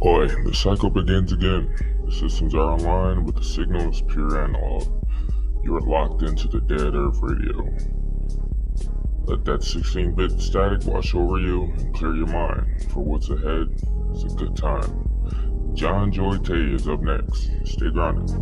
Oi, the cycle begins again. The systems are online, but the signal is pure analog. You are locked into the Dead Earth radio. Let that 16-bit static wash over you and clear your mind, for what's ahead is a good time. John Joy Tay is up next. Stay grounded.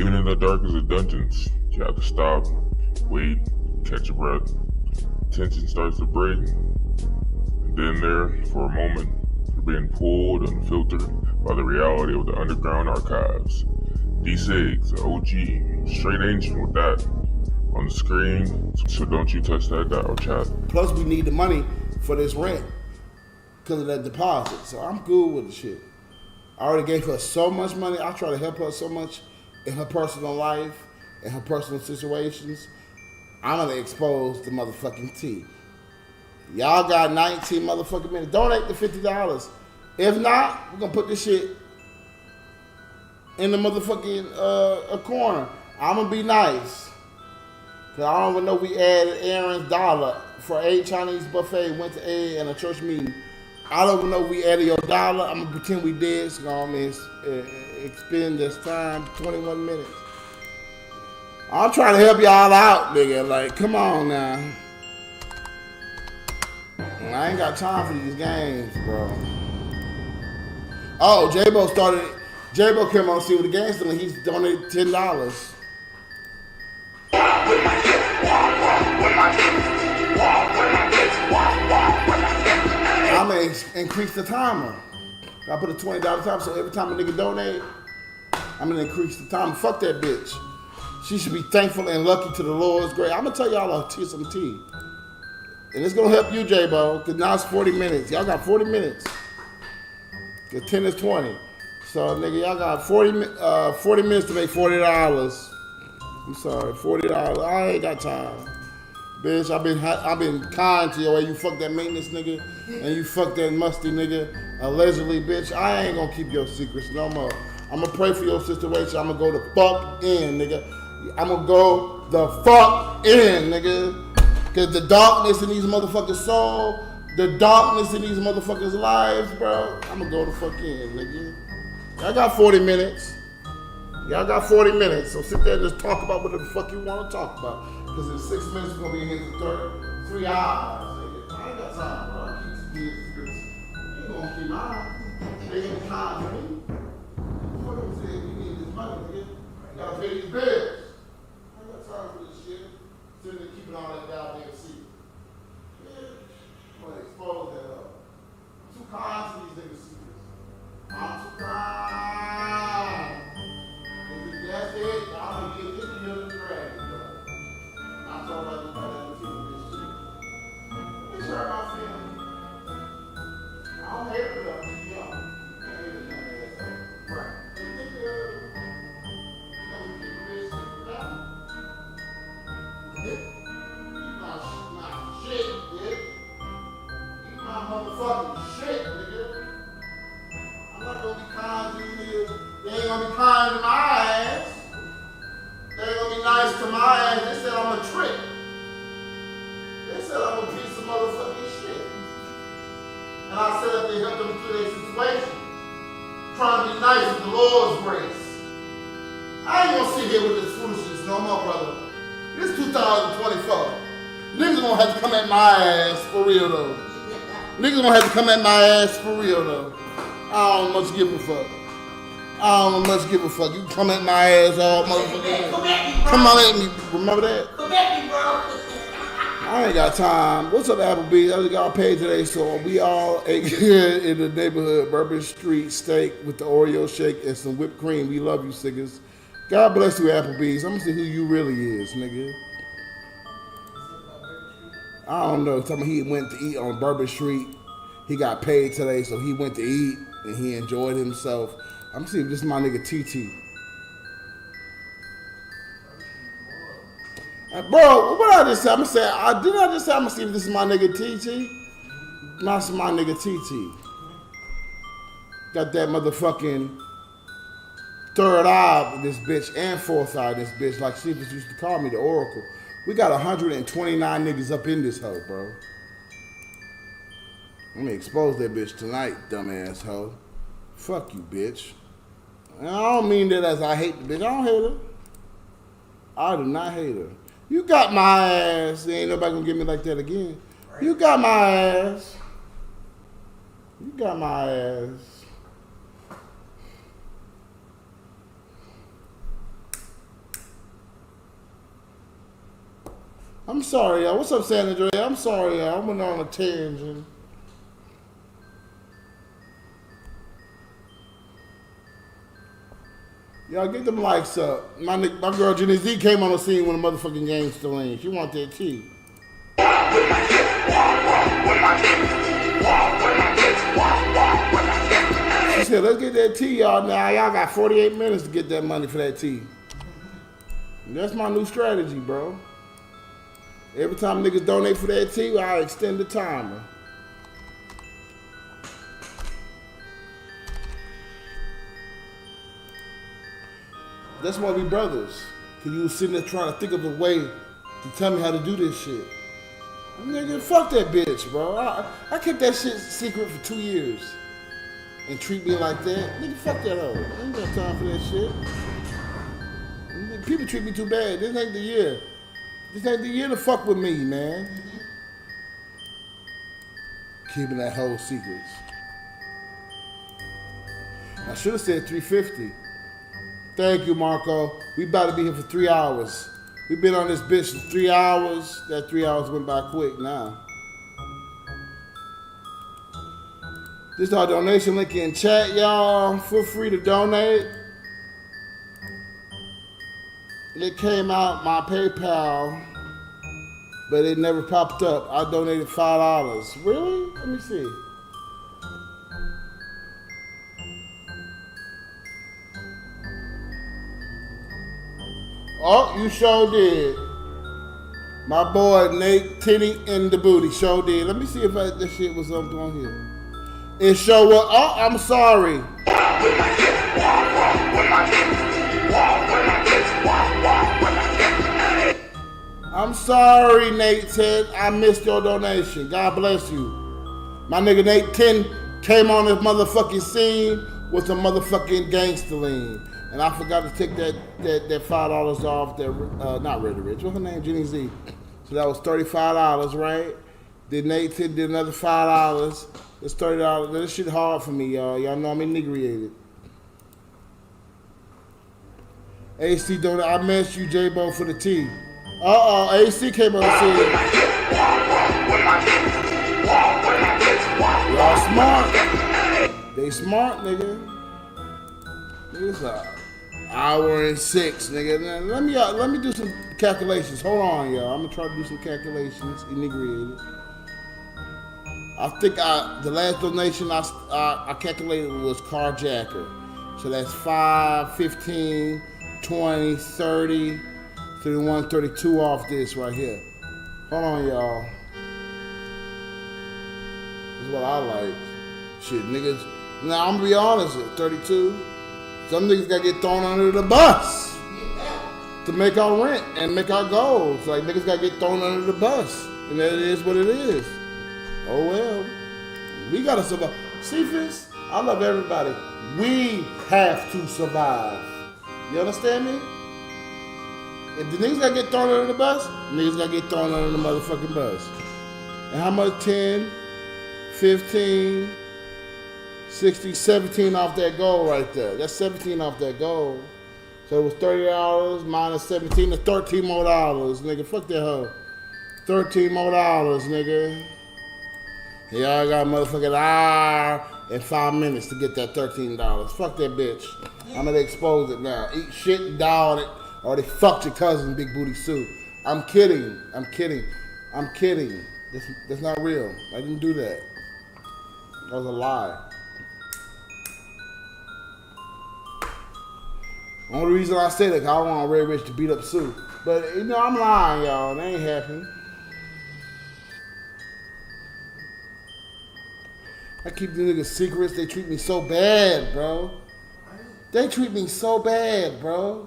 Even in the darkest of dungeons, you have to stop, wait, catch your breath. Tension starts to break, and then there, for a moment, you're being pulled and filtered by the reality of the underground archives. DCIGS, the OG, straight ancient with that on the screen, so don't you touch that dial, chat. Plus, we need the money for this rent because of that deposit, so I'm good with the shit. I already gave her so much money. I try to help her so much in her personal life, in her personal situations. I'm gonna expose the motherfucking tea. Y'all got 19 motherfucking minutes. Donate the $50. If not, we're gonna put this shit in the motherfucking a corner. I'm gonna be nice. Cause I don't even know we added Aaron's dollar for a Chinese buffet, went to A and a church meeting. I don't even know we added your dollar. I'm gonna pretend we did. So I'm gonna expend this time, 21 minutes. I'm trying to help y'all out, nigga. Like, come on now. I ain't got time for these games, bro. Oh, J-Bo came on to see what the game's doing. He's donated $10. I'm gonna increase the timer. I put a $20 timer, so every time a nigga donate, I'm gonna increase the timer. Fuck that bitch. She should be thankful and lucky to the Lord's grace. I'm gonna tell y'all some tea. And it's gonna help you, J-Bo, because now it's 40 minutes. Y'all got 40 minutes. Because 10 is 20. So, nigga, y'all got 40 minutes to make $40. I'm sorry, $40. I ain't got time. Bitch, I've been kind to you. You fuck that maintenance nigga, and you fuck that musty nigga, allegedly, bitch. I ain't gonna keep your secrets no more. I'm gonna pray for your situation. I'm gonna go the fuck in, nigga. I'm gonna go the fuck in, nigga. Cause the darkness in these motherfuckers' soul, the darkness in these motherfuckers' lives, bro. I'm gonna go the fuck in, nigga. Y'all got 40 minutes. Y'all got 40 minutes, so sit there and just talk about whatever the fuck you want to talk about. Because in 6 minutes, we're going to be in here for 3 hours. Nigga. I ain't got time, bro. I keep these secrets. You ain't going to keep mine. They ain't kind to me. What I'm saying, we need this money, nigga. You got to pay these bills. I ain't got time for this shit. Sitting there keeping all that goddamn secret. Yeah. I'm going to expose that up. I'm too kind to these niggas' secrets. I'm too kind. That's it. I'm gonna get this here to drag, bro. I'm talking about the better this shit. It's hurt my feelings. I don't hate it up. It's young. I hate it young ass. Right. You know we keep this shit down. Eat my shit, bitch. Eat my motherfucking shit, nigga. I'm not gonna be kind to you niggas. They ain't gonna be kind to my ass. They ain't gonna be nice to my ass. They said I'm a trick. They said I'm a piece of motherfucking shit. And I said that they helped them through their situation. Trying to be nice with the Lord's grace. I ain't gonna sit here with this foolishness no more, brother. This 2024. Niggas gonna have to come at my ass for real though. Niggas gonna have to come at my ass for real though. I don't much give a fuck. I don't much give a fuck. You come at my ass all motherfucker. Come at me, bro. Come on at me. Remember that? Come at me, bro. I ain't got time. What's up, Applebee's? I just got paid today, so we all ate here in the neighborhood, Bourbon Street steak with the Oreo shake and some whipped cream. We love you, siggers. God bless you, Applebee's. I'm gonna see who you really is, nigga. I don't know. Tell me he went to eat on Bourbon Street. He got paid today, so he went to eat and he enjoyed himself. I'm seeing this is my nigga TT. Bro, what I just say? I'm gonna say, didn't I just say I'm gonna see if this is my nigga TT? That's my nigga TT. Got that motherfucking third eye in this bitch and fourth eye in this bitch, like she just used to call me the Oracle. We got 129 niggas up in this hoe, bro. I'm gonna expose that bitch tonight, dumbass hoe. Fuck you, bitch. And I don't mean that as I hate the bitch. I don't hate her. I do not hate her. You got my ass. Ain't nobody gonna get me like that again. Right. You got my ass. You got my ass. I'm sorry, y'all. What's up, San Andreas? I'm sorry, y'all. I went on a tangent. Y'all get them likes up. My girl Jenny Z came on the scene when the motherfucking game still in. She want that tea. She said, let's get that tea, y'all. Now, y'all got 48 minutes to get that money for that tea. And that's my new strategy, bro. Every time niggas donate for that tea, I extend the timer. That's why we brothers. Cause you was sitting there trying to think of a way to tell me how to do this shit. Nigga, fuck that bitch, bro. I kept that shit secret for 2 years. And treat me like that. Nigga, fuck that hoe. I ain't got time for that shit. People treat me too bad. This ain't the year. This ain't the year to fuck with me, man. Keeping that whole secrets. I should have said 350. Thank you, Marco. We about to be here for 3 hours. We've been on this bitch for 3 hours. That 3 hours went by quick now. This is our donation link in chat, y'all. Feel free to donate. It came out my PayPal, but it never popped up. I donated $5. Really? Let me see. Oh, you sure did. My boy Nate Titty in the booty sure did. Let me see if this shit was up on here. It sure was. Oh, I'm sorry. I'm sorry, Nate Ted. I missed your donation. God bless you. My nigga Nate 10 came on this motherfucking scene with some motherfucking gangster lean. And I forgot to take that $5 off that, not Ready Rich, what's her name? Jenny Z. So that was $35, right? Then Nate did another $5. It's $30. This shit hard for me, y'all. Y'all know I'm inebriated. AC don't, I missed you, J-Bo, for the tea. AC came on the scene. Y'all smart. They smart, nigga. It's an hour and 6, nigga. Now, let me do some calculations. Hold on, y'all. I'm gonna try to do some calculations. Inebriated. I think the last donation I calculated was carjacker. So that's 5, 15, 20, 30, 31, 32 off this right here. Hold on, y'all. This is what I like. Shit, niggas. Now, I'm gonna be honest with 32. Some niggas gotta get thrown under the bus to make our rent and make our goals. Like, niggas gotta get thrown under the bus. And that is what it is. Oh well. We gotta survive. Cephas, I love everybody. We have to survive. You understand me? If the niggas gotta get thrown under the bus, niggas gotta get thrown under the motherfucking bus. And how much? 10, 15, 60, 17 off that goal right there. That's 17 off that goal. So it was $30 minus 17 to $13 more dollars, nigga. Fuck that hoe. $13 more dollars, nigga. Y'all got a motherfucking hour and 5 minutes to get that $13. Fuck that bitch. I'm gonna expose it now. Eat shit and die on it, or they fucked your cousin, Big Booty Sue. I'm kidding. I'm kidding. I'm kidding. That's not real. I didn't do that. That was a lie. Only reason I say that, cause I want Red Rich to beat up Sue. But, you know, I'm lying, y'all. That ain't happening. I keep these niggas secrets. They treat me so bad, bro. They treat me so bad, bro.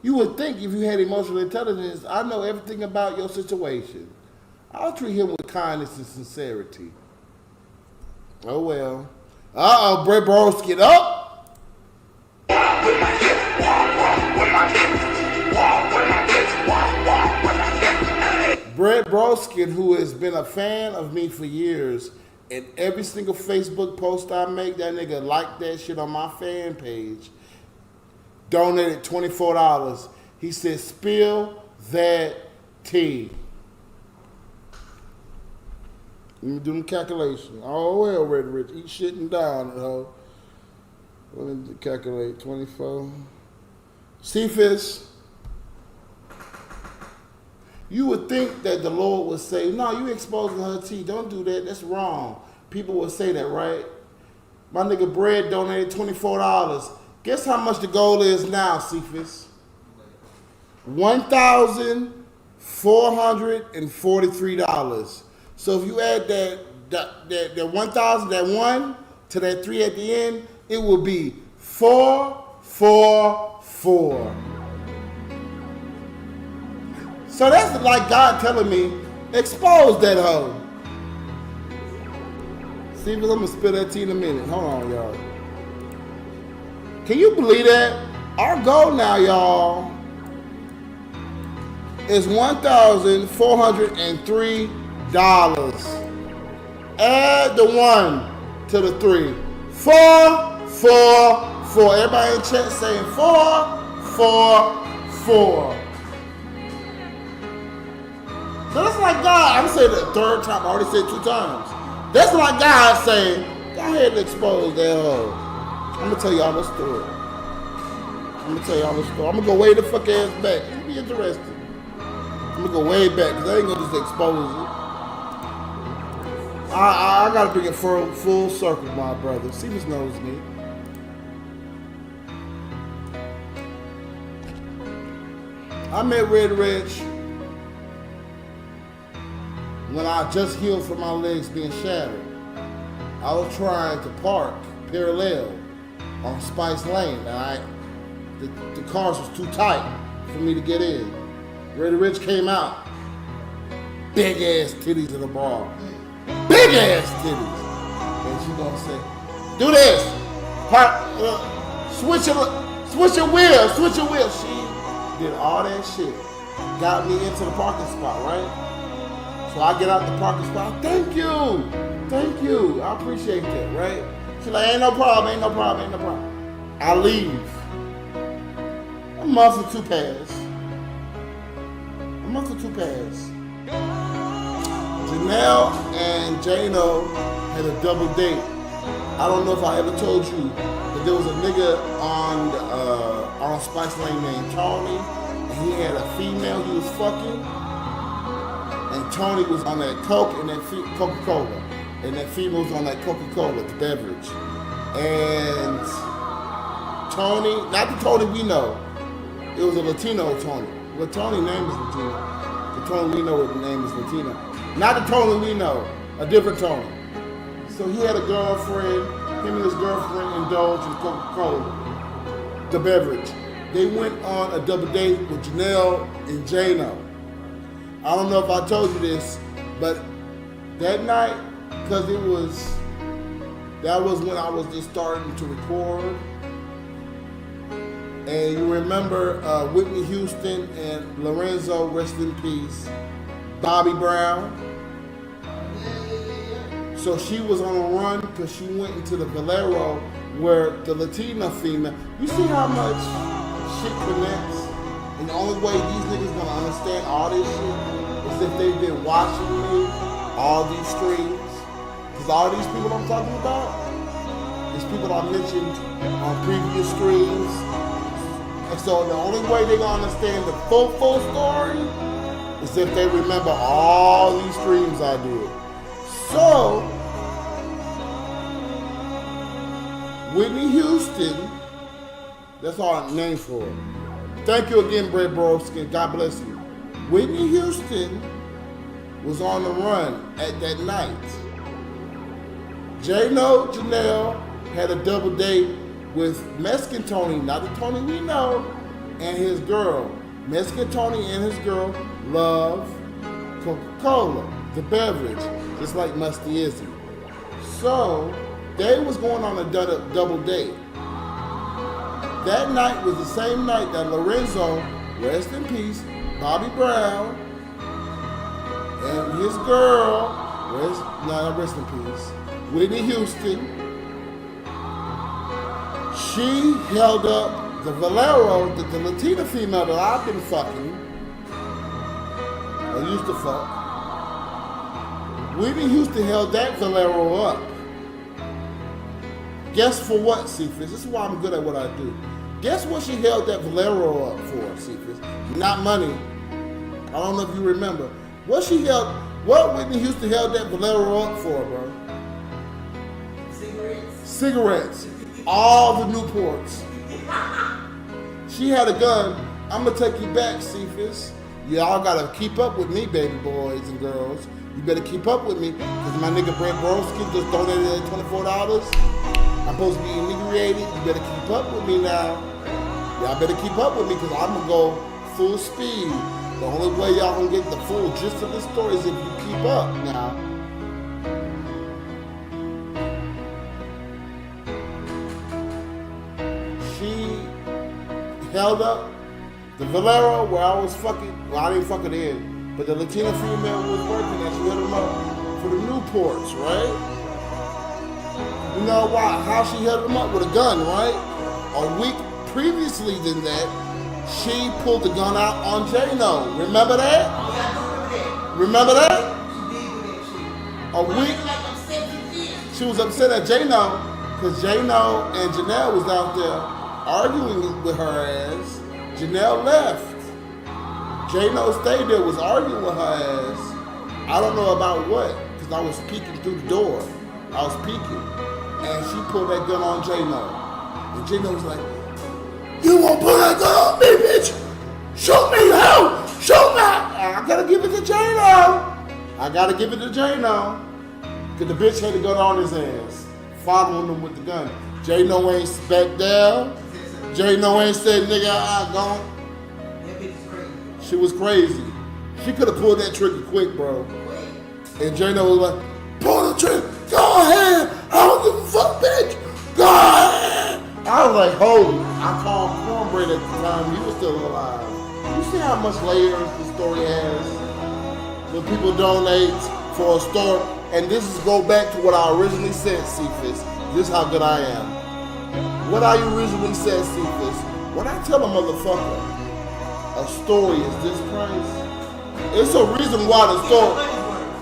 You would think if you had emotional intelligence, I know everything about your situation. I'll treat him with kindness and sincerity. Oh, well. Uh-oh, Brett Broski, up. Brett Broskin, who has been a fan of me for years, and every single Facebook post I make, that nigga like that shit on my fan page, donated $24. He said, spill that T. Let me do the calculation. Oh well, Red Rich, eat shit and down, ho. Let me calculate 24. Cephas, you would think that the Lord would say, no, you exposing her tea. Don't do that. That's wrong. People would say that, right? My nigga Bread donated $24. Guess how much the goal is now, Cephas? $1,443. So if you add that 1,000, that 1 to that 3 at the end, it will be 444. So that's like God telling me, expose that hoe. See if I'm gonna spill that tea in a minute. Hold on, y'all. Can you believe that? Our goal now, y'all, is $1,403. Add the 1 to the 3. 444. Everybody in chat saying 444. So that's like God. I'm saying the third time. I already said 2 times. That's like God saying, go ahead and expose that hoe. I'm gonna tell y'all the story. I'm gonna go way the fuck ass back. It'll be interesting. I'm gonna go way back because I ain't gonna just expose it. I gotta bring it full circle, my brother. Cephas knows me. I met Red Rich when I just healed from my legs being shattered. I was trying to park parallel on Spice Lane. The cars was too tight for me to get in. Red Rich came out. Big ass titties in the bar. Big ass titties. And she gonna say, do this. Switch your wheel. She did all that shit. Got me into the parking spot, right? So I get out the parking spot. Thank you. I appreciate that, right? She's like, ain't no problem. I leave. A month or two pass. Janelle and Jano had a double date. I don't know if I ever told you, but there was a nigga on Spice Lane named Tony, and he had a female he was fucking, and Tony was on that Coke and that Coca-Cola, and that female was on that Coca-Cola, the beverage. And Tony, not the Tony we know, it was a Latino Tony. Well, Tony's name is Latino. The Tony we know, his name is Latino. Not the Tony we know, a different Tony. So he had a girlfriend, him and his girlfriend indulged in Coca-Cola, the beverage. They went on a double date with Janelle and Jano. I don't know if I told you this, but that night, because that was when I was just starting to record. And you remember Whitney Houston and Lorenzo, rest in peace, Bobby Brown. So she was on a run because she went into the Valero where the Latina female, you see how much shit connects? And the only way these niggas gonna understand all this shit is if they've been watching me, all these streams. Because all these people I'm talking about, these people I mentioned on previous streams. And so the only way they're gonna understand the full story is if they remember all these streams I did. So, Whitney Houston, that's our name for it. Thank you again, Brett Broskin. God bless you. Whitney Houston was on the run at that night. Janelle had a double date with Mexican Tony, not the Tony we know, and his girl. Mexican Tony and his girl love Coca-Cola, the beverage, just like Musty Izzy. So they was going on a double date. That night was the same night that Lorenzo, rest in peace, Bobby Brown, and his girl, rest in peace, Whitney Houston, she held up the Valero, the Latina female that I've been fucking, or used to fuck. Whitney Houston held that Valero up. Guess for what, Cephas? This is why I'm good at what I do. Guess what she held that Valero up for, Cephas? Not money. I don't know if you remember. What Whitney Houston held that Valero up for, bro? Cigarettes. All the Newports. She had a gun. I'm gonna take you back, Cephas. Y'all gotta keep up with me, baby boys and girls. You better keep up with me, because my nigga Brett Broski just donated $24. I'm supposed to be inebriated. You better keep up with me now. Y'all better keep up with me, because I'm gonna go full speed. The only way y'all gonna get the full gist of the story is if you keep up now. She held up the Valero where I was fucking, well, I didn't fuck it in, but the Latina female was working and she held them up for the Newports, right? You know why? How she held them up with a gun, right? A week previously than that, she pulled the gun out on J-No. Remember that? Remember that? A week. She was upset at J-No because J-No and Janelle was out there arguing with her ass. Janelle left. J-No stayed there, was arguing with her ass. I don't know about what, because I was peeking through the door. I was peeking. And she pulled that gun on J-No. And J-No was like, "You won't pull that gun on me, bitch! Shoot me, hell! Shoot me!" I gotta give it to J-No. I gotta give it to J-No. Because the bitch had the gun on his ass, following him with the gun. J-No ain't back down. J-No ain't said, "Nigga, I'm gone." That bitch is crazy. She was crazy. She could have pulled that trigger quick, bro. And J-No was like, "Pull the trigger. Go ahead. I don't give a fuck, bitch. Go ahead." I was like, holy. I called Cornbread at the time. He was still alive. You see how much layers the story has? When people donate for a story. And this is go back to what I originally said, Cephas. This is how good I am. What I originally said, Cephas, when I tell a motherfucker a story is this price, it's a reason why the story,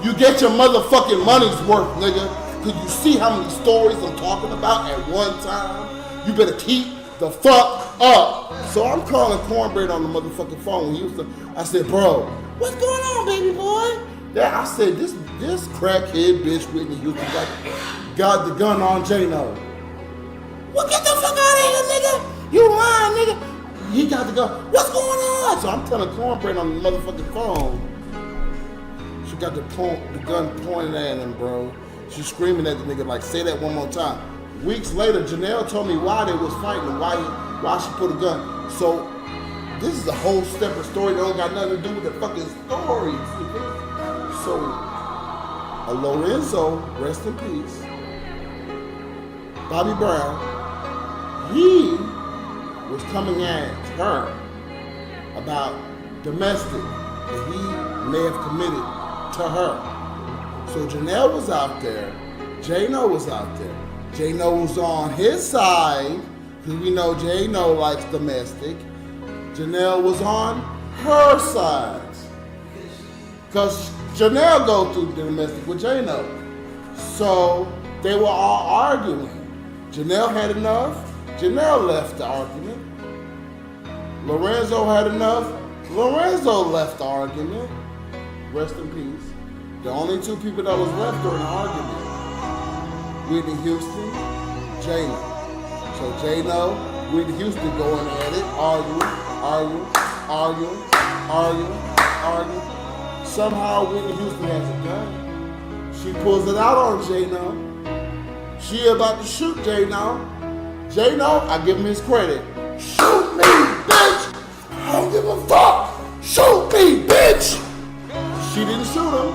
you get your motherfucking money's worth, nigga. Cause you see how many stories I'm talking about at one time? You better keep the fuck up. So I'm calling Cornbread on the motherfucking phone. I said, "Bro, what's going on, baby boy?" I said, this crackhead bitch Whitney Houston got the gun on J-No. "Well, get the fuck out of here, nigga! You lying, nigga!" He got the gun. "What's going on?" So I'm telling Cornbread on the motherfucking phone. She got the gun pointed at him, bro. She's screaming at the nigga like, "Say that one more time." Weeks later, Janelle told me why they was fighting, why she put a gun. So this is a whole separate story that don't got nothing to do with the fucking story. So Lorenzo, rest in peace, Bobby Brown, he was coming at her about domestic that he may have committed to her. So Janelle was out there, J-No was out there. J-No was on his side, because we know J-No likes domestic. Janelle was on her side, because Janelle go through the domestic with J-No. So they were all arguing. Janelle had enough. Janelle left the argument. Lorenzo had enough. Lorenzo left the argument. Rest in peace. The only two people that was left during the argument, Whitney Houston, J-No. So J-No, Whitney Houston going at it, arguing. Somehow Whitney Houston has a gun. She pulls it out on J-No. She about to shoot J-No. J-No, I give him his credit. "Shoot me, bitch! I don't give a fuck! Shoot me, bitch!" She didn't shoot him.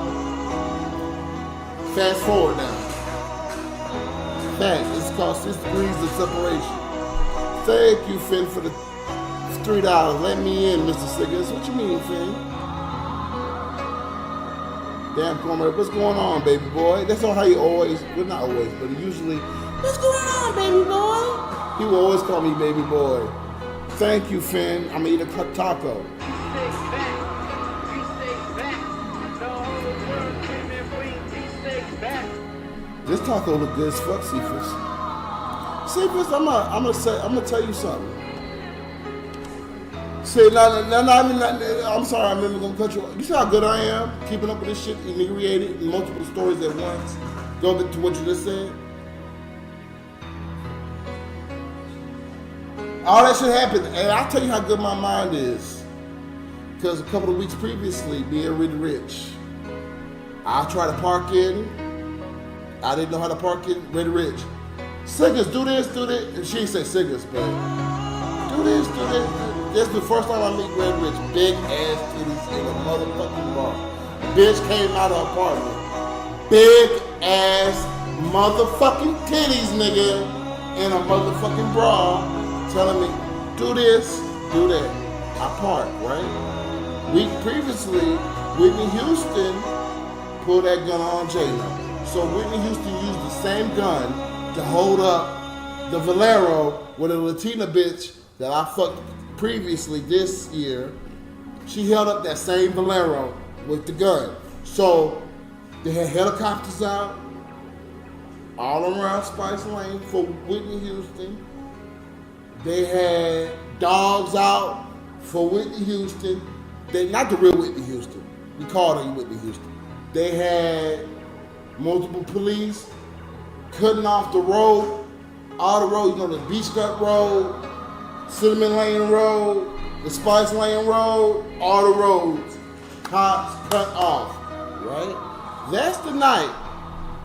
Fast forward now. Thanks. It's called 6 degrees of separation. Thank you, Finn, for the $3. Let me in, Mr. Siggers. What you mean, Finn? Damn, Cornbread, what's going on, baby boy? That's all how you always, well, not always, but usually, "What's going on, baby boy?" He will always call me baby boy. Thank you, Finn. I'm gonna eat a taco. This taco look good as fuck, Cephas. Cephas, I'm gonna tell you something. See, I'm sorry, I'm never gonna cut you off. You see how good I am keeping up with this shit, inebriated in multiple stories at once. Go to what you just said. All that shit happened, and I'll tell you how good my mind is. Because a couple of weeks previously, being really rich, I tried to park in. I didn't know how to park in really rich. Siggers, do this, and she said, Siggers, babe. Do this. This is the first time I meet Red Rich. Big ass titties in a motherfucking bar. Bitch came out of her apartment. Big ass motherfucking titties, nigga, in a motherfucking bra, telling me, do this, do that. I parked, right? Week previously, Whitney Houston pulled that gun on J-Lo. So Whitney Houston used the same gun to hold up the Valero with a Latina bitch that I fucked previously this year. She held up that same Valero with the gun. So they had helicopters out all around Spice Lane for Whitney Houston. They had dogs out for Whitney Houston. They not the real Whitney Houston. We called her Whitney Houston. They had multiple police cutting off the road, all the roads, the Beach Nut Road, Cinnamon Lane Road, the Spice Lane Road, all the roads, cops cut off, right? That's the night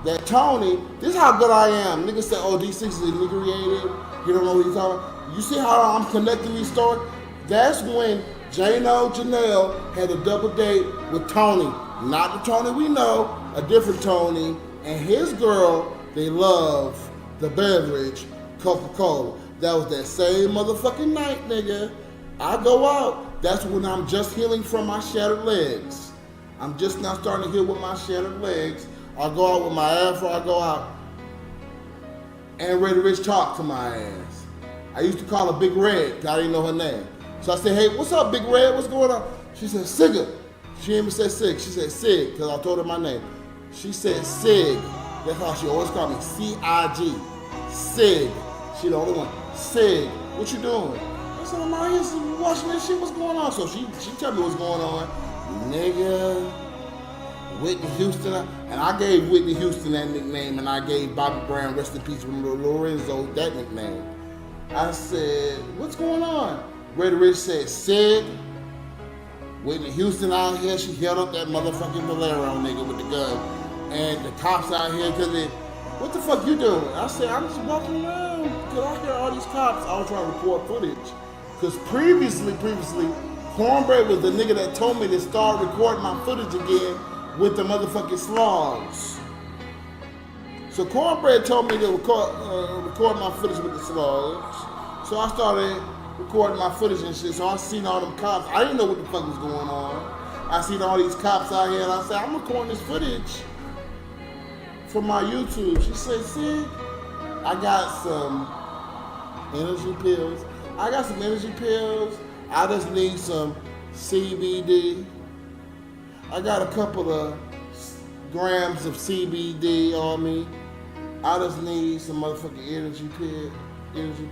that Tony, this is how good I am. Niggas say, oh, D6 is inebriated. You don't know what he's talking about. You see how I'm connecting these stories? That's when Jano Janelle had a double date with Tony. Not the Tony we know, a different Tony. And his girl, they love the beverage, Coca-Cola. That was that same motherfucking night, nigga. I go out. That's when I'm just healing from my shattered legs. I'm just now starting to heal with my shattered legs. I go out with my afro, I go out. And Red Rich talked to my ass. I used to call her Big Red, because I didn't know her name. So I said, hey, what's up, Big Red? What's going on? She said, Sigga. She didn't even say Sig. She said Sig, because I told her my name. She said Sig. That's how she always called me, C-I-G. Sig. She the only one. Sig, what you doing? I said, I'm out here watching this shit. What's going on? So she tell me what's going on. Nigga, Whitney Houston. And I gave Whitney Houston that nickname, and I gave Bobby Brown, rest in peace, Lorenzo, that nickname. I said, what's going on? Red Rich said, Sig. Whitney Houston out here, she held up that motherfucking Valero nigga with the gun. And the cops out here, because they, what the fuck you doing? I said, I'm just walking around, because I hear all these cops. I was trying to record footage. Because previously, Cornbread was the nigga that told me to start recording my footage again with the motherfucking slugs. So Cornbread told me to record my footage with the slugs. So I started recording my footage and shit. So I seen all them cops. I didn't know what the fuck was going on. I seen all these cops out here, and I said, I'm recording this footage for my YouTube. She said, see, I got some energy pills. I just need some CBD. I got a couple of grams of CBD on me. I just need some motherfucking energy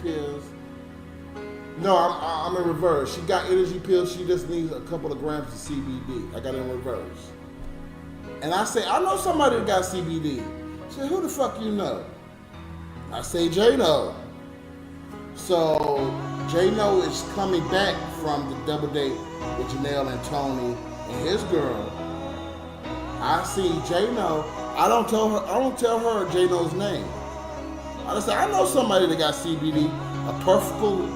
pills. No, I'm in reverse. She got energy pills. She just needs a couple of grams of CBD. I got it in reverse. And I say, I know somebody that got CBD. She said, who the fuck you know? I say, J-No. So, J-No is coming back from the double date with Janelle and Tony and his girl. I see J-No. I don't tell her J-No's name. I just say, I know somebody that got CBD, a perfectly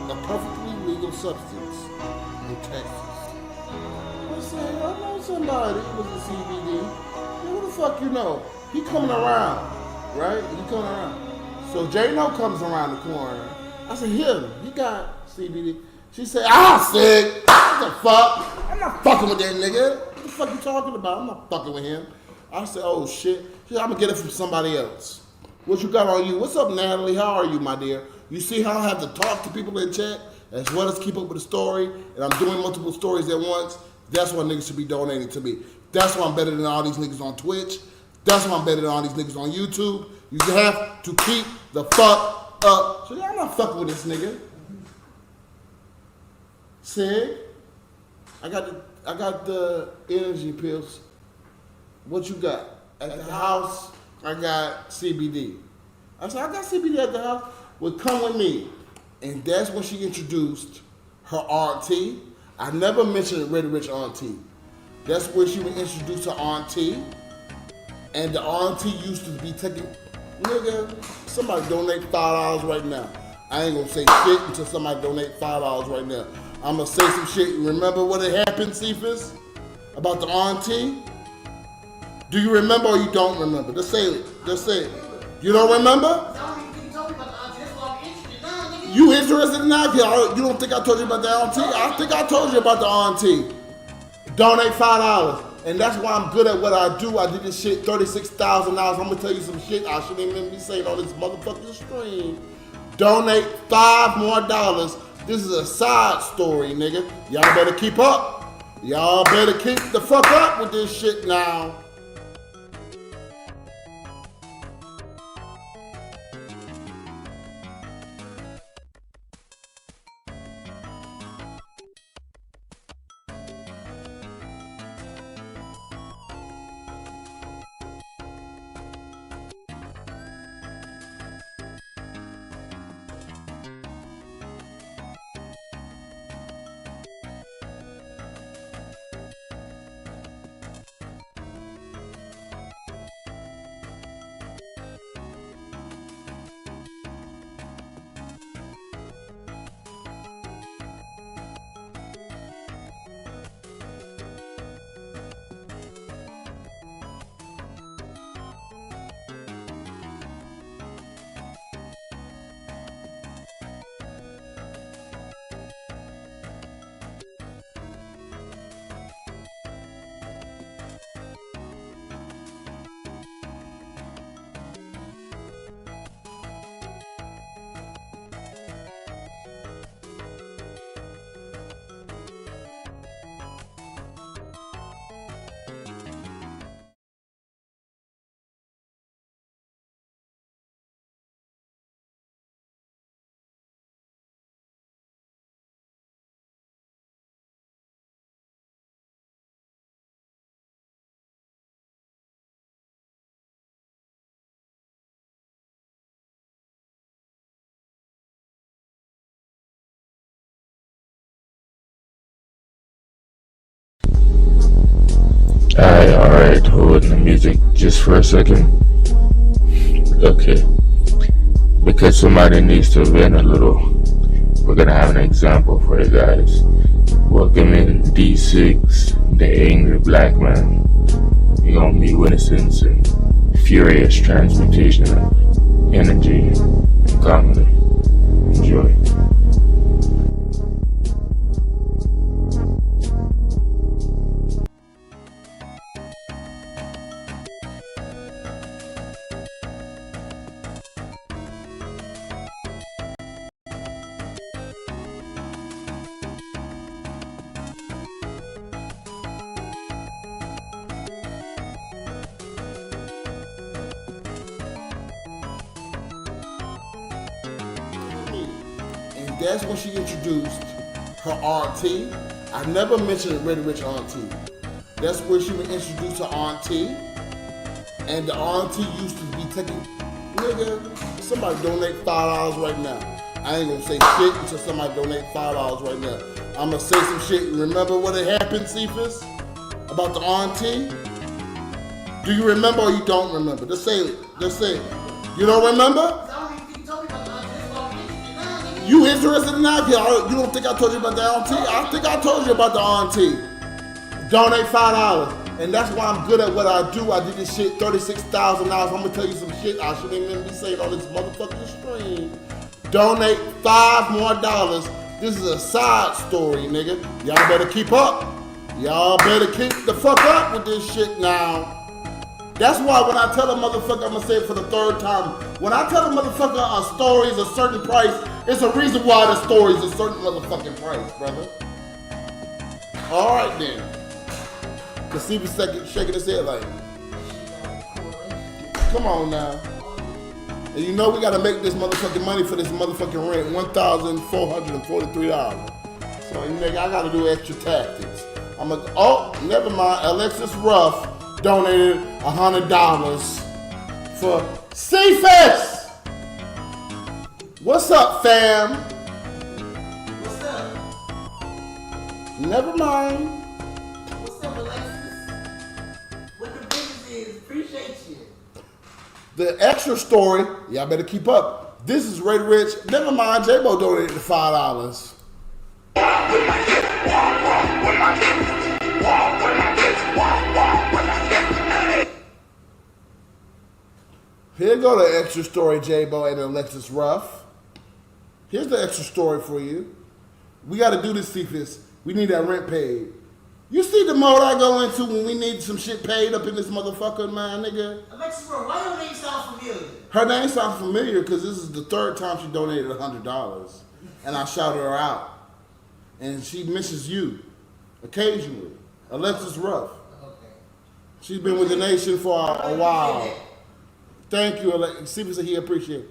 legal substance in Texas. I say, I know somebody with the CBD. Who the fuck you know? He coming around, right? He coming around. So J-No comes around the corner. I said, him, he got CBD. She said, sick. What the fuck? I'm not fucking with that nigga. What the fuck you talking about? I'm not fucking with him. I said, oh shit. She said, I'm gonna get it from somebody else. What you got on you? What's up, Natalie? How are you, my dear? You see how I have to talk to people in chat as well as keep up with the story, and I'm doing multiple stories at once? That's why niggas should be donating to me. That's why I'm better than all these niggas on Twitch. That's why I'm better than all these niggas on YouTube. You have to keep the fuck up. So I'm not fucking with this nigga. Sig, I got the energy pills. What you got? At the house, I got CBD. I said, I got CBD at the house. Well, come with me. And that's when she introduced her auntie. I never mentioned Red Rich auntie. That's where she would introduce her auntie. And the auntie used to be taking, nigga, somebody donate $5 right now. I ain't gonna say shit until somebody donate $5 right now. I'm gonna say some shit. Remember what had happened, Cephas? About the auntie? Do you remember or you don't remember? Just say it. Just say it. You don't remember? You interested now? You don't think I told you about the auntie? I think I told you about the auntie. Donate $5. And that's why I'm good at what I do. I did this shit $36,000. I'm gonna tell you some shit I shouldn't even be saying on this motherfucking stream. Donate $5 more. This is a side story, nigga. Y'all better keep up. Y'all better keep the fuck up with this shit now. Alright, holding the music just for a second. Okay. Because somebody needs to vent a little, we're gonna have an example for you guys. Welcome in D6, the angry black man. You're gonna be witnessing some furious transmutation of energy and comedy. Enjoy. That's when she introduced her auntie. I never mentioned Red Rich auntie. That's where she would introduce her auntie. And the auntie used to be taking, nigga, somebody donate $5 right now. I ain't gonna say shit until somebody donate $5 right now. I'm gonna say some shit. Remember what had happened, Cephas? About the auntie? Do you remember or you don't remember? Just say it. Just say it. You don't remember? You interested now? You don't think I told you about the auntie? I think I told you about the auntie. Donate $5. And that's why I'm good at what I do. I did this shit $36,000. I'm gonna tell you some shit I shouldn't even be saying on this motherfucking stream. Donate $5 more. This is a side story, nigga. Y'all better keep up. Y'all better keep the fuck up with this shit now. That's why when I tell a motherfucker, I'm gonna say it for the third time. When I tell a motherfucker a story is a certain price, it's a reason why the story is a certain motherfucking price, brother. All right then. Cause Steve is shaking his head like, come on now. And you know we gotta make this motherfucking money for this motherfucking rent, $1,443. So nigga, I gotta do extra tactics. Never mind, Alexis Ruff donated $100 for CFES! What's up, fam? What's up? Never mind. What's up, Alexis? What the business is? Appreciate you. The extra story, y'all better keep up. This is Ray Rich. Never mind, J-Bo donated the $5. Here go the extra story, J-Bo and Alexis Ruff. Here's the extra story for you. We got to do this, Cephas. We need that rent paid. You see the mode I go into when we need some shit paid up in this motherfucker, man, nigga? Alexis, bro, why your name sound familiar? Her name sounds familiar because this is the third time she donated $100. And I shouted her out. And she misses you occasionally. Alexis Ruff. Okay. She's been with the nation for a while. Thank you, Alexis. Cephas said he appreciate it.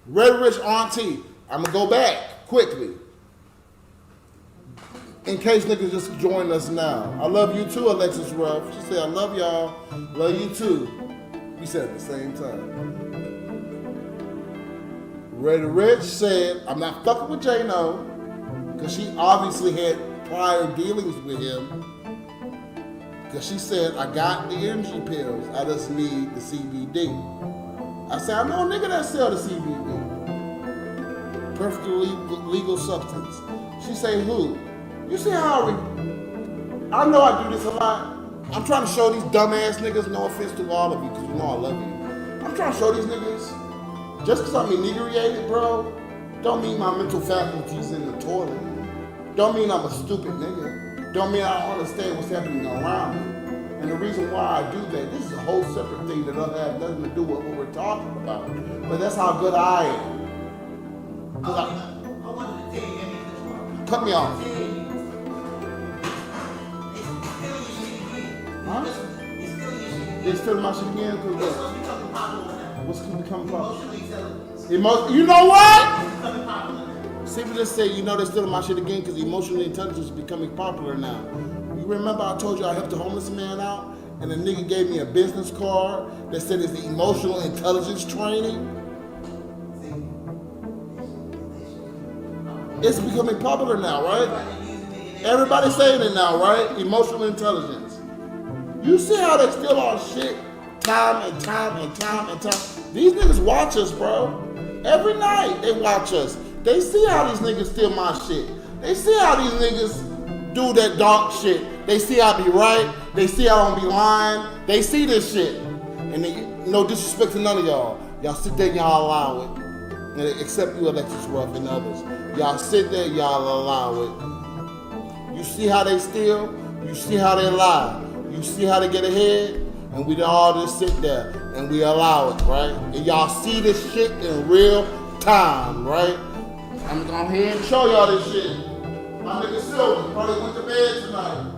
Red Rich Auntie, I'm going to go back quickly. In case niggas just joined us now. I love you too, Alexis Ruff. She said, I love y'all. Love you too. We said at the same time. Red Rich said, I'm not fucking with J-No, because she obviously had prior dealings with him. Because she said, I got the energy pills. I just need the CBD. I said, I know a nigga that sell the CBD. Perfectly legal substance. She say, who? You see how I know I do this a lot. I'm trying to show these dumbass niggas, no offense to all of you, because you know I love you. I'm trying to show these niggas, just because I'm inebriated, bro, don't mean my mental faculties in the toilet. Don't mean I'm a stupid nigga. Don't mean I don't understand what's happening around me. And the reason why I do that, this is a whole separate thing that doesn't have nothing to do with what we're talking about. But that's how good I am. I wanted to tell you, Cut me off. Huh? They stealing my shit again? What's becoming popular? You know what? People just say, you know, they're stealing my shit again because emotional intelligence is becoming popular now. You remember I told you I helped a homeless man out and the nigga gave me a business card that said it's the emotional intelligence training? It's becoming popular now, right? Everybody's saying it now, right? Emotional intelligence. You see how they steal our shit time and time and time and time? These niggas watch us, bro. Every night they watch us. They see how these niggas steal my shit. They see how these niggas do that dark shit. They see I be right. They see I don't be lying. They see this shit. And they, no disrespect to none of y'all. Y'all sit there and y'all allow it. And except you, Alexis Ruff and others. Y'all sit there, y'all allow it. You see how they steal? You see how they lie? You see how they get ahead? And we all just sit there and we allow it, right? And y'all see this shit in real time, right? I'm gonna go ahead and show y'all this shit. My nigga Silver probably went to bed tonight.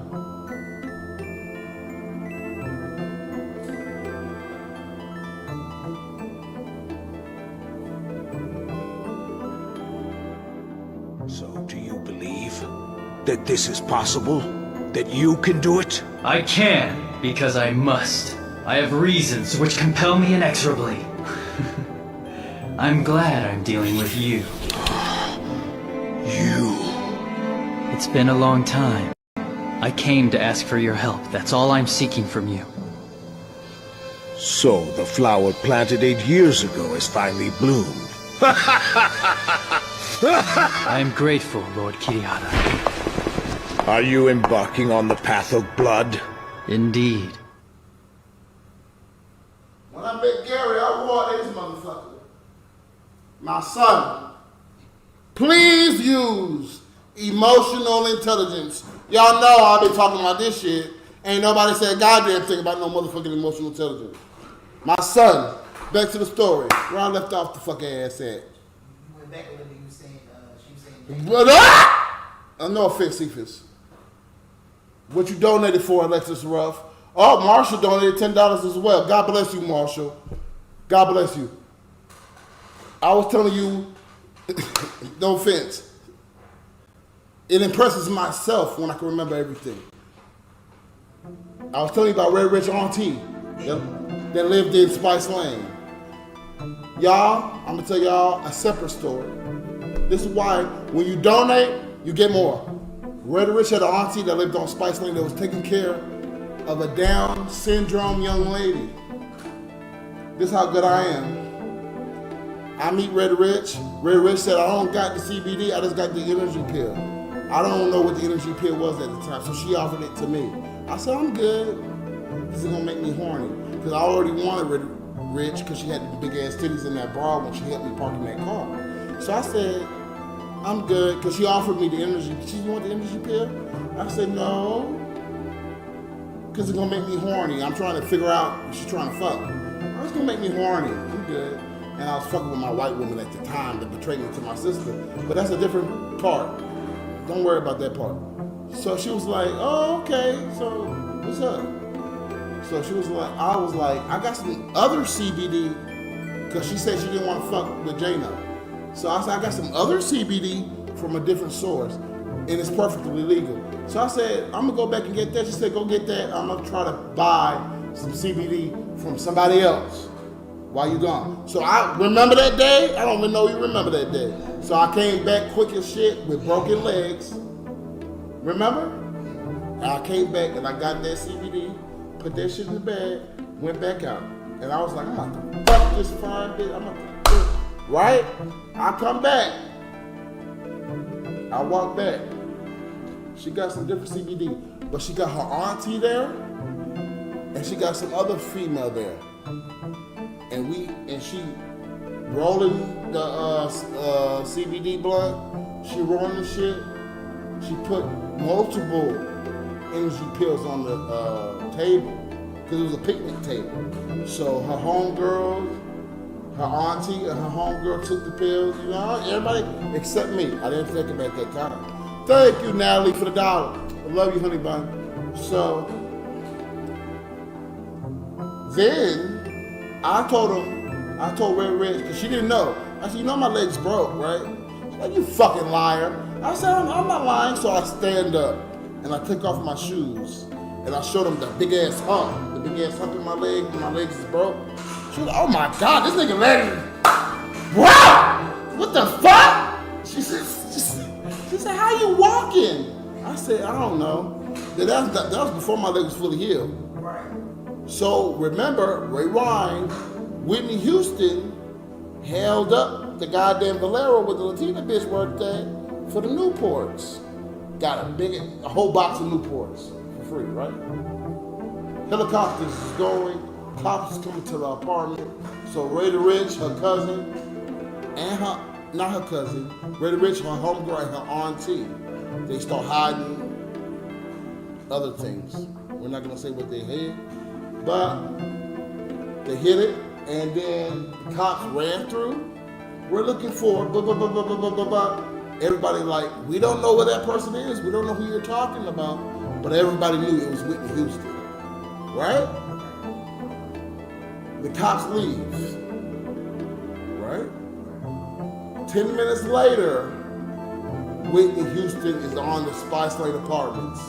So do you believe that this is possible? That you can do it? I can, because I must. I have reasons which compel me inexorably. I'm glad I'm dealing with you. You. It's been a long time. I came to ask for your help. That's all I'm seeking from you. So the flower planted 8 years ago has finally bloomed. I am grateful, Lord Kirihara. Are you embarking on the path of blood? Indeed. When I met Gary, I wore this motherfucker. My son, please use emotional intelligence. Y'all know I've been talking about this shit. Ain't nobody said a goddamn thing about no motherfucking emotional intelligence. My son, back to the story. Where I left off the fucking ass at. You went back when you were saying, she was saying. But, no offense, Cephas. What you donated for, Alexis Ruff? Oh, Marshall donated $10 as well. God bless you, Marshall. God bless you. I was telling you, no offense, it impresses myself when I can remember everything. I was telling you about Red Rich Auntie that lived in Spice Lane. Y'all, I'm gonna tell y'all a separate story. This is why when you donate, you get more. Red Rich had an auntie that lived on Spice Lane that was taking care of a Down syndrome young lady. This is how good I am. I meet Red Rich. Red Rich said, I don't got the CBD, I just got the energy pill. I don't know what the energy pill was at the time, so she offered it to me. I said, I'm good. This is gonna make me horny. Because I already wanted Red Rich because she had the big ass titties in that bra when she helped me park in that car. So I said, I'm good, because she offered me the energy. She want the energy pill? I said, no, because it's gonna make me horny. I'm trying to figure out if she's trying to fuck. It's gonna make me horny. I'm good. And I was fucking with my white woman at the time that betrayed me to my sister. But that's a different part. Don't worry about that part. So she was like, oh, okay, so what's up? So she was like, I was like, I got some other CBD, because she said she didn't want to fuck with J-No. So I said, I got some other CBD from a different source, and it's perfectly legal. So I said, I'm gonna go back and get that. She said, go get that. I'm gonna try to buy some CBD from somebody else while you gone. So I remember that day. I don't even know you remember that day. So I came back quick as shit with broken legs. Remember? And I came back and I got that CBD, put that shit in the bag, went back out. And I was like, I'm about to fuck this fine bitch. I'm about to, right? I come back. I walk back. She got some different CBD, but she got her auntie there, and she got some other female there. And she rolling the CBD blunt. She rolling the shit. She put multiple energy pills on the table, because it was a picnic table. So her homegirls, her auntie and her homegirl took the pills, you know, everybody except me. I didn't take it at that time. Thank you, Natalie, for the $1. I love you, honey bun. So then I told Red Red, because she didn't know. I said, you know my leg's broke, right? She's like, you fucking liar. I said, I'm not lying. So I stand up and I take off my shoes and I showed them the big ass hump. The big ass hump in my leg, when my legs is broke. She was like, oh my God, this nigga leg is, wow! What the fuck? She said, how you walking? I said, I don't know. That was before my leg was fully healed. So remember, rewind, Whitney Houston held up the goddamn Valero with the Latina bitch worth that for the Newports. Got a whole box of Newports for free, right? Helicopters is going, cops is coming to the apartment. So Raider Rich, her cousin, and not her cousin, Raider Rich, her homegirl, and her auntie, they start hiding other things. We're not gonna say what they hid, but they hid it, and then the cops ran through. We're looking for blah, blah, blah, blah, blah, blah, blah, blah. Everybody like, we don't know what that person is. We don't know who you're talking about. But everybody knew it was Whitney Houston, right? The cops leave, right? 10 minutes later, Whitney Houston is on the Spice Lane Apartments.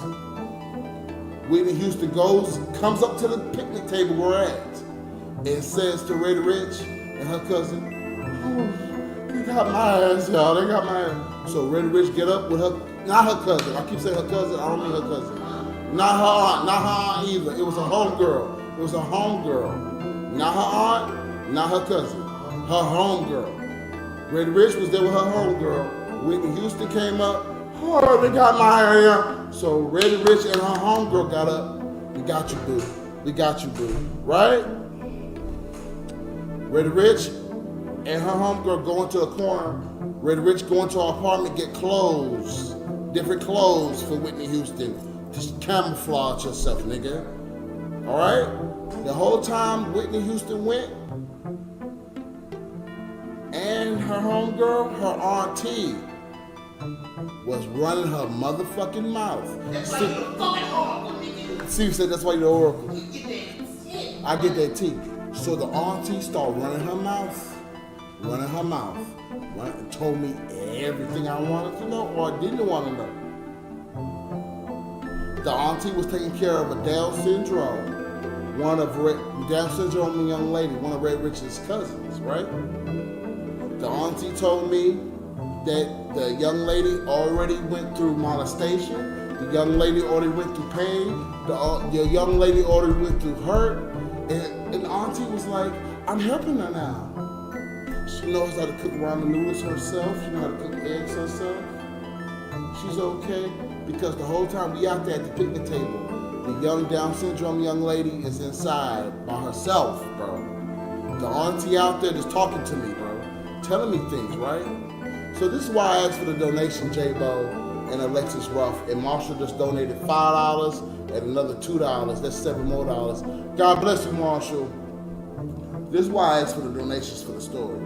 Whitney Houston comes up to the picnic table we're at, and says to Raider Rich and her cousin, oh, they got my ass, y'all, they got my ass. So Raider Rich get up with her, not her cousin, I keep saying her cousin, I don't mean her cousin. Not her aunt, not her aunt either, it was a homegirl. It was a homegirl. Not her aunt, not her cousin, her homegirl. Raider Rich was there with her homegirl. Whitney Houston came up, oh, they got my area. So Raider Rich and her homegirl got up, we got you, boo. We got you, boo. Right? Raider Rich and her homegirl go into a corner. Raider Rich go into her apartment, get clothes, different clothes for Whitney Houston. Just camouflage yourself, nigga. All right? The whole time Whitney Houston went, and her homegirl, her auntie, was running her motherfucking mouth. That's why you're a fucking oracle, nigga. Steve said that's why you're the oracle. You get that shit. I get that tea. So the auntie started running her mouth running her mouth, and told me everything I wanted to know or didn't want to know. The auntie was taking care of a Down syndrome, Down syndrome young lady, one of Red Rich's cousins, right? The auntie told me that the young lady already went through molestation, the young lady already went through pain, the young lady already went through hurt, and the auntie was like, I'm helping her now. She knows how to cook ramen noodles herself, she knows how to cook eggs herself. She's okay, because the whole time we out there at the picnic table, the young Down syndrome young lady is inside by herself, bro. The auntie out there just talking to me, bro, telling me things, right? So this is why I asked for the donation, J-Bo and Alexis Ruff, and Marshall just donated $5 and another $2. That's $7 more. God bless you, Marshall. This is why I asked for the donations for the story.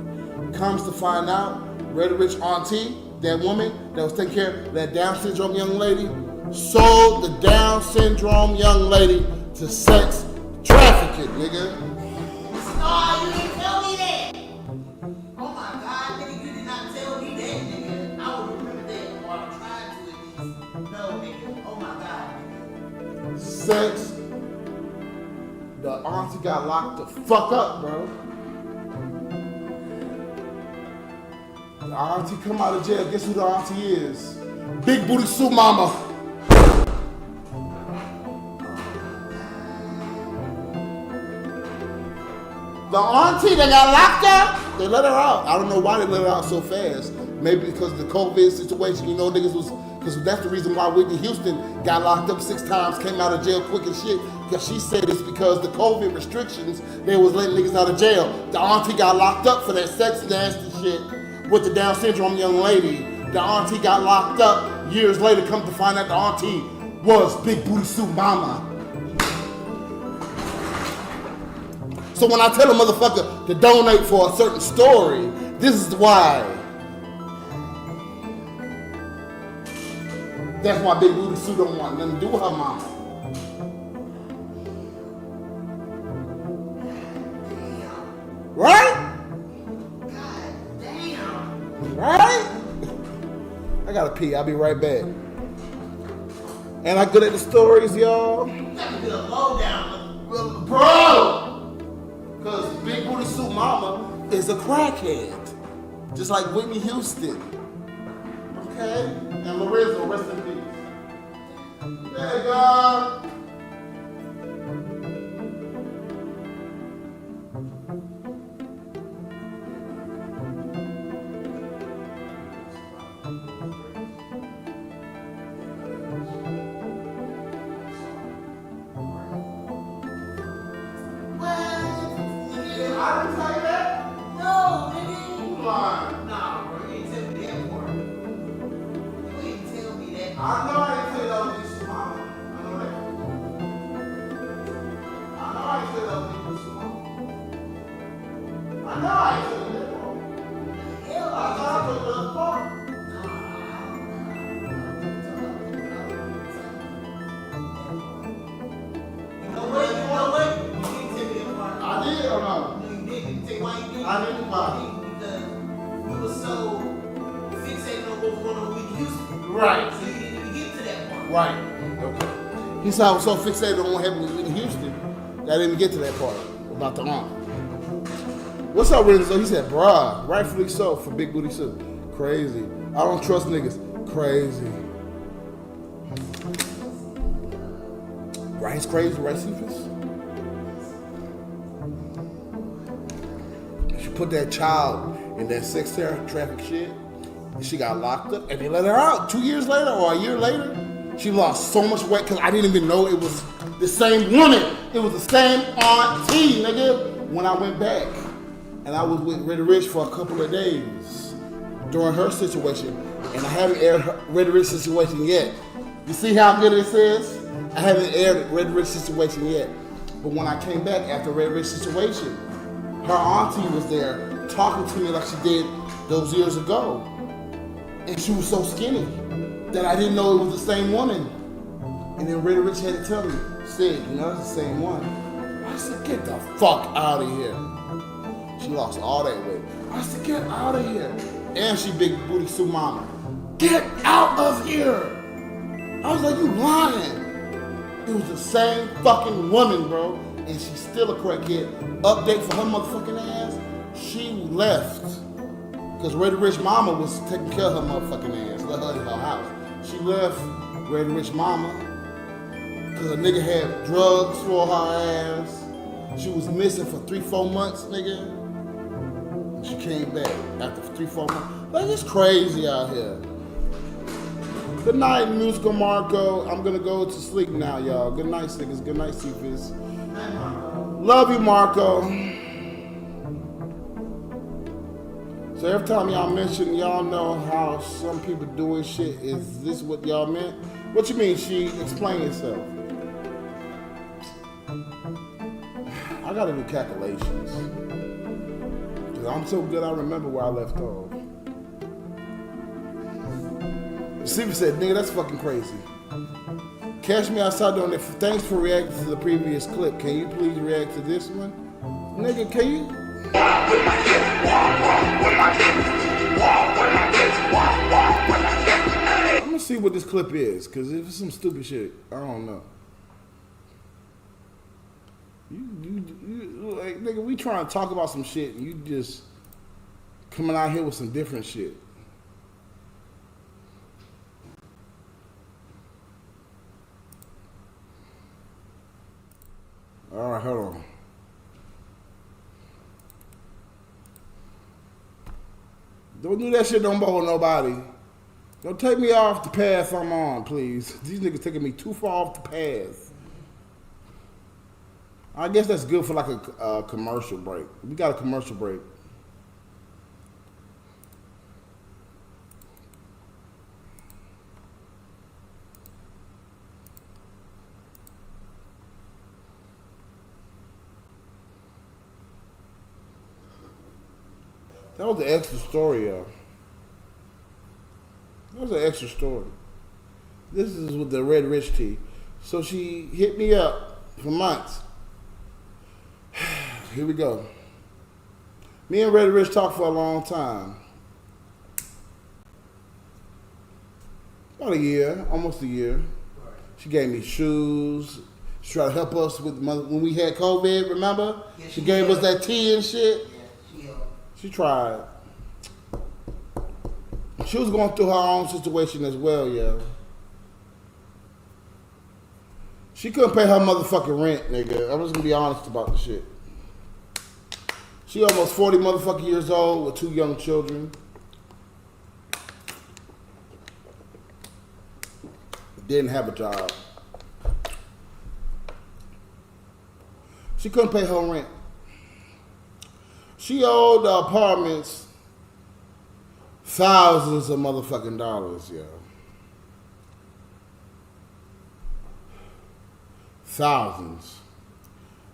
Comes to find out, Red Rich auntie, that woman that was taking care of that Down syndrome young lady, sold the Down syndrome young lady to sex trafficking, nigga. Oh, you didn't tell me that. Oh my God, nigga, you did not tell me that, nigga. I would remember that, or I tried to at least. No, nigga. Oh my God, nigga. Sex. The auntie got locked the fuck up, bro. The auntie come out of jail. Guess who the auntie is? Big Booty Sue Mama. The auntie that got locked up, they let her out. I don't know why they let her out so fast. Maybe because of the COVID situation, you know, niggas was, because that's the reason why Whitney Houston got locked up 6 times, came out of jail quick as shit, because she said it's because the COVID restrictions, they was letting niggas out of jail. The auntie got locked up for that sex nasty shit with the Down syndrome young lady. The auntie got locked up years later, come to find out the auntie was Big Booty Sue Mama. So when I tell a motherfucker to donate for a certain story, this is why. That's why Big Booty Sue don't want nothing to do with her mama. Right? God damn. Right? I gotta pee, I'll be right back. And I good at the stories, y'all. You got to get a lowdown. Bro! Because Big Booty Sue Mama is a crackhead. Just like Whitney Houston. Okay? And Lorenzo, rest in peace. There you go. I didn't tell you that. No, nigga. You lying. Nah, bro, you ain't tell me that part. You ain't tell me that. I know I didn't tell you that was Big Sue Mama. I know that. I know I didn't tell you that was Big Sue Mama. I know I didn't tell you that part. Hell, I thought I told you that part. You know what? You didn't tell me that part. I did or no? No, you didn't. Tell you why you didn't. I didn't. Why? Because we were so fixated on what was going on with Houston. Right. So you didn't even get to that part. Right. Okay. He said I was so fixated on what happened in Houston that I didn't get to that part about the aunt. What's up, Renzo? He said, bruh, rightfully so for Big Booty Sue. Crazy. I don't trust niggas. Crazy. Right's crazy, right, Cephas? She put that child in that sex traffic shit, and she got locked up, and they let her out 2 years later or a year later. She lost so much weight because I didn't even know it was the same woman. It was the same auntie, nigga. When I went back, and I was with Reddy Rich for a couple of days during her situation, and I haven't aired her Reddy Rich situation yet. You see how good this is? I haven't aired Reddy Rich situation yet. But when I came back after Reddy Rich situation, her auntie was there talking to me like she did those years ago. And she was so skinny that I didn't know it was the same woman. And then Reddy Rich had to tell me, Sid, you know, it's the same one. I said, get the fuck out of here. She lost all that weight. I said, get out of here. And she big booty Sue mama. Get out of here. I was like, you lying. It was the same fucking woman, bro. And she's still a crackhead. Update for her motherfucking ass. She left. Because Red Rich Mama was taking care of her motherfucking ass. Let her in her house. She left Red Rich Mama. Because a nigga had drugs for her ass. She was missing for 3-4 months, nigga. And she came back after 3-4 months. Like, it's crazy out here. Good night, Musical Marco. I'm gonna go to sleep now, y'all. Good night, niggas. Good night, Cephas. Love you, Marco. So every time y'all mention, y'all know how some people doing shit. Is this what y'all meant? What you mean, she? Explain yourself. I gotta do calculations. Cause I'm so good I remember where I left off. Steve said, nigga, that's fucking crazy. Catch me outside doing it. Thanks for reacting to the previous clip. Can you please react to this one? Nigga, can you? I'm gonna see what this clip is, cause if it's some stupid shit, I don't know. You like, nigga, we trying to talk about some shit and you just coming out here with some different shit. All right, hold on. Don't do that shit no more, nobody. Don't take me off the path I'm on, please. These niggas taking me too far off the path. I guess that's good for like a commercial break. We got a commercial break. That was an extra story, y'all. That was an extra story. This is with the Red Rich tea. So she hit me up for months. Here we go. Me and Red Rich talked for a long time. About a year, almost a year. She gave me shoes. She tried to help us with when we had COVID, remember? Yeah, she gave us that tea and shit. Yeah, She tried. She was going through her own situation as well, yeah. She couldn't pay her motherfucking rent, nigga. I'm just gonna be honest about the shit. She almost 40 motherfucking years old with 2 young children. Didn't have a job. She couldn't pay her rent. She owed the apartments thousands of motherfucking dollars, yo. Thousands.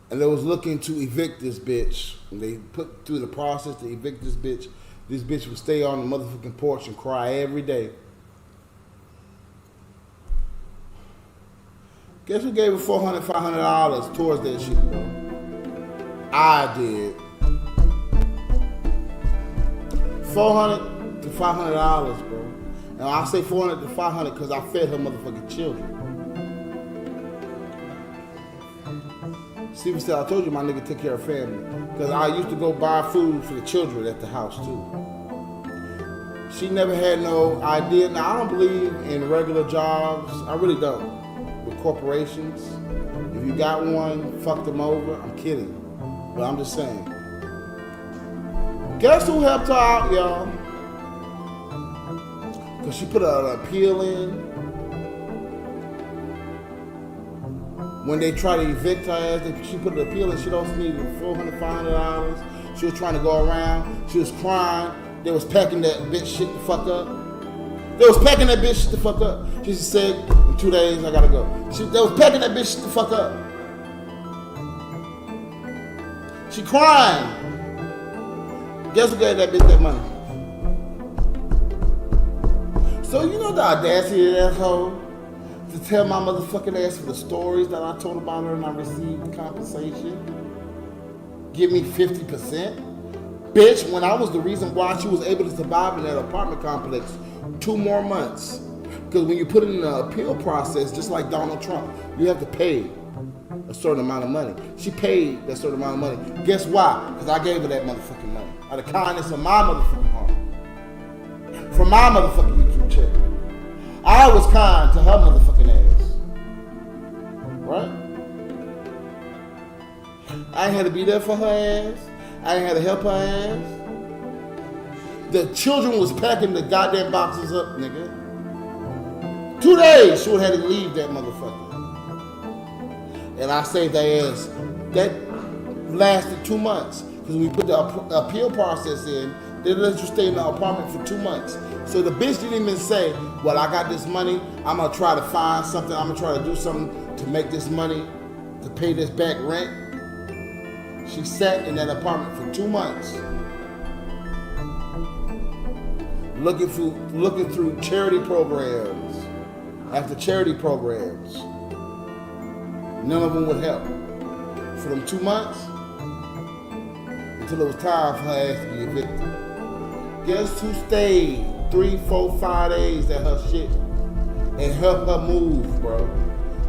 And they was looking to evict this bitch. And they put through the process to evict this bitch. This bitch would stay on the motherfucking porch and cry every day. Guess who gave her $400, $500 towards that shit, bro? I did. $400 to $500, bro. And I say $400 to $500 because I fed her motherfucking children. Steven said, I told you my nigga took care of family. Because I used to go buy food for the children at the house too. She never had no idea. Now, I don't believe in regular jobs. I really don't. With corporations. If you got one, fuck them over. I'm kidding. But I'm just saying. Guess who helped her out, y'all? Because she put an appeal in. When they try to evict her ass, she put an appeal in. She also needed $400, $500. She was trying to go around. She was crying. They was packing that bitch shit the fuck up. They was packing that bitch shit the fuck up. She said, in 2 days, I gotta go. They was packing that bitch shit the fuck up. She crying. Guess who gave that bitch that money? So you know the audacity of that hoe? To tell my motherfucking ass for the stories that I told about her and I received compensation? Give me 50%? bitch, when I was the reason why she was able to survive in that apartment complex 2 more months. Because when you put it in the appeal process, just like Donald Trump, you have to pay a certain amount of money. She paid that certain amount of money. Guess why? Because I gave her that motherfucking money. Out of kindness of my motherfucking heart. From my motherfucking YouTube channel. I was kind to her motherfucking ass. Right? I ain't had to be there for her ass. I ain't had to help her ass. The children was packing the goddamn boxes up, nigga. 2 days she would have had to leave that motherfucker. And I saved their ass. That lasted 2 months. Because when we put the appeal process in, they let you stay in the apartment for 2 months. So the bitch didn't even say, well, I got this money. I'm going to try to find something. I'm going to try to do something to make this money, to pay this back rent. She sat in that apartment for 2 months. Looking through charity programs after charity programs. None of them would help. For them 2 months, until it was time for her ass to be evicted. Guess who stayed 3, 4, 5 days at her shit and helped her move, bro?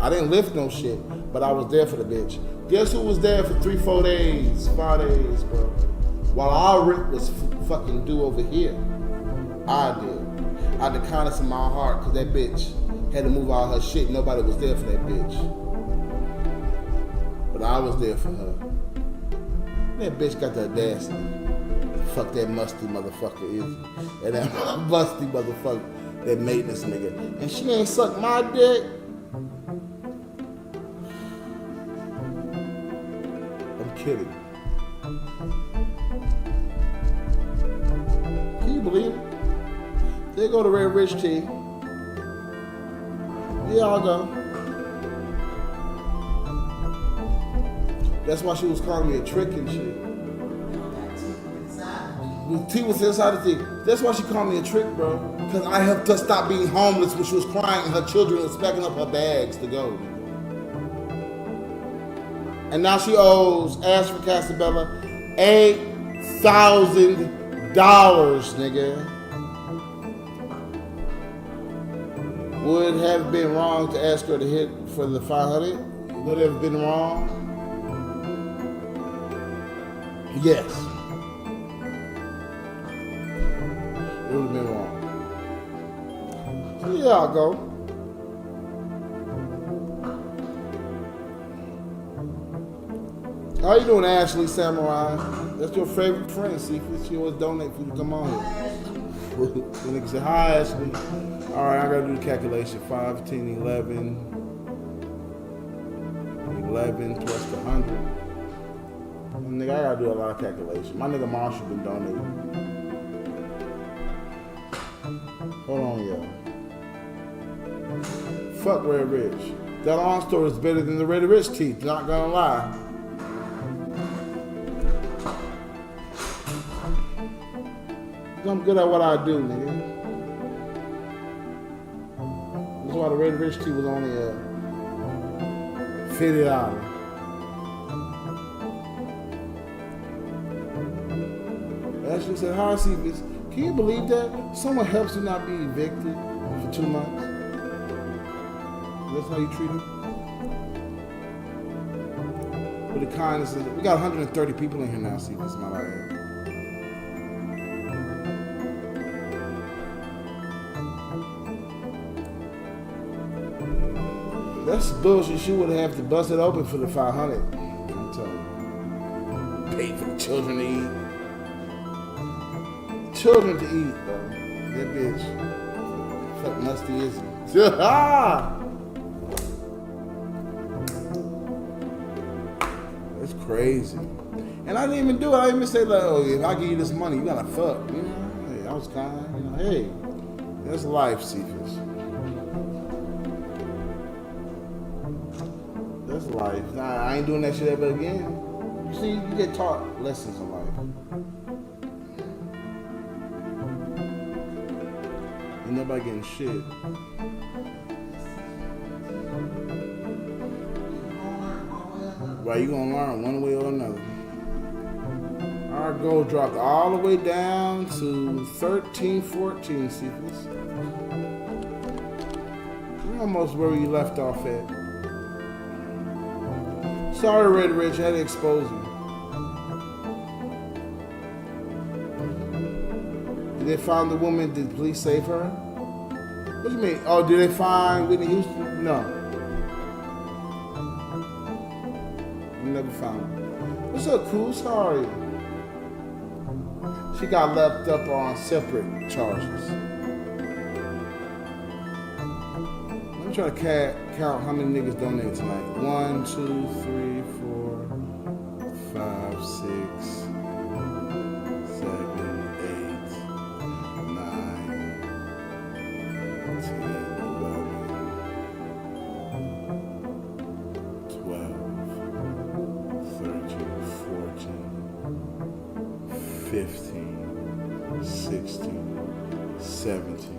I didn't lift no shit, but I was there for the bitch. Guess who was there for 3, 4 days, 5 days, bro? While our rent was fucking due over here. I did. Out of the kindness of my heart, because that bitch had to move all her shit. Nobody was there for that bitch. But I was there for her. That bitch got the audacity. Fuck that musty motherfucker, Izzy. And that musty motherfucker, that maintenance nigga. And she ain't sucked my dick. I'm kidding. Can you believe it? They go to Red Rich Tea. Yeah, I'll go. That's why she was calling me a trick and shit. Tea was inside the tea. That's why she called me a trick, bro. Because I helped her stop being homeless when she was crying and her children was packing up her bags to go. And now she owes Ashford Casabella $8,000, nigga. Would it have been wrong to ask her to hit for the 500? Would it have been wrong? Yes. It would have been wrong. So yeah, I'll go. How you doing, Ashley Samurai? That's your favorite friend. See if she always donate for you to come on here. The nigga said, hi, Ashley. All right, I gotta do the calculation. 5, 10, 11. 11 plus the 100. Nigga, I gotta do a lot of calculation. My nigga Marshall been donating. Hold on, y'all. Fuck Red Rich. That long story is better than the Red Rich teeth, not gonna lie. I'm good at what I do, nigga. That's why the Red Rich tea was only $50. Ashley said, hi, Cephas. Can you believe that? Someone helps you not be evicted for 2 months. That's how you treat them? With the kindness of we got 130 people in here now, Cephas, my life. That's bullshit. She would have to bust it open for the 500. I'm telling you. Pay for the children to eat. Children to eat, bro. That bitch. Fuck musty is it? That's crazy. And I didn't even do it. I didn't even say, like, oh, if I give you this money, you gotta fuck. You know? Hey, I was kind. You know, hey, that's life, Cephas. That's life. Nah, I ain't doing that shit ever again. You see, you get taught lessons in life. Ain't nobody getting shit. Right, you gonna learn one way or another. I Our goal dropped all the way down to 13-14, Cephas. We're almost where we left off at. Sorry, Red Rich, I had to expose you. Did they find the woman? Did the police save her? What do you mean? Oh, did they find Whitney Houston? No. We never found her. What's up, cool? Sorry. She got left up on separate charges. Let me try to count how many niggas donated tonight. 1, 2, 3, 4, 5, 6, 7, 8, 9, 10, 11, 12, 13, 14, 15, 16, 17.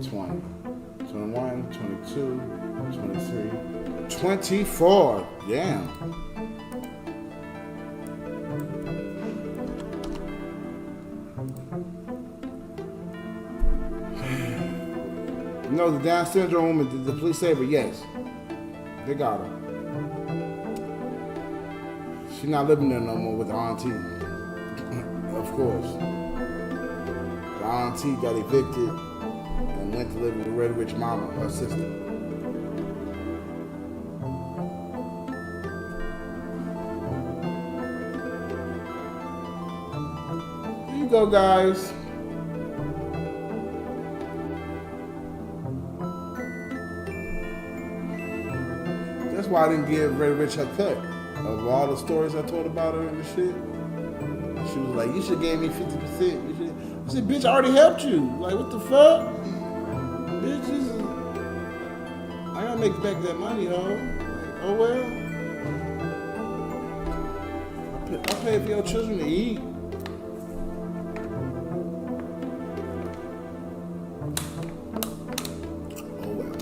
20, 21, 22, 23, 24. Damn. No, the Down syndrome woman, did the police save her? Yes. They got her. She's not living there no more with the auntie. Of course. The auntie got evicted and went to live with the Red Rich mama, her sister. Here you go, guys. That's why I didn't give Red Rich her cut of all the stories I told about her and the shit. She was like, you should have gave me 50%. I said, bitch, I already helped you. Like, what the fuck? Bitch, I gotta make back that money, though. Like, oh well. I pay for your children to eat. Oh well.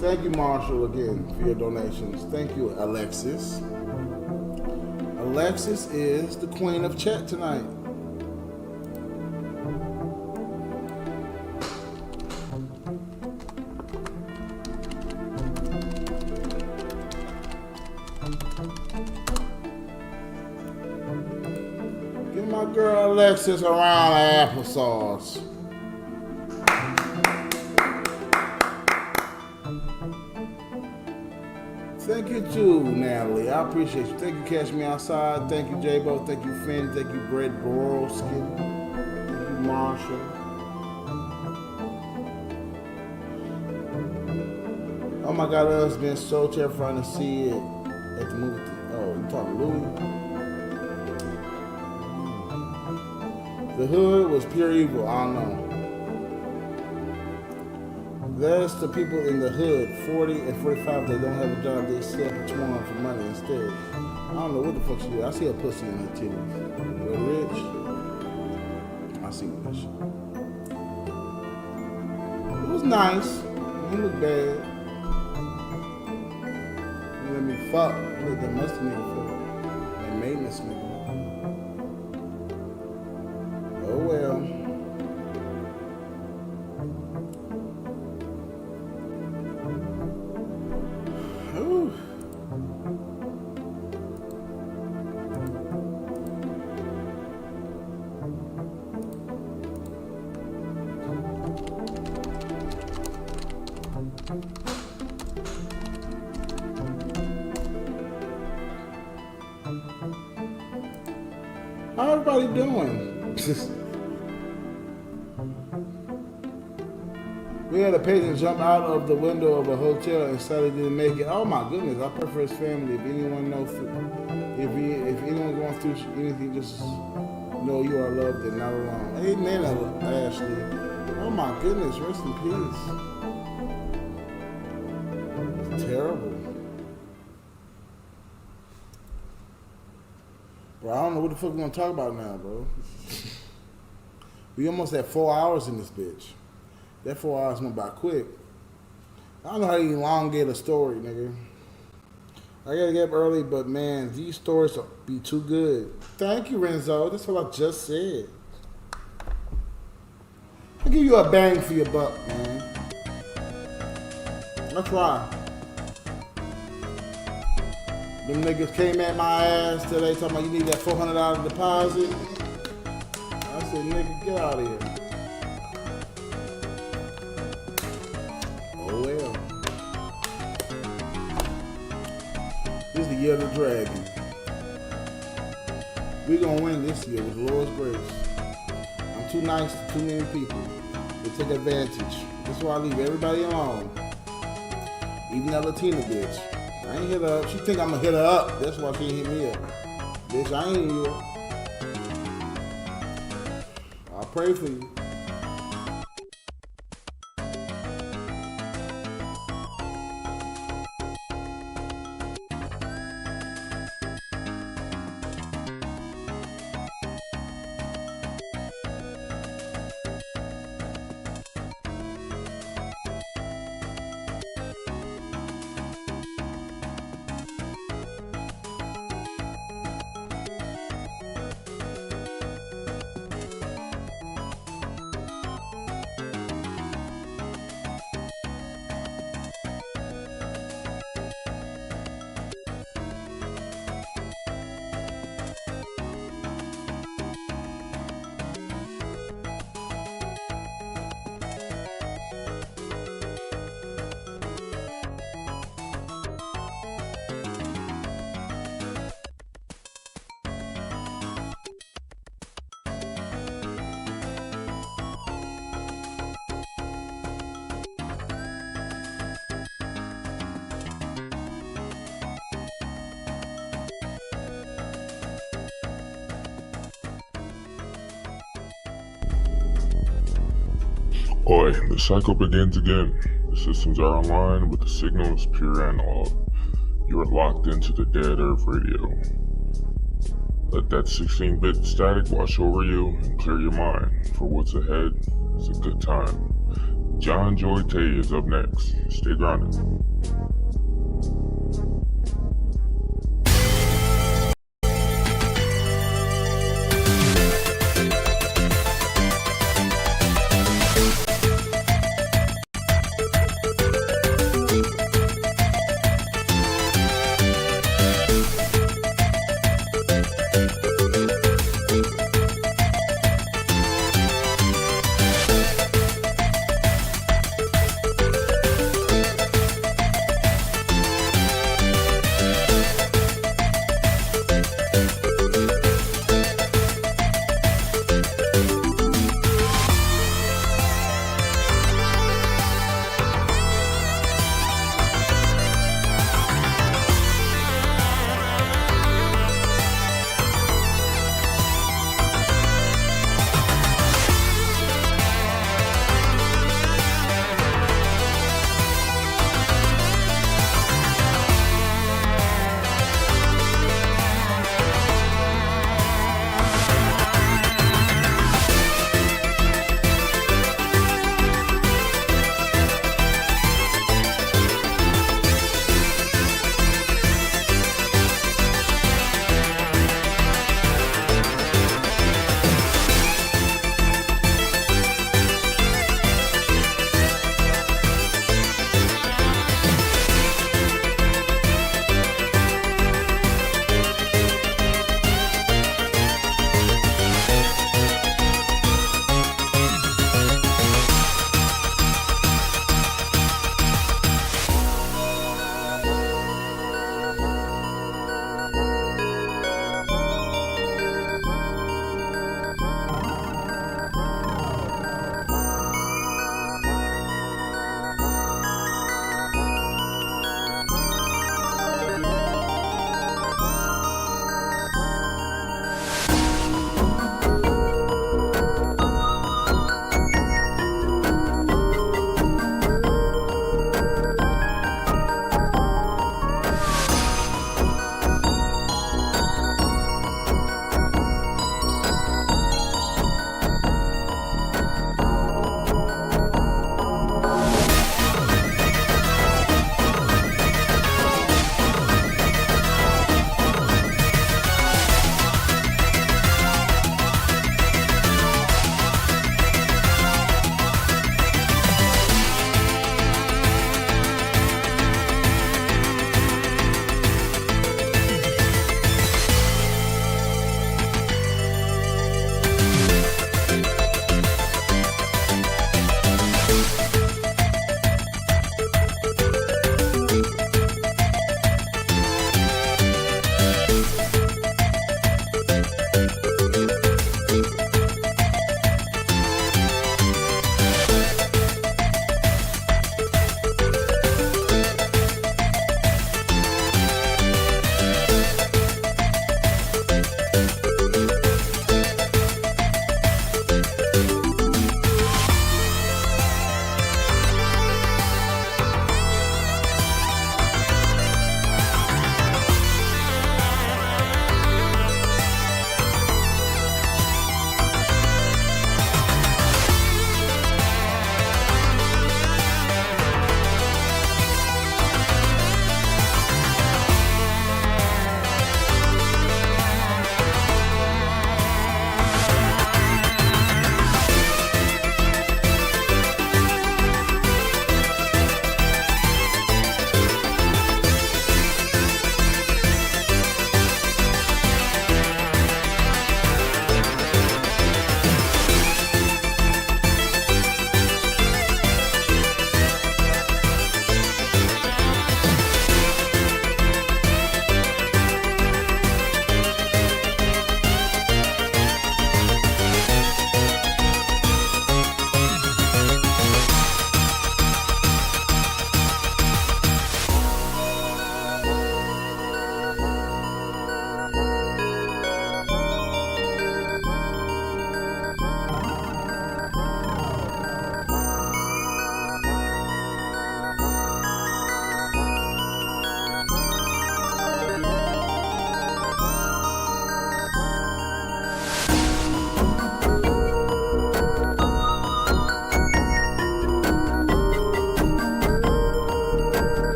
Thank you, Marshall, again, for your donations. Thank you, Alexis. Alexis is the queen of chat tonight. Give my girl Alexis a round of applesauce. Thank you too, Natalie. I appreciate you. Thank you, Catch Me Outside. Thank you, J-Bo. Thank you, Finn. Thank you, Brett Borowski. Thank you, Marshall. Oh my God, it's been so terrifying to see it at the movie theater. Oh, you talking Louis? The hood was pure evil. I don't know. There's the people in the hood, 40 and 45, they don't have a job, they sell Patron for money instead. I don't know what the fuck she did. I see a pussy in her titties. Real rich. I see that shit. It was nice. It didn't look bad. You let me fuck. Look, that must nigga fuck. That maintenance nigga. Oh well. How everybody doing? We had a patient jump out of the window of a hotel and sadly didn't make it. Oh my goodness, I pray for his family. If anyone knows, if anyone going through anything, just know you are loved and not alone. Amen, Ashley. Oh my goodness, rest in peace. It's terrible. Bro, I don't know what the fuck we're gonna talk about now, bro. We almost had 4 hours in this bitch. That 4 hours went by quick. I don't know how you elongate a story, nigga. I gotta get up early, but man, these stories be too good. Thank you, Renzo. That's what I just said. I'll give you a bang for your buck, man. That's right. Them niggas came at my ass today talking about you need that $400 deposit. I said, nigga, get out of here. Oh well. This is the year of the dragon. We're gonna win this year with the Lord's grace. I'm too nice to too many people. They take advantage. That's why I leave everybody alone. Even that Latina bitch. I ain't hit her up. She think I'm gonna hit her up. That's why she ain't hit me up. Bitch, I ain't hit you up. I'll pray for you. Oi, the cycle begins again. The systems are online, but the signal is pure analog. You are locked into the Dead Earth radio. Let that 16-bit static wash over you and clear your mind, for what's ahead is a good time. John Joy Tay is up next. Stay grounded.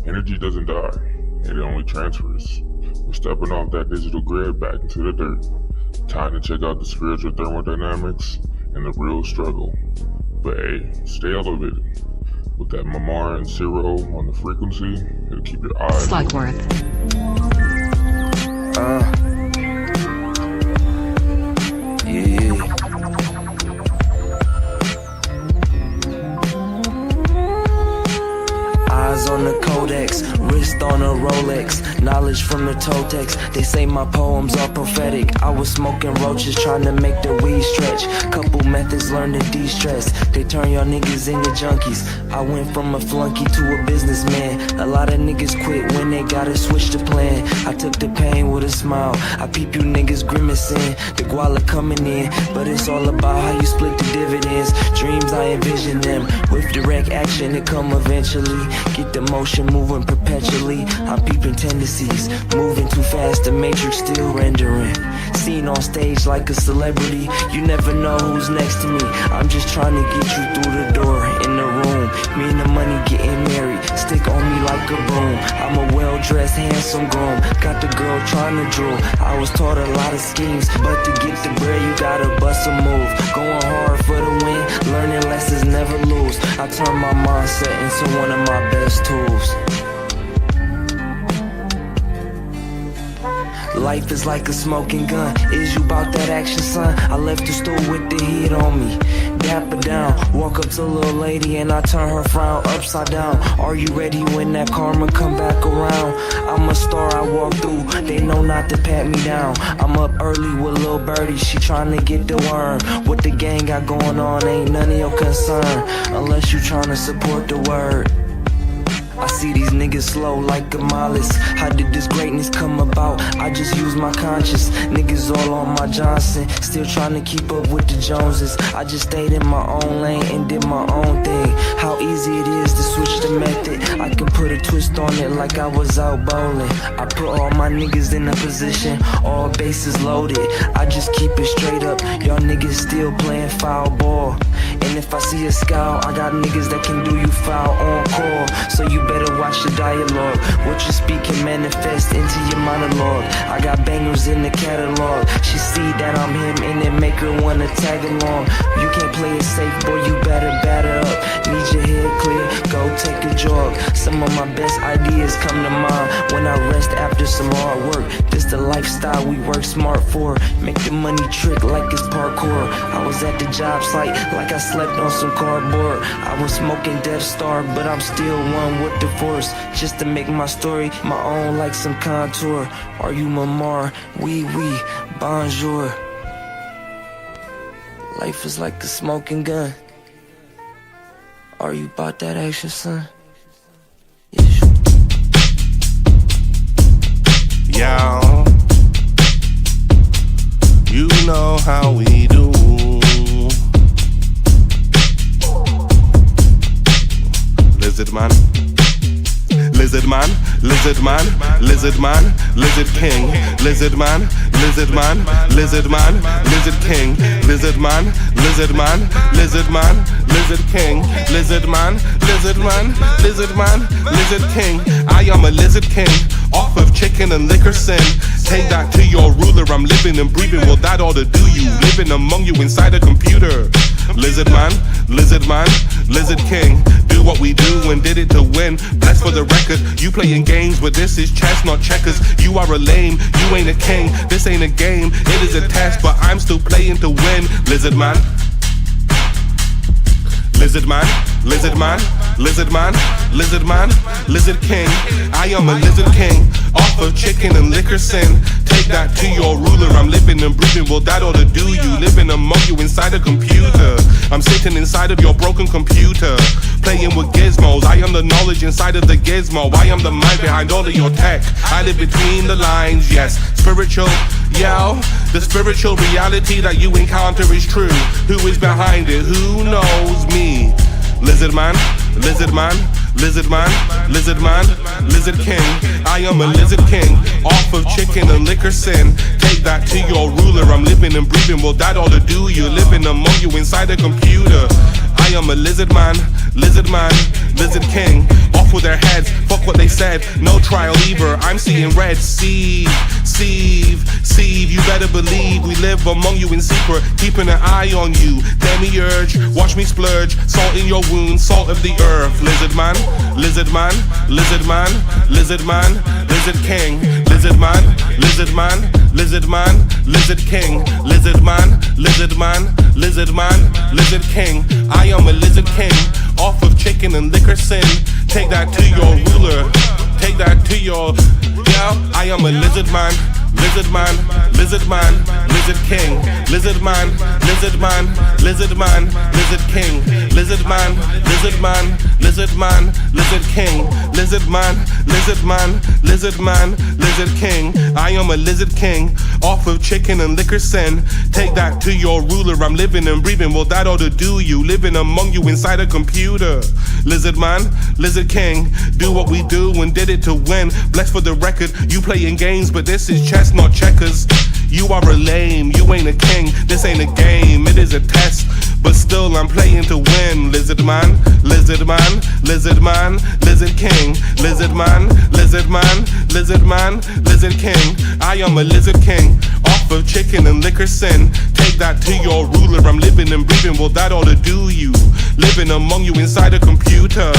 Energy doesn't die, it only transfers. We're stepping off that digital grid back into the dirt. Time to check out the spiritual thermodynamics and the real struggle. But hey, stay elevated. With that MAMAR and SIRO on the frequency, it'll keep your eyes Slugworth. Yeah. Eyes on the codex, wrist on a Rolex, knowledge from the Totex. They say my poems are prophetic. I was smoking roaches trying to make the weed stretch. Couple methods learned to de-stress. They turn y'all niggas into junkies. I went from a flunky to a businessman. A lot of niggas quit when they gotta switch the plan. I took the pain with a smile. I peep you niggas grimacing. The guala coming in, but it's all about how you split the dividends. Dreams I envision them with direct action to come eventually. Get the motion moving perpetually. I'm peeping tendencies, moving too fast, the matrix still rendering. Seen on stage like a celebrity, you never know who's next to me. I'm just trying to get you through the door, in the room. Me and the money getting married, stick on me like a broom. I'm a well-dressed, handsome groom, got the girl trying to drool. I was taught a lot of schemes, but to get the bread you gotta bust a move. Going hard for the win, learning lessons never lose. I turn my mindset into one of my best tools. Life is like a smoking gun. Is you bout that action, son? I left the store with the heat on me. Dapper down, walk up to a little lady and I turn her frown upside down. Are you ready when that karma come back around? I'm a star, I walk through, they know not to pat me down. I'm up early with Lil Birdie, she tryna get the worm. What the gang got going on ain't none of your concern, unless you tryna support the word. I see these niggas slow like a mollusk. How did this greatness come about? I just use my conscience. Niggas all on my Johnson, still trying to keep up with the Joneses. I just stayed in my own lane and did my own thing. How easy it is to switch the method. I can put a twist on it like I was out bowling. I put all my niggas in a position, all bases loaded. I just keep it straight up. Y'all niggas still playing foul ball. And if I see a scowl, I got niggas that can do you foul on call. So you better watch the dialogue. What you speak can manifest into your monologue. I got bangers in the catalog. She see that I'm him and it make her wanna tag along. You can't play it safe, boy, you better batter up. Need your head clear, go take a jog. Some of my best ideas come to mind when I rest after some hard work. This the lifestyle we work smart for. Make the money trick like it's parkour. I was at the job site like I slept on some cardboard. I was smoking Death Star, but I'm still one with the force. Just to make my story my own like some contour. Are you MAMAR? Oui, bonjour. Life is like a smoking gun. Are you about that action, son? Yes. Y'all, you know how we do. Lizard man, lizard man, lizard man, lizard man, lizard king, lizard man, lizard man, lizard man, lizard king, lizard man, lizard man, lizard man, lizard king, lizard man, lizard man, lizard man, lizard king. I am a lizard king, off of chicken and liquor sin. Take that to your ruler, I'm living and breathing, well that ought to do you. Living among you inside a computer. Lizard man, lizard man, lizard king. Do what we do and did it to win. Blessed for the record, you playing games, but this is chess, not checkers. You are a lame, you ain't a king. This ain't a game, it is a test, but I'm still playing to win. Lizard man, lizard man, lizard man, lizard man, lizard man, lizard king. I am a lizard king, off of chicken and liquor sin. Take that to your ruler, I'm living and breathing, well that ought to do you. Living among you inside a computer. I'm sitting inside of your broken computer, playing with gizmos. I am the knowledge inside of the gizmo. I am the mind behind all of your tech. I live between the lines, yes. Spiritual, yeah. The spiritual reality that you encounter is true. Who is behind it? Who knows me? Lizard man, lizard man, lizard man, lizard man, lizard king. I am a lizard king, off of chicken and liquor sin. Take that to your ruler, I'm living and breathing, well that ought to do you. Living among you inside a computer. I am a lizard man, lizard king, off off with their heads. Fuck what they said, no trial either. I'm seeing red. Sieve, you better believe we live among you in secret, keeping an eye on you. Demiurge, watch me splurge, salt in your wounds, salt of the earth. Lizard man, lizard man, lizard man, lizard man, lizard king, lizard man, lizard man, lizard man, lizard king, lizard man, lizard man, lizard man, lizard king. I am a lizard king, off of chicken and liquor sin. Take that to your ruler, take that to your, yeah. I am a lizard man, lizard man, lizard man, lizard king, lizard man, lizard man, lizard man, lizard king, lizard man, lizard man, lizard man, lizard king, lizard man, lizard man, lizard man, lizard king. I am a lizard king, off of chicken and liquor sin. Take that to your ruler. I'm living and breathing, well that ought to do you. Living among you inside a computer. Lizard man, lizard king, do what we do and did it to win. Blessed for the record, you playing games, but this is chess, not checkers. You are a lame, you ain't a king. This ain't a game, it is a test, but still I'm playing to win. Lizard man, lizard man, lizard man, lizard king, lizard man, lizard man, lizard man, lizard king. I am a lizard king, off of chicken and liquor sin. Take that to your ruler. I'm living and breathing, well that ought to do you. Living among you inside a computer.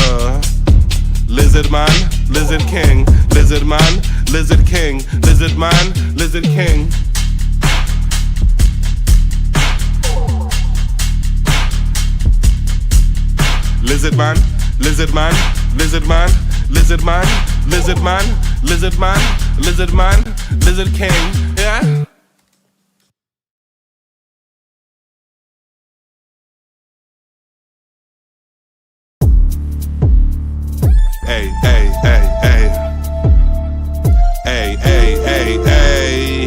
Lizard man, lizard king, lizard man, lizard king, lizard man, lizard king. Lizard man, lizard man, lizard man, lizard man, lizard man, lizard man, lizard man, lizard king, yeah. Hey, hey, hey, hey. Hey, hey, hey, hey.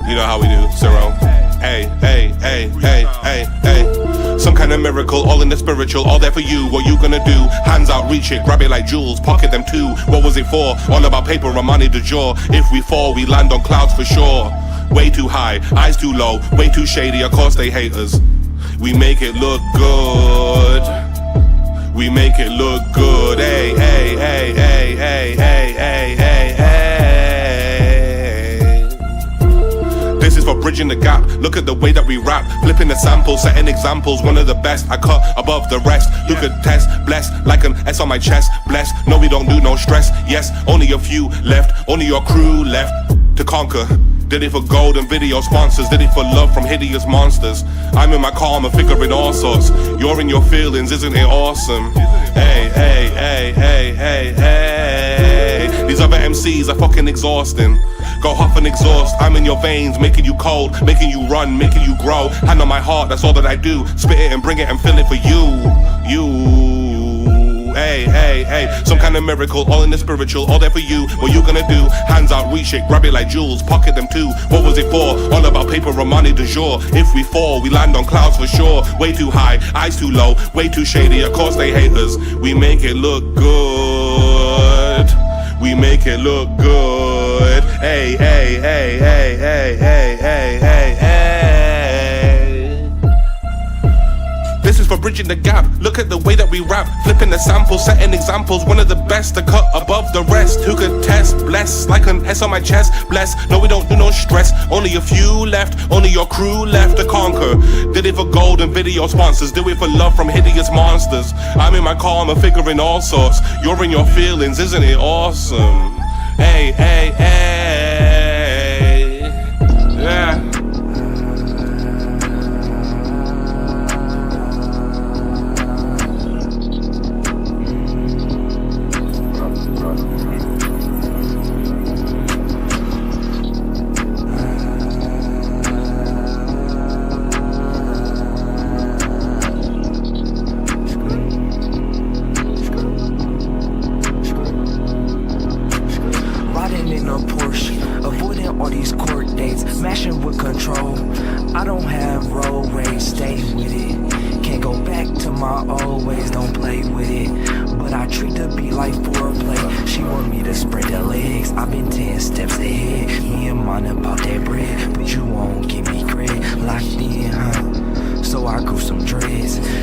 You know how we do, SIRO. Hey, hey, hey, hey, hey, hey. Some kind of miracle, all in the spiritual, all there for you. What you gonna do? Hands out, reach it, grab it like jewels, pocket them too. What was it for? All about paper and money du jour. If we fall, we land on clouds for sure. Way too high, eyes too low, way too shady, of course they hate us. We make it look good. We make it look good. Hey, hey, hey, hey, hey, hey, hey, hey, hey. This is for bridging the gap. Look at the way that we rap. Flipping the samples, setting examples. One of the best. I cut above the rest. Who could test? Blessed like an S on my chest. Blessed. No, we don't do no stress. Yes, only a few left. Only your crew left to conquer. Did it for gold and video sponsors. Did it for love from hideous monsters. I'm in my calm and figuring all sorts. You're in your feelings, isn't it awesome? Hey, hey, hey, hey, hey, hey. These other MCs are fucking exhausting. Go huff and exhaust. I'm in your veins, making you cold, making you run, making you grow. Hand on my heart, that's all that I do. Spit it and bring it and fill it for you. You. Hey, hey, hey, some kind of miracle, all in the spiritual, all there for you. What you gonna do? Hands out, reach it, grab it like jewels, pocket them too. What was it for? All about paper and money du jour. If we fall, we land on clouds for sure. Way too high, eyes too low, way too shady, of course they hate us. We make it look good. We make it look good. Hey, hey, hey, hey, hey, hey, hey, hey, hey. This is for bridging the gap. Look at the way that we rap. Flipping the samples, setting examples. One of the best to cut above the rest. Who could test? Bless like an S on my chest. Bless. No, we don't do no stress. Only a few left. Only your crew left to conquer. Did it for gold and video sponsors. Do it for love from hideous monsters. I'm in my calm and figuring all sorts. You're in your feelings, isn't it awesome? Hey, hey, hey. Yeah.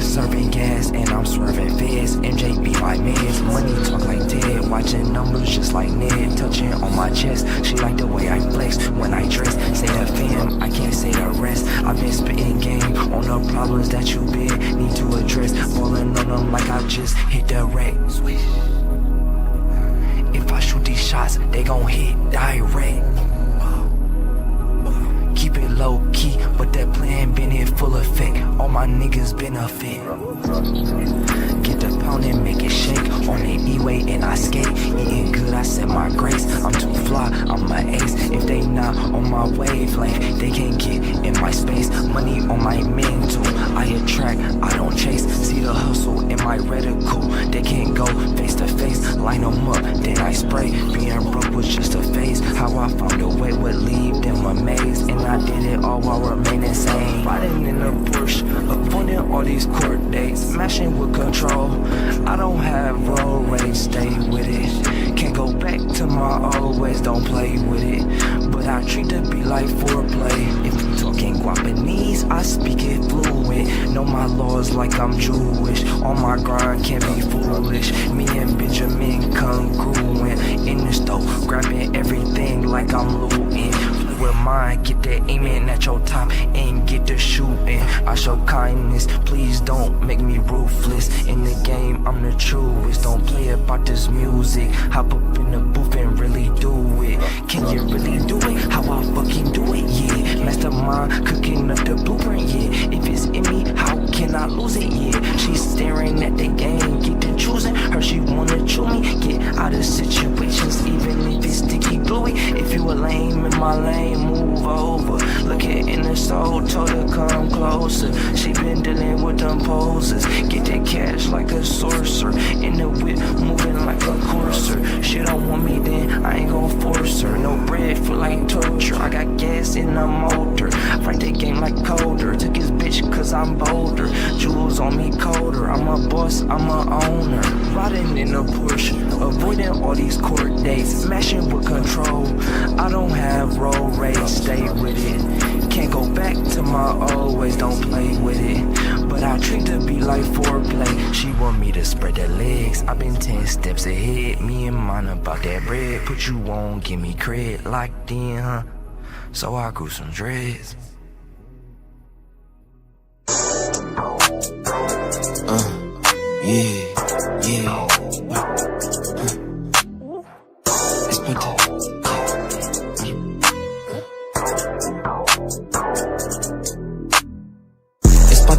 Serving gas and I'm swerving feds. MJ be like meds, money talk like dead. Watching numbers just like Ned, touching on my chest. She like the way I flex when I dress. Say the fam, I can't say the rest. I've been spitting game on the problems that you been need to address. Falling on them like I just hit the wreck. If I shoot these shots, they gon' hit direct. Keep it low key, but that plan been in full effect. All my niggas benefit. Get the pound and make it shake. On the E-way and I skate. Eating good, I set my grace. I'm too fly, I'm my ace. If they not on my wavelength, they can't get in my space. Money on my mental, I attract, I don't chase. See the hustle in my reticle. They can't go face to face. Line them up, then I spray. Being broke was just a phase. How I found a way would leave them amazed. And I did it all while remaining sane. Riding in a Porsche, avoiding all these court dates. Smashing with control, I don't have road rage, stay with it. Can't go back to my old ways, don't play with it. But I treat the beat like foreplay. If you talking Guapanese, I speak it fluent. Know my laws like I'm Jewish. On my grind, can't be foolish. Me and Benjamin congruent. In the stove, grabbing everything like I'm looting. With mine, get that aiming at your top and get the shooting. I show kindness, please don't make me ruthless. In the game, I'm the truest. Don't play about this music. Hop up in the booth and really do it. Can you really do it? How I fucking do it? Yeah, mastermind, cooking up the blueprint. Yeah, if it's in me, how can I lose it? Yeah, she's staring at the game, get to choosing. Her, she wanna chew me. Get out of situations, even if it's sticky gluey. If you a lame in my lane, move over. Look at in the soul, told her come closer. She been dealing with them poses. Get that cash like a sorcerer. In the whip, moving like a courser. She don't want me, then I ain't gon' force her. No bread, feel like torture. I got gas in the motor. Fight the game like colder. Took his bitch cause I'm bolder. Jewels on me colder. I'm a boss, I'm a owner. Riding in a Porsche, avoiding all these court dates. Smashing with control. I don't have road rage, stay with it. Can't go back to my old ways, don't play with it. But I treat the beat like foreplay. She want me to spread the legs. I've been 10 steps ahead. Me and mine about that bread. Put you on, give me cred. Locked in, huh? So I grew some dreads. Yeah. It's my day.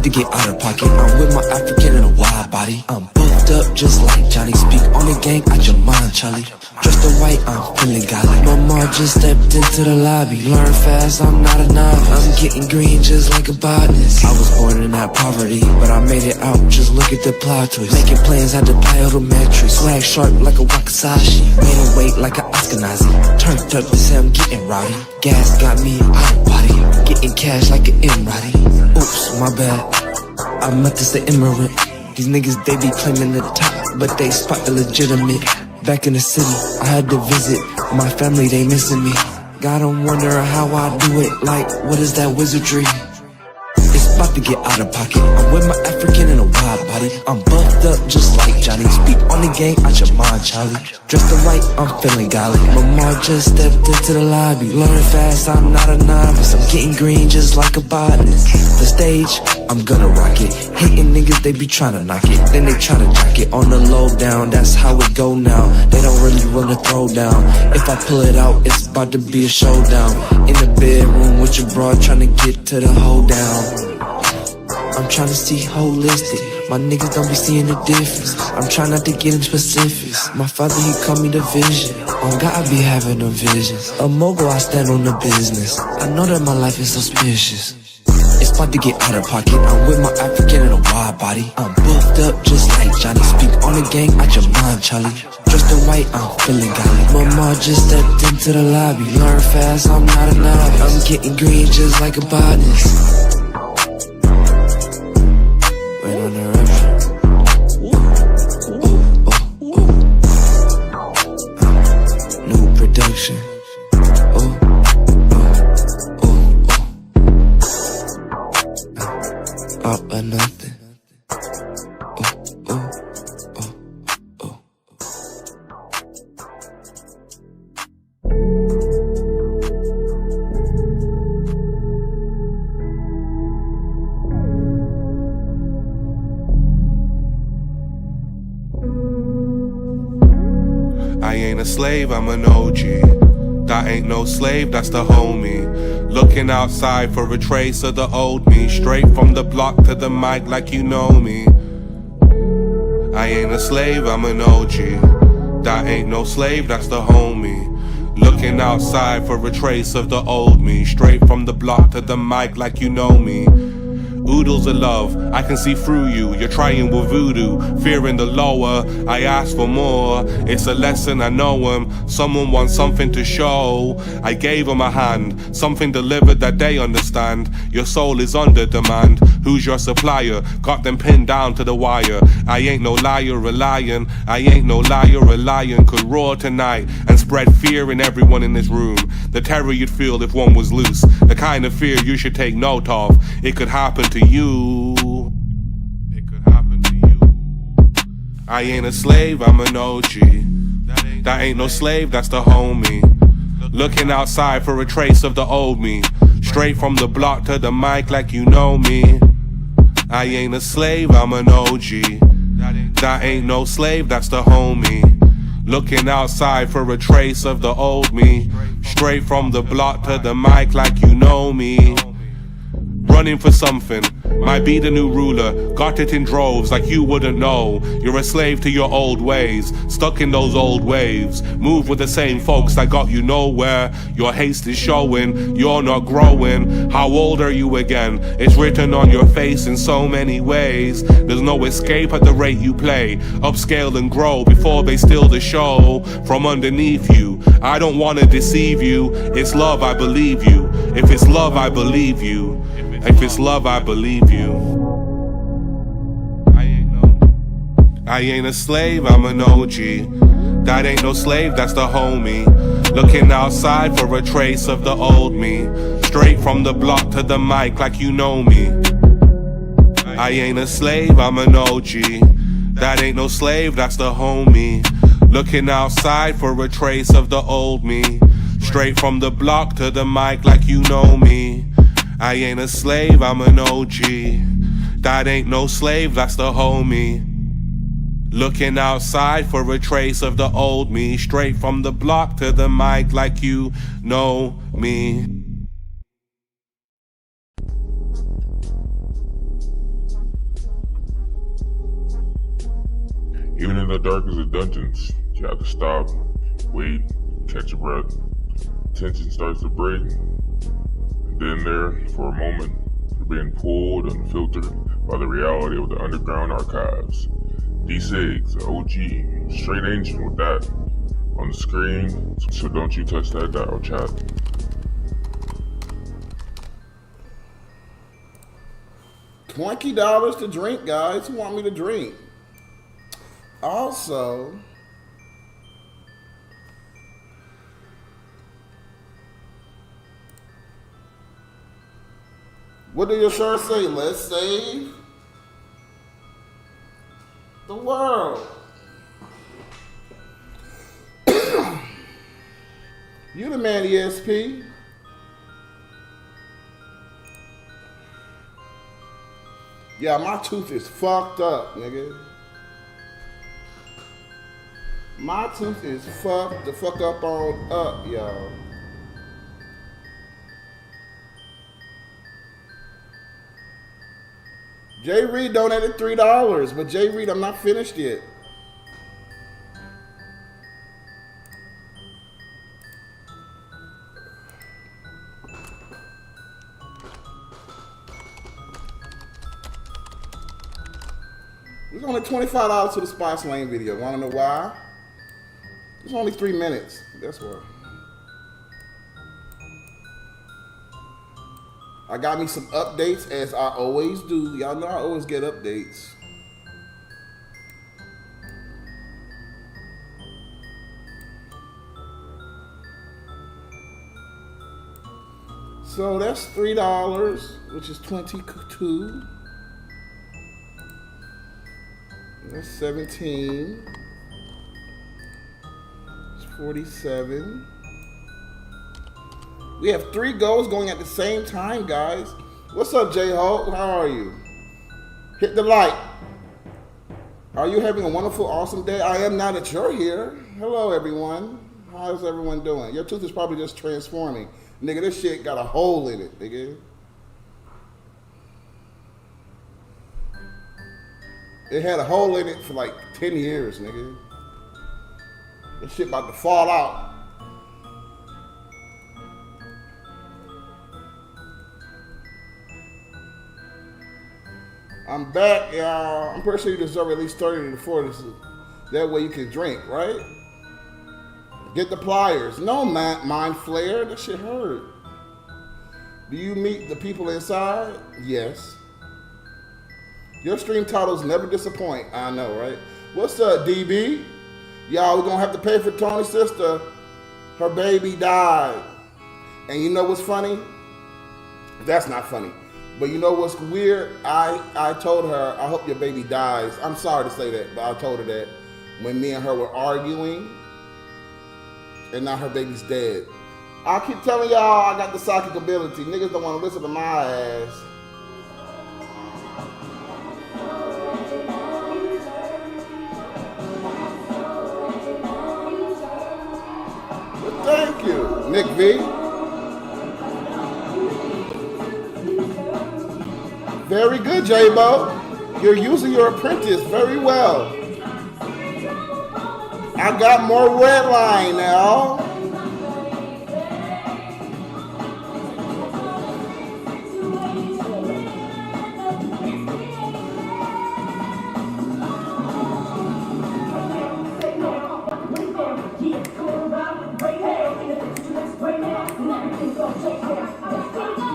To get out of pocket, I'm with my African in a wide body. I'm booked up just like Johnny. Speak on the gang out your mind, Charlie. Dressed in white, I'm feeling godly. MAMAR just stepped into the lobby. Learn fast, I'm not a novice. I'm getting green just like a botanist. I was born in that poverty, but I made it out. Just look at the plot twist. Making plans, had to buy all the metrics. Swag sharp like a Wakasashi. Made it weight like a Ashkenazi. Turned up to say I'm getting rowdy. Gas got me out of body. Getting cash like an Emirati. Oops, my bad. I meant to say immigrant. These niggas, they be claiming the top, but they spot the legitimate. Back in the city, I had to visit my family, they missing me. Got 'em wondering how I do it, like, what is that wizardry? It's about to get out of pocket. I'm with my African in a wide body. I'm buffed up just like Johnny. Speak on the gang out your mind, Charlie. Dressed in white, I'm feeling godly. MAMAR just stepped into the lobby. Learn fast, I'm not a novice. I'm getting green just like a botanist. The stage, I'm gonna rock it. Hating niggas, they be tryna knock it. Then they tryna jack it on the low down. That's how it go now. They don't really wanna throw down. If I pull it out, it's about to be a showdown. In the bedroom with your broad, tryna get to the hold down. I'm tryna see holistic. My niggas don't be seeing the difference. I'm trying not to get in specifics. My father, he called me the vision. On God, I be having them visions. A mogul, I stand on the business. I know that my life is suspicious. It's about to get out of pocket. I'm with my African in a wide body. I'm booked up just like Johnny. Speak on the gang out your mind, Charlie. Dressed in white, I'm feeling godly. MAMAR just stepped into the lobby. Learn fast, I'm not a novice. I'm getting green just like a botanist. Wait on the reference. New production. Up or nothing. I ain't a slave, I'm an OG. That ain't no slave, that's the homie. Looking outside for a trace of the old me. Straight from the block to the mic like you know me. I ain't a slave, I'm an OG. That ain't no slave, that's the homie. Looking outside for a trace of the old me. Straight from the block to the mic like you know me. Oodles of love, I can see through you. You're trying with voodoo, fearing the lower. I ask for more, it's a lesson, I know him. Someone wants something to show. I gave him a hand, something delivered that they understand. Your soul is under demand. Who's your supplier? Got them pinned down to the wire. I ain't no liar, a lion. I ain't no liar, a lion. Could roar tonight and spread fear in everyone in this room. The terror you'd feel if one was loose. The kind of fear you should take note of. It could happen to you. It could happen to you. I ain't a slave, I'm an OG. That ain't no slave, that's the homie. Looking outside for a trace of the old me. Straight from the block to the mic like you know me. I ain't a slave, I'm an OG. That ain't no slave, that's the homie. Looking outside for a trace of the old me. Straight from the block to the mic like you know me. Running for something, might be the new ruler. Got it in droves like you wouldn't know. You're a slave to your old ways, stuck in those old waves. Move with the same folks that got you nowhere. Your haste is showing, you're not growing. How old are you again? It's written on your face in so many ways. There's no escape at the rate you play. Upscale and grow before they steal the show from underneath you. I don't wanna deceive you. It's love, I believe you. If it's love, I believe you. If it's love, I believe you. I ain't a slave, I'm an OG. That ain't no slave, that's the homie. Looking outside for a trace of the old me. Straight from the block to the mic like you know me. I ain't a slave, I'm an OG. That ain't no slave, that's the homie. Looking outside for a trace of the old me. Straight from the block to the mic like you know me. I ain't a slave, I'm an OG. That ain't no slave, that's the homie. Looking outside for a trace of the old me. Straight from the block to the mic like you know me. Even in the darkest of dungeons, you have to stop, wait, catch your breath. Tension starts to break. Then there, for a moment, you're being pulled and filtered by the reality of the underground archives. DCIGS, OG, straight ancient with that on the screen, so don't you touch that dial, chat. $20 to drink, guys. Who want me to drink? Also, what do your shirts say? Let's save the world. You the man, ESP. Yeah, my tooth is fucked up, nigga. My tooth is fucked the fuck up on up, y'all. Jay Reed donated $3, but Jay Reed, I'm not finished yet. There's only $25 to the Spice Lane video. Wanna know why? It's only 3 minutes. That's why. I got me some updates, as I always do. Y'all know I always get updates. So that's $3, which is 22. That's 17. It's 47. We have 3 goals going at the same time, guys. What's up, J-Hulk? How are you? Hit the like. All Are you having a wonderful, awesome day? I am now that you're here. Hello, everyone. How's everyone doing? Your tooth is probably just transforming. Nigga, this shit got a hole in it, nigga. It had a hole in it for like 10 years, nigga. This shit about to fall out. I'm back, y'all. I'm pretty sure you deserve at least 30 to 40. That way you can drink, right? Get the pliers. No, mind flare. That shit hurt. Do you meet the people inside? Yes. Your stream titles never disappoint. I know, right? What's up, DB? Y'all, we're gonna have to pay for Tony's sister. Her baby died. And you know what's funny? That's not funny. But you know what's weird? I told her, I hope your baby dies. I'm sorry to say that, but I told her that when me and her were arguing, and now her baby's dead. I keep telling y'all I got the psychic ability. Niggas don't want to listen to my ass. But thank you, Nick V. Very good, J-Bo. You're using your apprentice very well. I got more red line now.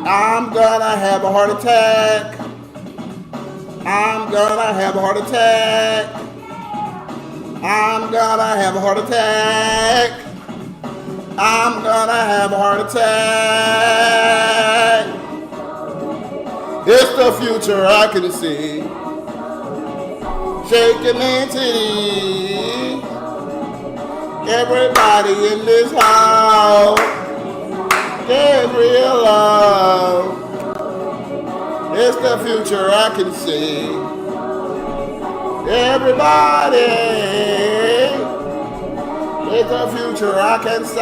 I'm gonna have a heart attack. I'm gonna have a heart attack. I'm gonna have a heart attack. I'm gonna have a heart attack. It's the future I can see. Shaking my titties. Everybody in this house. Get real love. It's the future I can see. Everybody, it's the future I can see.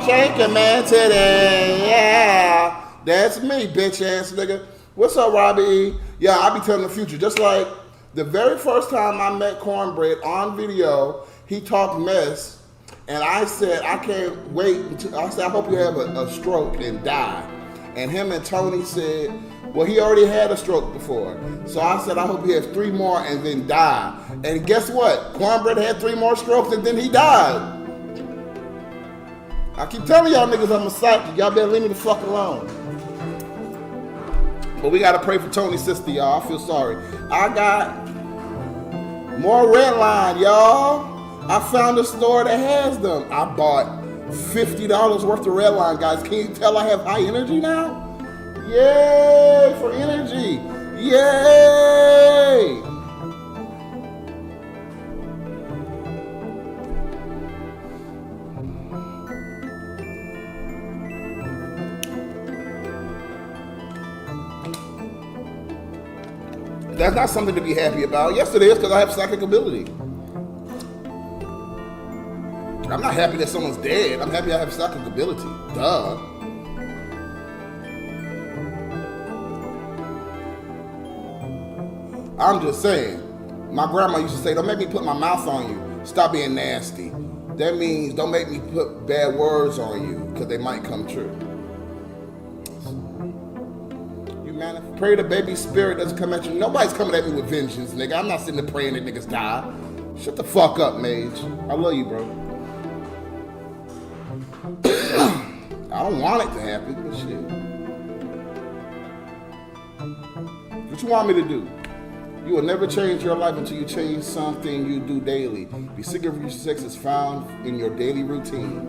Shake a man today, yeah. That's me, bitch ass nigga. What's up, Robbie? Yeah, I be telling the future. Just like the very first time I met Cornbread on video, he talked mess. And I said, I can't wait until, I said, I hope you have a stroke and die. And him and Tony said, well, he already had a stroke before. So I said, I hope he has 3 more and then die. And guess what? Cornbread had 3 more strokes and then he died. I keep telling y'all niggas I'm a psychic. Y'all better leave me the fuck alone. But we gotta pray for Tony's sister, y'all. I feel sorry. I got more red line, y'all. I found a store that has them. I bought $50 worth of red line, guys. Can you tell I have high energy now? Yay for energy. Yay. That's not something to be happy about. Yes, it is, because I have psychic ability. I'm not happy that someone's dead. I'm happy I have psychic ability. Duh. I'm just saying. My grandma used to say, don't make me put my mouth on you. Stop being nasty. That means don't make me put bad words on you, because they might come true. You man, pray the baby spirit doesn't come at you. Nobody's coming at me with vengeance, nigga. I'm not sitting there praying that niggas die. Shut the fuck up, Mage. I love you, bro. I don't want it to happen, but shit. What you want me to do? You will never change your life until you change something you do daily. Be sick of your sex is found in your daily routine.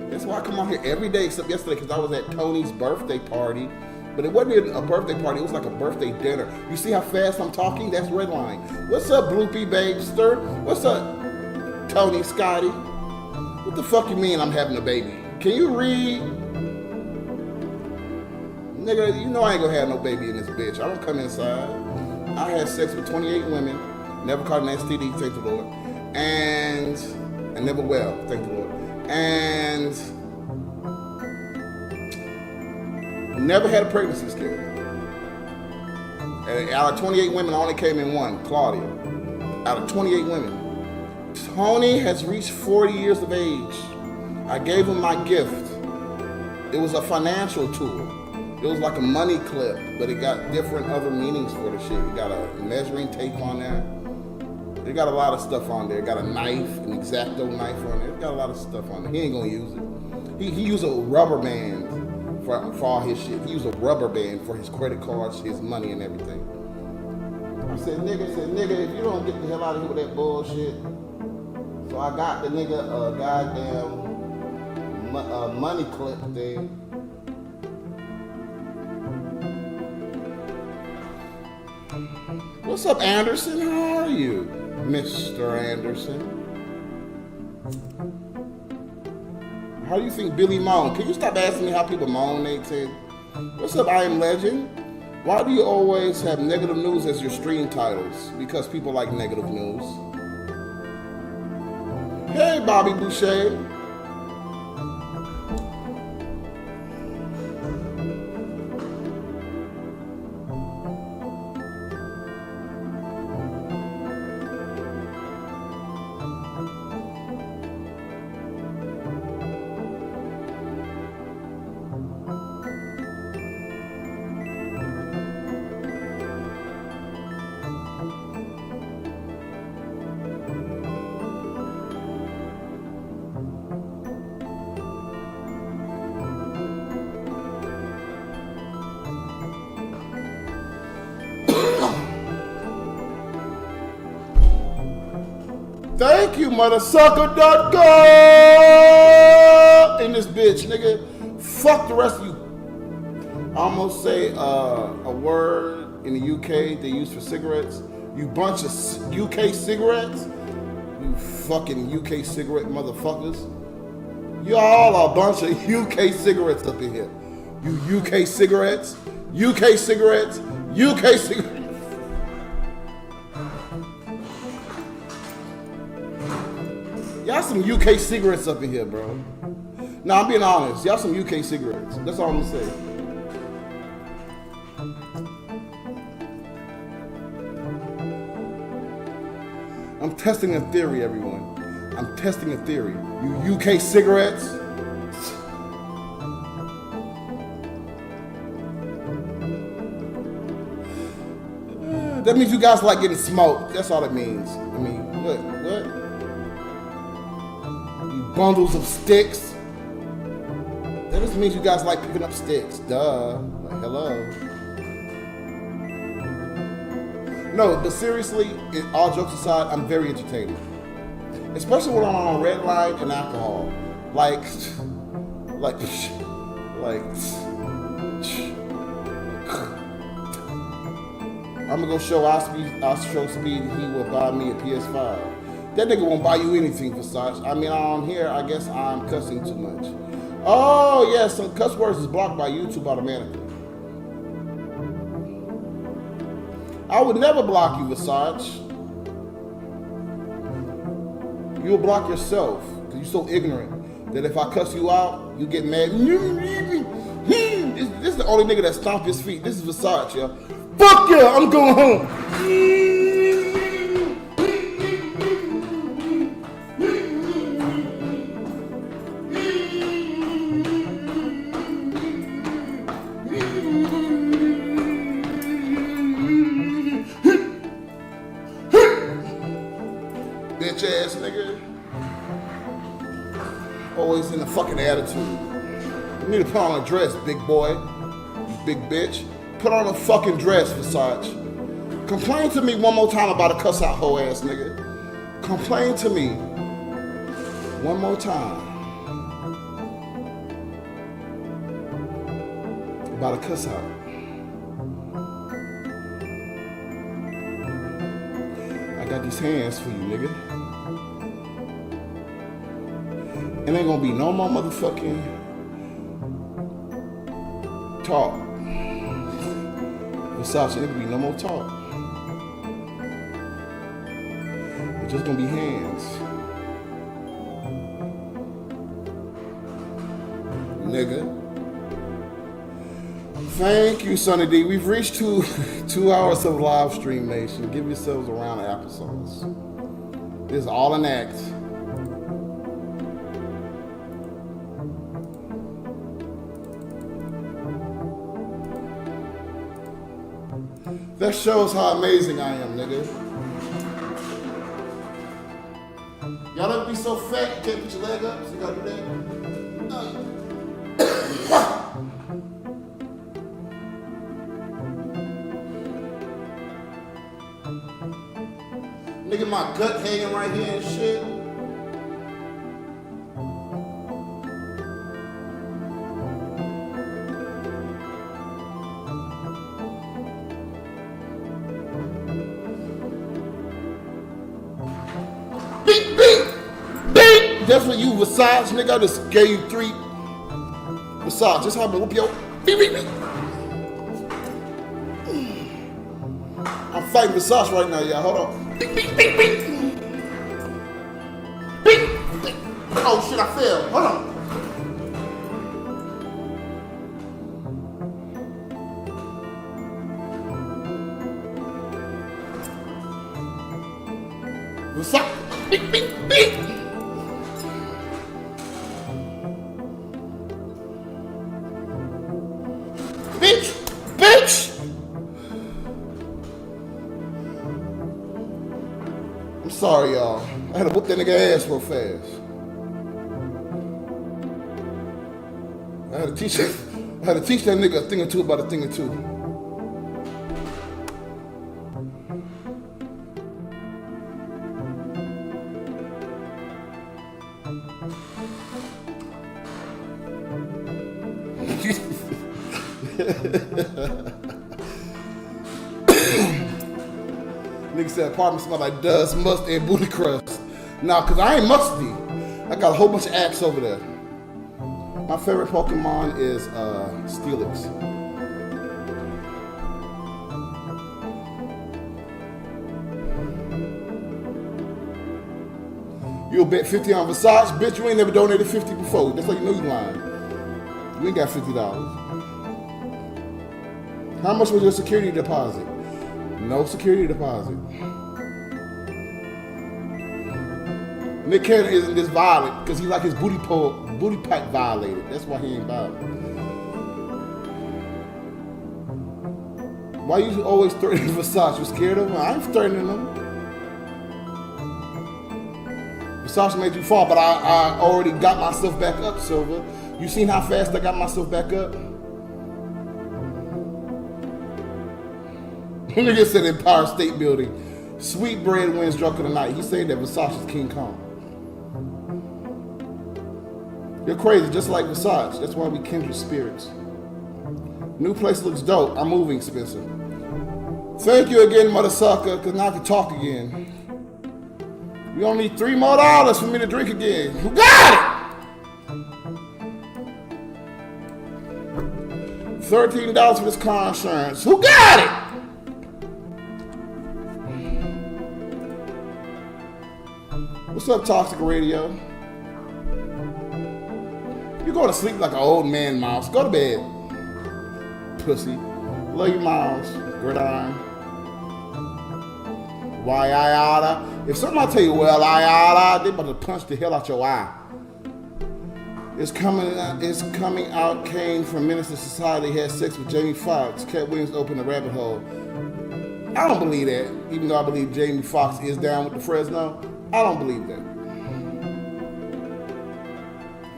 That's why I come out here every day, except yesterday, because I was at Tony's birthday party. But it wasn't a birthday party, it was like a birthday dinner. You see how fast I'm talking? That's red line. What's up, Bloopy Babester? What's up, Tony Scotty? What the fuck you mean I'm having a baby? Can you read? Nigga, you know I ain't gonna have no baby in this bitch. I don't come inside. I had sex with 28 women, never caught an STD, thank the Lord, and never well, thank the Lord, and never had a pregnancy scare. And out of 28 women, I only came in one, Claudia. Out of 28 women. Tony has reached 40 years of age. I gave him my gift. It was a financial tool. It was like a money clip, but it got different other meanings for the shit. It got a measuring tape on there. It got a lot of stuff on there. It got a knife, an X-Acto knife on there. It got a lot of stuff on there. He ain't gonna use it. He used a rubber band for all his shit. He used a rubber band for his credit cards, his money, and everything. I said, nigga, if you don't get the hell out of here with that bullshit. So I got the nigga a goddamn money clip thing. What's up, Anderson? How are you, Mr. Anderson? How do you think Billy moan? Can you stop asking me how people moan, Nate? What's up, I Am Legend? Why do you always have negative news as your stream titles? Because people like negative news. Hey, Bobby Boucher. Thank you, mothersucker.com in this bitch, nigga. Fuck the rest of you. I almost say a word in the UK they use for cigarettes. You bunch of UK cigarettes. You fucking UK cigarette motherfuckers. You all are a bunch of UK cigarettes up in here. You UK cigarettes. UK cigarettes. UK cigarettes. Y'all some UK cigarettes up in here, bro. Nah, I'm being honest. Y'all some UK cigarettes. That's all I'm gonna say. I'm testing a theory, everyone. I'm testing a theory. You UK cigarettes? That means you guys like getting smoked. That's all it means. I mean, what? Bundles of sticks. That just means you guys like picking up sticks. Duh. Like, hello. No, but seriously, all jokes aside, I'm very entertaining. Especially when I'm on red light and alcohol. Like, I'm gonna go show Oscar Speed he will buy me a PS5. That nigga won't buy you anything, Versace. I mean, on here, I guess I'm cussing too much. Oh, yeah, some cuss words is blocked by YouTube automatically. I would never block you, Versace. You'll block yourself, because you're so ignorant that if I cuss you out, you get mad. This is the only nigga that stomped his feet. This is Versace, yo. Fuck yeah, I'm going home. Bitch ass nigga. Always in a fucking attitude. You need to put on a dress, big boy. You big bitch. Put on a fucking dress, Versace. Complain to me one more time about a cuss out hoe ass nigga. Complain to me one more time about a cuss out. I got these hands for you, nigga. And ain't gonna be no more motherfucking talk. Versace, there will be no more talk. Just gonna be hands. Nigga. Thank you, Sonny D. We've reached 2 hours of live stream nation. Give yourselves a round of applesauce. This is all an act. That shows how amazing I am, nigga. Y'all ever be so fat you can't put your leg up, so you gotta do that? Nigga, my gut hanging right here and shit. Beep, beep, beep. Definitely you, Versace, nigga. I just gave you 3 Versace. Just have me whoop your beep, beep, beep. I'm fighting Versace right now, y'all. Hold on. Beep, beep, beep, beep. Beep, beep. Oh shit, I fell. Hold on. Versace. Beep, beep, beep. Bitch, bitch. I'm sorry, y'all. I had to whoop that nigga ass real fast. I had to teach that nigga a thing or two about a thing or two. Nigga said apartment smell like dust, must, and booty crust. Nah, cause I ain't musty. I got a whole bunch of axe over there. My favorite Pokemon is Steelix. You'll bet 50 on Versace? Bitch, you ain't never donated 50 before. That's how you know you lying. You ain't got $50. How much was your security deposit? No security deposit. Nick Cannon isn't this violent because he like his booty pipe violated. That's why he ain't violent. Why you always threatening Versace? You scared of him? I ain't threatening him. Versace made you fall, but I already got myself back up, Silver. You seen how fast I got myself back up? Nigga said Empire State Building. Sweet bread wins drunk of the night. He's saying that Versace's King Kong. You're crazy, just like Versace. That's why we kindred spirits. New place looks dope. I'm moving, Spencer. Thank you again, mother sucker, because now I can talk again. We only need $3 more for me to drink again. Who got it? $13 for this car insurance. Who got it? What's up, Toxic Radio? You go to sleep like an old man, Miles. Go to bed. Pussy. Love you, Miles. Gridiron. Why I oughta? If somebody tell you, well, I oughta, they about to punch the hell out your eye. It's coming out came from Minister Society had sex with Jamie Foxx. Cat Williams opened a rabbit hole. I don't believe that, even though I believe Jamie Foxx is down with the Fresno. I don't believe that.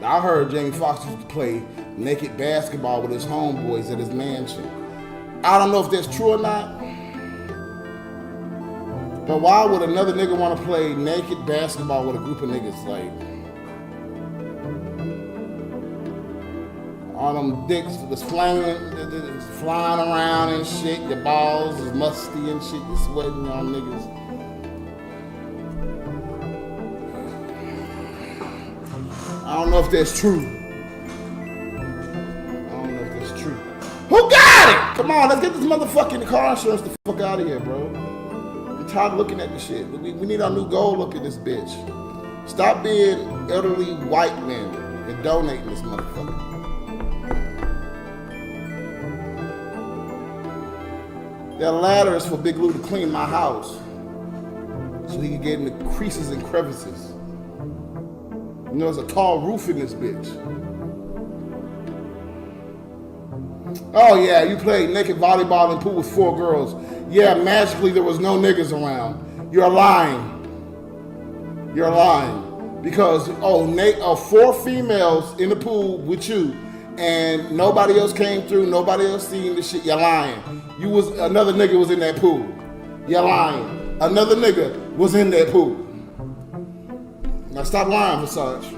I heard Jamie Foxx used to play naked basketball with his homeboys at his mansion. I don't know if that's true or not. But why would another nigga want to play naked basketball with a group of niggas? Like, all them dicks was flying around and shit. Your balls is musty and shit. You're sweating on niggas. I don't know if that's true. Who got it? Come on, let's get this motherfucking car insurance the fuck out of here, bro. I'm tired of looking at this shit. We need our new goal up in this bitch. Stop being elderly white men and donating this motherfucker. That ladder is for Big Lou to clean my house so he can get in the creases and crevices. You know, there's a tall roof in this bitch. Oh yeah, you played naked volleyball in pool with 4 girls. Yeah, magically there was no niggas around. You're lying. You're lying. Because, 4 females in the pool with you and nobody else came through, nobody else seen the shit. You're lying. Another nigga was in that pool. You're lying. Another nigga was in that pool. Now stop lying, Versace.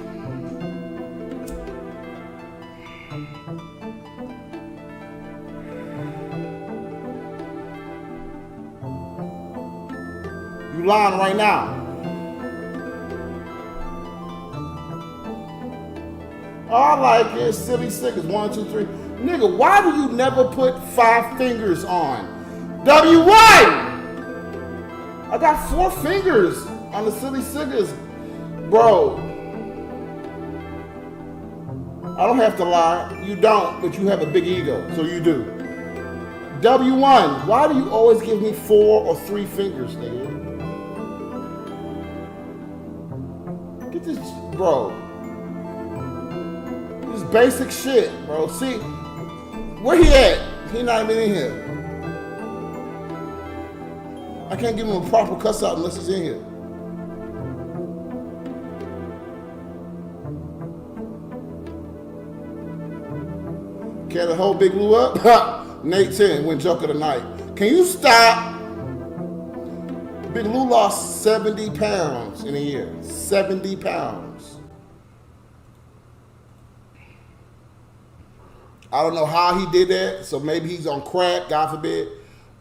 You lying right now. All I like is silly stickers. 1, 2, 3. Nigga, why do you never put 5 fingers on? W1! I got 4 fingers on the silly stickers. Bro. I don't have to lie. You don't, but you have a big ego, so you do. W1, why do you always give me 4 or 3 fingers, nigga? Get this, bro. This basic shit, bro. See, where he at? He not even in here. I can't give him a proper cuss out unless he's in here. Can the whole Big Lou up? Nate 10 win joke of the night. Can you stop? Big Lou lost 70 pounds in a year. 70 pounds. I don't know how he did that, so maybe he's on crack, God forbid,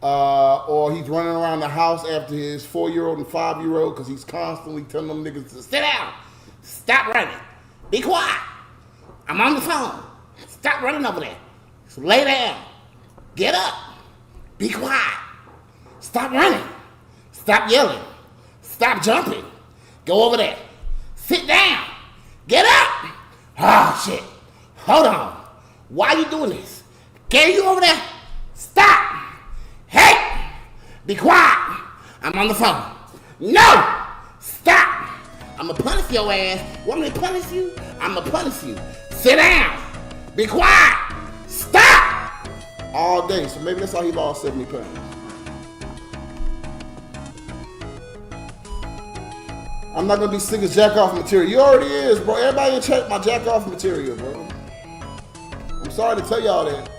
or he's running around the house after his 4-year-old and 5-year-old because he's constantly telling them niggas to sit down, stop running, be quiet, I'm on the phone, stop running over there, so lay down, get up, be quiet, stop running, stop yelling, stop jumping, go over there, sit down, get up, oh shit, hold on. Why are you doing this? Gary, you over there? Stop! Hey! Be quiet! I'm on the phone. No! Stop! I'ma punish your ass. Want me to punish you? I'ma punish you. Sit down! Be quiet! Stop! All day. So maybe that's how he lost 70 pounds. I'm not gonna be sick of jack off material. You already is, bro. Everybody check my jack off material, bro. I'm sorry to tell y'all that.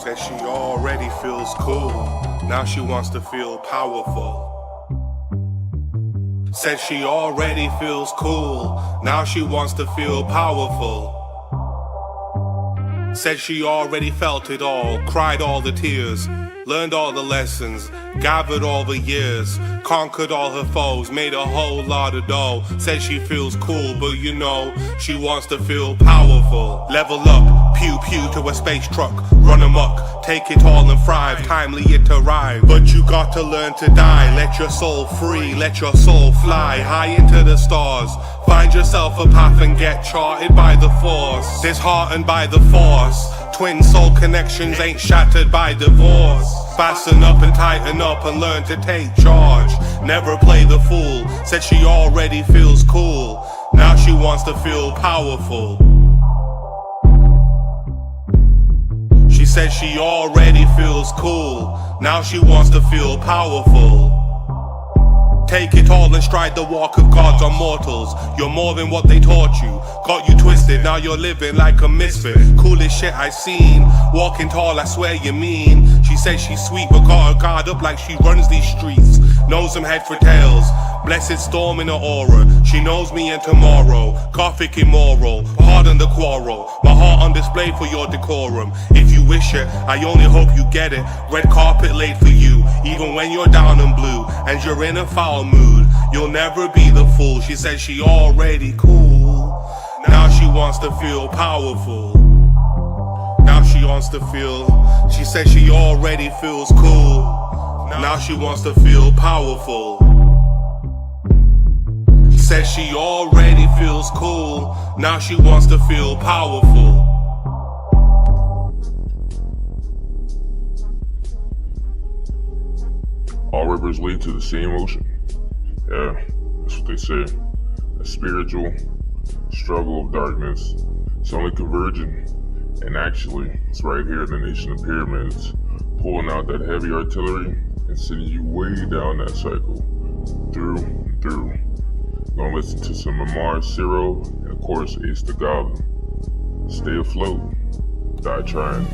Said she already feels cool, now she wants to feel powerful. Said she already feels cool, now she wants to feel powerful. Said she already felt it all, cried all the tears, learned all the lessons, gathered all the years, conquered all her foes, made a whole lot of dough. Said she feels cool, but you know, she wants to feel powerful. Level up, Pew pew to a space truck, run amok, take it all and thrive, timely it arrive. But you got to learn to die, let your soul free, let your soul fly high into the stars. Find yourself a path and get charted by the force, disheartened by the force. Twin soul connections ain't shattered by divorce. Fasten up and tighten up and learn to take charge. Never play the fool, said she already feels cool. Now she wants to feel powerful. She said she already feels cool. Now she wants to feel powerful. Take it all and stride the walk of gods on mortals. You're more than what they taught you. Got you twisted, now you're living like a misfit. Coolest shit I seen. Walking tall, I swear you mean. She says she's sweet, but got her guard up like she runs these streets. Knows them head for tails. Blessed storm in her aura. She knows me and tomorrow. Gothic immoral. Pardon the quarrel. My heart on display for your decorum. If you wish it, I only hope you get it. Red carpet laid for you. Even when you're down and blue and you're in a foul mood, you'll never be the fool. She said she already cool. Now she wants to feel powerful. Now she wants to feel. She said she already feels cool. Now she wants to feel powerful. Says she already feels cool. Now she wants to feel powerful. All rivers lead to the same ocean. Yeah, that's what they say. A spiritual struggle of darkness. It's only converging. And actually, it's right here in the Nation of Pyramids, pulling out that heavy artillery and sending you way down that cycle. Through and through. Gonna listen to some MAMAR, SIRO, and of course Ace the Goblin. Stay afloat. Die trying.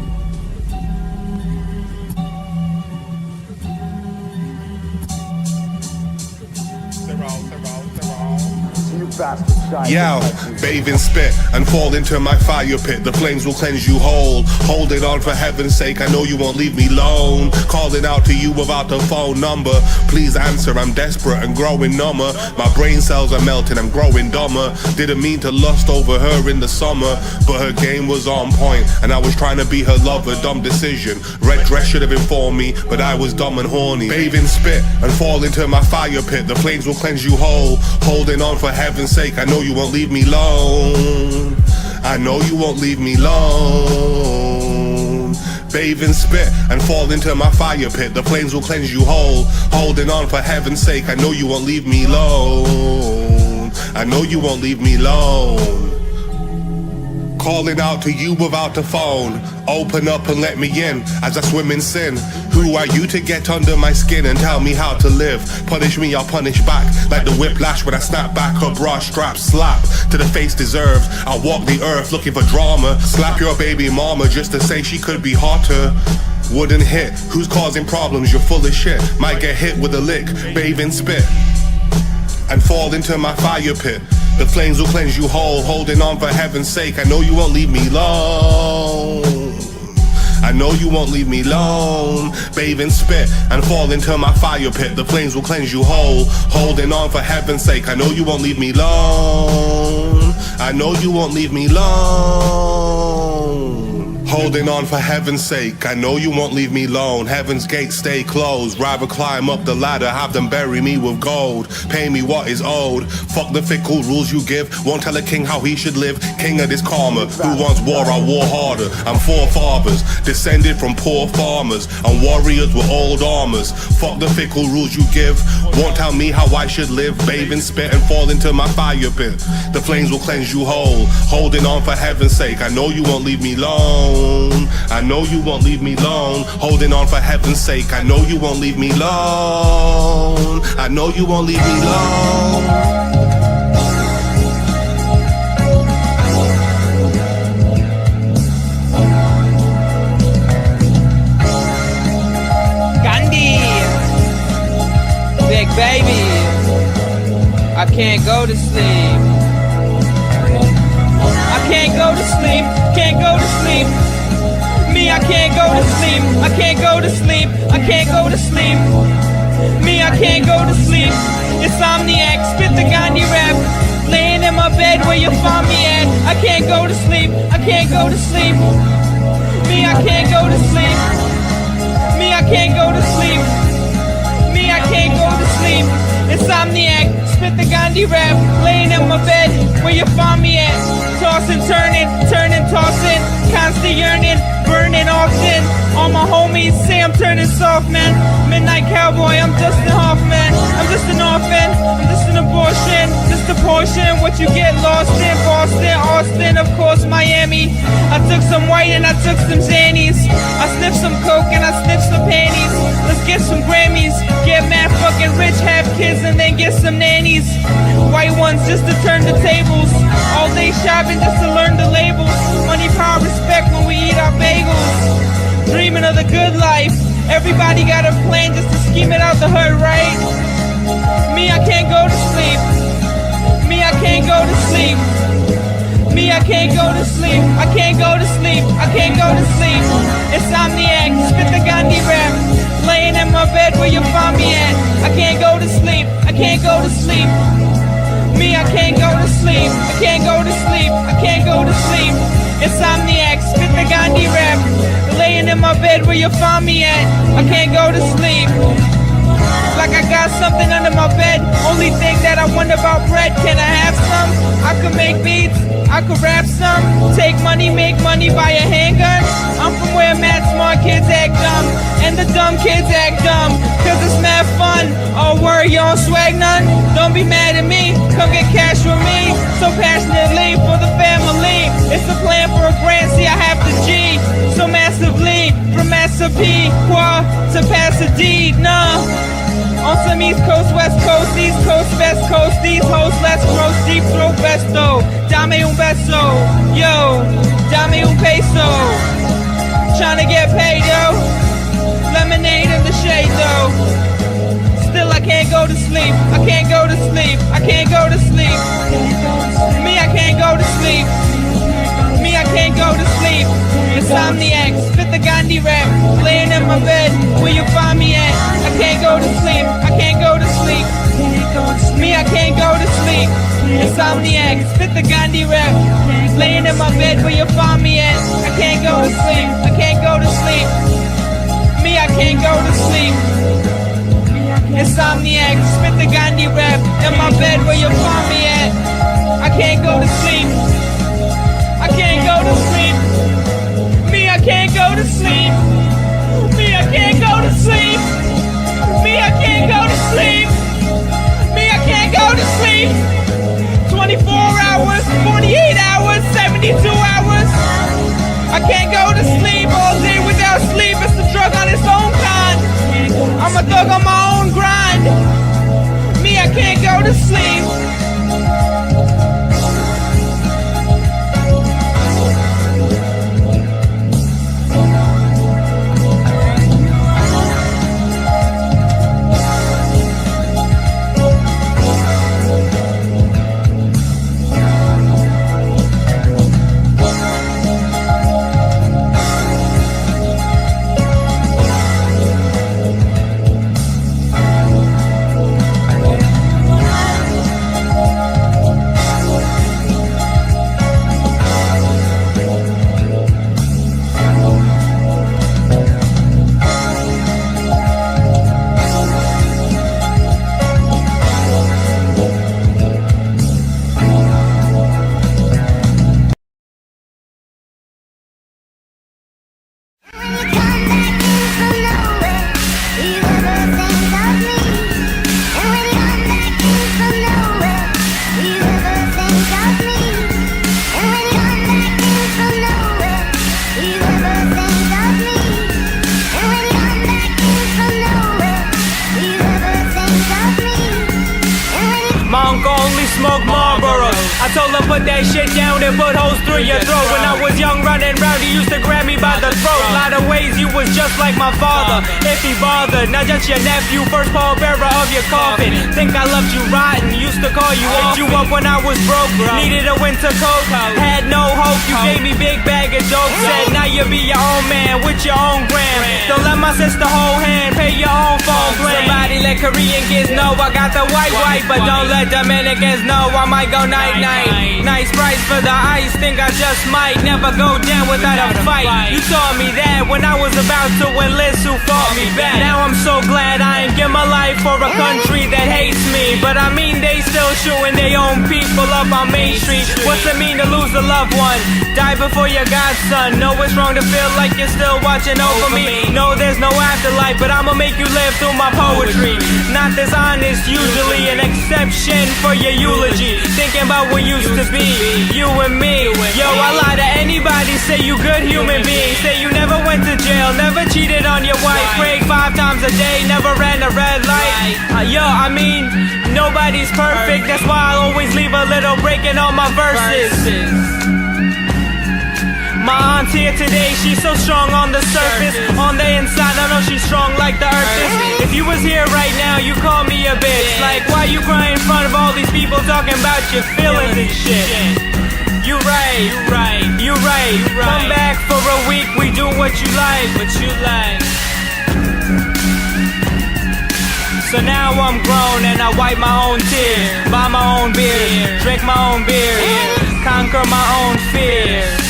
Yo, bathe in spit and fall into my fire pit. The flames will cleanse you whole. Hold it on for heaven's sake, I know you won't leave me alone. Calling out to you without the phone number. Please answer, I'm desperate and growing number. My brain cells are melting, I'm growing dumber. Didn't mean to lust over her in the summer, but her game was on point and I was trying to be her lover. Dumb decision. Red dress should have informed me, but I was dumb and horny. Bathe in spit and fall into my fire pit. The flames will cleanse you whole. Holding on for heaven's sake, I know you won't leave me alone. I know you won't leave me alone. Bathe in spit and fall into my fire pit. The flames will cleanse you whole. Holding on for heaven's sake, I know you won't leave me alone. I know you won't leave me alone. Calling out to you without the phone. Open up and let me in as I swim in sin. Who are you to get under my skin and tell me how to live? Punish me, I'll punish back. Like the whiplash when I snap back her bra strap. Slap to the face deserved. I'll walk the earth looking for drama. Slap your baby mama just to say she could be hotter. Wouldn't hit, who's causing problems? You're full of shit. Might get hit with a lick. Bathe in spit and fall into my fire pit. The flames will cleanse you whole. Holding on for heaven's sake, I know you won't leave me alone. I know you won't leave me alone. Bathe in spit and fall into my fire pit. The flames will cleanse you whole. Holding on for heaven's sake, I know you won't leave me alone. I know you won't leave me alone. Holding on for heaven's sake, I know you won't leave me alone. Heaven's gates stay closed. Rather climb up the ladder, have them bury me with gold. Pay me what is owed. Fuck the fickle rules you give. Won't tell a king how he should live. King of this karma. Who wants war? I war harder. I'm forefathers, descended from poor farmers, and warriors with old armors. Fuck the fickle rules you give. Won't tell me how I should live. Bathe in spit and fall into my fire pit. The flames will cleanse you whole. Holding on for heaven's sake, I know you won't leave me alone. I know you won't leave me alone. Holding on for heaven's sake, I know you won't leave me alone. I know you won't leave me alone. Gandhi, big baby, I can't go to sleep. I can't go to sleep, can't go to sleep. Me, I can't go to sleep, I can't go to sleep, I can't go to sleep. Me, I can't go to sleep. Insomniac, spit the Gandhi rap. Laying in my bed where you find me at. I can't go to sleep. I can't go to sleep. Me, I can't go to sleep. Me, I can't go to sleep. Me, I can't go to sleep. Insomniac, spit the Gandhi rap, laying in my bed, where you find me at. Tossing, turning, tossing, constant yearning, burning often. All my homies say I'm turning soft, man. Midnight cowboy, I'm Dustin Hoffman. I'm just an orphan, I'm just an abortion, just a portion. What you get lost in, Boston, Austin, of course Miami. I took some white and I took some Xannies. I sniffed some coke and I sniffed some panties. Let's get some Grammys, get mad fucking rich, have kids and then get some nannies. White ones just to turn the tables. All day shopping just to learn the labels. Money, power, respect when we eat our bagels. Dreaming of the good life. Everybody got a plan just to scheme it out the hood, right? Me, I can't go to sleep. Me, I can't go to sleep. Me, I can't go to sleep. I can't go to sleep. I can't go to sleep. Insomniac, spit the Gandhi rap. Laying in my bed where you find me at. I can't go to sleep. I can't go to sleep. Me, I can't go to sleep. I can't go to sleep. I can't go to sleep. Insomniac, spit the Gandhi rap. Laying in my bed where you find me at. I can't go to sleep. Like I got something under my bed. Only thing that I wonder about bread. Can I have some? I could make beats. I could rap some. Take money, make money, buy a handgun. I'm from where mad smart kids act dumb. And the dumb kids act dumb. Cause it's mad fun. Oh, word, you don't swag none? Don't be mad at me. Come get cash with me. So passionately for the family. It's a plan for a grant. See, I have the G. So massively. From Master P. Qua to Pasadena. Nah. On some East Coast, West Coast, East Coast, West Coast, these hoes, let's roast, deep throat besto. Dame un beso, yo, dame un peso. Tryna get paid, yo. Lemonade in the shade, though. Still, I can't go to sleep. I can't go to sleep. I can't go to sleep. Me, I can't go to sleep. Me, I can't go to sleep. Insomniac, spit the Gandhi rap. Laying in my bed, where you find me at. I can't go to sleep. I can't go to sleep. Me, I can't go to sleep. Insomniac, spit the Gandhi rap. Laying in my bed, where you find me at. I can't go to sleep. I can't go to sleep. Me, I can't go to sleep. Insomniac, spit the Gandhi rap. In my bed, where you find me at. I can't go to sleep. I can't go to sleep. Me, I can't go to sleep. Me, I can't go to sleep. Me, I can't go to sleep. Me, I can't go to sleep. 24 hours, 48 hours, 72 hours. I can't go to sleep all day without sleep. It's a drug on its own kind. I'm a thug on my own grind. Me, I can't go to sleep. Smoke Marlboros. I told her put that shit down and put holes through your throat. When I was young running round, you used to grab me by the throat. Lot of ways you was just like my father, if he bothered. Now just your nephew, first pallbearer of your coffin. Think I left you rotten, used to call you off. You up when I was broke, needed a winter coat, had no hope. You gave me big bag of jokes, said now you be your own man with your own gram. Don't let my sister hold hand, pay your own phone plan. Somebody let Korean kids know I got the white, but don't let Dominicans know I might go night-night. Nice price for the ice, think I just might never go down without a fight. You taught me that when I was about to enlist, who fought me back. Now I'm so glad I ain't give my life for a country that hates me. But I mean they still shooting their own people up on Main Street. What's it mean to lose a loved one? Die before your godson. Know it's wrong to feel like you're still watching over me. No, there's no afterlife, but I'ma make you live through my poetry. Not this honest, usually an exception for your eulogy. Thinking about what used to be, you and me. Yo, I lie to anybody, say you good human being. Say you never went to jail, never cheated on your wife. Prayed 5 times a day, never ran a red light. Yo, I mean, nobody's perfect. That's why I always leave a little break in all my verses. My aunt's here today, she's so strong on the surface. On the inside, I know she's strong like the earth is. If you was here right now, you call me a bitch. Like, why you crying in front of all these people talking about your feelings and shit? You right, you right. Come back for a week, we do what you like. So now I'm grown and I wipe my own tears, buy my own beer, drink my own beer, conquer my own fears.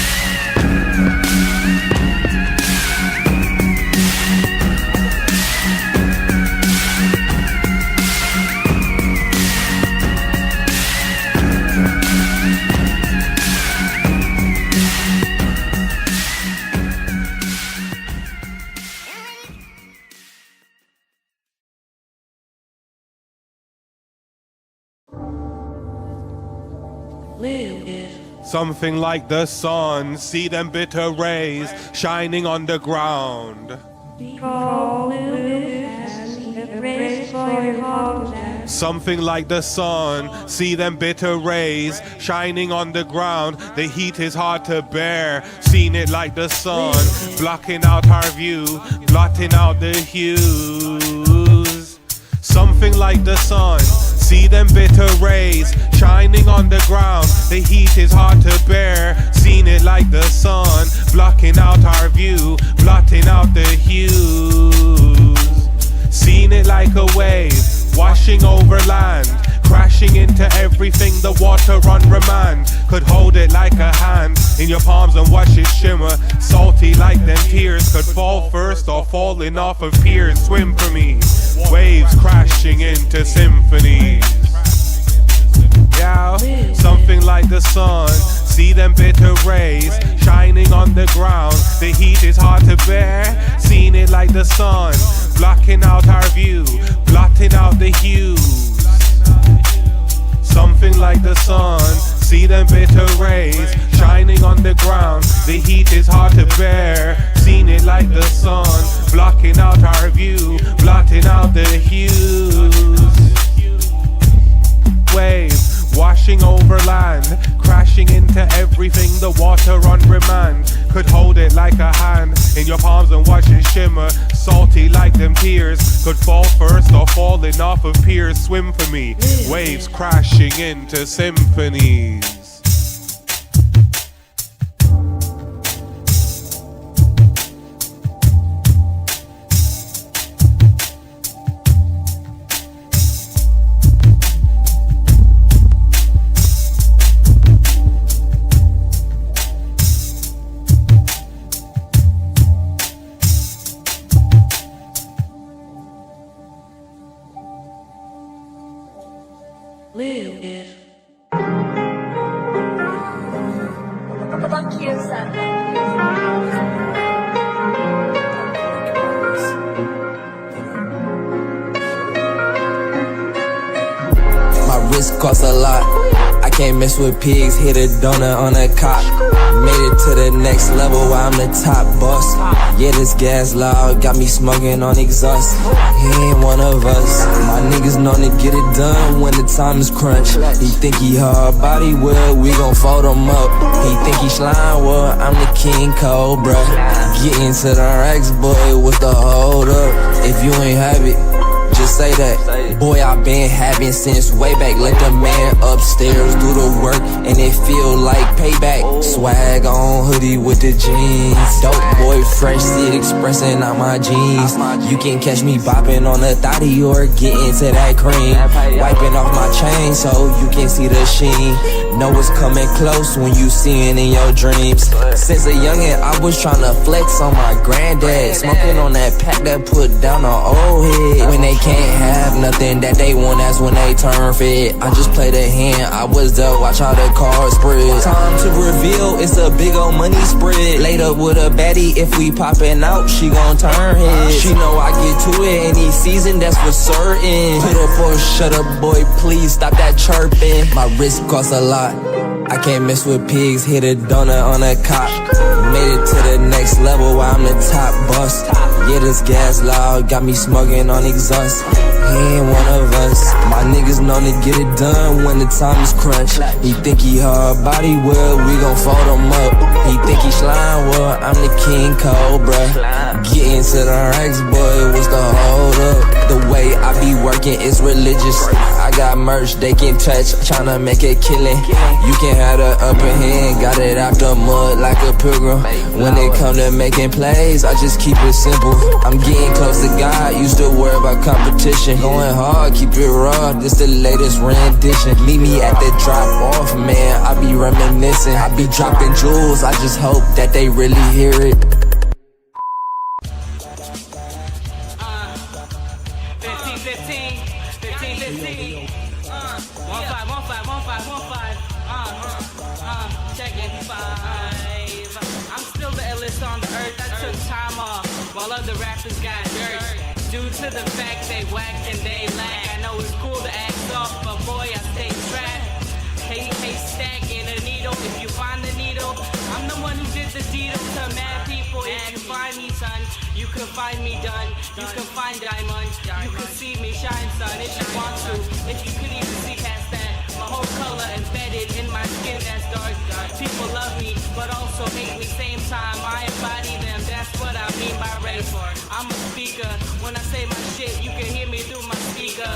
Something like the sun, see them bitter rays shining on the ground. Something like the sun, see them bitter rays shining on the ground. The heat is hard to bear, seen it like the sun, blocking out our view, blotting out the hues. Something like the sun, see them bitter rays shining on the ground. The heat is hard to bear, seen it like the sun, blocking out our view, blotting out the hues. Seen it like a wave, washing over land, crashing into everything, the water on remand. Could hold it like a hand in your palms and watch it shimmer, salty like them tears. Could fall first or falling off of piers, swim for me, waves crashing into symphonies. Yeah, something like the sun, see them bitter rays shining on the ground. The heat is hard to bear, seen it like the sun, blocking out our view, blotting out the hues. Something like the sun, see them bitter rays shining on the ground. The heat is hard to bear, seen it like the sun, blocking out our view, blotting out the hues. Wave washing over land, crashing into everything, the water on remand. Could hold it like a hand in your palms and watch it shimmer, salty like them tears. Could fall first or falling off of piers, swim for me, waves crashing into symphonies. Cost a lot, I can't mess with pigs, hit a donut on a cop. Made it to the next level while I'm the top boss. Yeah, this gas loud, got me smoking on exhaust. He ain't one of us, my niggas known to get it done when the time is crunch. He think he hard body, well, we gon' fold him up. He think he slime, well, I'm the king cobra. Get into the racks, boy, what's the hold up? If you ain't have it, just say that. Boy, I been having since way back. Let the man up stairs, do the work, and it feel like payback. Swag on, hoodie with the jeans. Dope boy, fresh, see it expressing out my jeans. You can catch me bopping on the thotty or getting to that cream. Wiping off my chain so you can see the sheen. Know it's coming close when you see it in your dreams. Since a youngin', I was tryna flex on my granddad. Smoking on that pack that put down an old head. When they can't have nothing that they want, that's when they turn fit. I just played a hand, I was dealt, watch how the cards spread. Time to reveal, it's a big old money spread. Laid up with a baddie, if we poppin' out, she gon' turn heads. She know I get to it any season, that's for certain. Put up or shut up, boy, please stop that chirping. My wrist costs a lot, I can't mess with pigs, hit a donut on a cop. Made it to the next level while I'm the top boss. Yeah, this gas loud, got me smoking on exhaust. He ain't one of us, my niggas known to get it done when the time is crunch. He think he hard body, well, we gon' fold him up. He think he slime, well, I'm the king cobra. Getting to the racks, boy, what's the hold up? The way I be working is religious. I got merch they can touch, tryna make a killing. You can have the upper hand, got it out the mud like a pilgrim. When it come to making plays, I just keep it simple. I'm getting close to God, used to worry about competition. Going hard, keep it raw, this the latest rendition. Meet me at the drop off, man, I be reminiscing. I be dropping jewels, I just hope that they really hear it. 15, check it, 5. I'm still the illest on the earth, I took time off while other rappers got dirt. Due to the fact they whacked and they lack. I know it's cool to act soft, but boy, I stay trapped. Haystack in a needle, if you find the needle, I'm the one who did the deed to mad people. If you find me, son, you can find me done. You can find diamond, you can see me shine, son, if you want to. If you can even see past that, my whole color embedded in my skin that's dark. People love me, but also hate me same time. I embody them, that's what I mean by race. I'm a speaker, when I say my shit, you can hear me through my speaker.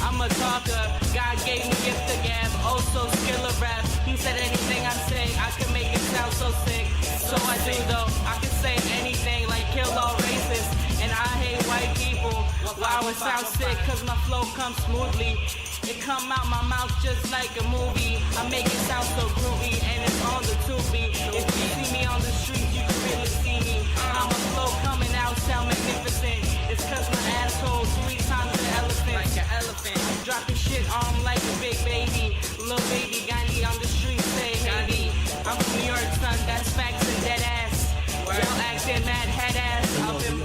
I'm a talker, God gave me gift of gab, also skill of rap. He said anything I say, I can make it sound so sick. So I do though, I can say anything like kill all races. And I hate white people. Wow, it sounds sick cause my flow comes smoothly. It come out my mouth just like a movie. I make it sound so groovy and it's on the tubey. If you see me on the street, you can really see me. I'm a flow coming out, sound magnificent. It's cause my asshole 3 times the elephant. Like an elephant. I'm dropping shit on like a big baby. Little baby Gandhi on the street, say maybe. I'm from New York, son, that's facts and dead ass. Y'all acting mad head ass. Up in,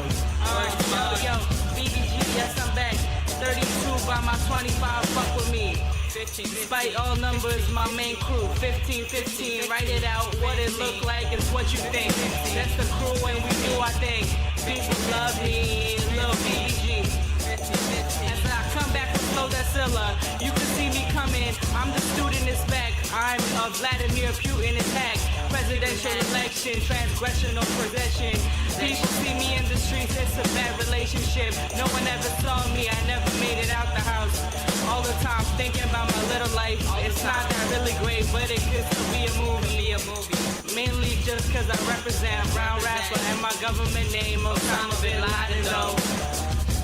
yo, BBG, yes I'm back. 32 by my 25, fuck with me. 15, despite all numbers, my main crew. 15, 15, write it out. What it look like is what you think. That's the crew and we do our thing. People love me, little BBG. As I come back with Flow Decilla, you can see me coming. I'm the student is back. I'm a Vladimir Putin attack. Presidential election, transgression or possession. People see me in the streets, it's a bad relationship. No one ever saw me, I never made it out the house. All the time thinking about my little life. It's not that really great, but it could still be a movie. Mainly just cause I represent brown rapper and my government name, Osama bin Laden though.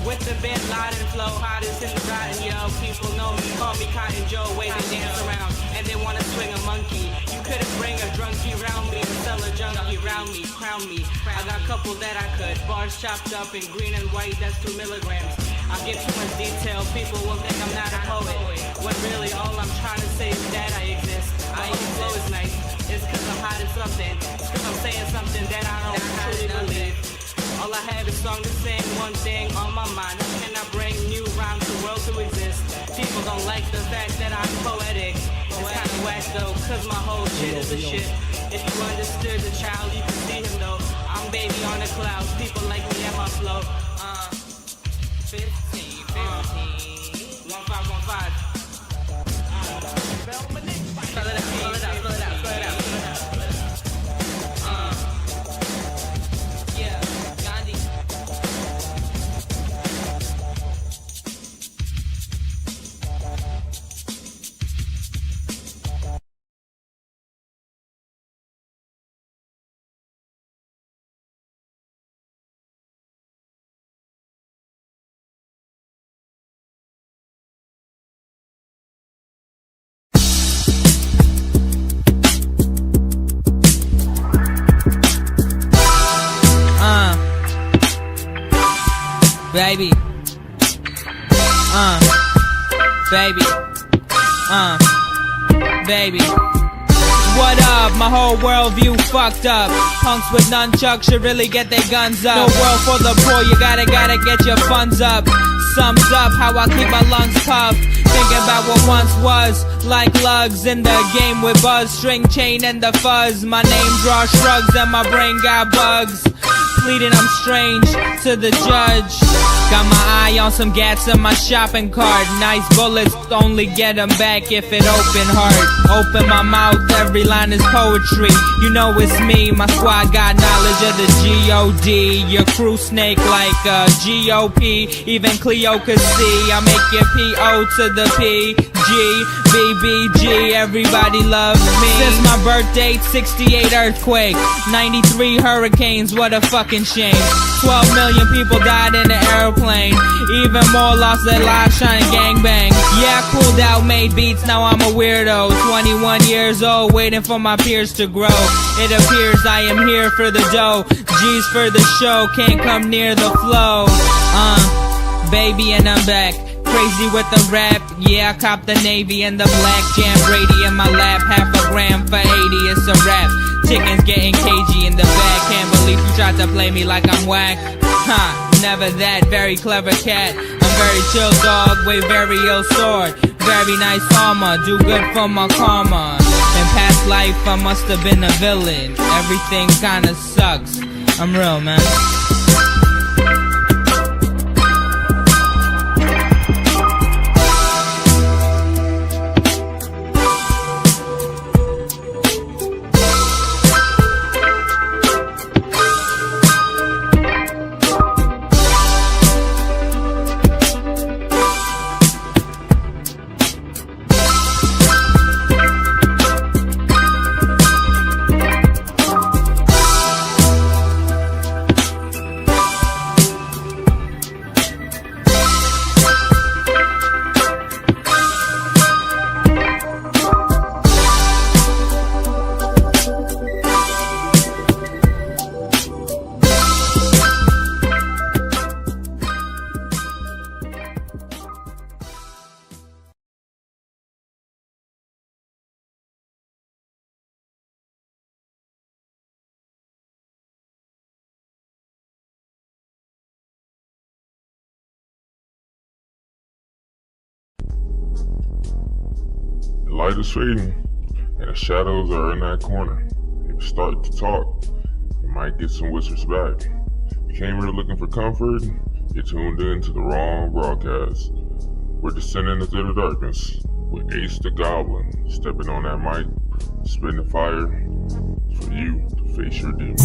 With the Bin Laden flow, hottest in the rotten, yo. People know me, call me Cotton Joe, way to dance around. And they wanna swing a monkey. You couldn't bring a drunkie round me, or sell a junkie round me, crown me. I got a couple that I could. Bars chopped up in green and white, that's 2 milligrams. I give too much detail, people will think I'm not a poet. When really all I'm trying to say is that I exist. My own flow is nice, it's cause I'm hot as something. It's cause I'm saying something that I don't truly believe. All I have is song to sing, one thing on my mind. I cannot bring new rhymes to the world to exist. People don't like the fact that I'm poetic. It's kinda whack though, cause my whole shit is a shit. If you understood the child, you can see him though. I'm baby on the clouds, people like me and my flow. 15, 15, 15. 1515. Spell it out, spell it out, spell it out, spell it out. baby. Baby. Baby. What up? My whole worldview fucked up. Punks with nunchucks should really get their guns up. No world for the poor, you gotta get your funds up. Sums up how I keep my lungs puffed. Thinking about what once was, like lugs in the game with buzz, string chain and the fuzz. My name draws shrugs and my brain got bugs. Pleading I'm strange to the judge. Got my eye on some gats in my shopping cart. Nice bullets, only get them back if it open heart. Open my mouth, every line is poetry. You know it's me, my squad got knowledge of the G.O.D. Your crew snake like a G.O.P. Even Cleo could see. I make your P.O. to the P.G. B.B.G. Everybody loves me. Since my birth date, 68 earthquake, 93 hurricanes, what a fucking shame. 12 million people died in the airplane. Even more lost their lives trying to gangbang. Yeah, I cooled out, made beats, now I'm a weirdo. 21 years old, waiting for my peers to grow. It appears I am here for the dough. G's for the show, can't come near the flow. Baby, and I'm back. Crazy with the rap, yeah, I cop the navy and the black. Jam Brady in my lap, half a gram for 80, it's a rap. Chickens getting cagey in the back. Can't believe you tried to play me like I'm whack. Never that, very clever cat. I'm very chill dog, with very ill sword. Very nice armor, do good for my karma. In past life I must have been a villain. Everything kinda sucks, I'm real, man. The light is fading, and the shadows are in that corner. If you start to talk, you might get some whispers back. If you came here looking for comfort, you tuned in to the wrong broadcast. We're descending into the darkness with Ace the Goblin stepping on that mic, spitting fire for you to face your demons.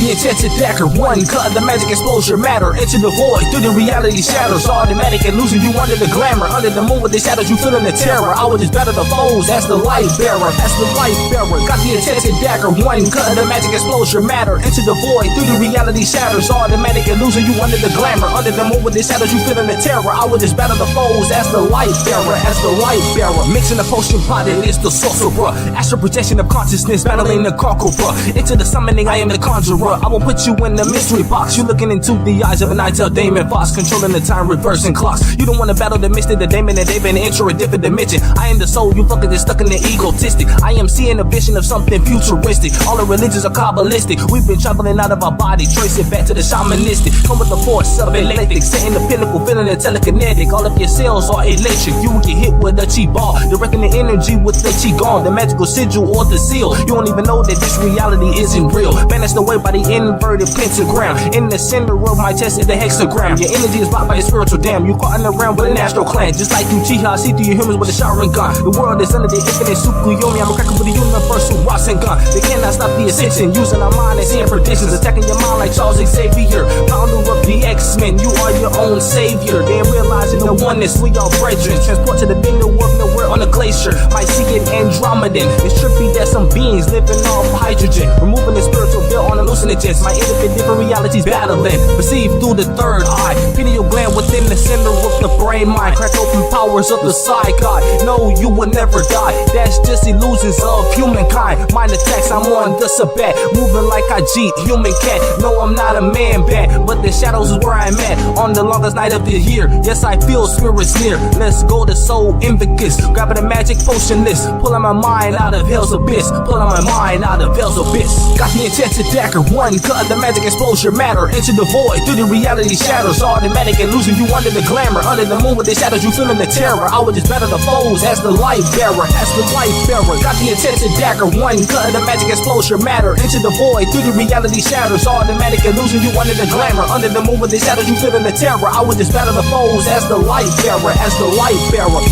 Intensive Packer 1, cut the magic exposure matter into the void, through the reality shadows, automatic and losing you under the glamour, under the moon with the shadows you feeling the terror. I would just battle the foes as the light bearer, as the light bearer. Got the intensive dagger 1, cut the magic exposure matter into the void, through the reality shadows, automatic and losing you under the glamour, under the moon with the shadows you feeling the terror. I would just battle the foes as the light bearer, as the light bearer. Mixing the potion pot, it is the sorcerer, astral projection of consciousness, battling the conqueror. Into the summoning, I am the conjurer. I will put you in the mystery box. You looking into the eyes of an Itel Damon Fox, controlling the time, reversing clocks. You don't wanna battle the mystic, the Damon, and they've been into a different dimension. I am the soul, you fucking just stuck in the egotistic. I am seeing a vision of something futuristic. All the religions are kabbalistic. We've been traveling out of our body, tracing back to the shamanistic. Come with the force of electric, setting the pinnacle, feeling the telekinetic. All of your cells are electric. You will get hit with a chi ball, directing the energy with the chi gone, the magical sigil or the seal. You don't even know that this reality isn't real. Banished away by the inverted pentagram. In the center of my chest is the hexagram. Your energy is blocked by the spiritual dam. You caught in the realm with an astral clan. Just like Uchiha, see through your humans with a showering gun. The world is under the infinite Tsukuyomi. I'm a cracker with a universal Rasengan. They cannot stop the ascension. Using our mind and seeing predictions. Attacking your mind like Charles Xavier. Founder of the X-Men. You are your own savior. They realizing the oneness. We all brethren. Transport to the middle of nowhere on a glacier. Might see an Andromedan. It's trippy that some beings living off hydrogen. Removing the spiritual veil on hallucinogens. My infinite different realities battling. Perceived through the third eye. Pineal gland within the center of the brain mind. Crack open powers of the side God. No, you will never die. That's just illusions of humankind. Mind attacks, I'm on the Sabbat. Moving like I cheat, human cat. No, I'm not a man bat, but the shadows is where I'm at. On the longest night of the year. Yes, I feel spirits near. Let's go to Soul Invictus. Grabbing a magic potion list. Pulling my mind out of hell's abyss. Pulling my mind out of hell's abyss. Got the intense dagger. One cut the magic exposure matter into the void. Through the reality shadows. Automatic and losing you under the glamour. Under the moon with the shadows, you feeling the terror. I would just battle the foes as the life bearer. As the life bearer. Got the intense dagger. One cut the magic exposure matter into the void. Through the reality shadows. Automatic and losing you under the glamour. Under the moon with the shadows, you feeling the terror. I would just battle the foes as the life bearer. As the life bearer.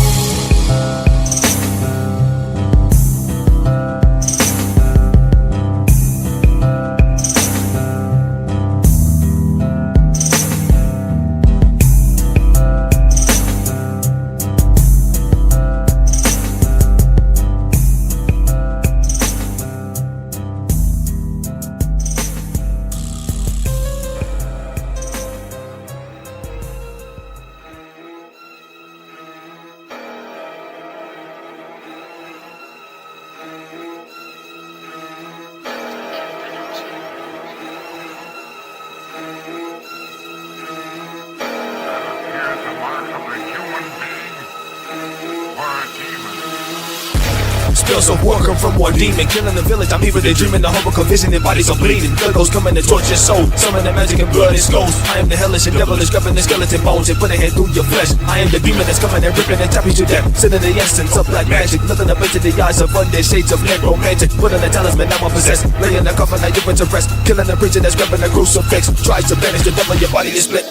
Spells of war come from war demon. Killing the village, I'm here with a dream in the hope of vision and bodies are bleeding. Gurgles coming to torch your soul. Summon the magic and blood and skulls. I am the hellish and devilish, grabbing the skeleton bones and putting it through your flesh. I am the demon that's coming and ripping and tapping you to death. Sending the essence of black magic. Looking up into the eyes of undead shades of necromantic. Putting the talisman, now I'm possessed. Laying the coffin, now you went to rest. Killing the preacher that's grabbing the crucifix. Tries to banish the devil, your body is split.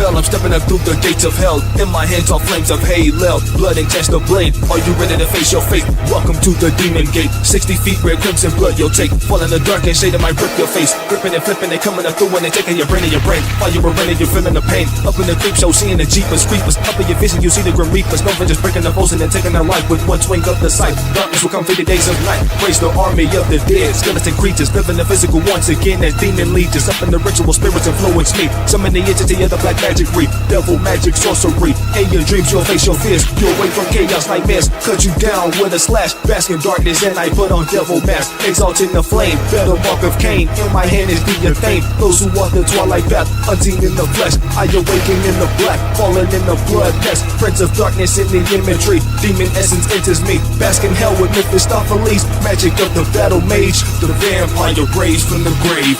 I'm stepping up through the gates of hell. In my hands are flames of hell. Blood and cast the blade. Are you ready to face your fate? Welcome to the demon gate. 60 feet red crimson blood you'll take. Fall in the dark and shade of my rip your face. Gripping and flipping, they coming up through and they taking your brain and your brain. While you were running, you're feeling the pain. Up in the creep show, seeing the jeepers, creepers. Up in your vision, you see the grim reapers. No just breaking the foes and then taking their life with one swing of the sight. Darkness will come through the days of night. Raise the army of the dead. Skeleton creatures living the physical once again as demon legions. Up in the ritual spirits influence me. Summon the entity of the black magic reap. Devil magic sorcery. In your dreams you'll face your fears. You're away from chaos nightmares. Cut you down with a slash. Bask in darkness and I put on devil mask. Exalting the flame. Battle mark of Cain. In my hand is the fame. Those who walk the twilight path. Hunting in the flesh. I awaken in the black. Falling in the blood nest. Prince of darkness in the imagery. Demon essence enters me. Bask in hell with Mephistopheles. Magic of the battle mage. The vampire raised from the grave.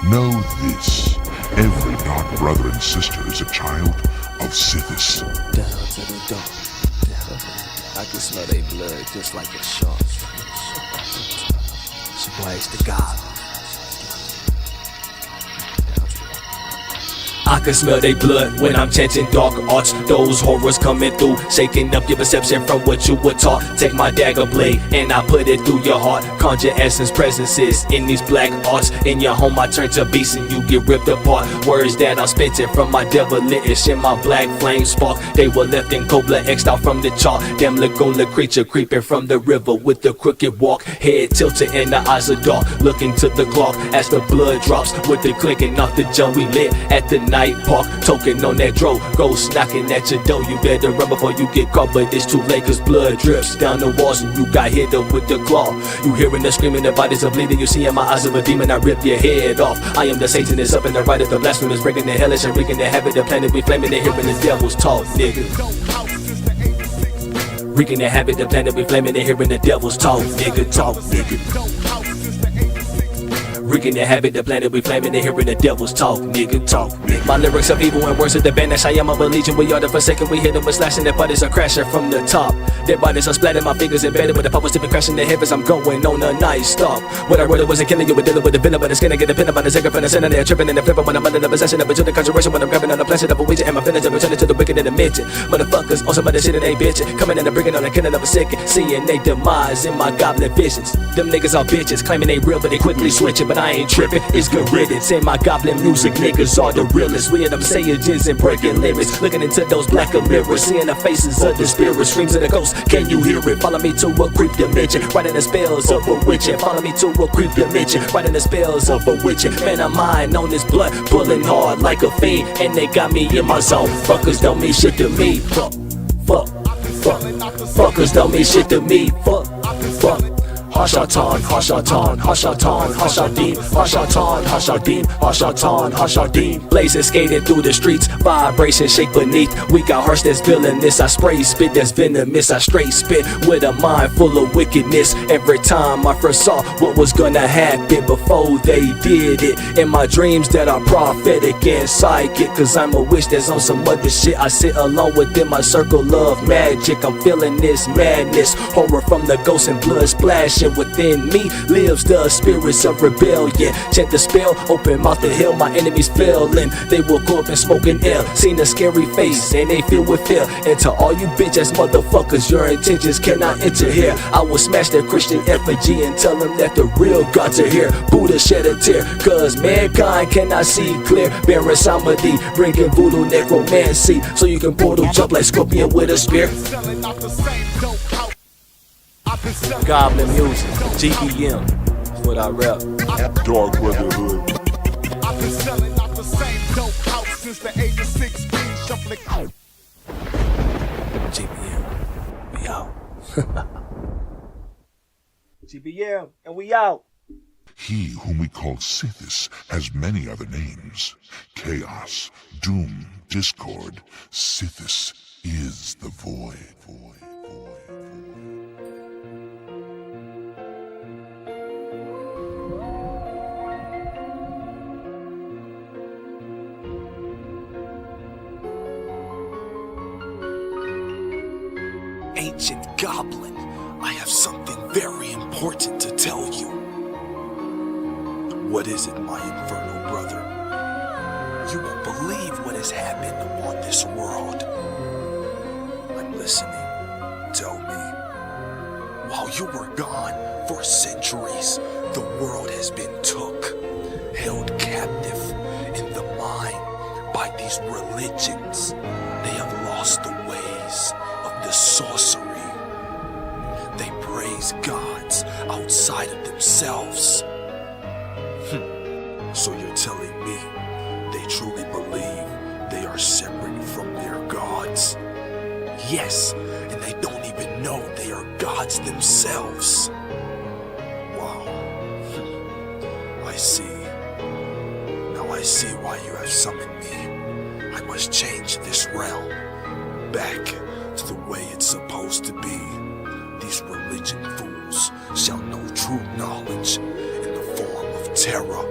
Know this, every dark brother and sister is a child of SYNTH. Down to the dark. I can smell their blood just like a shark. Splash the God. I can smell they blood when I'm chanting dark arts. Those horrors coming through, shaking up your perception from what you were taught. Take my dagger blade and I put it through your heart. Conjure essence presences in these black arts. In your home I turn to beast and you get ripped apart. Words that I'm spitting from my devilish and my black flame spark. They were left in Goblin, X'd out from the chart. Damn Lagoon creature creeping from the river with the crooked walk. Head tilted and the eyes are dark, looking to the clock as the blood drops with the clicking off the jump. We lit at the night park, token on that dro. Ghosts knocking at your door. You better run before you get caught, but it's too late cause blood drips down the walls and you got hit up with the claw. You hearing the screaming, the bodies are bleeding. You see in my eyes of a demon, I rip your head off. I am the Satanist up in the right of the blasphemous, breaking the hellish and wreaking the havoc. The planet we flaming and hearing the devil's talk, nigga. Wreaking the havoc, the planet we flaming and hearing the devil's talk, nigga. Talk, nigga. Wreaking the havoc, the planet we flaming and hearing the devil's talk, nigga. Talk, nigga. My lyrics are evil and words of the banish. I am a legion, we are the forsaken. We hit them with slashing, their bodies are crashing from the top. Their bodies are splatting, my fingers embedded with the powers to be crashing the heavens. I'm going on a night stop. What I wrote wasn't killing you, we're dealing with the villain, but it's gonna get a pin about the second from the center. They're tripping and they're flipping when I'm under the possession of a the conjuration. When I'm grabbing on the pleasure of a witch and my feelings are returning to the wicked and the midget. Motherfuckers on some other shit and they bitching, coming in and bringing on the killing of a sick, seeing they demise in my goblin visions. Them niggas are bitches, claiming they real, but they quickly switching. But I ain't tripping, it's good riddance. In my goblin music, niggas are the realest. We are them sages and breaking limits, looking into those black mirrors, seeing the faces of the spirits, screams of the ghost. Can you hear it? Follow me to a creep dimension, writing the spells of bewitching. Follow me to a creep dimension, writing the spells of bewitching. Man of mine on this blood, pulling hard like a fiend, and they got me in my zone. Fuckers don't mean shit to me. Fuck. Fuckers don't mean shit to me. Fuck. Hashatan, Hashatan, Hashatan, Hashadim, Hashatan, Hashadim, Hashatan, Hashadim. Blazing, skating through the streets, vibration shake beneath. We got hearts that's villainous. I spray spit that's venomous. I straight spit with a mind full of wickedness. Every time I first saw what was gonna happen before they did it. In my dreams that are prophetic and psychic, cause I'm a witch that's on some other shit. I sit alone within my circle of magic. I'm feeling this madness, horror from the ghosts and blood splashing. Within me lives the spirits of rebellion. Chant the spell, open mouth to hell. My enemies failing, they will go up and smoking air. Seen a scary face and they filled with fear. And to all you bitch ass motherfuckers, your intentions cannot enter here. I will smash their Christian effigy and tell them that the real gods are here. Buddha shed a tear, cause mankind cannot see clear. Baron Samedi, bringing voodoo necromancy, so you can portal jump like Scorpion with a spear. Goblin music, GBM, that's what I rap. Dark Brotherhood. I've been selling out the same dope house since the age of 16, shuffling out. GBM, we out. GBM, and we out. He whom we call SYNTH has many other names. Chaos, Doom, Discord. SYNTH is the void. Ancient Goblin, I have something very important to tell you. What is it, my infernal brother? You won't believe what has happened upon this world. I'm listening. Tell me. While you were gone for centuries, the world has been took, held captive in the mind by these religions. They have lost the ways of the sorcery. They praise gods outside of themselves. So you're telling me they truly believe they are separate from their gods? Yes, and they don't even know they are gods themselves. Wow. I see. Now I see why you have summoned me. I must change this realm back to the way it's supposed to be. These religion fools shall know true knowledge in the form of terror.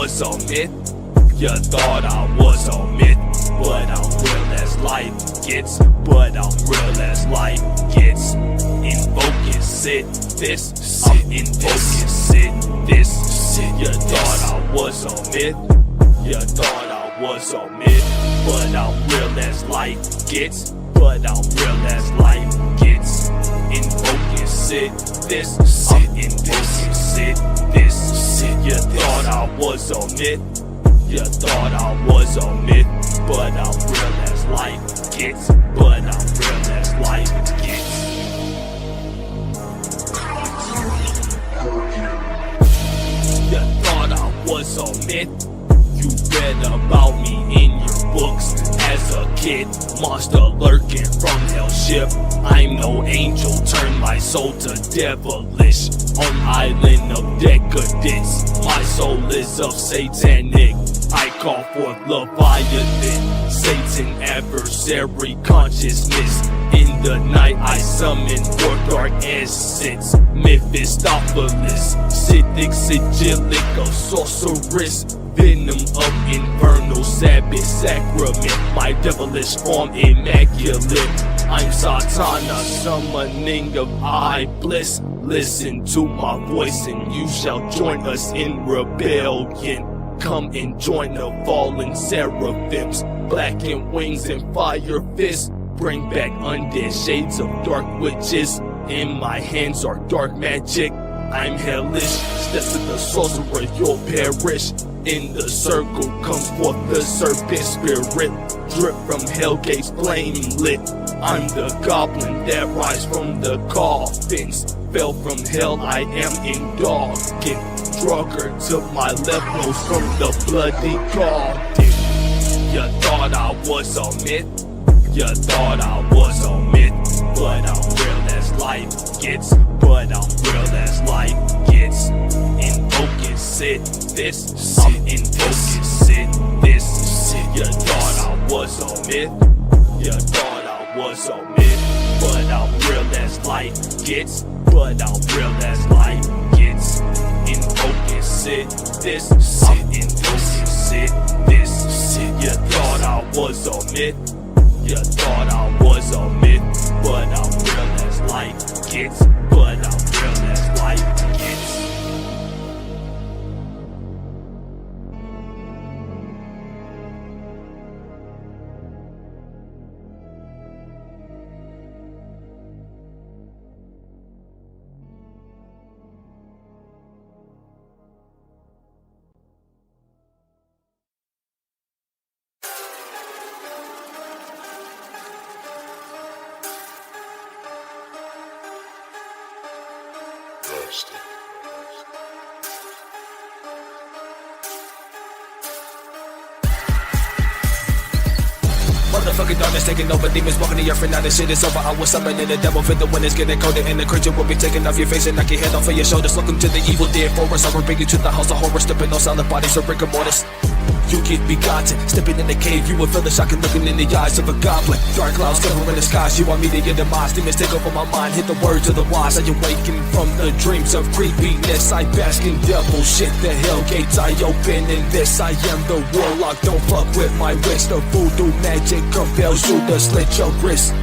was a myth. You thought I was a myth, but I'm real as life gets. But I'm real as life gets. Invoke and sit this, sit in this, sit this, sit. You thought I was a myth. You thought I was a myth, but I'm real as life gets. But I'm real as life gets. Invoke and sit this, sit in this, sit this, sit. You thought I was a myth. You thought I was a myth, but I'm real as life gets. But I'm real as life gets. You thought I was a myth. You read about me in your books as a kid. Monster lurking from hell ship. I'm no angel, turn my soul to devilish. On island of decadence, my soul is of satanic. I call forth Leviathan, Satan adversary consciousness. In the night I summon forth dark essence, Mephistopheles, Sithic sigillic of sorceress, venom of infernal Sabbath sacrament, my devilish form immaculate. I'm Satana, summoning of eye bliss. Listen to my voice and you shall join us in rebellion. Come and join the fallen seraphims, blackened wings and fire fists. Bring back undead shades of dark witches. In my hands are dark magic. I'm hellish, step to the sorcerer, you'll perish. In the circle comes forth the serpent spirit, drip from hellgate's flame lit. I'm the goblin that rise from the coffins. Fell from hell, I am indulgent. Drugger to my left nose from the bloody garden. You thought I was a myth. You thought I was a myth, but I'm real as life gets. But I'm real as life gets. Invoke and sit this, I'm invoke and sit this, sit. You thought I was a myth. You thought I was a myth, but I'm real as life gets. But I'm real as life gets. Invoke and sit this, sit invoke and sit this, sit. You thought I was a myth. You thought I was a myth, but I'm real as life gets. But I'm real as life gets. Motherfucking darkness taking over, demons walking the earth and now this shit is over. I was summoning the devil for the when it's getting colder, and the creature will be taking off your face and knock your head off of your shoulders. Welcome to the evil dead forest. I will bring you to the house of horror, stepping on solid bodies for rigor mortis. You get begotten, stepping in the cave, you will feel the shock and looking in the eyes of a goblin. Dark clouds covering the skies, you want me to get demise. Demons take over my mind, hit the words of the wise. I awaken from the dreams of creepiness. I bask in devil shit, the hell gates I open in this. I am the warlock, don't fuck with my wrist. The voodoo magic compels you to slit your wrist.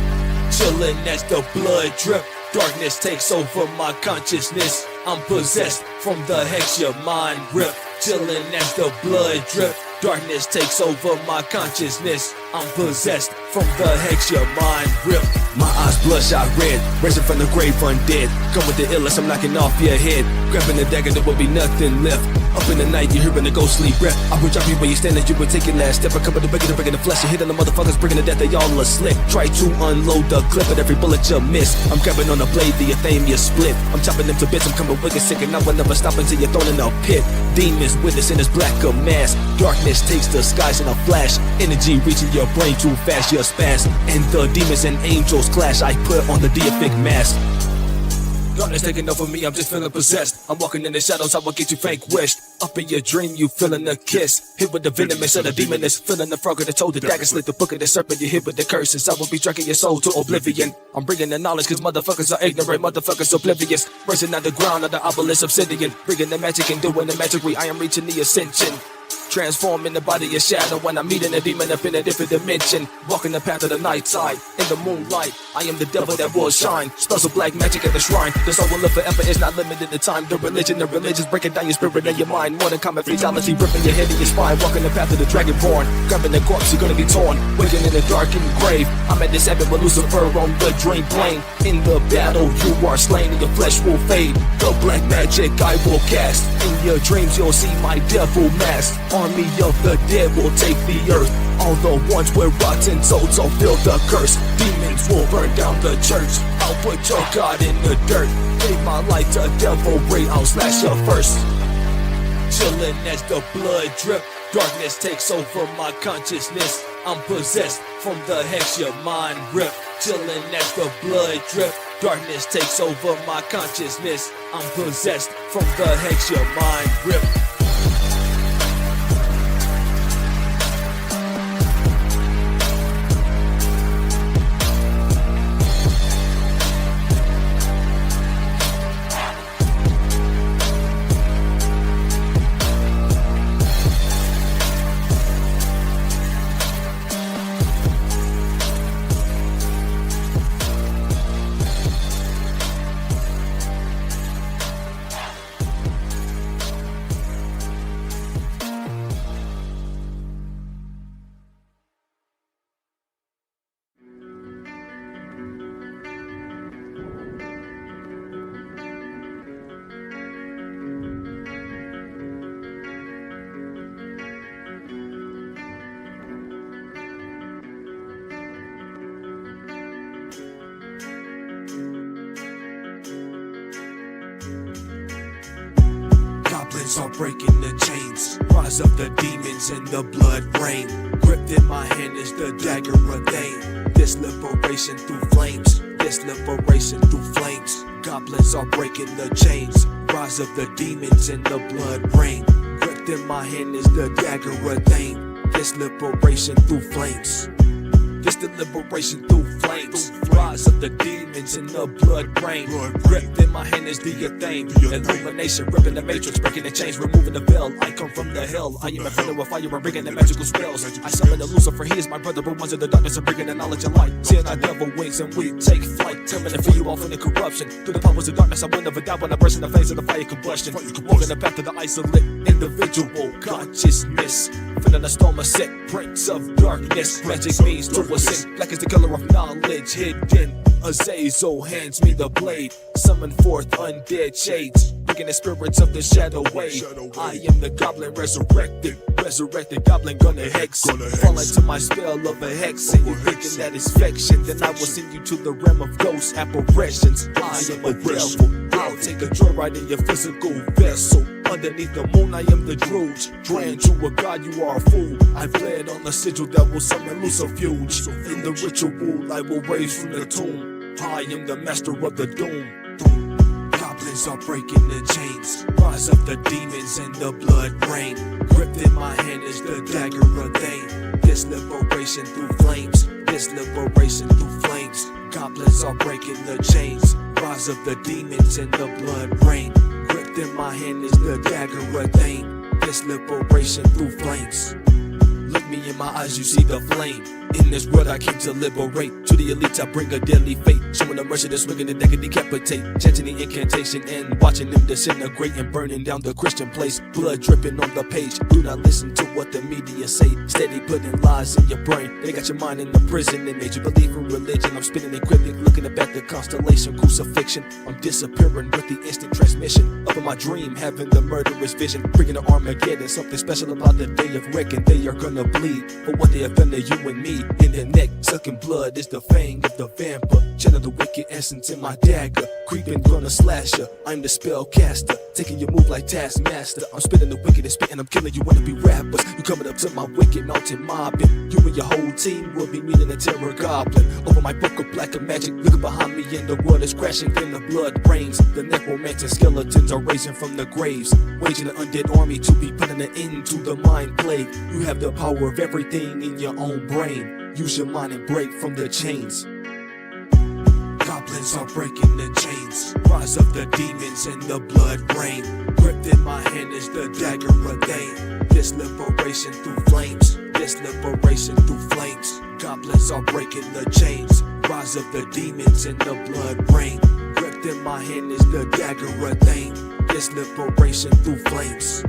Chillin' as the blood drip, darkness takes over my consciousness. I'm possessed from the hex your mind rip. Chillin' as the blood drip, darkness takes over my consciousness. I'm possessed from the hex your mind rip. My eyes bloodshot red, raising from the grave undead. Come with the illness, I'm knocking off your head. Grabbing the dagger, there will be nothing left. Up in the night, you're hearing the ghostly breath. I will drop you where you stand as you will take your last step. I come with the breaking the flesh, you're hitting the motherfuckers, bringing the death, they all are slick. Try to unload the clip, but every bullet you miss. I'm grabbing on the blade, the athame split. I'm chopping them to bits, I'm coming wicked sick, and I will never stop until you're thrown in a pit. Demons with us in this black mask. Darkness takes the skies in a flash. Energy reaching your brain too fast, you're spaz. And the demons and angels clash. I put on the deific mask. Darkness taking over me, I'm just feeling possessed. I'm walking in the shadows, I will get you vanquished. Up in your dream, you feeling the kiss. Hit with the venomous of the demoness. Feeling the frog of the toe, the dagger slit, the book of the serpent. You hit with the curses. I will be dragging your soul to oblivion. I'm bringing the knowledge, cause motherfuckers are ignorant. Motherfuckers oblivious. Raising out the ground of the obelisk obsidian. Bringing the magic and doing the magicry. I am reaching the ascension. Transforming the body of shadow when I'm meeting a demon up in a different dimension. Walking the path of the night side, in the moonlight. I am the devil that will shine. Spells of black magic at the shrine. The soul will live forever, it's not limited to time. The religion's breaking down your spirit and your mind. More than common fatality, ripping your head and your spine. Walking the path of the dragonborn. Grabbing the corpse, you're gonna be torn. Waking in the darkened grave. I'm at this epic with Lucifer on the drain plane. In the battle, you are slain and your flesh will fade. The black magic I will cast. In your dreams, you'll see my devil mask. Army of the dead will take the earth. All the ones with rotten souls will feel the curse. Demons will burn down the church. I'll put your God in the dirt. Gave my life to devilry, I'll slash your first. Chillin' as the blood drip. Darkness takes over my consciousness. I'm possessed from the hex your mind rip. Chillin' as the blood drip. Darkness takes over my consciousness. I'm possessed from the hex your mind rip. Goblins are breaking the chains. Rise of the demons and the blood rain. Gripped in my hand is the dagger ordained. This liberation through flames. This liberation through flames. Goblins are breaking the chains. Rise of the demons and the blood rain. Gripped in my hand is the dagger ordained. This liberation through flames. This the liberation through flames. Rise of the demons in the blood rain. Gripped in my hand is the thing. Illumination, ripping the matrix, breaking the chains, removing the veil. I come from the hill. I am a friend with fire and bringing the magical spells. I summon the Lucifer, he is my brother, but ones of the darkness are bringing the knowledge of light. Seeing our devil wings and we take flight. Tearing to free you off in the corruption. Through the powers of darkness, I will never die when I burst in the flames of the fire combustion. Walking the path of the isolate individual consciousness. Feeling a storm of set breaks of darkness. Magic means to ascend. Black is the color of knowledge hidden. Azazel hands me the blade. Summon forth undead shades. Bringing the spirits of the shadow wave. I am the goblin resurrected. Resurrected goblin gonna hex. Fall into my spell of a hex. And you thinking that it's fiction. Then I will send you to the realm of ghost apparitions. I am a devil. I'll take a joyride in your physical vessel. Underneath the moon, I am the Druge. Praying to a god, you are a fool. I bled on the sigil that will summon Lucifuge. In the ritual, I will raise from the tomb. I am the master of the doom. Goblins are breaking the chains. Rise of the demons and the blood rain. Gripped in my hand is the dagger ordained. This liberation through flames. This liberation through flames. Goblins are breaking the chains. Rise of the demons and the blood rain. Gripped in my hand is the dagger ordained. This liberation through flames. Look me in my eyes, you see the flame. In this world I came to liberate. To the elites I bring a deadly fate. Showing the mercy that's swinging the deck and decapitate. Chanting the incantation and watching them disintegrate and burning down the Christian place. Blood dripping on the page. Do not listen to what the media say. Steady putting lies in your brain. They got your mind in the prison. They made you believe in religion. I'm spinning equipment, looking up at the constellation crucifixion. I'm disappearing with the instant transmission. Up in my dream, having the murderous vision. Bringing the Armageddon. Something special about the day of reckoning. They are gonna bleed for what they have done to you and me. In the neck, sucking blood is the fang of the vampire. Channel the wicked essence in my dagger. creeping, gonna slash ya. I'm the spellcaster, taking your move like Taskmaster. I'm spitting the wicked and spitting, I'm killing you wanna be rappers. You coming up to my wicked mountain mobbing. You and your whole team will be meeting a terror goblin. Over my book of black and magic, looking behind me and the water is crashing, then the blood rains. The necromantic skeletons are raising from the graves, waging an undead army to be putting an end to the mind plague. You have the power of everything in your own brain. Use your mind and break from the chains. Goblins are breaking the chains. Rise of the demons in the blood rain. Gripped in my hand is the dagger ordained. This liberation through flames. This liberation through flames. Goblins are breaking the chains. Rise of the demons in the blood rain. Gripped in my hand is the dagger ordained. This liberation through flames.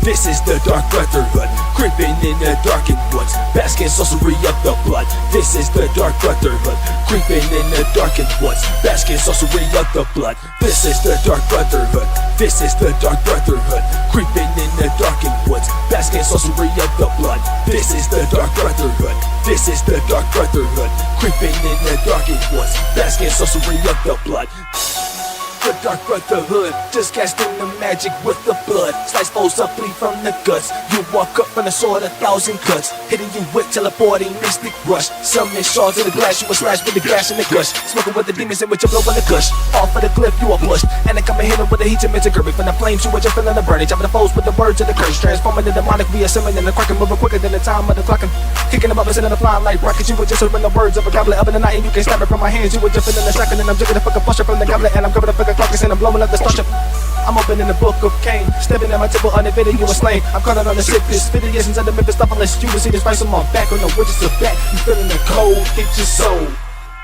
This is the Dark Brotherhood, creeping in the darkened woods, basking sorcery of the blood. This is the Dark Brotherhood, creeping in the darkened woods, basking sorcery of the blood. This is the Dark Brotherhood. This is the Dark Brotherhood, creeping in the darkened woods, basking sorcery of the blood. This is the Dark Brotherhood. This is the Dark Brotherhood, creeping in the darkened woods, basking sorcery of the blood. The Dark Brotherhood, just casting the magic with the blood. Slice foes up, bleed from the guts. You walk up from the sword, 1,000 cuts. Hitting you with teleporting mystic rush. Summon shards in the glass, you will slash with the gas in the gush. Smoking with the demons and with your blow on the gush. Off of the cliff, you are pushed. And they come and hit him with the heat to mitigate from the flames. You are just feeling the burning. Chopping the foes with the words of the curse. Transforming the demonic, we are summoning the cracking, moving quicker than the time of the clock. Kicking them up and sending the flying like rockets. You were just hearing the words of a goblin up in the night, and you can't stop it from my hands. You were just feeling the shotgun, and I'm jigging the fucking posture from the goblin, and I'm grabbing the fucking clock and I'm blowing up the starship. I'm opening the book of Cain, stepping at my temple, uninvited, you were slain. I'm caught on the sickness, 50 years into the Memphis stuff, unless you will see this face on my back, on the witches of back. You feeling the cold, hit your soul.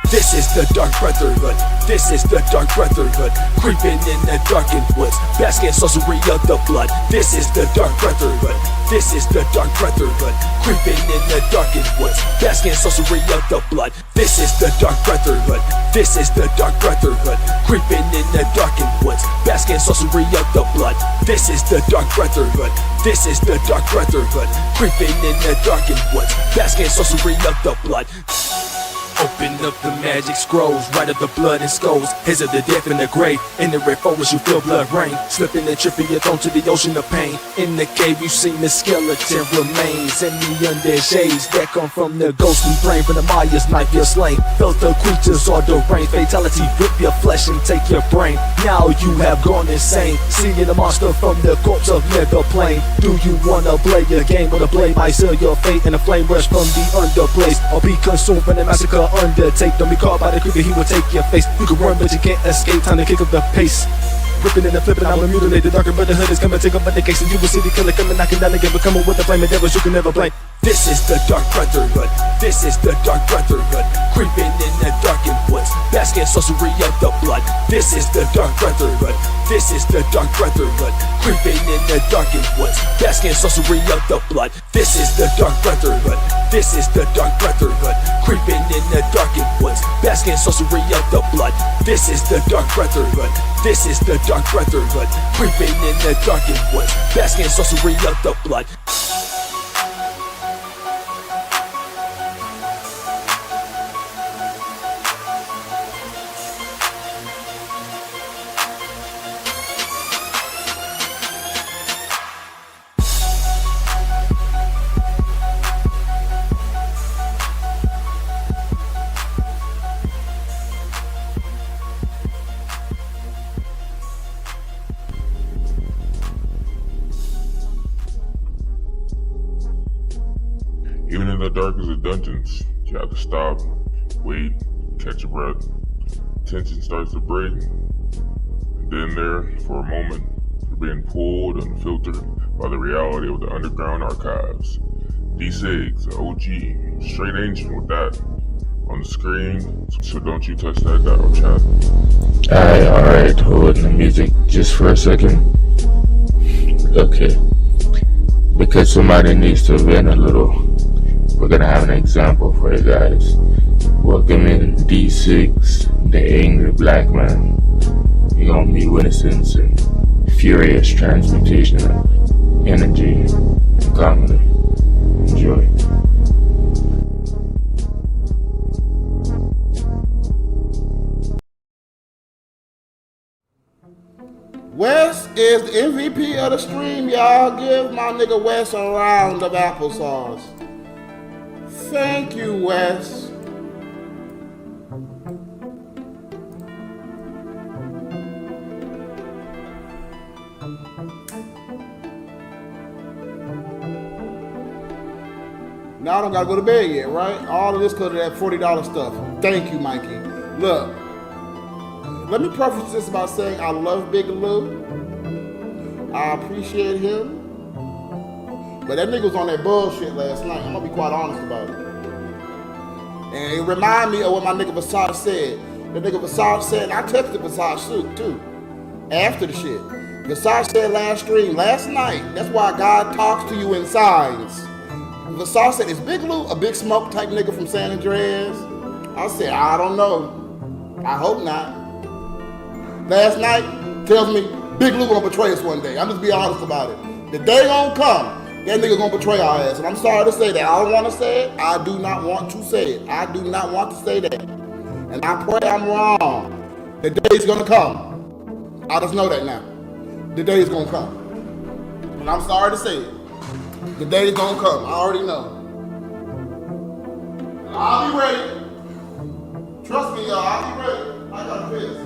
This is the Dark Brotherhood. This is the Dark Brotherhood, creeping in the darkened woods, basking sorcery of the blood. This is the Dark Brotherhood. This is the Dark Brotherhood, creeping in the darkened woods, basking sorcery of the blood. This is the Dark Brotherhood. This is the Dark Brotherhood, creeping in the darkened woods, basking sorcery of the blood. This is the Dark Brotherhood. This is the Dark Brotherhood, creeping in the darkened woods, basking sorcery of the blood. Open up the magic scrolls, write up the blood and skulls. Heads of the death in the grave. In the red forest you feel blood rain. Slipping and tripping, you're thrown to the ocean of pain. In the cave you seen the skeleton remains, and the undead shades that come from the ghostly brain. From the Maya's knife you're slain. Felt the creatures or the rain. Fatality rip your flesh and take your brain. Now you have gone insane, seeing the monster from the corpse of nether plane. Do you wanna play a game where the blade might seal your fate, and the flame rush from the underblaze, or be consumed from the massacre undertake? Don't be caught by the creeper, he will take your face. You can run but you can't escape, time to kick up the pace. Ripping and flipping, I will mutilate. The Darker Brotherhood is coming, take up the case, and you will see the killer coming, knocking down again, but coming with the flame of devils you can never blame. This is the Dark Brotherhood. This is the Dark Brotherhood, creeping in the darkened woods, basking sorcery of the blood. This is the Dark Brotherhood. This is the Dark Brotherhood, creeping in the darkened woods, basking sorcery of the blood. This is the Dark Brotherhood. This is the Dark Brotherhood, creeping in the darkened woods, basking sorcery of the blood. This is the Dark Brotherhood. This is the Dark Brotherhood, creeping in the darkened woods, basking sorcery of the blood. Even in the darkest of dungeons, you have to stop, wait, catch your breath. Tension starts to break, and then there, for a moment, you're being pulled and filtered by the reality of the underground archives. DCIGS, the OG, straight ancient with that on the screen, so don't you touch that dial, chat. Alright, hold the music just for a second. Okay. Because somebody needs to vent a little, we're gonna have an example for you guys. Welcome in D6, the angry black man. You're gonna be witnessing some furious transmutation of energy and comedy. Enjoy. Wes is the MVP of the stream, y'all. Give my nigga Wes a round of applesauce. Thank you, Wes. Now I don't gotta go to bed yet, right? All of this because of that $40 stuff. Thank you, Mikey. Look, let me preface this by saying I love Big Lou. I appreciate him. But that nigga was on that bullshit last night. I'm gonna be quite honest about it. And it reminded me of what my nigga Visage said. The nigga Visage said, and I texted Visage too, after the shit. Visage said last night, that's why God talks to you in signs. Visage said, is Big Lou a big smoke type nigga from San Andreas? I said, I don't know. I hope not. Last night tells me Big Lou gonna betray us one day. I'm just being honest about it. The day gonna come, that nigga gonna betray our ass. And I'm sorry to say that. I don't wanna say it. I do not want to say it. I do not want to say that. And I pray I'm wrong. The day's gonna come. I just know that now. The day's gonna come. And I'm sorry to say it. The day's gonna come. I already know. And I'll be ready. Trust me, y'all. I'll be ready. I got a piss.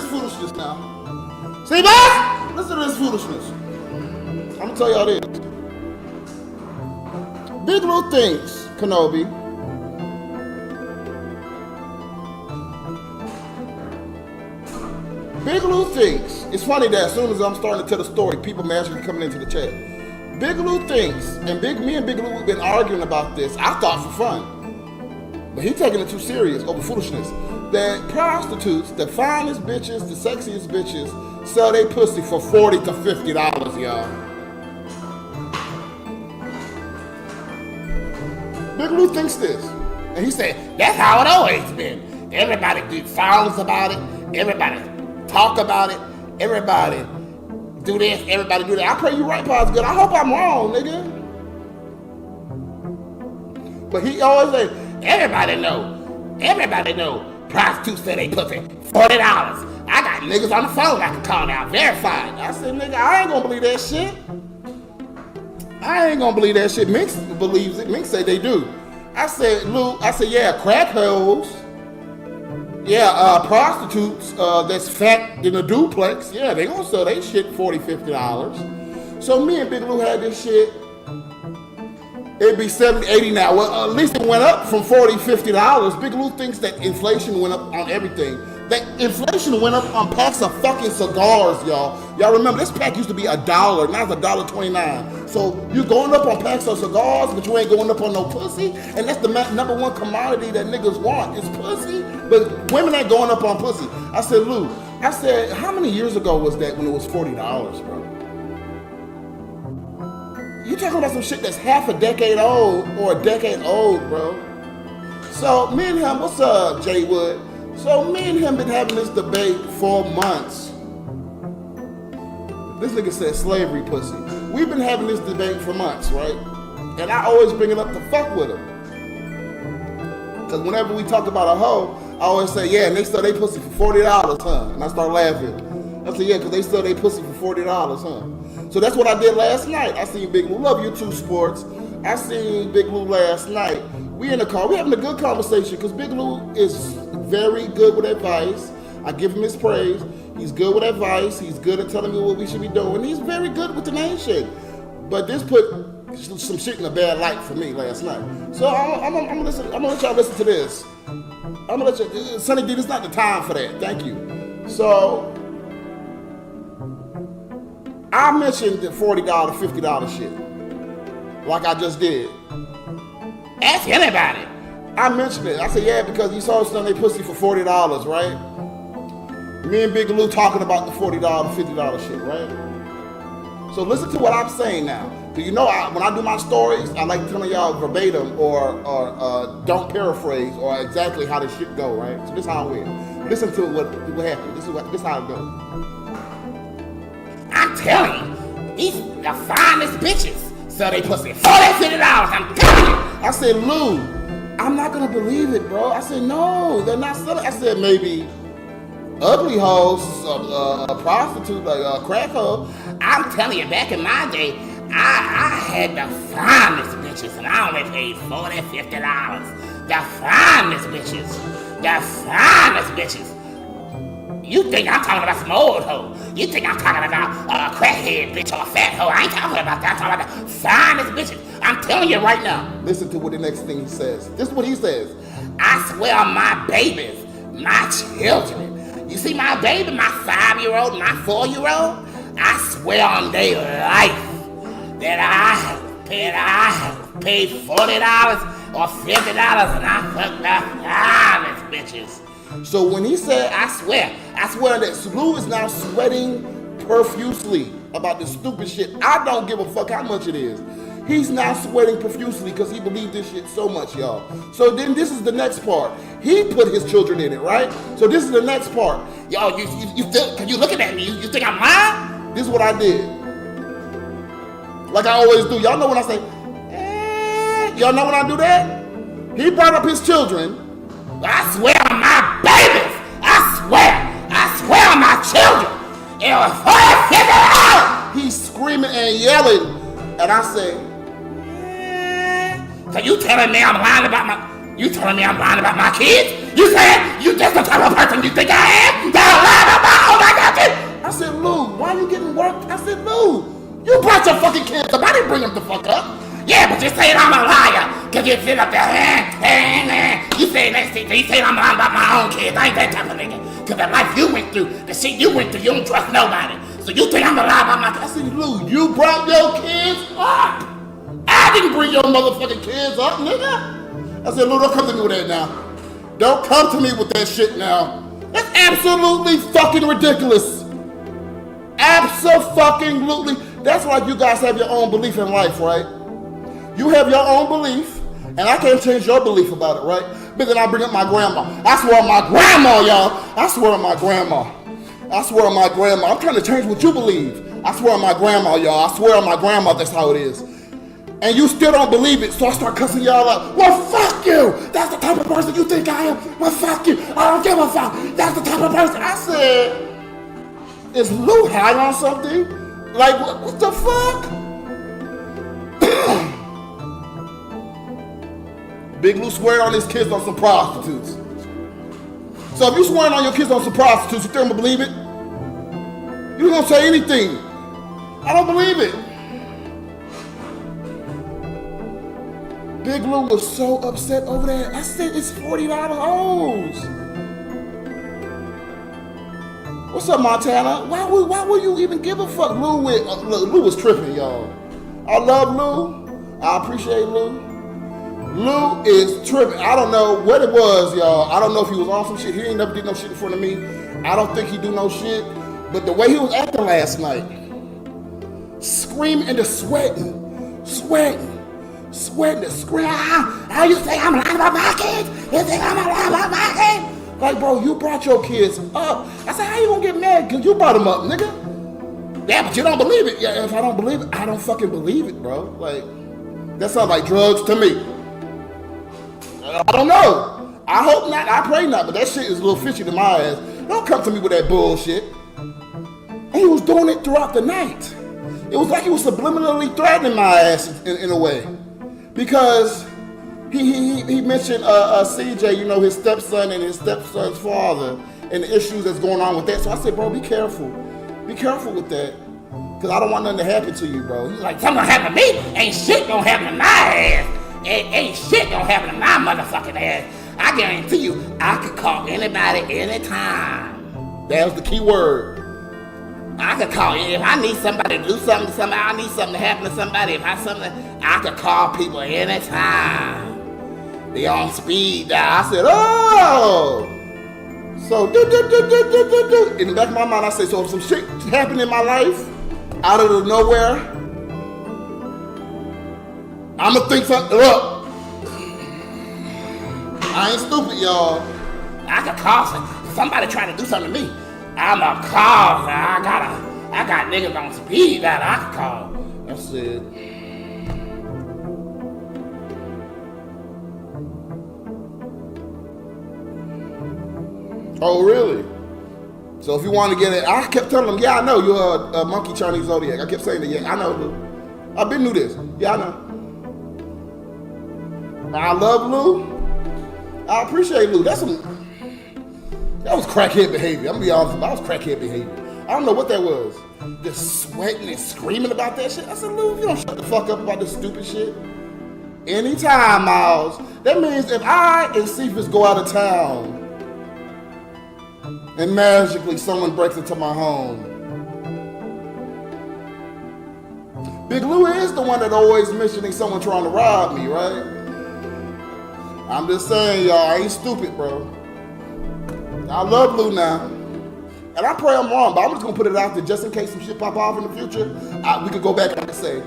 Foolishness now. See, boss? Listen to this foolishness. I'm gonna tell y'all this. Big Lou thinks, Kenobi, Big Lou thinks, it's funny that as soon as I'm starting to tell the story, people magically coming into the chat. Big Lou thinks, and me and Big Lou have been arguing about this, I thought for fun, but he taking it too serious over foolishness. That prostitutes, the finest bitches, the sexiest bitches, sell their pussy for $40 to $50, y'all. Big Lou thinks this. And he said, that's how it always been. Everybody do songs about it. Everybody talk about it. Everybody do this. Everybody do that. I pray you right, Pa's good. I hope I'm wrong, nigga. But he always say, everybody know. Prostitutes say they pussy $40. I got niggas on the phone I can call now, verified. I said, nigga, I ain't gonna believe that shit. I ain't gonna believe that shit. Mink believes it. Mink say they do. I said, Lou, yeah, crack hoes. Yeah, prostitutes that's fat in a duplex. Yeah, they gonna sell they shit $40, $50. So me and Big Lou had this shit. It'd be 70, 80 now. Well, at least it went up from $40, $50. Big Lou thinks that inflation went up on everything. That inflation went up on packs of fucking cigars, y'all. Y'all remember, this pack used to be $1, now it's $1.29. So you're going up on packs of cigars, but you ain't going up on no pussy? And that's the number one commodity that niggas want, is pussy. But women ain't going up on pussy. I said, Lou, how many years ago was that when it was $40, bro? You talking about some shit that's half a decade old or a decade old, bro. So me and him, what's up, Jay Wood? So me and him been having this debate for months. This nigga said slavery pussy. We've been having this debate for months, right? And I always bring it up to fuck with him. Because whenever we talk about a hoe, I always say, yeah, and they sell they pussy for $40, huh? And I start laughing. I say, yeah, because they sell they pussy for $40, huh? So that's what I did last night. I seen Big Lou. Love you too, sports. I seen Big Lou last night. We in the car. We having a good conversation because Big Lou is very good with advice. I give him his praise. He's good with advice. He's good at telling me what we should be doing. He's very good with the nation. But this put some shit in a bad light for me last night. So I'm gonna let y'all listen to this. I'm gonna let you, Sonny D, this is not the time for that. Thank you. So I mentioned the $40, $50 shit, like I just did. Ask anybody. I mentioned it. I said, yeah, because you saw some they pussy for $40, right? Me and Big Lou talking about the $40, $50 shit, right? So listen to what I'm saying now. Do you know when I do my stories, I like telling y'all verbatim or don't paraphrase or exactly how this shit go, right? So this is how it went. Listen to what happened. This is how it goes. I'm telling you, these the finest bitches. So they pussy $40, $50. I'm telling you. I said, Lou, I'm not gonna believe it, bro. I said, no, they're not selling. I said, maybe ugly hoes, a prostitute, like a crack hoe. I'm telling you, back in my day, I had the finest bitches, and I only paid $40, $50. The finest bitches. The finest bitches. You think I'm talking about some old hoe. You think I'm talking about a crackhead bitch or a fat hoe. I ain't talking about that. I'm talking about the finest bitches. I'm telling you right now. Listen to what the next thing he says. This is what he says. I swear on my babies, my children. You see my baby, my 5-year-old, my 4-year-old? I swear on their life that I have paid $40 or $50 and I fucked the finest bitches. So when he said, I swear that Lou is now sweating profusely about this stupid shit. I don't give a fuck how much it is. He's now sweating profusely because he believed this shit so much, y'all. So then this is the next part. He put his children in it, right? So this is the next part. Yo, you you looking at me, you think I'm lying? This is what I did. Like I always do. Y'all know when I say, y'all know when I do that? He brought up his children. I swear on my babies. I swear on my children. It was $40, $50. He's screaming and yelling. And I say, so you telling me I'm lying about my kids? You said you just the type of person you think I am? That lying about all my kids? I said, Lou, why are you getting worked? I said, Lou, you brought your fucking kids up. I didn't bring them the fuck up. Yeah, but you saying I'm a liar. Cause you sit up there, you say I'm lying about my own kids. I ain't that type of nigga. Cause the life you went through, the shit you went through, you don't trust nobody. So you think I'm gonna lie about my kids? I said, Lou, you brought your kids up. I didn't bring your motherfucking kids up, nigga. I said, Lou, don't come to me with that now. Don't come to me with that shit now. That's absolutely fucking ridiculous. Abso-fucking-lutely. That's why you guys have your own belief in life, right? You have your own belief, and I can't change your belief about it, right? But then I bring up my grandma. I swear on my grandma, y'all. I swear on my grandma. I swear on my grandma. I'm trying to change what you believe. I swear on my grandma, y'all. I swear on my grandma, that's how it is. And you still don't believe it, so I start cussing y'all out. Well, fuck you! That's the type of person you think I am. Well, fuck you! I don't give a fuck. That's the type of person. I said, is Lou high on something? Like, what the fuck? Big Lou swearing on his kids on some prostitutes. So if you swearing on your kids on some prostitutes, you think I'm gonna believe it? You don't say anything. I don't believe it. Big Lou was so upset over that. I said it's $40 hoes. What's up, Montana? Why would you even give a fuck? Lou was tripping, y'all. I love Lou. I appreciate Lou. Lou is tripping. I don't know what it was, y'all. I don't know if he was on some shit. He ain't never did no shit in front of me. I don't think he do no shit. But the way he was acting last night, screaming and sweating, how you think I'm lying about my kids? You think I'm lying about my kids? Like, bro, you brought your kids up. I said, how you gonna get mad? Cause you brought them up, nigga. Yeah, but you don't believe it. Yeah, if I don't believe it, I don't fucking believe it, bro. Like, That sounds like drugs to me. I don't know. I hope not. I pray not. But that shit is a little fishy to my ass. Don't come to me with that bullshit. And he was doing it throughout the night. It was like he was subliminally threatening my ass in a way. Because he mentioned CJ, you know, his stepson and his stepson's father and the issues that's going on with that. So I said, bro, be careful. Be careful with that. Because I don't want nothing to happen to you, bro. He's like, something gonna happen to me? Ain't shit gonna happen to my ass. Ain't shit gonna happen to my motherfucking ass. I guarantee you, I could call anybody anytime. That was the key word. I could call you. If I need somebody to do something to somebody, I need something to happen to somebody. If I could call people anytime. They on speed dial. I said, oh! So, in the back of my mind, I say, so if some shit happened in my life, out of the nowhere, I'ma think something up. I ain't stupid, y'all. I could call somebody trying to do something to me. I'ma call. I got niggas on speed that I can call. That's it. Oh, really? So if you want to get it, I kept telling them, yeah, I know you're a monkey Chinese zodiac. I kept saying that, yeah, I know, Lou. I've been knew this. Yeah, I know. I love Lou. I appreciate Lou. That was crackhead behavior. I'm gonna be honest, that was crackhead behavior. I don't know what that was. Just sweating and screaming about that shit. I said, Lou, if you don't shut the fuck up about this stupid shit. Anytime, Miles. That means if I and Cephas go out of town and magically someone breaks into my home, Big Lou is the one that always mentioning someone trying to rob me, right? I'm just saying, y'all, I ain't stupid, bro. I love Lou now. And I pray I'm wrong, but I'm just gonna put it out there just in case some shit pop off in the future. We could go back and say,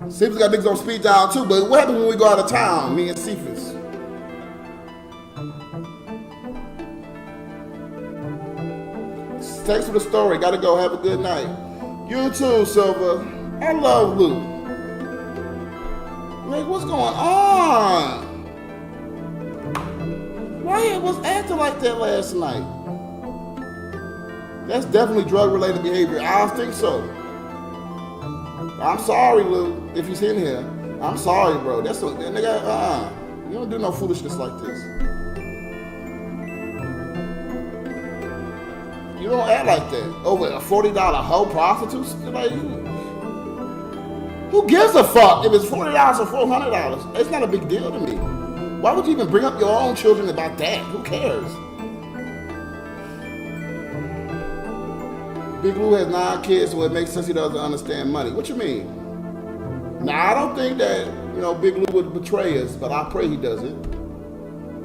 Cephas got niggas on speed dial too, but what happens when we go out of town, me and Cephas? Thanks for the story. Gotta go. Have a good night. You too, Silva. I love Lou. Like, what's going on? Why he was acting like that last night? That's definitely drug-related behavior. I don't think so. I'm sorry, Lou, if he's in here. I'm sorry, bro. That's what that nigga. You don't do no foolishness like this. You don't act like that. Over a $40 hoe prostitute? Like, who gives a fuck if it's $40 or $400? It's not a big deal to me. Why would you even bring up your own children about that? Who cares? Big Lou has 9 kids, so it makes sense he doesn't understand money. What you mean? Now, I don't think that, you know, Big Lou would betray us, but I pray he doesn't.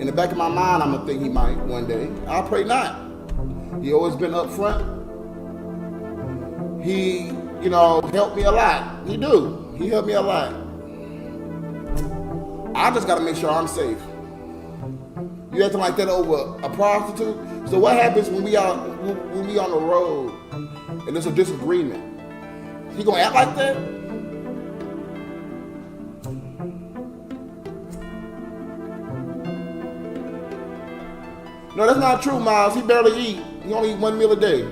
In the back of my mind, I'm gonna think he might one day. I pray not. He always been up front. He, you know, helped me a lot. He do. He helped me a lot. I just gotta make sure I'm safe. You acting like that over a prostitute? So what happens when we on the road and there's a disagreement? He gonna act like that? No, that's not true, Miles. He barely eat. He only eat 1 meal a day.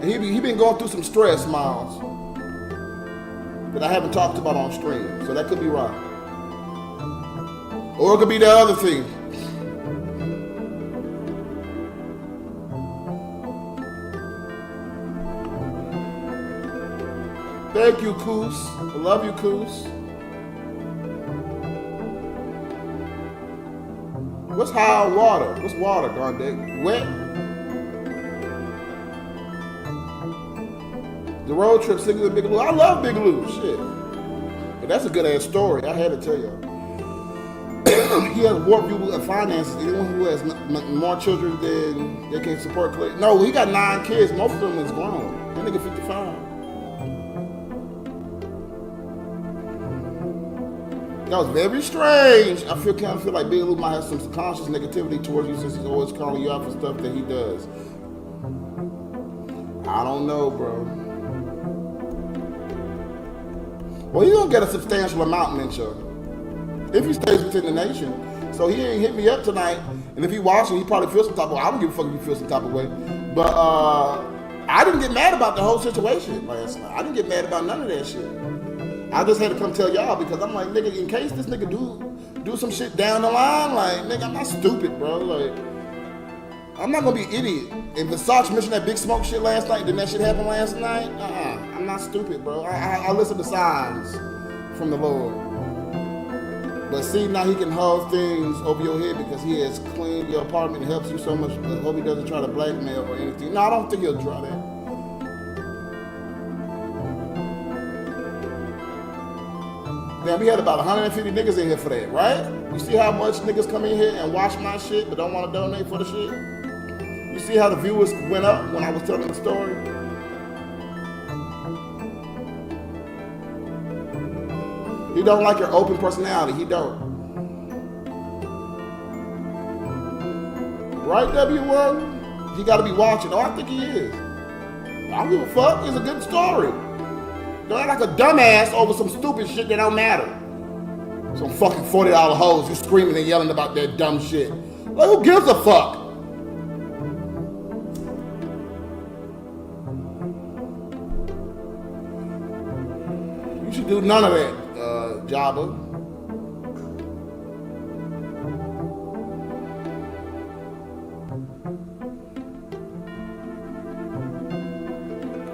And he been going through some stress, Miles, that I haven't talked about on stream. So that could be right. Or it could be the other thing. Thank you, Koos. I love you, Koos. What's high on water? What's water, Gondek? Wet? The road trip, singing with Big Lou. I love Big Lou, shit. But that's a good ass story. I had to tell y'all. He has warped view of finances. Anyone who has more children than they can support. No, he got 9 kids. Most of them is grown. That nigga 55. That was very strange. I kind of feel like Big Lou might have some subconscious negativity towards you since he's always calling you out for stuff that he does. I don't know, bro. Well, he's gonna get a substantial amount, Mincho, if he stays within the nation. So he ain't hit me up tonight, and if he watching, he probably feels some type of way. I don't give a fuck if you feel some type of way. But I didn't get mad about the whole situation last night. I didn't get mad about none of that shit. I just had to come tell y'all because I'm like, nigga, in case this nigga do some shit down the line, like, nigga, I'm not stupid, bro. Like, I'm not gonna be an idiot. If Versace mentioned that Big Smoke shit last night, didn't that shit happen last night? I'm not stupid, bro. I listen to signs from the Lord. But see, now he can hold things over your head because he has cleaned your apartment and helps you so much. I hope he doesn't try to blackmail or anything. No, I don't think he'll try that. Damn, we had about 150 niggas in here for that, right? You see how much niggas come in here and watch my shit but don't want to donate for the shit? You see how the viewers went up when I was telling the story? He don't like your open personality. He don't. Right, W1? He got to be watching. Oh, I think he is. I don't give a fuck. It's a good story. Don't act like a dumbass over some stupid shit that don't matter. Some fucking $40 hoes. You screaming and yelling about that dumb shit. Like, who gives a fuck? You should do none of that, Jabba.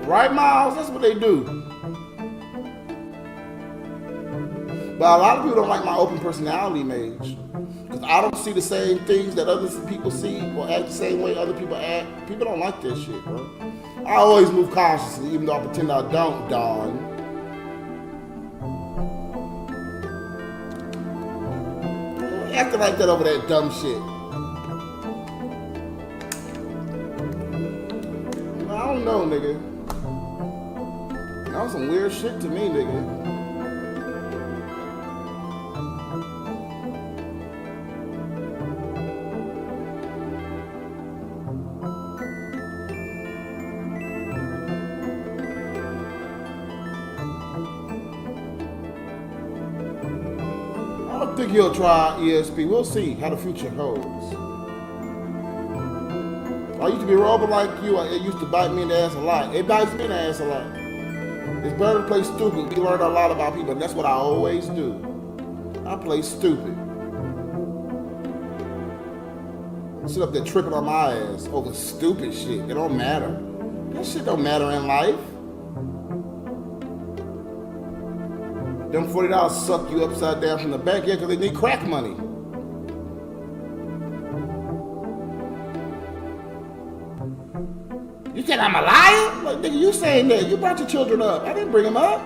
Right, Miles? That's what they do. But a lot of people don't like my open personality, Mage. Because I don't see the same things that other people see or act the same way other people act. People don't like that shit, bro. I always move cautiously, even though I pretend I don't, Dawn. Acting like that over that dumb shit. I don't know, nigga. That was some weird shit to me, nigga. I don't think he'll try ESP. We'll see how the future holds. I used to be robber like you. It used to bite me in the ass a lot. It bites me in the ass a lot. It's better to play stupid. We learn a lot about people, and that's what I always do. I play stupid. I sit up there tripping on my ass over stupid shit. It don't matter. That shit don't matter in life. Them $40 suck you upside down from the back, yeah, because they need crack money. You said I'm a liar? Like, nigga, you saying that. You brought your children up. I didn't bring them up.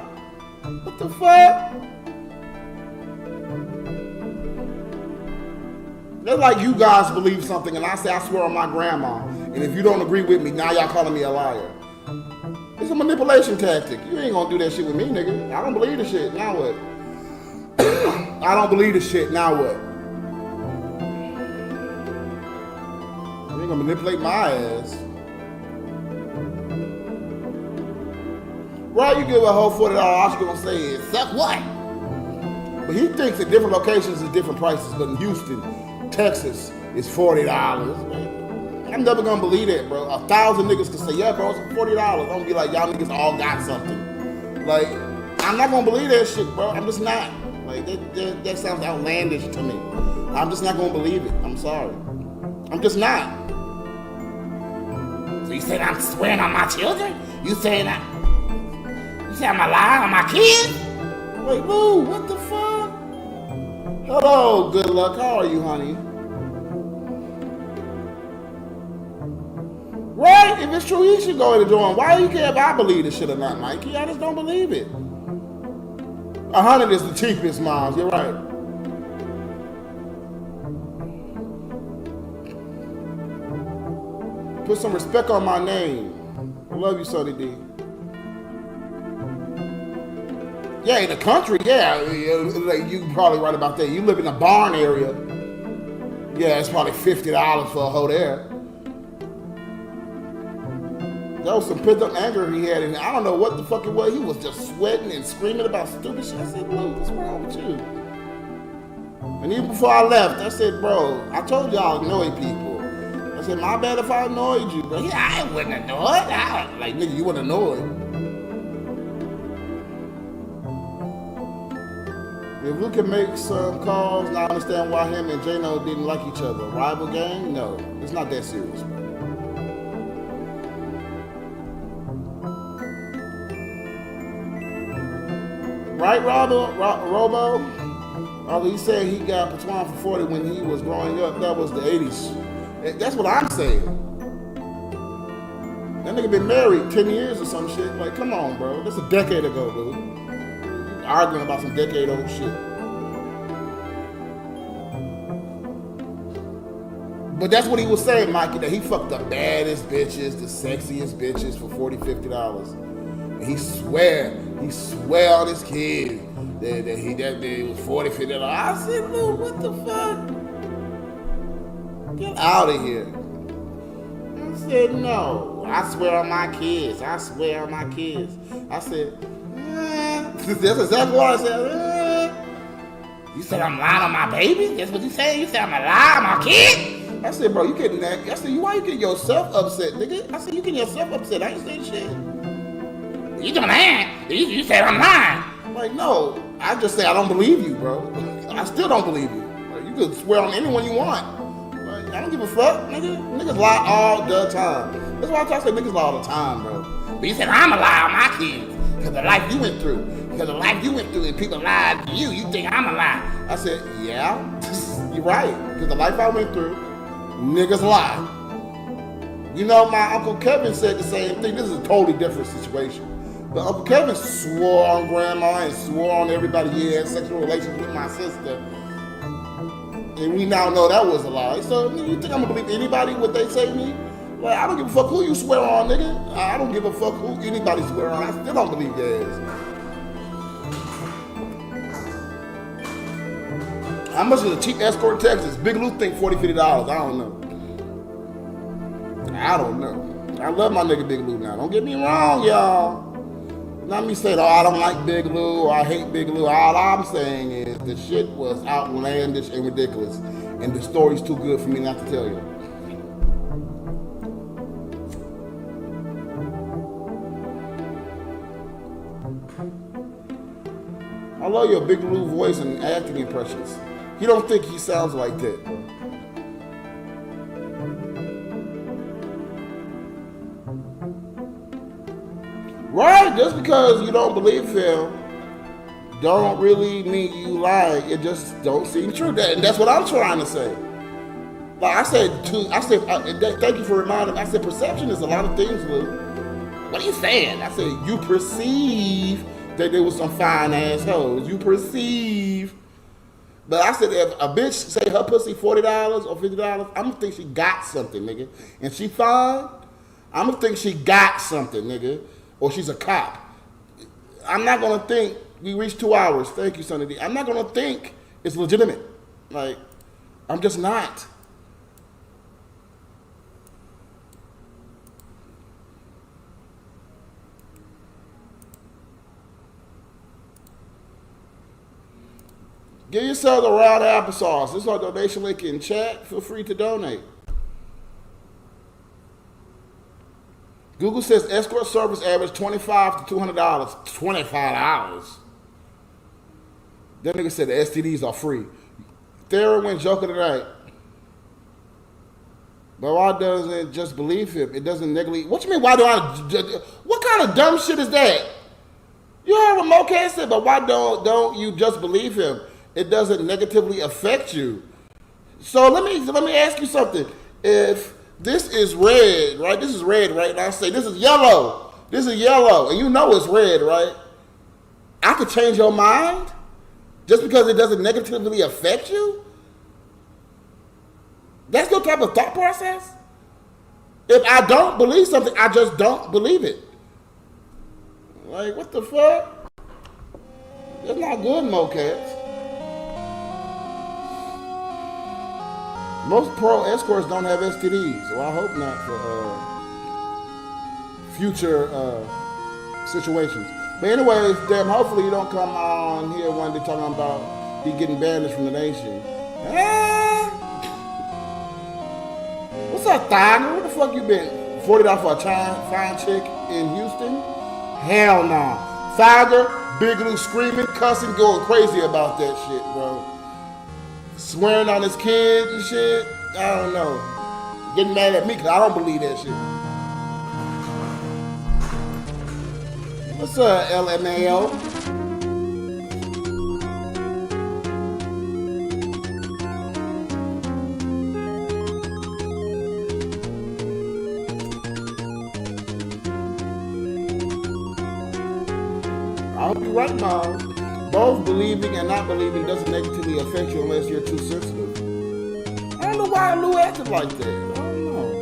What the fuck? That's like you guys believe something and I say I swear on my grandma. And if you don't agree with me, now y'all calling me a liar. It's a manipulation tactic. You ain't gonna do that shit with me, nigga. I don't believe the shit. Now what? I don't believe the shit. Now what? You ain't gonna manipulate my ass. Right, you give a whole $40, all you're gonna say is, suck what? But he thinks at different locations is different prices, but in Houston, Texas, it's $40. Man. I'm never gonna believe that, bro. 1,000 niggas can say, yeah, bro, it's $40. I'm gonna be like, y'all niggas all got something. Like, I'm not gonna believe that shit, bro. I'm just not. Like, that sounds outlandish to me. I'm just not gonna believe it. I'm sorry. I'm just not. So you saying I'm swearing on my children? You saying I'm a lie on my kids? Wait, Lou, what the fuck? Hello, good luck. How are you, honey? Right? If it's true, he should go in the joint. Why do you care if I believe this shit or not, Mikey? I just don't believe it. 100 is the cheapest, Miles. You're right. Put some respect on my name. I love you, Sonny D. Yeah, in the country, yeah, like you probably right about that. You live in a barn area. Yeah, it's probably $50 for a hoe there. That was some pent up anger he had, and I don't know what the fuck it was. He was just sweating and screaming about stupid shit. I said, Lou, what's wrong with you? And even before I left, I said, bro, I told y'all annoy people. I said, my bad if I annoyed you, but I wasn't annoyed. Like, nigga, you wasn't annoyed. If Luke can make some calls, now I understand why him and J-No didn't like each other. Rival gang? No, it's not that serious, bro. Right, Robo? Although he said he got Patwan for 40 when he was growing up, that was the 80s. That's what I'm saying. That nigga been married 10 years or some shit. Like, come on, bro. That's a decade ago, dude. Arguing about some decade-old shit. But that's what he was saying, Mikey, that he fucked the baddest bitches, the sexiest bitches for $40, $50. And he swear on his kid that it was $40, $50. I said, Lou, what the fuck? Get out of here. I said, no. I swear on my kids. I swear on my kids. I said, that's exactly what I said. You said I'm lying on my baby? That's what you said? You said I'm a lie on my kid? I said, bro, you getting that? I said, why you getting yourself upset, nigga? I said, you getting yourself upset. I ain't saying shit. You doing that? You said I'm lying. I'm like, no. I just say I don't believe you, bro. I still don't believe you. Like, you can swear on anyone you want. Like, I don't give a fuck, nigga. Niggas lie all the time. That's why I try to say niggas lie all the time, bro. But you said I'm a lie on my kids. Because the life you went through. Because the life you went through and people lied to you, you think I'm a lie. I said, yeah, you're right. Because the life I went through, niggas lie. You know, my Uncle Kevin said the same thing. This is a totally different situation. But Uncle Kevin swore on grandma and swore on everybody he had sexual relations with my sister. And we now know that was a lie. So you think I'm gonna believe anybody what they say to me? Like, I don't give a fuck who you swear on, nigga. I don't give a fuck who anybody swear on. I still don't believe theirs. How much is a cheap escort in Texas? Big Lou think $40, $50. I don't know. I love my nigga Big Lou now. Don't get me wrong, y'all. Not me saying, oh, I don't like Big Lou or I hate Big Lou. All I'm saying is the shit was outlandish and ridiculous. And the story's too good for me not to tell you. I love your Big Lou voice and acting impressions. You don't think he sounds like that. Right, just because you don't believe him, don't really mean you lie. It just don't seem true. And that's what I'm trying to say. Like I said, thank you for reminding me. I said, perception is a lot of things, Lou. What are you saying? I said, you perceive that there was some fine assholes. You perceive. But I said, if a bitch say her pussy $40 or $50, I'm gonna think she got something, nigga. And she fine, I'm gonna think she got something, nigga. Or she's a cop. I'm not gonna think, we reached 2 hours. Thank you, Sonny D. I'm not gonna think it's legitimate. Like, I'm just not. Give yourself a round of applesauce. This is our donation link in chat. Feel free to donate. Google says escort service average $25 to $200. $25. That nigga said the STDs are free. Thera went joker tonight. But why doesn't it just believe him? It doesn't negatively. What you mean? Why do I? What kind of dumb shit is that? You heard what Mocat said, but why don't you just believe him? It doesn't negatively affect you. So let me ask you something. If this is red, right? This is red, right? And I say this is yellow. This is yellow, and you know it's red, right? I could change your mind just because it doesn't negatively affect you. That's your type of thought process. If I don't believe something, I just don't believe it. Like, what the fuck? That's not good, Mocats. Most pro escorts don't have STDs, so I hope not future situations. But anyways, damn, hopefully you don't come on here one day talking about he getting banished from the nation. What's up, Tiger? Where the fuck you been? $40 for a fine chick in Houston? Hell no. Tiger, Big Lou screaming, cussing, going crazy about that shit, bro. Swearing on his kids and shit. I don't know. Getting mad at me because I don't believe that shit. What's up, LMAO? I hope you're right, Miles. Both believing and not believing doesn't negatively affect you unless you're too sensitive. I don't know why Lou acted like that. I don't know.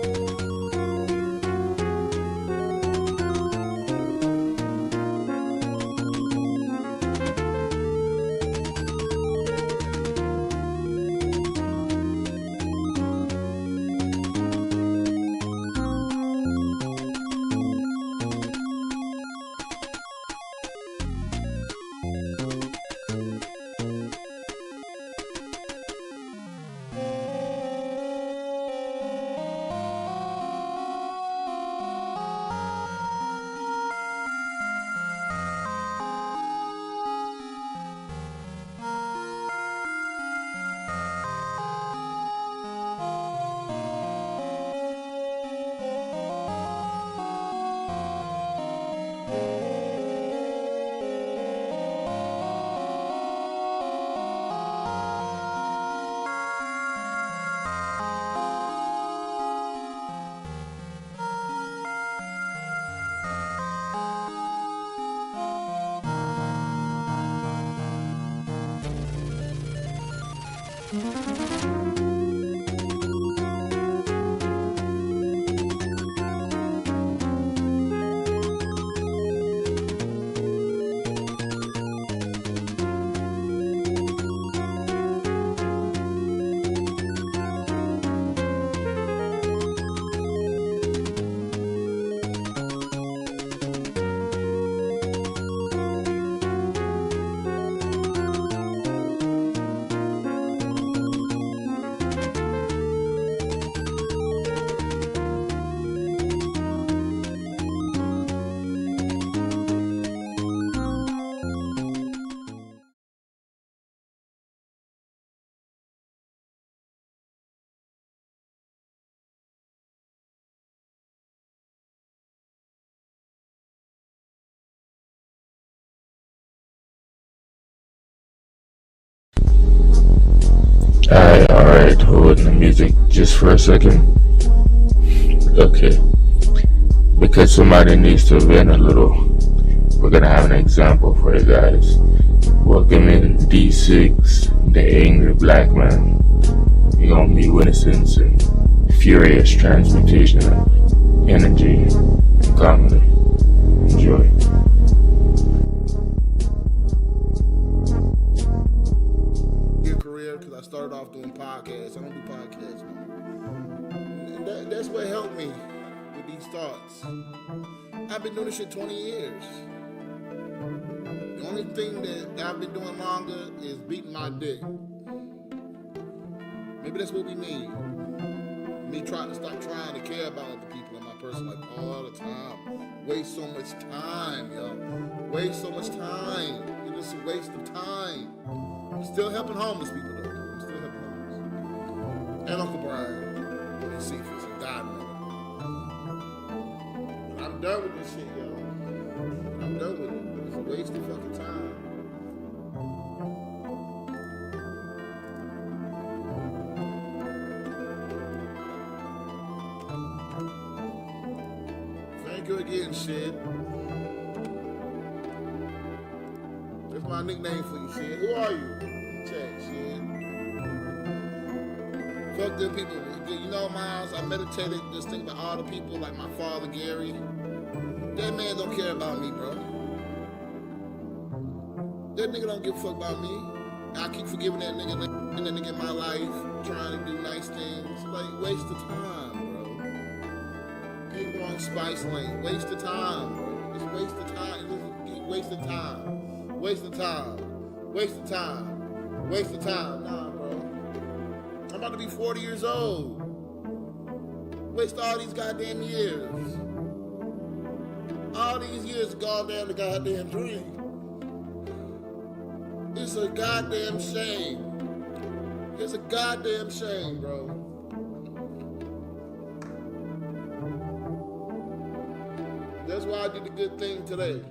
Alright, hold the music just for a second. Okay. Because somebody needs to vent a little, we're gonna have an example for you guys. Welcome in D6, the angry black man. You're gonna be witnessing some furious transmutation of energy and comedy. Enjoy. Career because I started off doing podcasts. I don't do podcasts anymore. And that's what helped me with these thoughts. I've been doing this shit 20 years. The only thing that I've been doing longer is beating my dick. Maybe that's what we need. Me trying to stop trying to care about other people in my personal life all the time. Waste so much time, yo. Waste so much time. It's just a waste of time. I'm still helping homeless people though. I'm still helping homeless. And Uncle Brian, when he sees this, and God knows. But I'm done with this shit, yo. I'm done with it. It's a waste of fucking time. Thank you again, shit. That's my nickname for you, shit. Who are you? Chat, shit. Fuck them people. You know, Miles, I meditated just think about all the people, like my father, Gary. That man don't care about me, bro. That nigga don't give a fuck about me. I keep forgiving that nigga and that nigga in my life, trying to do nice things. Like, waste of time, bro. People on on Spice Lane. Waste of time, bro. It's waste of time. It's waste of time. Waste of time. Waste of time. Waste of time. Nah, bro. I'm about to be 40 years old. Waste all these goddamn years. All these years to go down the goddamn drain. It's a goddamn shame. It's a goddamn shame, bro. That's why I did the good thing today.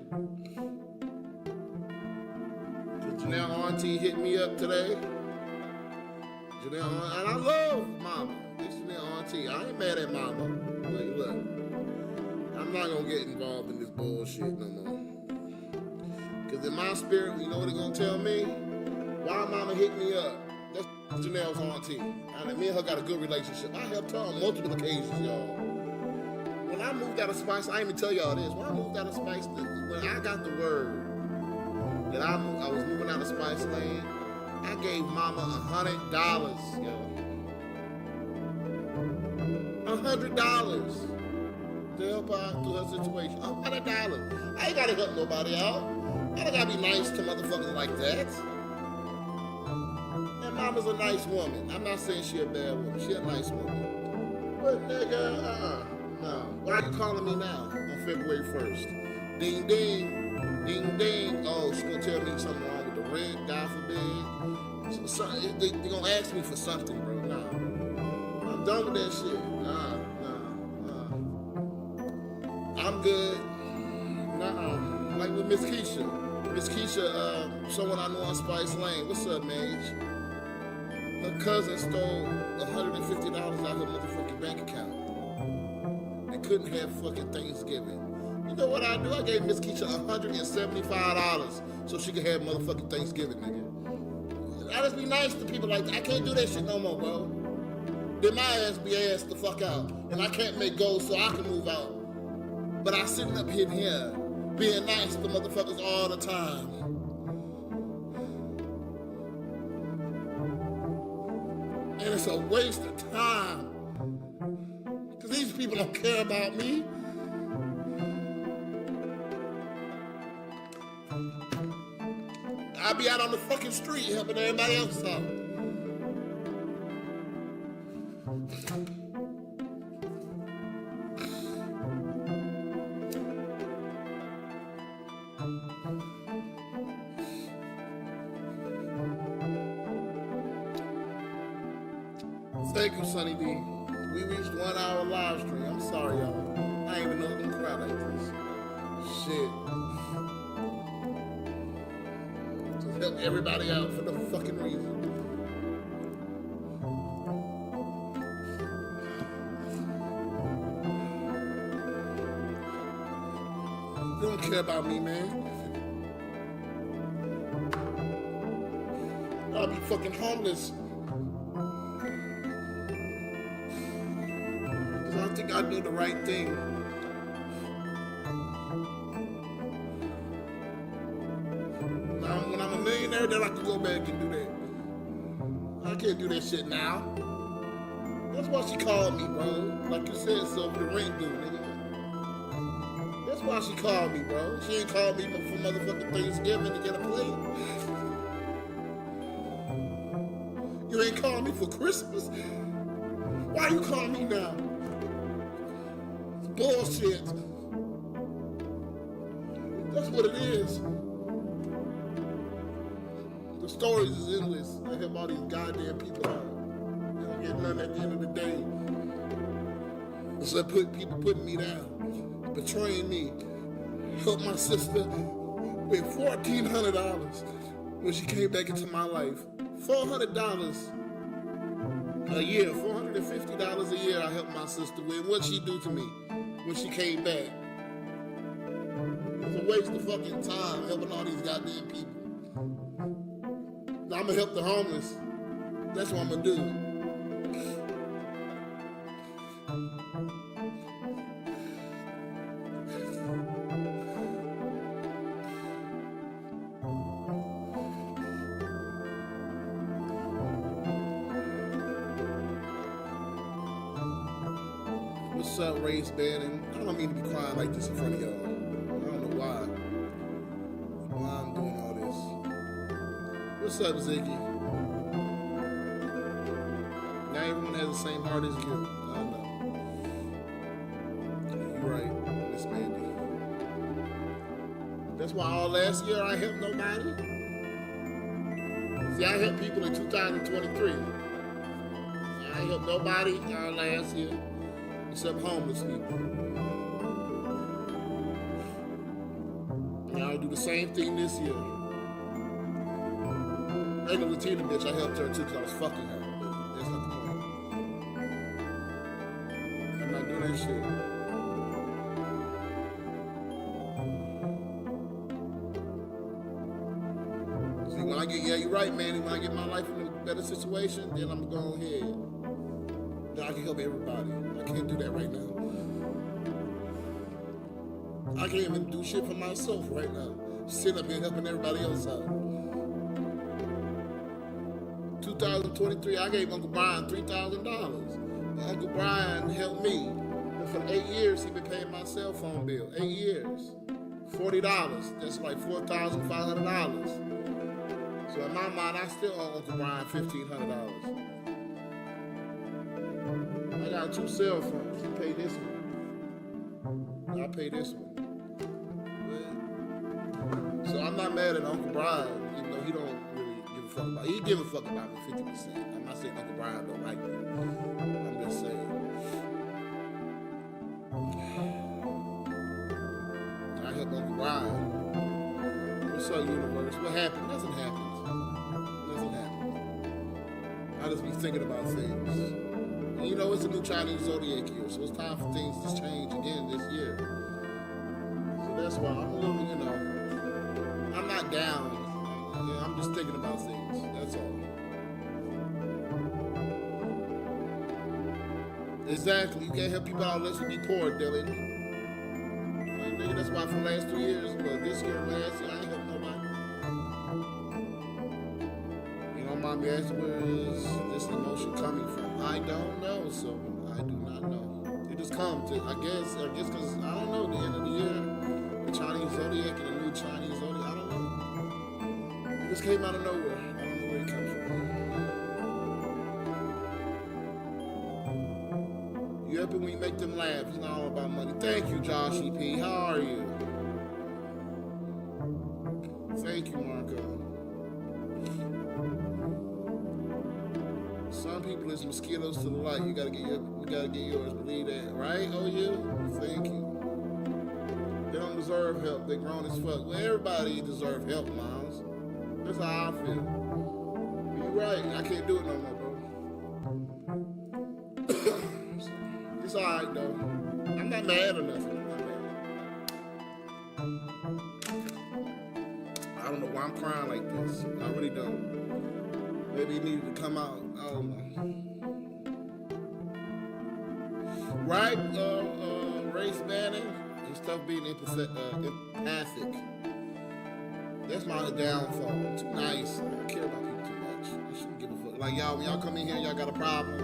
Janelle Auntie hit me up today. Janelle, and I love Mama. This Janelle Auntie. I ain't mad at Mama. Like, look, I'm not gonna get involved in this bullshit no more. Cause in my spirit, you know what they're gonna tell me? Why Mama hit me up? That's Janelle's auntie. And me and her got a good relationship. I helped her on multiple occasions, y'all. When I moved out of Spice, I ain't even tell y'all this. When I moved out of Spice, when I got the word that I was moving out of Spice Lane, I gave Mama $100, yo. $100 to help her out through her situation. $100. I ain't gotta help nobody out. I don't gotta be nice to motherfuckers like that. And Mama's a nice woman. I'm not saying she a bad woman. She a nice woman. But nigga, no. Why are you calling me now on February 1st? Ding, ding, ding, ding. Oh, she's gonna tell me something wrong with the rent, God forbid. They're gonna ask me for something, bro. Nah. I'm done with that shit. Nah. I'm good. Nuh-uh. Like with Miss Keisha. Miss Keisha, someone I know on Spice Lane. What's up, Mage? Her cousin stole $150 out of her motherfucking bank account. And couldn't have fucking Thanksgiving. You know what I do? I gave Miss Keisha $175 so she could have motherfucking Thanksgiving, nigga. I just be nice to people like that. I can't do that shit no more, bro. Then my ass be asked the fuck out. And I can't make goals so I can move out. But I sitting up here being nice to motherfuckers all the time. And it's a waste of time. Because these people don't care about me. I be out on the fucking street helping everybody else out. Thank you, Sonny D. We reached 1 hour live stream. I'm sorry, y'all. I ain't even know I'm gonna cry like this. Shit. Just help everybody out for no fucking reason. They don't care about me, man. I'll be fucking homeless. I think I do the right thing. Now, when I'm a millionaire, then I can go back and do that. I can't do that shit now. That's why she called me, bro. Like you said, so the rent due, nigga. That's why she called me, bro. She ain't called me for motherfucking Thanksgiving to get a plate. You ain't calling me for Christmas? Why you calling me now? Bullshit. That's what it is. The stories is endless. I help all these goddamn people out. They don't get nothing at the end of the day. It's like people putting me down, betraying me. Help my sister with $1,400 when she came back into my life. $400 a year, $450 a year I helped my sister with. What'd she do to me when she came back? It's a waste of fucking time helping all these goddamn people. Now I'm gonna help the homeless. That's what I'm gonna do. What's up, Race Bannon? I don't mean to be crying like this in front of y'all. I don't know why. Why I'm doing all this. What's up, Ziggy? Not everyone has the same heart as you. I know. You're right, Miss Mandy. That's why all last year I helped nobody. See, I helped people in 2023. I ain't helped nobody all last year except homeless people. And I'll do the same thing this year. Ain't no Latina bitch, I helped her too because I was fucking her. But that's not the point. I'm not doing that shit. See, when I get, yeah, you're right, man. When I get my life in a better situation, then I'm gonna go ahead. Then I can help everybody. I can't do that right now. I can't even do shit for myself right now. Sitting up here helping everybody else out. 2023, I gave Uncle Brian $3,000. Uncle Brian helped me. And for 8 years, he been paying my cell phone bill. 8 years. $40. That's like $4,500. So in my mind, I still owe Uncle Brian $1,500. I got 2 cell phones. I pay this one. I pay this one. So I'm not mad at Uncle Brian, even though he don't really give a fuck about. He give a fuck about me 50%. I'm not saying Uncle Brian don't like me. I'm just saying. I help Uncle Brian. What's up, universe? What happened? Nothing happens. Nothing happens. I just be thinking about things. And you know, it's a new Chinese zodiac year, so it's time for things to change again this year. So that's why I'm a little, you know, I'm not down. I'm just thinking about things. That's all. Exactly. You can't help people out unless you be poor, Dylan. Nigga, that's why for the last 3 years, but this year and last year, I ain't helped nobody. You know, mommy asked, where is this emotion coming from? I don't know, so I do not know. It just comes to, I guess, because I don't know, the end of the year, the Chinese zodiac and the new Chinese zodiac, I don't know. It just came out of nowhere. I don't know where it comes from. You happy when you make them laugh. It's not all about money. Thank you, Josh EP. How are you? Thank you, Marco. Some people is mosquitoes to the light. You gotta get yours. Believe that, right? Oh, you? Thank you. They don't deserve help. They grown as fuck. Well, everybody deserve help, Miles. That's how I feel. You're right. I can't do it no more, bro. It's alright, though. I'm not mad or nothing. I'm not mad. I don't know why I'm crying like this. I really don't. Maybe it needed to come out. I don't know. Right? Race banning and stuff being empathic. That's my downfall. I'm too nice. I don't care about people too much. I shouldn't give a fuck. Like y'all, when y'all come in here, y'all got a problem.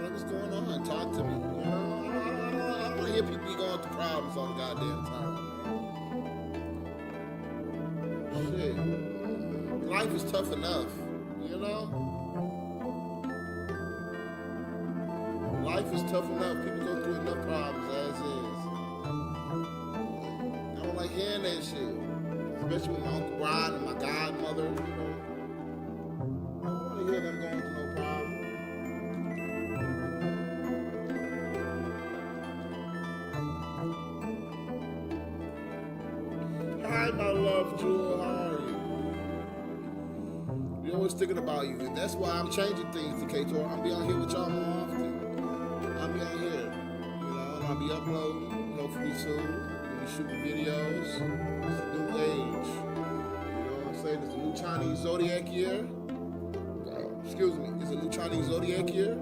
Like, what's going on? Talk to me. You know, I don't want to hear people be going through problems all the goddamn time. Shit. Life is tough enough. You know? Life is tough enough. People go through enough problems as is. I don't like hearing that shit. Especially with my Uncle Brian and my godmother, you know. I don't want to hear them going through no problem. Hi, my love, Jewel. How are you? We're always thinking about you, and that's why I'm changing things to K-Tor. I'll be on here with y'all more often. I'll be on here, you know, and I'll be uploading, hopefully soon. We'll be shooting videos. It's a new age. You know what I'm saying? It's a new Chinese zodiac year. Excuse me. It's a new Chinese zodiac year.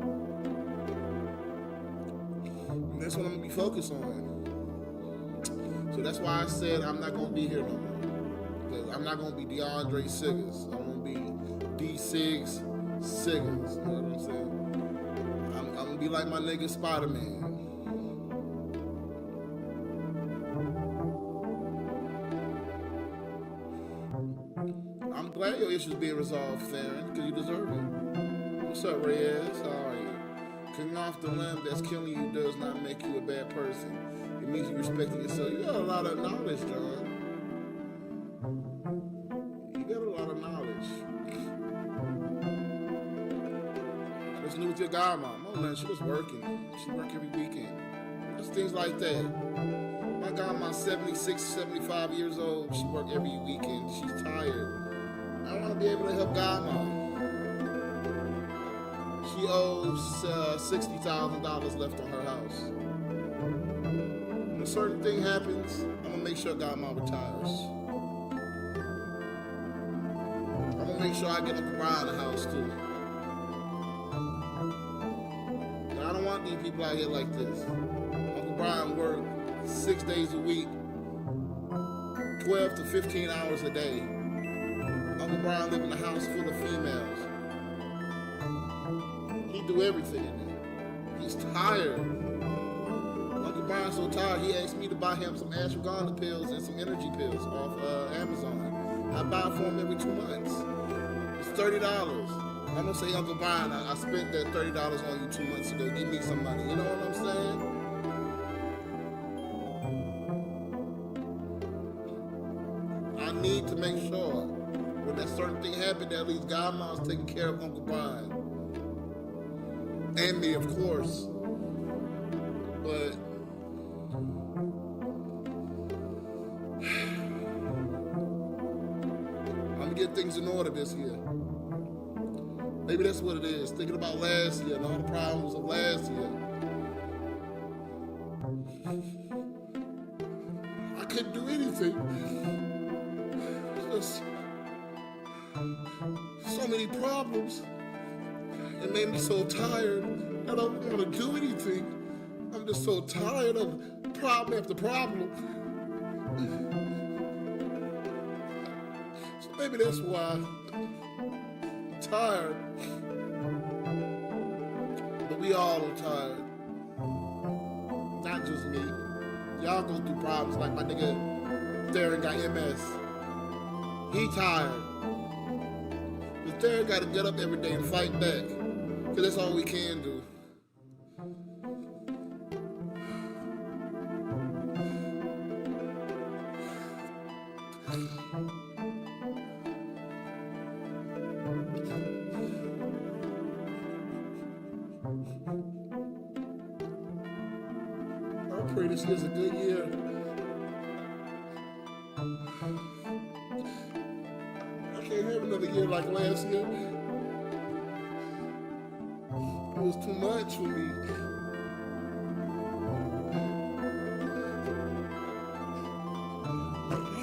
And that's what I'm going to be focused on. So that's why I said I'm not going to be here no more. Because I'm not going to be DeAndre Siggers. I'm going to be D6 Siggers. You know what I'm saying? I'm going to be like my nigga Spider-Man. glad your issues being resolved, Theron, because you deserve it. What's up, Reyes? How are you? Cutting off the limb that's killing you does not make you a bad person. It means you respecting yourself. You got a lot of knowledge, John. You got a lot of knowledge. What's new with your godmom? Oh man, she was working. She worked every weekend. Just things like that. My godmom's 76, 75 years old. She worked every weekend. She's tired. I want to be able to help godmom. She owes $60,000 left on her house. When a certain thing happens, I'm gonna make sure godmom retires. I'm gonna make sure I get Uncle Brian a house too. I don't want these people out here like this. Uncle Brian worked 6 days a week, 12 to 15 hours a day. Uncle Brian lived in a house full of females. He do everything in there. He's tired. Uncle Brian's so tired, he asked me to buy him some ashwagandha pills and some energy pills off Amazon. I buy it for him every 2 months. It's $30. I'm gonna say, Uncle Brian, I spent that $30 on you 2 months ago. Give me some money. You know what I'm saying? I need to make sure when that certain thing happened, that at least godmom's taking care of Uncle Brian. And me, of course. But I'm gonna get things in order this year. Maybe that's what it is. Thinking about last year and all the problems of last year. I couldn't do anything. Just so many problems. It made me so tired. I don't want to do anything. I'm just so tired of problem after problem. So maybe that's why I'm tired. But we all are tired. Not just me. Y'all go through problems like my nigga Theron got MS. He tired. But Theron got to get up every day and fight back. Because that's all we can do. I pray this year's a good year. I can't have another year like last year. It was too much for me.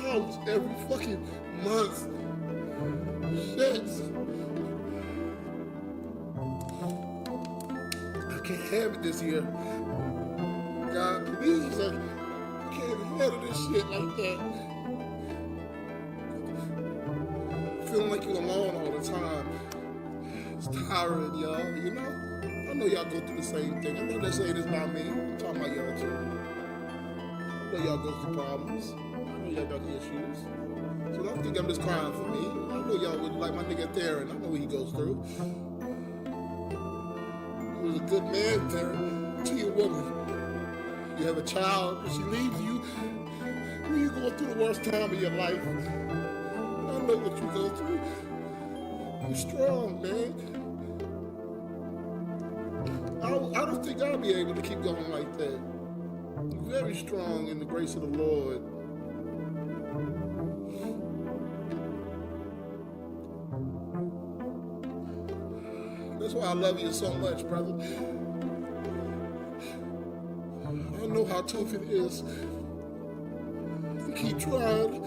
Problems every fucking month. Shit. I can't have it this year. God, please, I can't handle this shit like that. Feeling like you're alone all the time. It's tiring, y'all, you know? I know y'all go through the same thing. I know they say this about me. I'm talking about y'all too. I know y'all go through problems. I know y'all got issues. So don't think I'm just crying for me. I know y'all would like my nigga Theron. I know what he goes through. He was a good man, Theron, to your woman. You have a child, and she leaves you when you're going through the worst time of your life. I know what you go through. You're strong, man. I don't think I'll be able to keep going like that. You're very strong in the grace of the Lord. That's why I love you so much, brother. I know how tough it is to keep trying.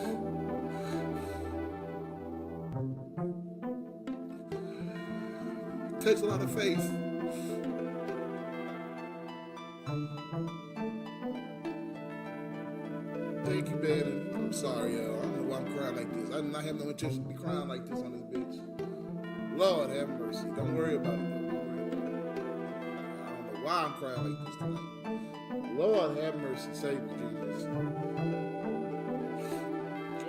It takes a lot of faith. Thank you, baby. I'm sorry, y'all. I don't know why I'm crying like this. I did not have no intention to be crying like this on this bitch. Lord have mercy. Don't worry about it. I don't know why I'm crying like this tonight. Lord have mercy. Save me, Jesus.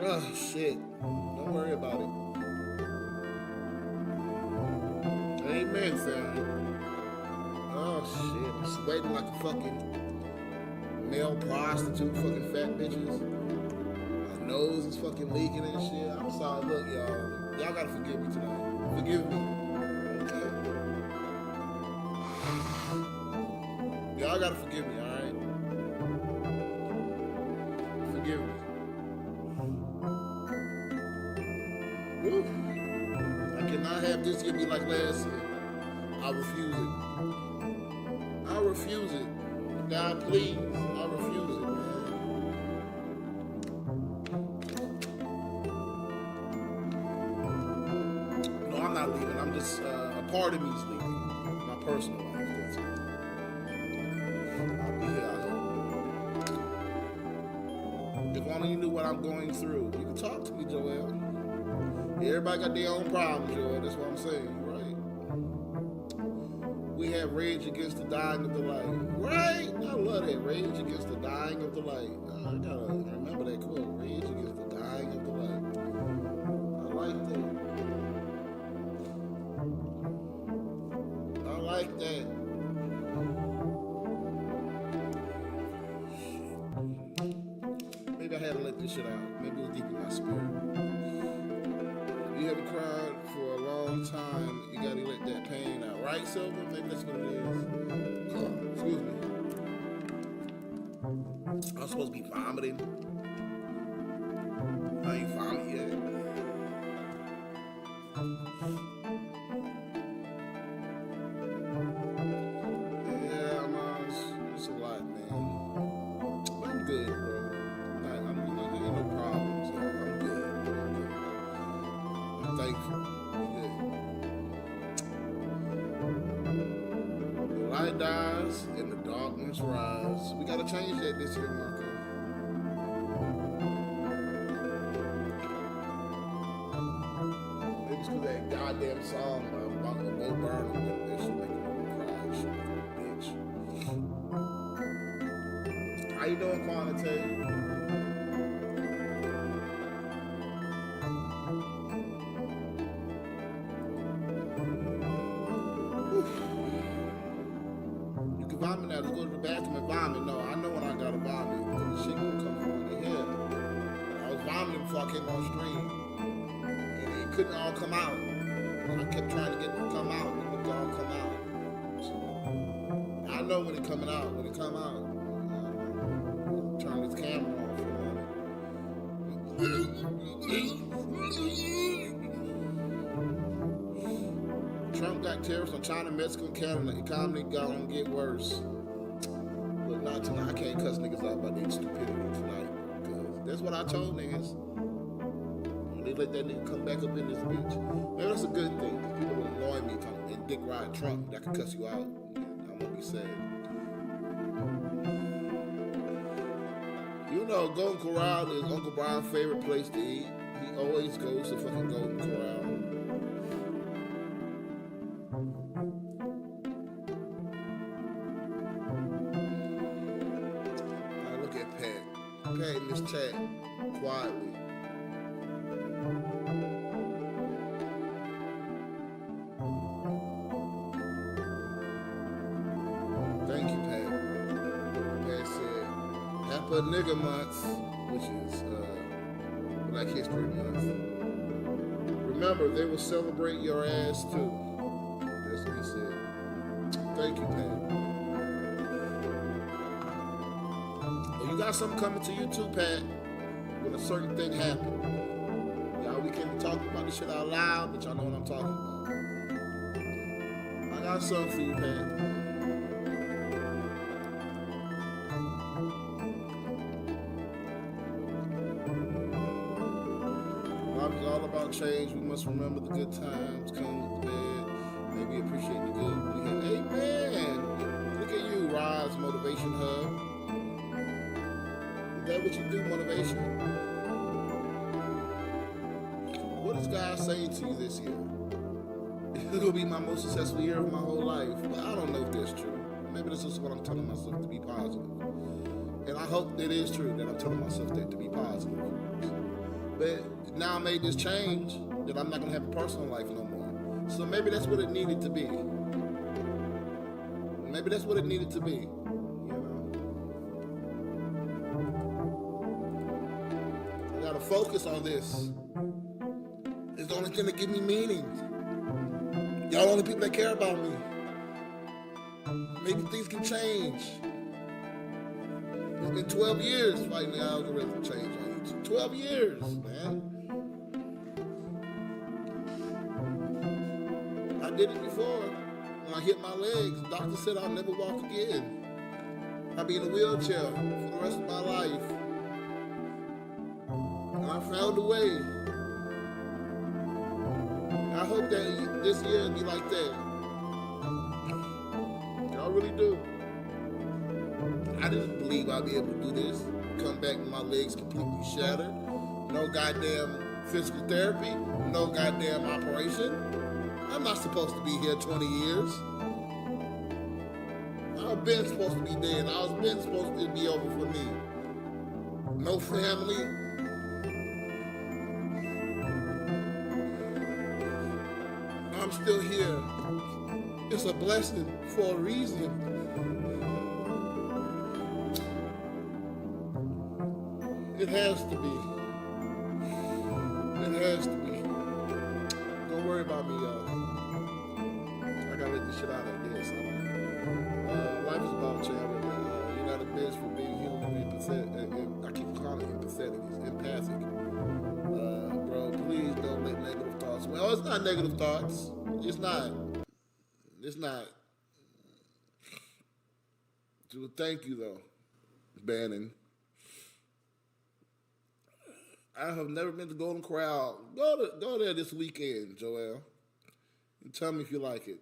Oh, shit. Don't worry about it. ahead, fam. Oh shit, I'm sweating like a fucking male prostitute, fucking fat bitches. My nose is fucking leaking and shit. I'm sorry, look, y'all. Y'all gotta forgive me tonight. Forgive me. Okay? Y'all gotta forgive me, alright? Forgive me. Woo. I cannot have this year be like last year. I refuse it. I refuse it. God, please. I refuse it, man. No, I'm not leaving. I'm just, a part of me is leaving. My personal life. That's it. I'll be here. If only you knew what I'm going through. You can talk to me, Joel. Everybody got their own problems, Joel. That's what I'm saying. You're right. We have rage against the dying of the light. Right? I love that. Rage against the dying of the light. I gotta remember that quote. Rage against the dying of the light. I like that. I like that. Maybe I had to let this shit out. Maybe it was deep in my spirit. You haven't cried for a long time. You gotta let that pain out. Right, Silver? Maybe that's what it is. Excuse me. I'm supposed to be vomiting. I ain't vomited yet. Yeah, man. It's a lot, man. But I'm good, bro. Ain't no problems, yo. I'm good. I'm thankful. The light dies and the darkness rise. We gotta change that this year, Marco. Maybe it's because that goddamn song about the Bo Burnham that shit making me cry. Shit, bitch. How you doing, Quantity? Vomit now, just go to the bathroom and vomit. No, I know when I gotta vomit because the shit gonna come from the head. I was vomiting before I came on stream and it couldn't all come out. I kept trying to get it to come out and it would all come out. So, I know when it coming out. When it come out, turn this camera off for a moment. Trump got tariffs on China, Mexico, and Canada. The economy gonna get worse. Look, not tonight. I can't cuss niggas out about their stupidity tonight. Because that's what I told niggas. When they let that nigga come back up in this bitch. Maybe that's a good thing. Because people will annoy me and dick ride Trump. That could cuss you out. And I'm gonna be sad. You know, Golden Corral is Uncle Brian's favorite place to eat. He always goes to fucking Golden Corral. Pat in this chat quietly. Thank you, Pat. Pat said, Happy Nigga Month, which is Black History Month. Remember, they will celebrate your ass too. That's what he said. Thank you, Pat. You got something coming to you too, Pat, when a certain thing happens. Y'all, we can't talk about this shit out loud, but y'all know what I'm talking about. I got something for you, Pat. Life is all about change. We must remember the good times come with the bad. Maybe appreciate the good we have. Amen. Look at you, Rise Motivation Hub. Is that what you do, motivation? What is God saying to you this year? It's going to be my most successful year of my whole life. But I don't know if that's true. Maybe that's just what I'm telling myself to be positive. And I hope that it is true that I'm telling myself that to be positive. But now I made this change that I'm not going to have a personal life no more. So maybe that's what it needed to be. Maybe that's what it needed to be. You know? I gotta focus on this. It's the only thing that give me meaning. Y'all the only people that care about me. Maybe things can change. It's been 12 years fighting the algorithm change on YouTube. 12 years, man. I did it before. When I hit my legs, the doctor said I'll never walk again. I'll be in a wheelchair for the rest of my life. And I found a way. I hope that this year will be like that. I really do. I didn't believe I'd be able to do this. Come back with my legs completely shattered. No goddamn physical therapy. No goddamn operation. I'm not supposed to be here 20 years. I've been supposed to be dead. I was been supposed to be over for me. No family. I'm still here. It's a blessing for a reason. It has to be. It has to be. Don't worry about me, y'all. I gotta let this shit out like this. Life is about charity. You're not a bitch for being human. I keep calling it empathetic. It's empathic. Bro, please don't let negative thoughts. Well, it's not negative thoughts. It's not. It's not. Thank you, though, Bannon. I have never been to Golden Corral. Go there this weekend, Joel. And tell me if you like it.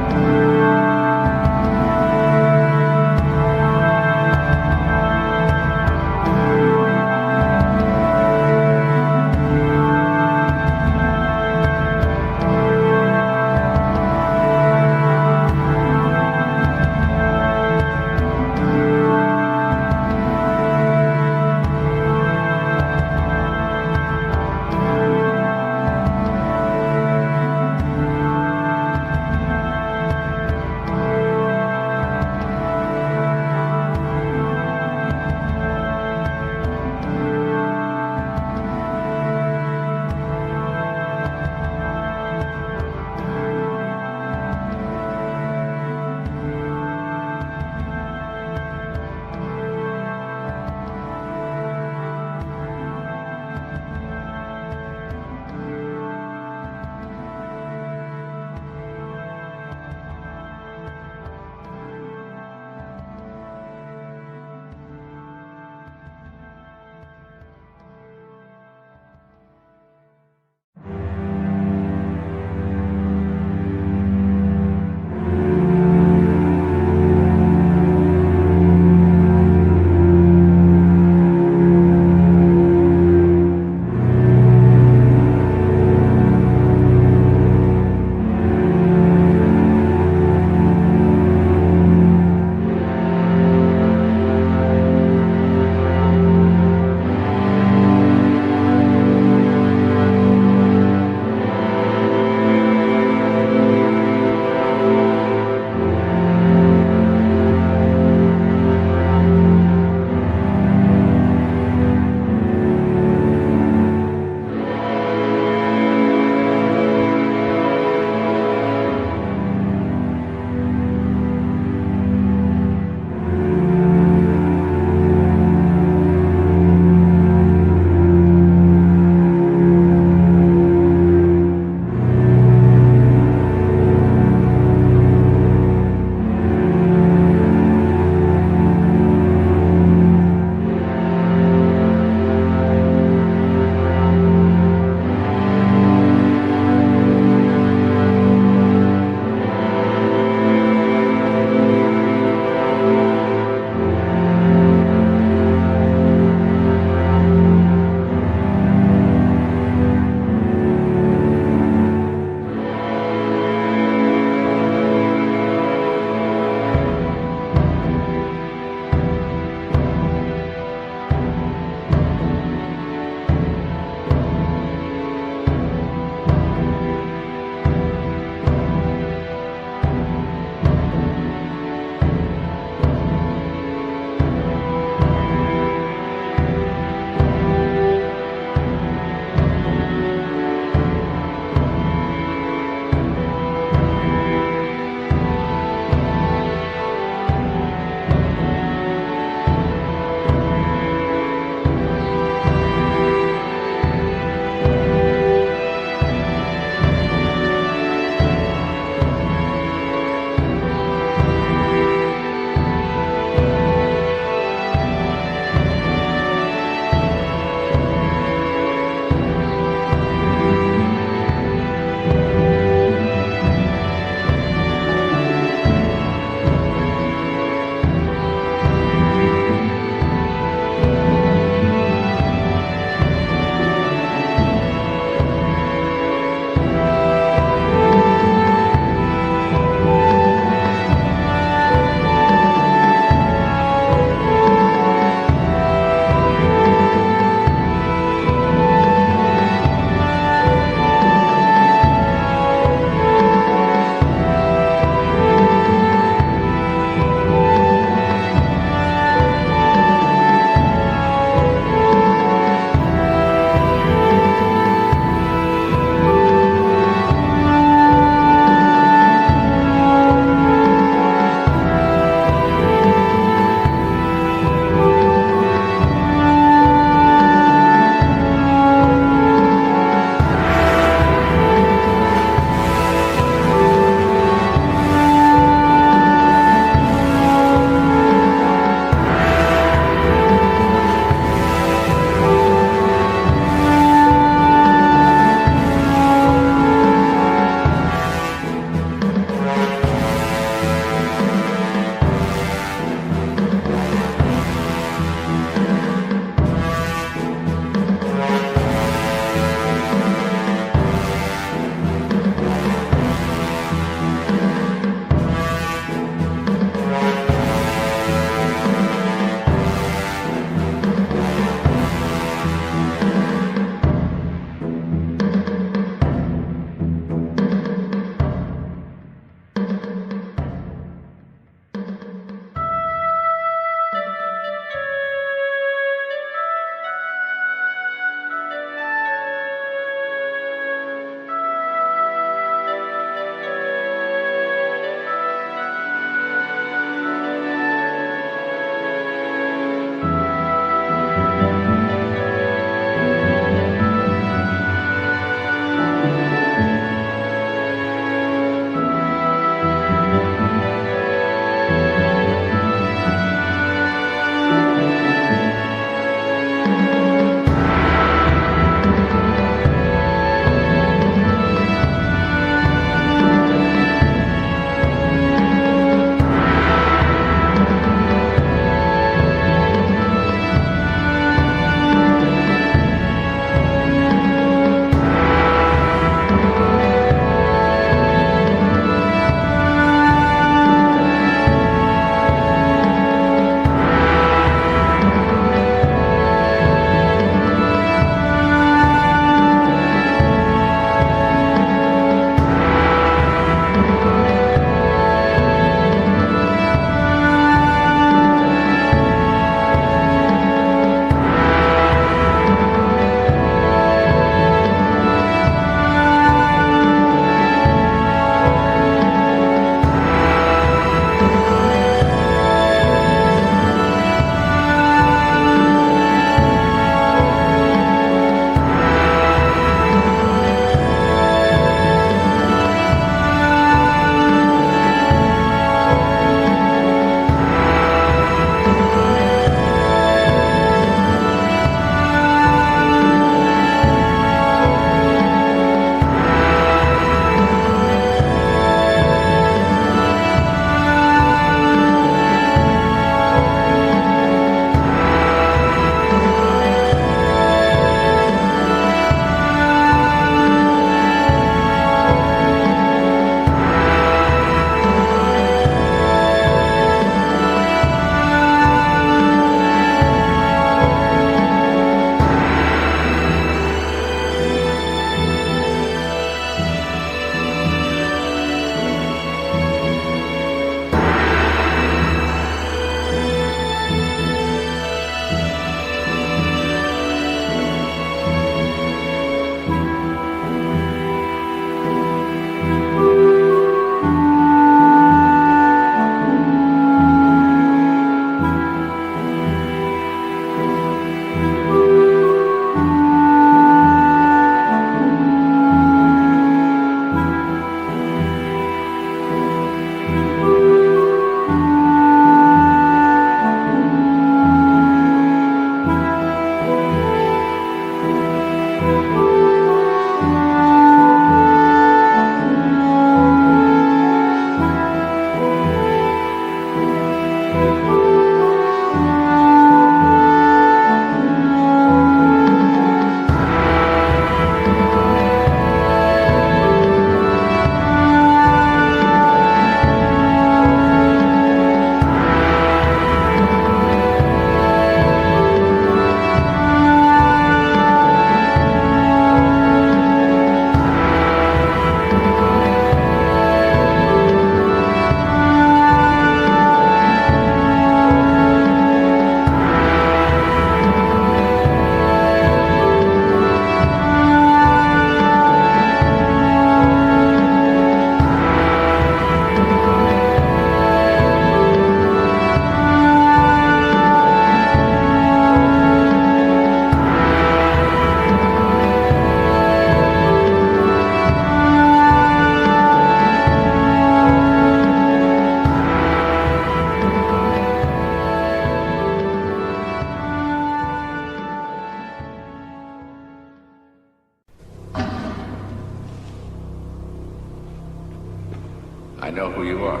I know who you are.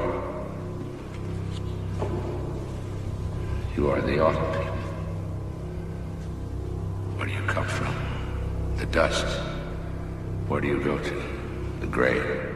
You are the autumn people. Where do you come from? The dust. Where do you go to? The grave.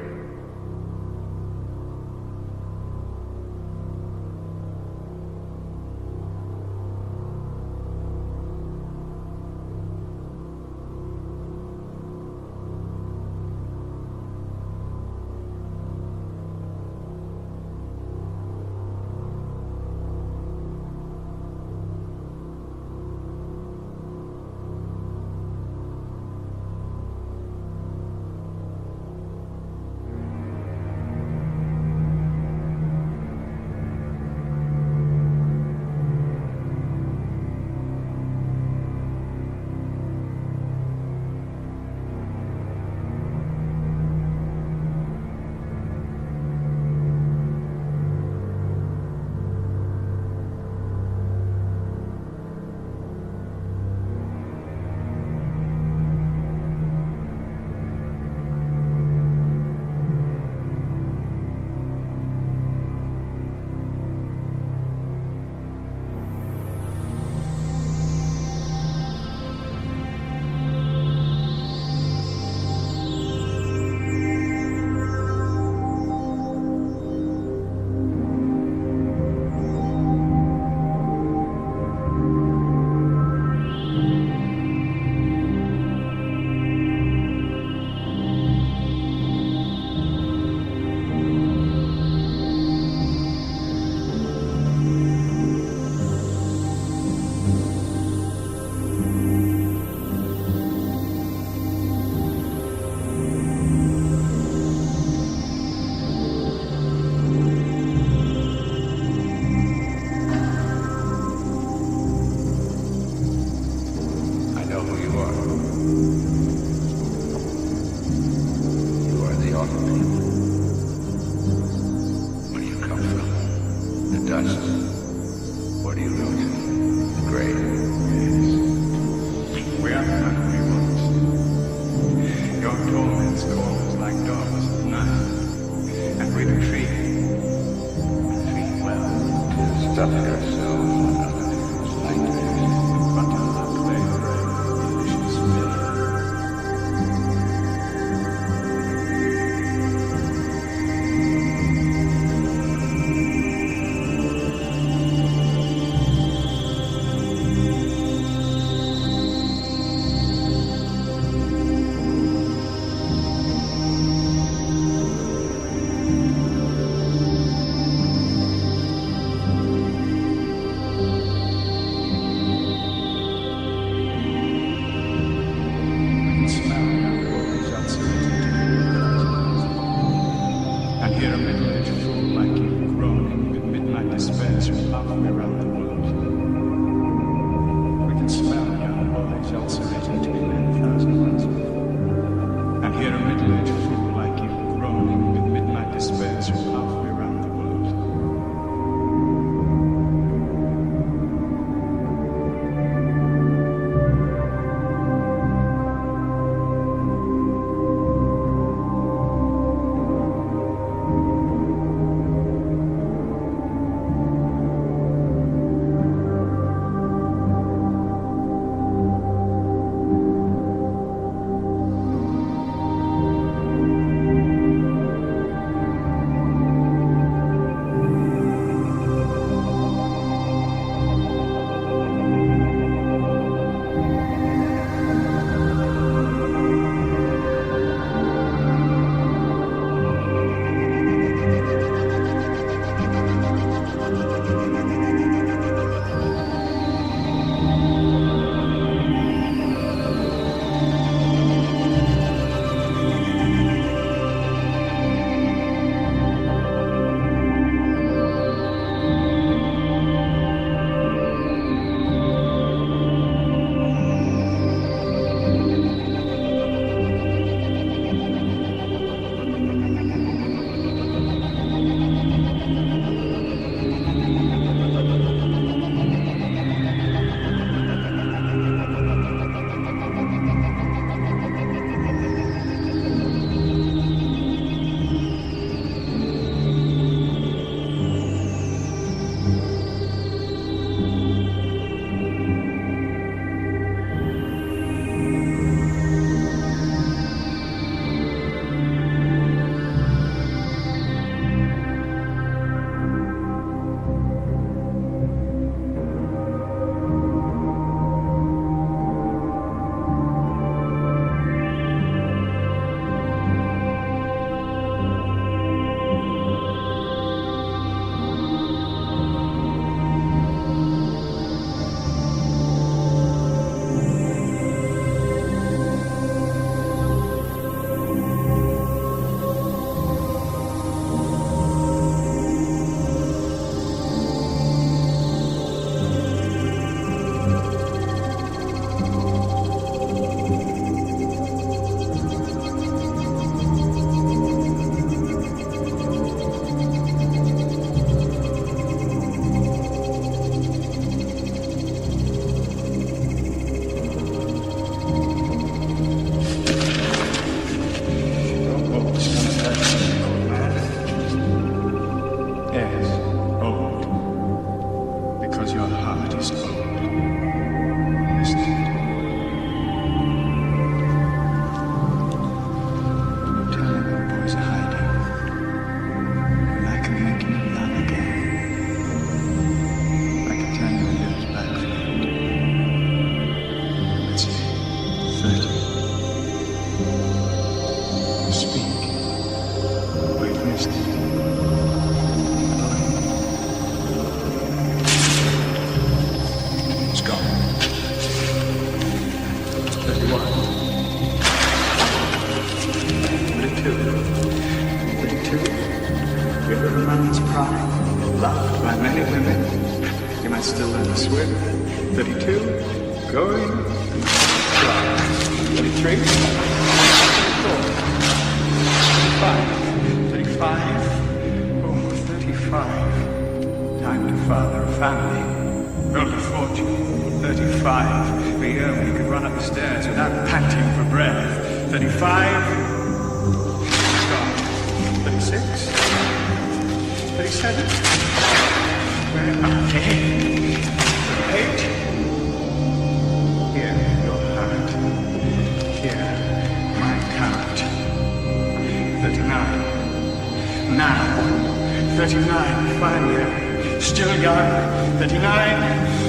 32. 32. You're a man's pride, loved by many women. You might still learn to swim. 32. Going and flying. 33. 34. 35. 35. Oh, 35. Time to father a family. Build a fortune. 35. Be young, you can run up the stairs without panting for breath. 35. Stop. 36. 37. Where am I? 38. Here, your heart. Here, my count. 39. Now. 39. Finally. Still young. 39.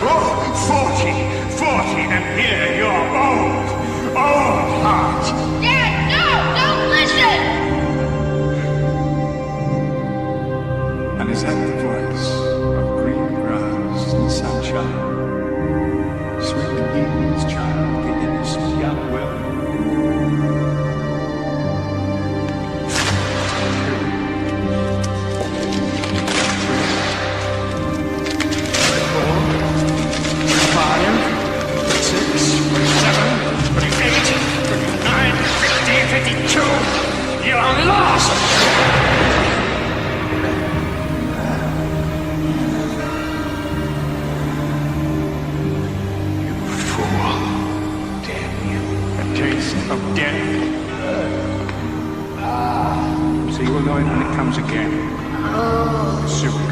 Oh, 40, and here you're old heart. Dad, no, don't listen! And is that the voice of green grass and sunshine? Sweet Eden's child, the innocent young will. You're lost! You fool. Damn you. A taste of death. So you will know it when it comes again. Soon.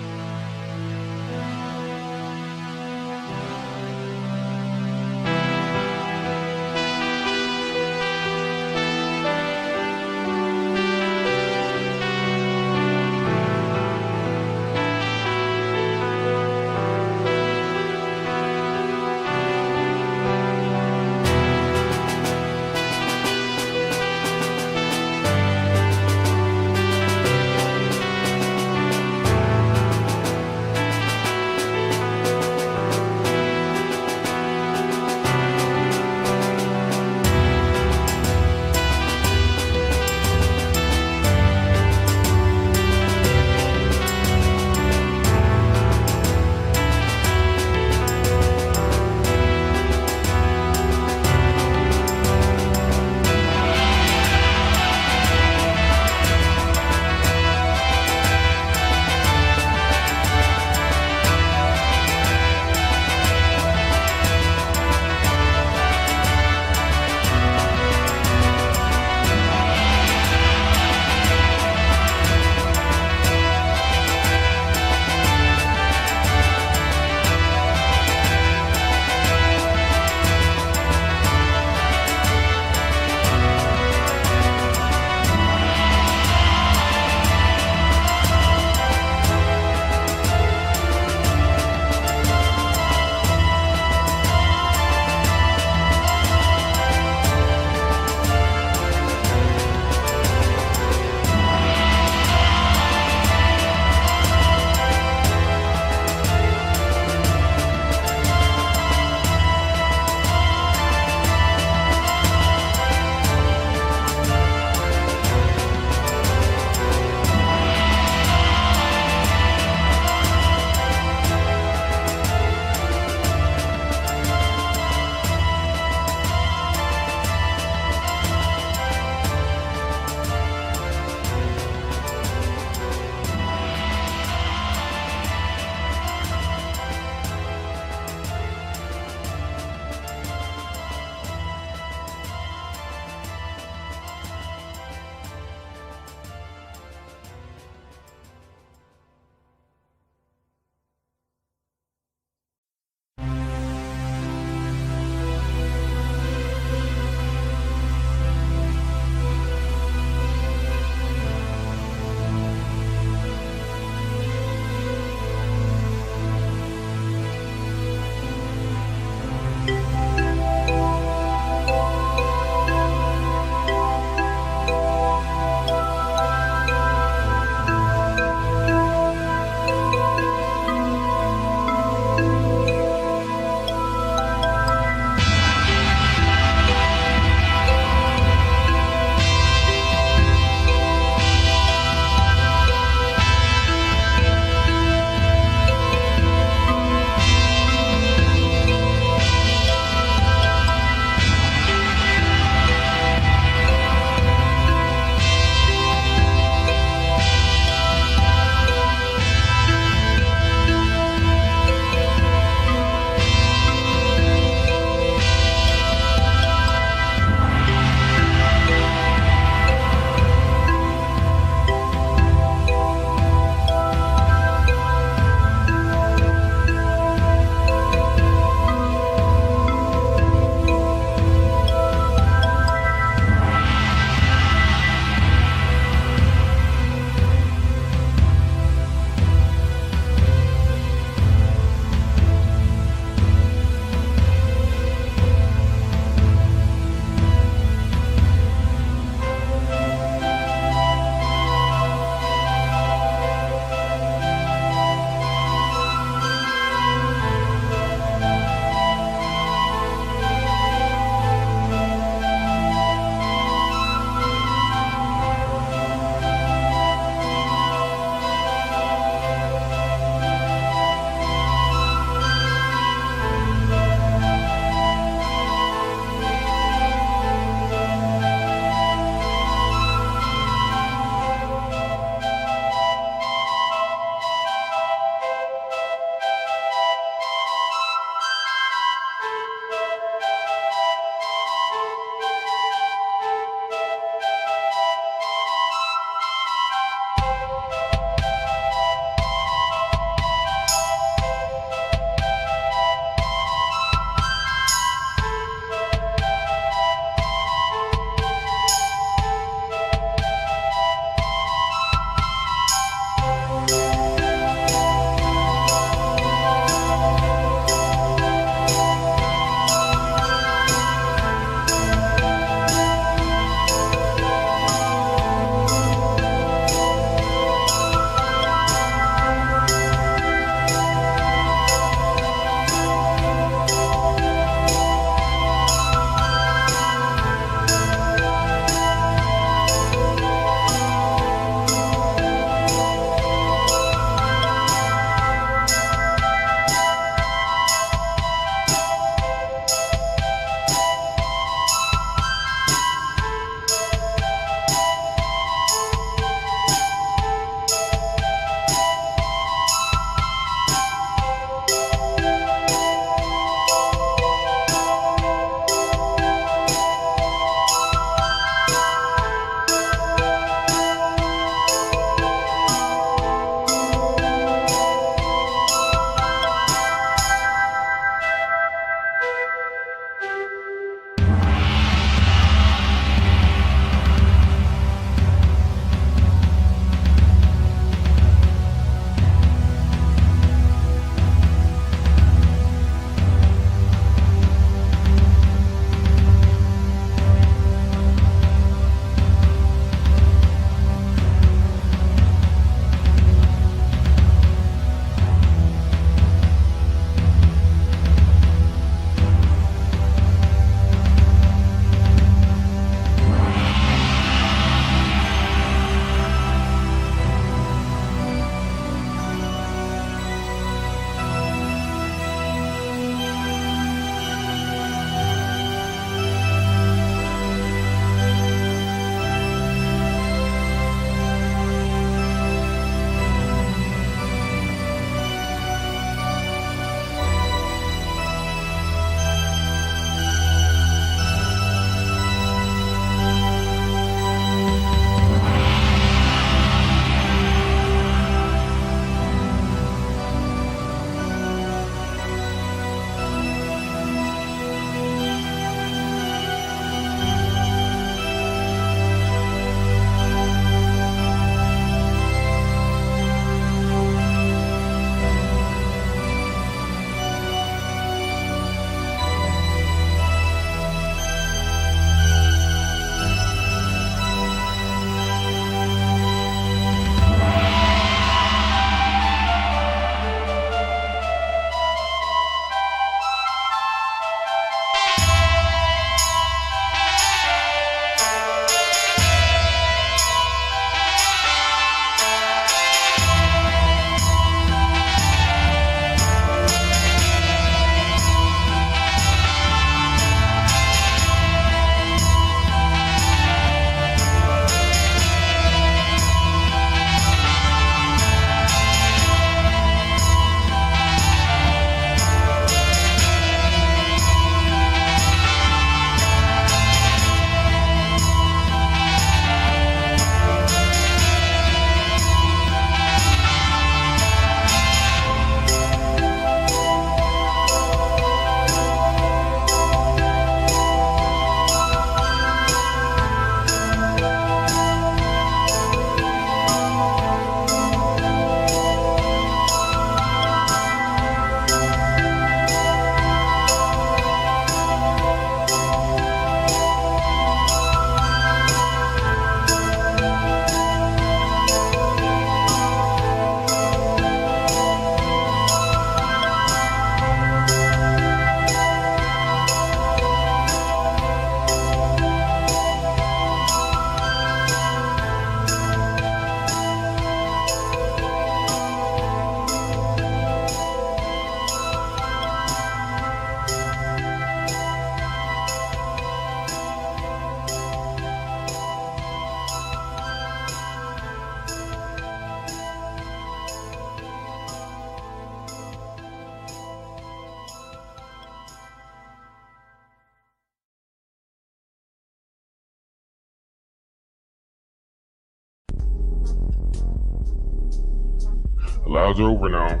Allows over now.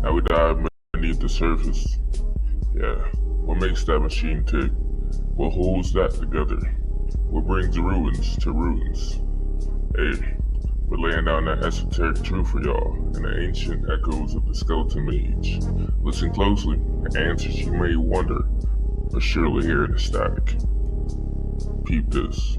Now we dive beneath the surface. Yeah, what makes that machine tick? What holds that together? What brings ruins to ruins? Hey, we're laying down that esoteric truth for y'all and the ancient echoes of the skeleton mage. Listen closely, the answers you may wonder are surely here in the static. Peep this.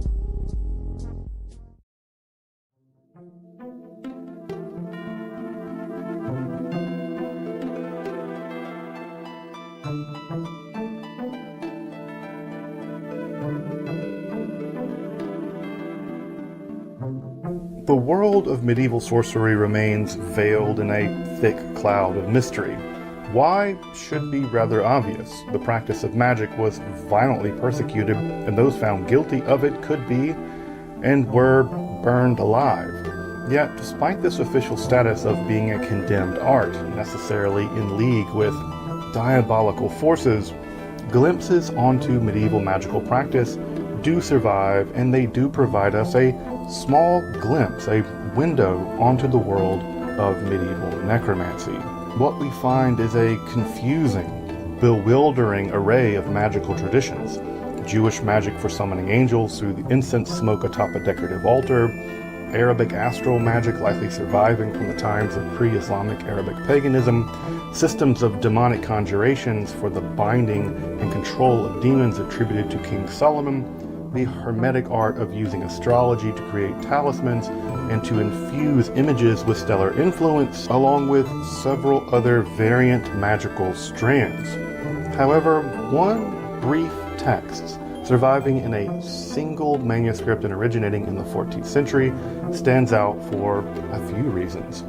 The world of medieval sorcery remains veiled in a thick cloud of mystery. Why should be rather obvious. The practice of magic was violently persecuted, and those found guilty of it could be and were burned alive. Yet, despite this official status of being a condemned art, necessarily in league with diabolical forces, glimpses onto medieval magical practice do survive, and they do provide us a small glimpse, a window onto the world of medieval necromancy. What we find is a confusing, bewildering array of magical traditions. Jewish magic for summoning angels through the incense smoke atop a decorative altar, Arabic astral magic likely surviving from the times of pre-Islamic Arabic paganism, systems of demonic conjurations for the binding and control of demons attributed to King Solomon, the hermetic art of using astrology to create talismans and to infuse images with stellar influence, along with several other variant magical strands. However, one brief text surviving in a single manuscript and originating in the 14th century stands out for a few reasons.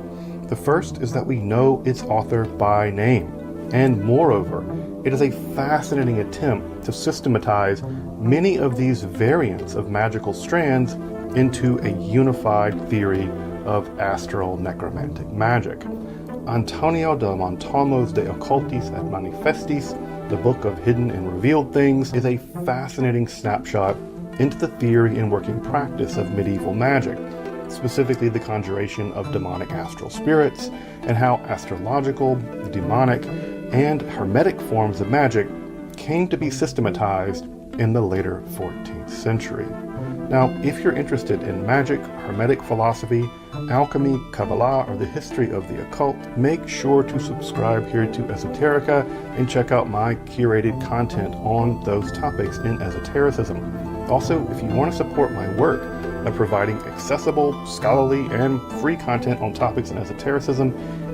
The first is that we know its author by name, and moreover, it is a fascinating attempt to systematize many of these variants of magical strands into a unified theory of astral necromantic magic. Antonio de Montalmo's De Occultis et Manifestis, the Book of Hidden and Revealed Things, is a fascinating snapshot into the theory and working practice of medieval magic, specifically the conjuration of demonic astral spirits, and how astrological, demonic, and hermetic forms of magic came to be systematized in the later 14th century. Now, if you're interested in magic, hermetic philosophy, alchemy, Kabbalah, or the history of the occult, make sure to subscribe here to Esoterica and check out my curated content on those topics in esotericism. Also, if you want to support my work by providing accessible, scholarly, and free content on topics in esotericism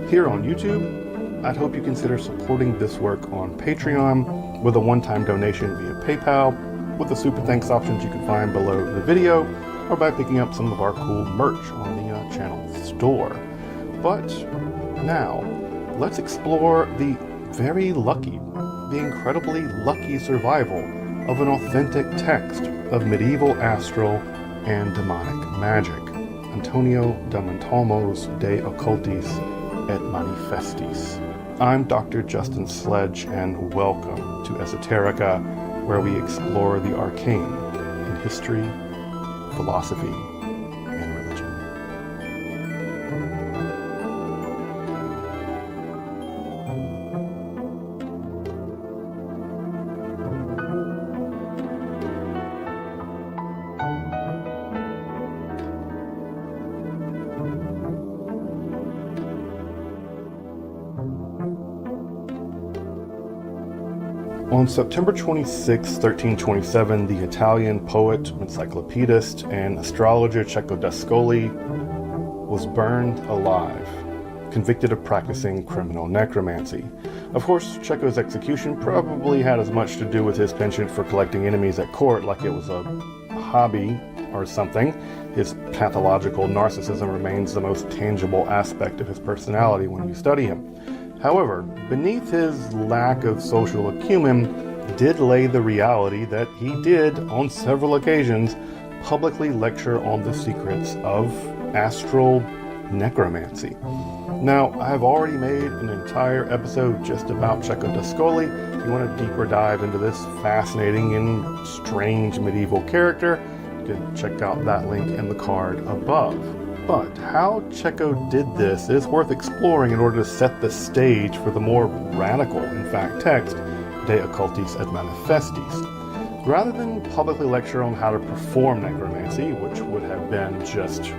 here on YouTube, I'd hope you consider supporting this work on Patreon with a one-time donation via PayPal, with the super thanks options you can find below the video, or by picking up some of our cool merch on the channel store. But now, let's explore the very lucky, the incredibly lucky survival of an authentic text of medieval astral and demonic magic, Antonio de Montalmo's De Occultis et Manifestis. I'm Dr. Justin Sledge, and welcome to Esoterica, where we explore the arcane in history, philosophy, and religion. On September 26, 1327, the Italian poet, encyclopedist, and astrologer Cecco d'Ascoli was burned alive, convicted of practicing criminal necromancy. Of course, Cecco's execution probably had as much to do with his penchant for collecting enemies at court like it was a hobby or something. His pathological narcissism remains the most tangible aspect of his personality when you study him. However, beneath his lack of social acumen did lay the reality that he did, on several occasions, publicly lecture on the secrets of astral necromancy. Now, I have already made an entire episode just about Cecco d'Ascoli. If you want a deeper dive into this fascinating and strange medieval character, you can check out that link in the card above. But how Checo did this is worth exploring in order to set the stage for the more radical, in fact, text, De Occultis et Manifestis. Rather than publicly lecture on how to perform necromancy, which would have been just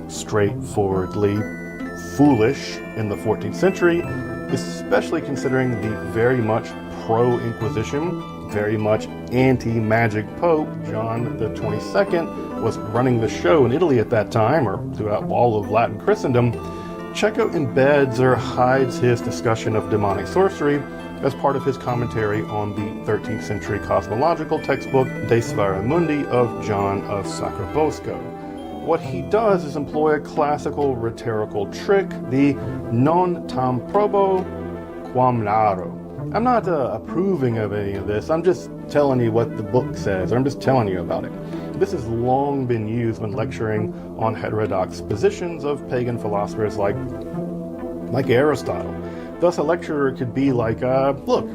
straightforwardly foolish in the 14th century, especially considering the very much pro-Inquisition, very much anti-magic Pope John the 22nd was running the show in Italy at that time, or throughout all of Latin Christendom. Checo embeds or hides his discussion of demonic sorcery as part of his commentary on the 13th century cosmological textbook De Sfera Mundi of John of Sacrobosco. What he does is employ a classical rhetorical trick, the non tam probo quam naro. I'm not approving of any of this, I'm just telling you what the book says, or I'm just telling you about it. This has long been used when lecturing on heterodox positions of pagan philosophers like Aristotle. Thus, a lecturer could be like, look,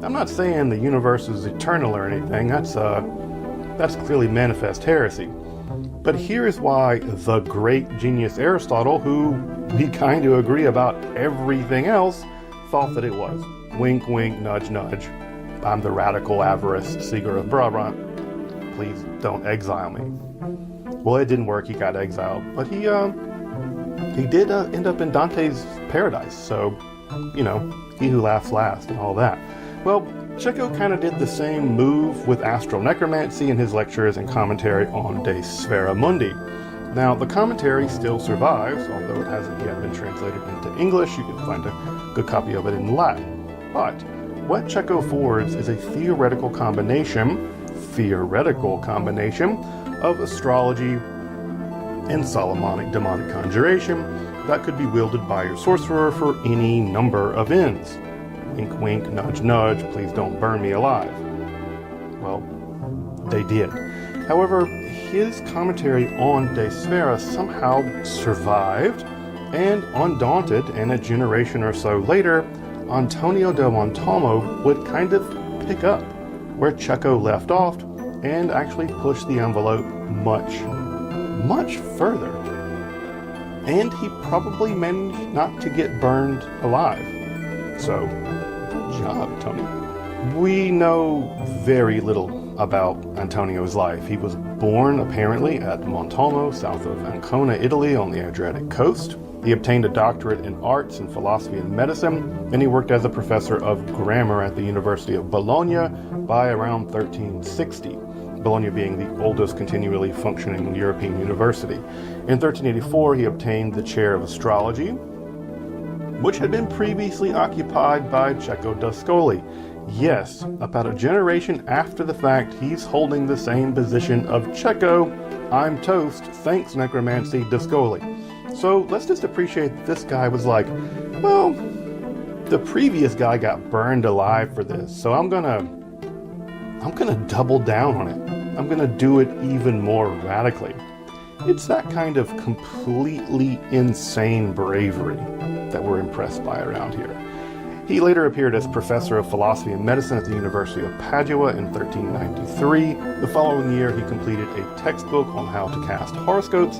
I'm not saying the universe is eternal or anything, that's clearly manifest heresy. But here's why the great genius Aristotle, who we kind of agree about everything else, thought that it was. Wink, wink, nudge, nudge. I'm the radical avarice seeker of Brabant. Please don't exile me. Well, it didn't work, he got exiled. But he did end up in Dante's paradise, so, you know, he who laughs last and all that. Well, Checo kind of did the same move with astral necromancy in his lectures and commentary on De Sfera Mundi. Now, the commentary still survives, although it hasn't yet been translated into English. You can find a good copy of it in Latin. But what Checo forwards is a theoretical combination of astrology and Solomonic demonic conjuration that could be wielded by your sorcerer for any number of ends. Wink, wink, nudge, nudge, please don't burn me alive. Well, they did. However, his commentary on De Sfera somehow survived, and undaunted, and a generation or so later, Antonio da Montalmo would kind of pick up where Checo left off and actually push the envelope much, much further. And he probably managed not to get burned alive. So, good job, Tony. We know very little about Antonio's life. He was born, apparently, at Montalmo, south of Ancona, Italy, on the Adriatic coast. He obtained a doctorate in arts and philosophy and medicine, and he worked as a professor of grammar at the University of Bologna by around 1360. Bologna being the oldest continually functioning European university. In 1384, he obtained the chair of astrology, which had been previously occupied by Checo d'Ascoli. Yes, about a generation after the fact, he's holding the same position of Checo. I'm toast, thanks necromancy d'Ascoli. So let's just appreciate that this guy was like, well, the previous guy got burned alive for this, so I'm gonna double down on it. I'm gonna do it even more radically. It's that kind of completely insane bravery that we're impressed by around here. He later appeared as professor of philosophy and medicine at the University of Padua in 1393. The following year, he completed a textbook on how to cast horoscopes,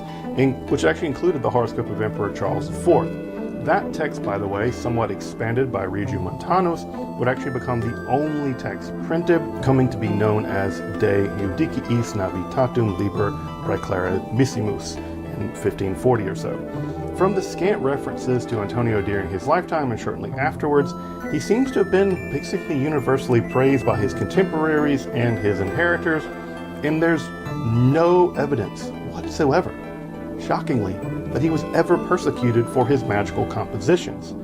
which actually included the horoscope of Emperor Charles IV. That text, by the way, somewhat expanded by Regiomontanus, would actually become the only text printed, coming to be known as De Judiciis Navitatum Liber Praeclarissimus in 1540 or so. From the scant references to Antonio during his lifetime and shortly afterwards, he seems to have been basically universally praised by his contemporaries and his inheritors, and there's no evidence whatsoever, shockingly, that he was ever persecuted for his magical compositions.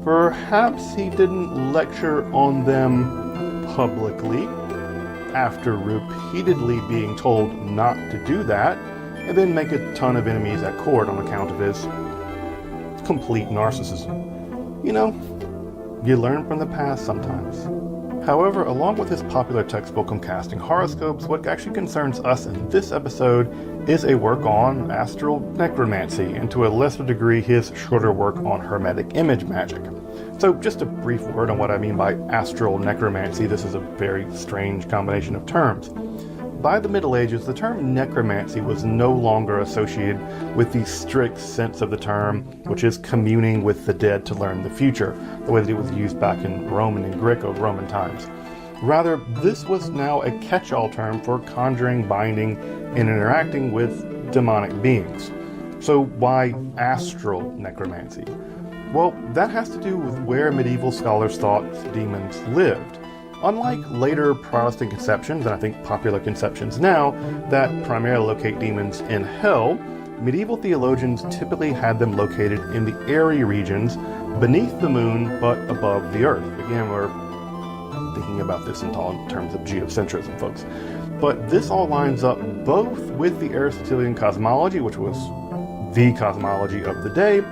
Perhaps he didn't lecture on them publicly, after repeatedly being told not to do that, and then make a ton of enemies at court on account of his complete narcissism. You know, you learn from the past sometimes. However, along with his popular textbook on casting horoscopes, what actually concerns us in this episode is a work on astral necromancy, and to a lesser degree his shorter work on hermetic image magic. So just a brief word on what I mean by astral necromancy. This is a very strange combination of terms. by the Middle Ages, the term necromancy was no longer associated with the strict sense of the term, which is communing with the dead to learn the future, the way that it was used back in Roman and Greco-Roman times. Rather, this was now a catch-all term for conjuring, binding, and interacting with demonic beings. So why astral necromancy? Well, that has to do with where medieval scholars thought demons lived. Unlike later Protestant conceptions, and I think popular conceptions now, that primarily locate demons in hell, medieval theologians typically had them located in the airy regions beneath the moon but above the earth. Again, we're thinking about this in terms of geocentrism, folks. But this all lines up both with the Aristotelian cosmology, which was the cosmology of the day,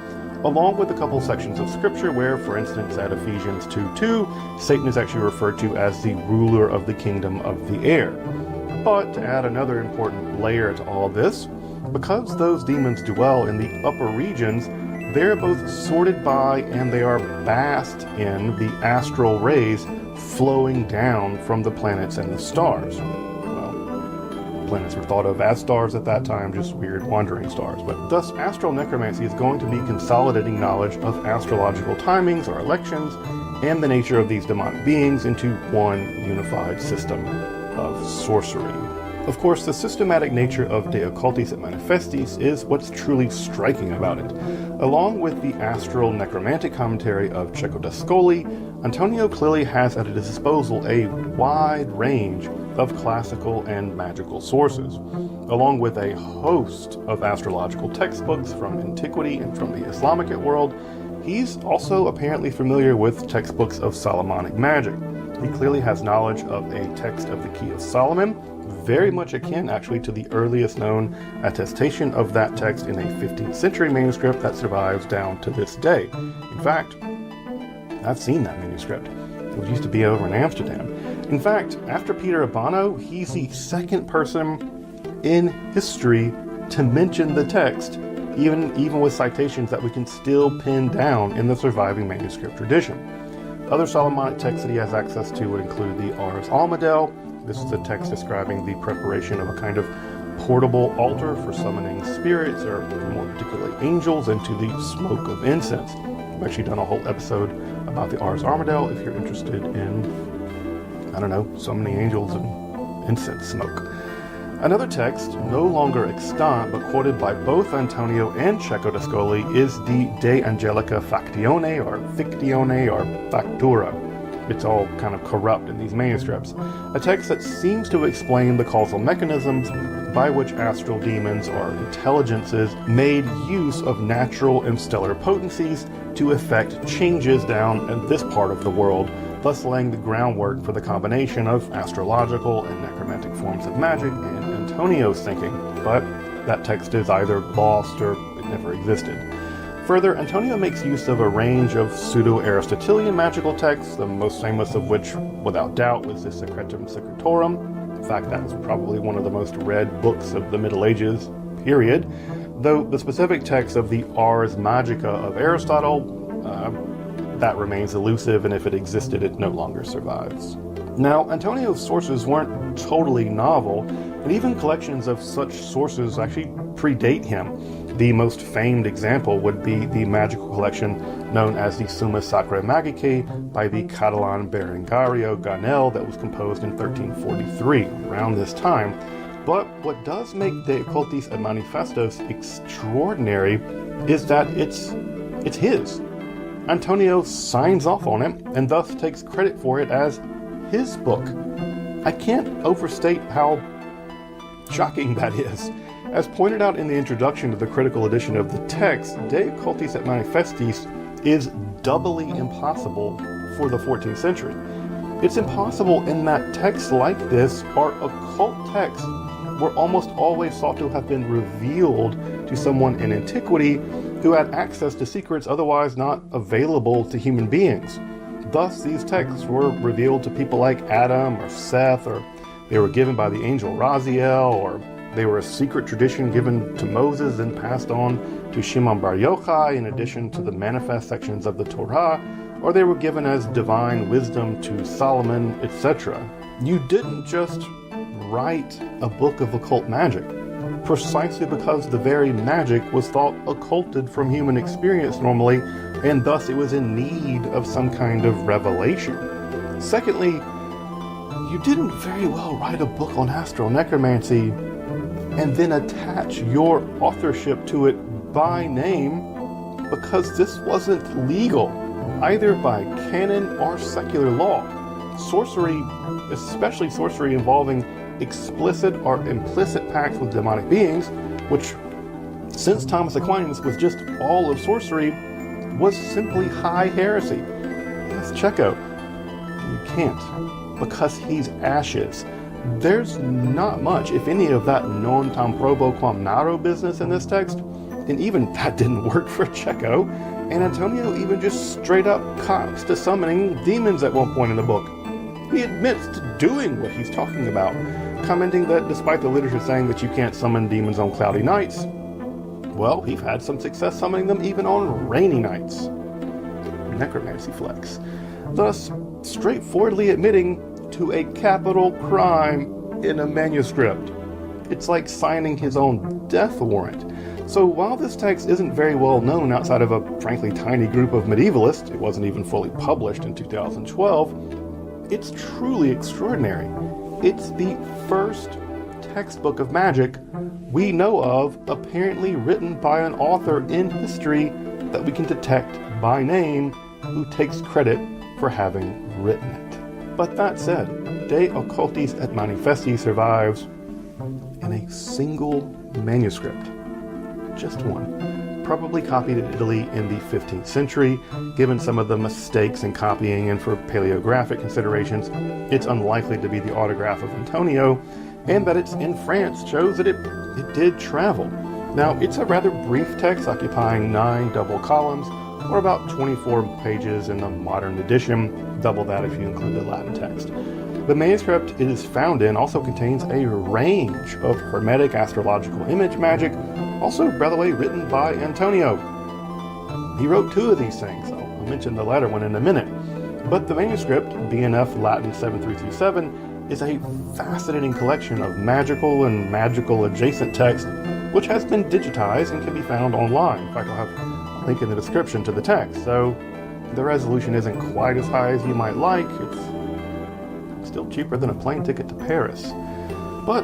along with a couple sections of scripture where, for instance, at Ephesians 2:2, Satan is actually referred to as the ruler of the kingdom of the air. But to add another important layer to all this, because those demons dwell in the upper regions, they are both sorted by and they are basked in the astral rays flowing down from the planets and the stars. Planets were thought of as stars at that time, just weird wandering stars. But thus, astral necromancy is going to be consolidating knowledge of astrological timings or elections and the nature of these demonic beings into one unified system of sorcery. Of course, the systematic nature of De Occultis et Manifestis is what's truly striking about it. Along with the astral necromantic commentary of Cecco-d'Ascoli, Antonio clearly has at his disposal a wide range of classical and magical sources, along with a host of astrological textbooks from antiquity and from the Islamic world. He's also apparently familiar with textbooks of Solomonic magic. He clearly has knowledge of a text of the Key of Solomon, very much akin actually to the earliest known attestation of that text in a 15th century manuscript that survives down to this day. In fact, I've seen that manuscript. It used to be over in Amsterdam. In fact, after Peter Abano, he's the second person in history to mention the text, even with citations that we can still pin down in the surviving manuscript tradition. Other Solomonic texts that he has access to would include the Ars Almadel. This is a text describing the preparation of a kind of portable altar for summoning spirits, or more particularly angels, into the smoke of incense. I've actually done a whole episode about the Ars Armadale if you're interested in, I don't know, summoning angels and incense smoke. Another text, no longer extant but quoted by both Antonio and Cecco-d'Ascoli, is the De Angelica Factione or Factura. It's all kind of corrupt in these manuscripts. A text that seems to explain the causal mechanisms by which astral demons or intelligences made use of natural and stellar potencies to effect changes down in this part of the world, thus laying the groundwork for the combination of astrological and necromantic forms of magic in Antonio's thinking. But that text is either lost or it never existed. Further, Antonio makes use of a range of pseudo-Aristotelian magical texts, the most famous of which, without doubt, was the Secretum Secretorum. In fact, that was probably one of the most read books of the Middle Ages, period. Though the specific text of the Ars Magica of Aristotle, that remains elusive, and if it existed, it no longer survives. Now, Antonio's sources weren't totally novel, and even collections of such sources actually predate him. The most famed example would be the magical collection known as the Summa Sacra Magicae by the Catalan Berengario Ganel that was composed in 1343, around this time. But what does make De Occultis et Manifestos extraordinary is that it's his. Antonio signs off on it and thus takes credit for it as his book. I can't overstate how shocking that is. As pointed out in the introduction to the critical edition of the text, De Occultis et Manifestis is doubly impossible for the 14th century. It's impossible in that texts like this are occult texts were almost always thought to have been revealed to someone in antiquity who had access to secrets otherwise not available to human beings. Thus, these texts were revealed to people like Adam or Seth, or they were given by the angel Raziel, or they were a secret tradition given to Moses and passed on to Shimon Bar Yochai in addition to the manifest sections of the Torah, or they were given as divine wisdom to Solomon, etc. You didn't just write a book of occult magic, precisely because the very magic was thought occulted from human experience normally, and thus it was in need of some kind of revelation. Secondly, you didn't very well write a book on astral necromancy and then attach your authorship to it by name, because this wasn't legal, either by canon or secular law. Sorcery, especially sorcery involving explicit or implicit pacts with demonic beings, which, since Thomas Aquinas was just all of sorcery, was simply high heresy. Yes, Checo, you can't, because he's ashes. There's not much, if any, of that non tam probo quam naro business in this text, and even that didn't work for Checo, and Antonio even just straight up cops to summoning demons at one point in the book. He admits to doing what he's talking about, commenting that despite the literature saying that you can't summon demons on cloudy nights, well, he's had some success summoning them even on rainy nights. Necromancy flex. Thus, straightforwardly admitting to a capital crime in a manuscript. It's like signing his own death warrant. So while this text isn't very well known outside of a frankly tiny group of medievalists, it wasn't even fully published in 2012, it's truly extraordinary. It's the first textbook of magic we know of apparently written by an author in history that we can detect by name who takes credit for having written it. But that said, De Occultis et Manifesti survives in a single manuscript. Just one. Probably copied in Italy in the 15th century. Given some of the mistakes in copying and for paleographic considerations, it's unlikely to be the autograph of Antonio, and that it's in France shows that it did travel. Now, it's a rather brief text occupying 9 double columns, or about 24 pages in the modern edition, double that if you include the Latin text. The manuscript it is found in also contains a range of hermetic astrological image magic, also, by the way, written by Antonio. He wrote 2 of these things. I'll mention the latter one in a minute. But the manuscript, BNF Latin 7337, is a fascinating collection of magical and magical adjacent text, which has been digitized and can be found online. In fact, I'll have a link in the description to the text. So the resolution isn't quite as high as you might like. It's still cheaper than a plane ticket to Paris. But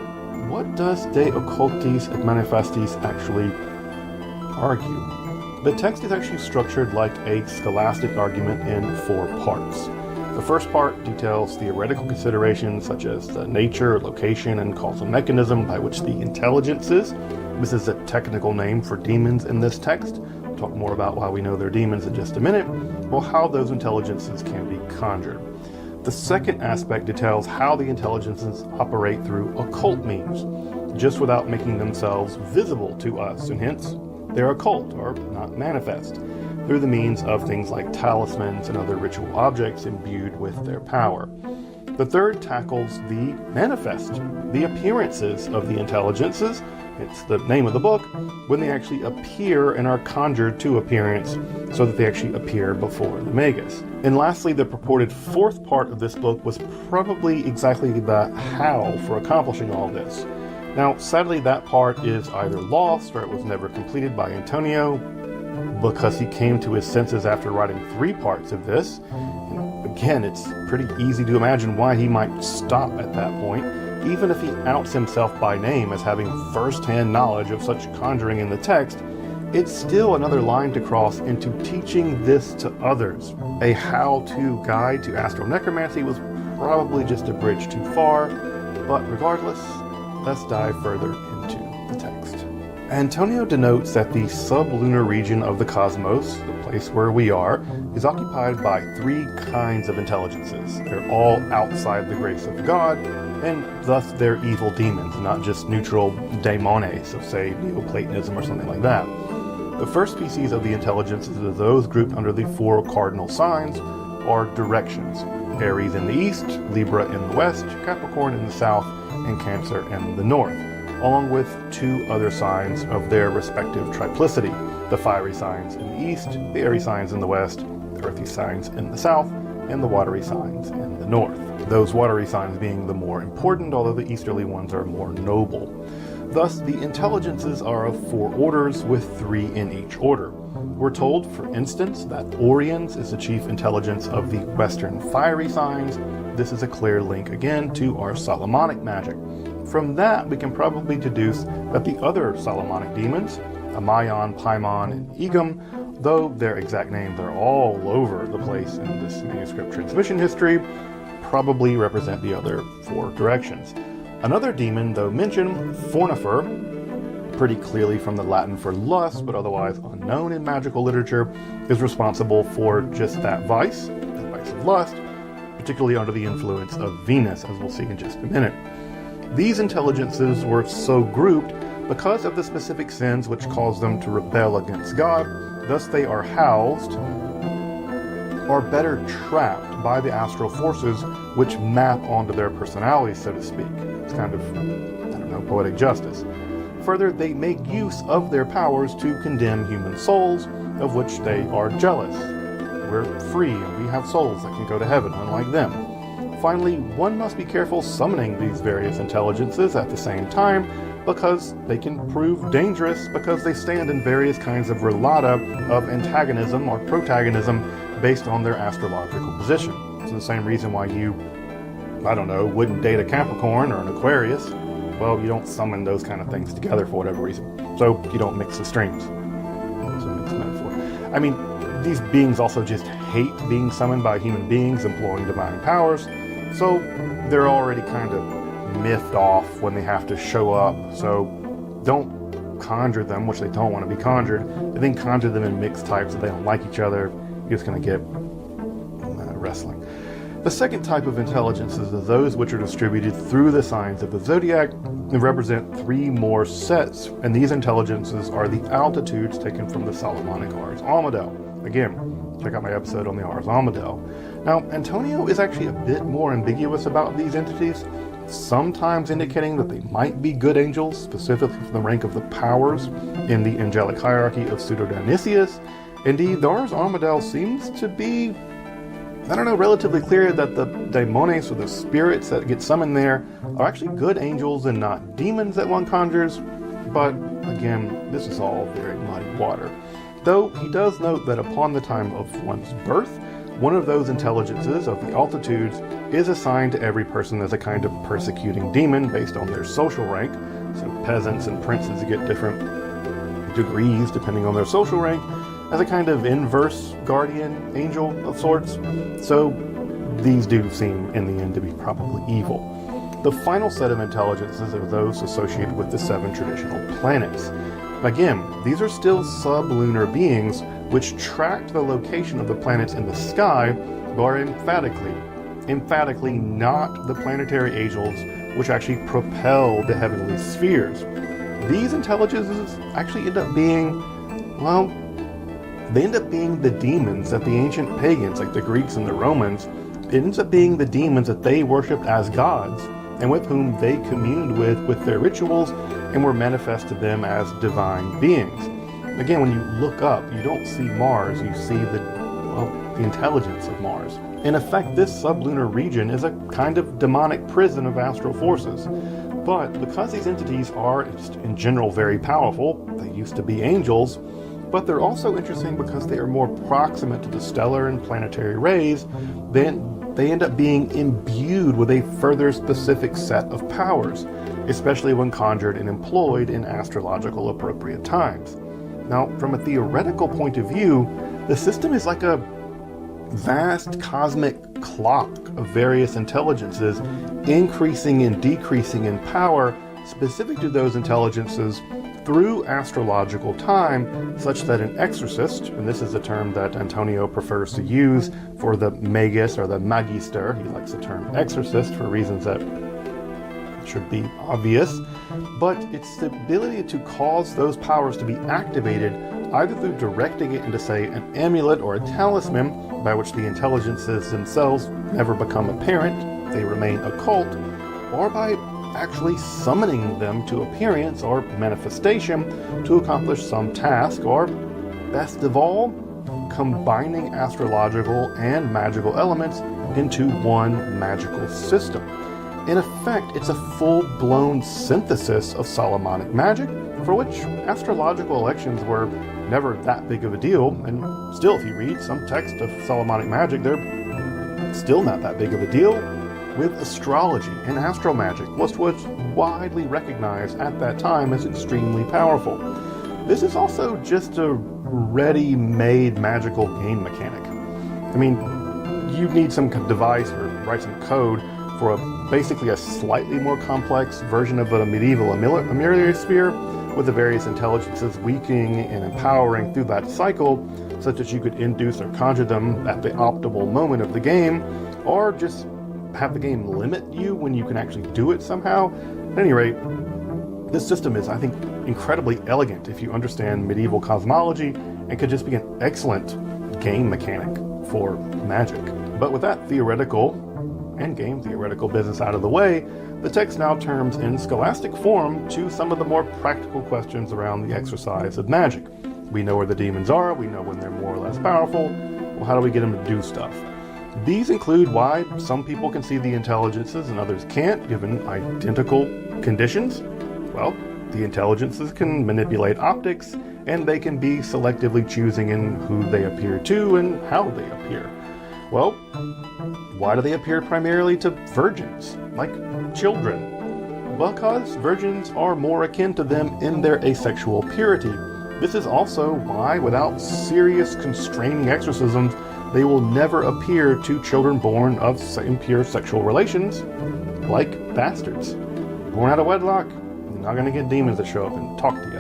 what does De Occultis et Manifestis actually argue? The text is actually structured like a scholastic argument in 4 parts. The first part details theoretical considerations such as the nature, location, and causal mechanism by which the intelligences, this is a technical name for demons in this text, we'll talk more about why we know they're demons in just a minute, well, how those intelligences can be conjured. The second aspect details how the intelligences operate through occult means, just without making themselves visible to us, and hence they're occult or not manifest, through the means of things like talismans and other ritual objects imbued with their power. The third tackles the manifest, the appearances of the intelligences, it's the name of the book, when they actually appear and are conjured to appearance so that they actually appear before the Magus. And lastly, the purported 4th part of this book was probably exactly the how for accomplishing all this. Now, sadly, that part is either lost or it was never completed by Antonio because he came to his senses after writing 3 parts of this. And again, it's pretty easy to imagine why he might stop at that point. Even if he outs himself by name as having first-hand knowledge of such conjuring in the text, it's still another line to cross into teaching this to others. A how-to guide to astral necromancy was probably just a bridge too far, but regardless, let's dive further into the text. Antonio denotes that the sublunar region of the cosmos, the place where we are, is occupied by 3 kinds of intelligences. They're all outside the grace of God, and thus they're evil demons, not just neutral daimones of, say, Neoplatonism or something like that. The first species of the intelligences of those grouped under the 4 cardinal signs are directions. Aries in the east, Libra in the west, Capricorn in the south, and Cancer in the north, along with 2 other signs of their respective triplicity, the fiery signs in the east, the airy signs in the west, the earthy signs in the south, and the watery signs in the north. Those watery signs being the more important, although the easterly ones are more noble. Thus, the intelligences are of 4 orders, with 3 in each order. We're told, for instance, that Oriens is the chief intelligence of the western fiery signs. This is a clear link again to our Solomonic magic. From that, we can probably deduce that the other Solomonic demons, Amayon, Paimon, and Egum, though their exact names are all over the place in this manuscript transmission history, probably represent the other 4 directions. Another demon, though mentioned, Fornifer, pretty clearly from the Latin for lust, but otherwise unknown in magical literature, is responsible for just that vice, the vice of lust, particularly under the influence of Venus, as we'll see in just a minute. These intelligences were so grouped because of the specific sins which caused them to rebel against God. Thus they are housed, or better trapped, by the astral forces which map onto their personalities, so to speak. It's kind of, poetic justice. Further, they make use of their powers to condemn human souls, of which they are jealous. We're free and we have souls that can go to heaven, unlike them. Finally, one must be careful summoning these various intelligences at the same time, because they can prove dangerous because they stand in various kinds of relata of antagonism or protagonism based on their astrological position. It's the same reason why you, wouldn't date a Capricorn or an Aquarius. Well, you don't summon those kind of things together for whatever reason. So you don't mix the streams. It's a mixed metaphor. I mean, these beings also just hate being summoned by human beings employing divine powers. So they're already kind of miffed off when they have to show up. So don't conjure them, which they don't want to be conjured, and then conjure them in mixed types that they don't like each other. You're just going to get wrestling. The second type of intelligences are those which are distributed through the signs of the zodiac and represent 3 more sets, and these intelligences are the altitudes taken from the Solomonic Ars Almadel. Again, check out my episode on the Ars Almadel. Now, Antonio is actually a bit more ambiguous about these entities, sometimes indicating that they might be good angels, specifically from the rank of the powers in the angelic hierarchy of Pseudo-Dionysius. Indeed, the Ars Almadel seems to be, relatively clear that the daimones, or the spirits that get summoned there, are actually good angels and not demons that one conjures. But again, this is all very muddy water. Though he does note that upon the time of one's birth, one of those intelligences of the altitudes is assigned to every person as a kind of persecuting demon based on their social rank. So peasants and princes get different degrees depending on their social rank, as a kind of inverse guardian angel of sorts. So these do seem in the end to be probably evil. The final set of intelligences are those associated with the 7 traditional planets. Again, these are still sublunar beings which tracked the location of the planets in the sky, but are emphatically not the planetary angels which actually propel the heavenly spheres. These intelligences actually end up being, they end up being the demons that the ancient pagans, like the Greeks and the Romans, it ends up being the demons that they worshipped as gods, and with whom they communed with their rituals, and were manifest to them as divine beings. Again, when you look up, you don't see Mars, you see the intelligence of Mars. In effect, this sublunar region is a kind of demonic prison of astral forces. But because these entities are, in general, very powerful, they used to be angels, but they're also interesting because they are more proximate to the stellar and planetary rays, then they end up being imbued with a further specific set of powers, especially when conjured and employed in astrological appropriate times. Now, from a theoretical point of view, the system is like a vast cosmic clock of various intelligences, increasing and decreasing in power specific to those intelligences through astrological time, such that an exorcist, and this is a term that Antonio prefers to use for the magus or the magister, he likes the term exorcist for reasons that should be obvious, but it's the ability to cause those powers to be activated either through directing it into, say, an amulet or a talisman, by which the intelligences themselves never become apparent, they remain occult, or by actually summoning them to appearance or manifestation to accomplish some task, or best of all, combining astrological and magical elements into one magical system. In effect, it's a full-blown synthesis of Solomonic magic, for which astrological elections were never that big of a deal, and still, if you read some text of Solomonic magic, they're still not that big of a deal, with astrology and astromagic, which was widely recognized at that time as extremely powerful. This is also just a ready-made magical game mechanic. I mean, you need some device or write some code for basically a slightly more complex version of a medieval ameliorative sphere, with the various intelligences weakening and empowering through that cycle, such that you could induce or conjure them at the optimal moment of the game, or just have the game limit you when you can actually do it somehow. At any rate, this system is, I think, incredibly elegant if you understand medieval cosmology, and could just be an excellent game mechanic for magic. But with that theoretical and game theoretical business out of the way, the text now turns in scholastic form to some of the more practical questions around the exercise of magic. We know where the demons are, we know when they're more or less powerful. Well, how do we get them to do stuff? These include why some people can see the intelligences and others can't, given identical conditions. Well, the intelligences can manipulate optics, and they can be selectively choosing in who they appear to and how they appear. Well, why do they appear primarily to virgins, like children? Because virgins are more akin to them in their asexual purity. This is also why, without serious constraining exorcisms, they will never appear to children born of impure sexual relations, like bastards. Born out of wedlock, you're not going to get demons that show up and talk to you.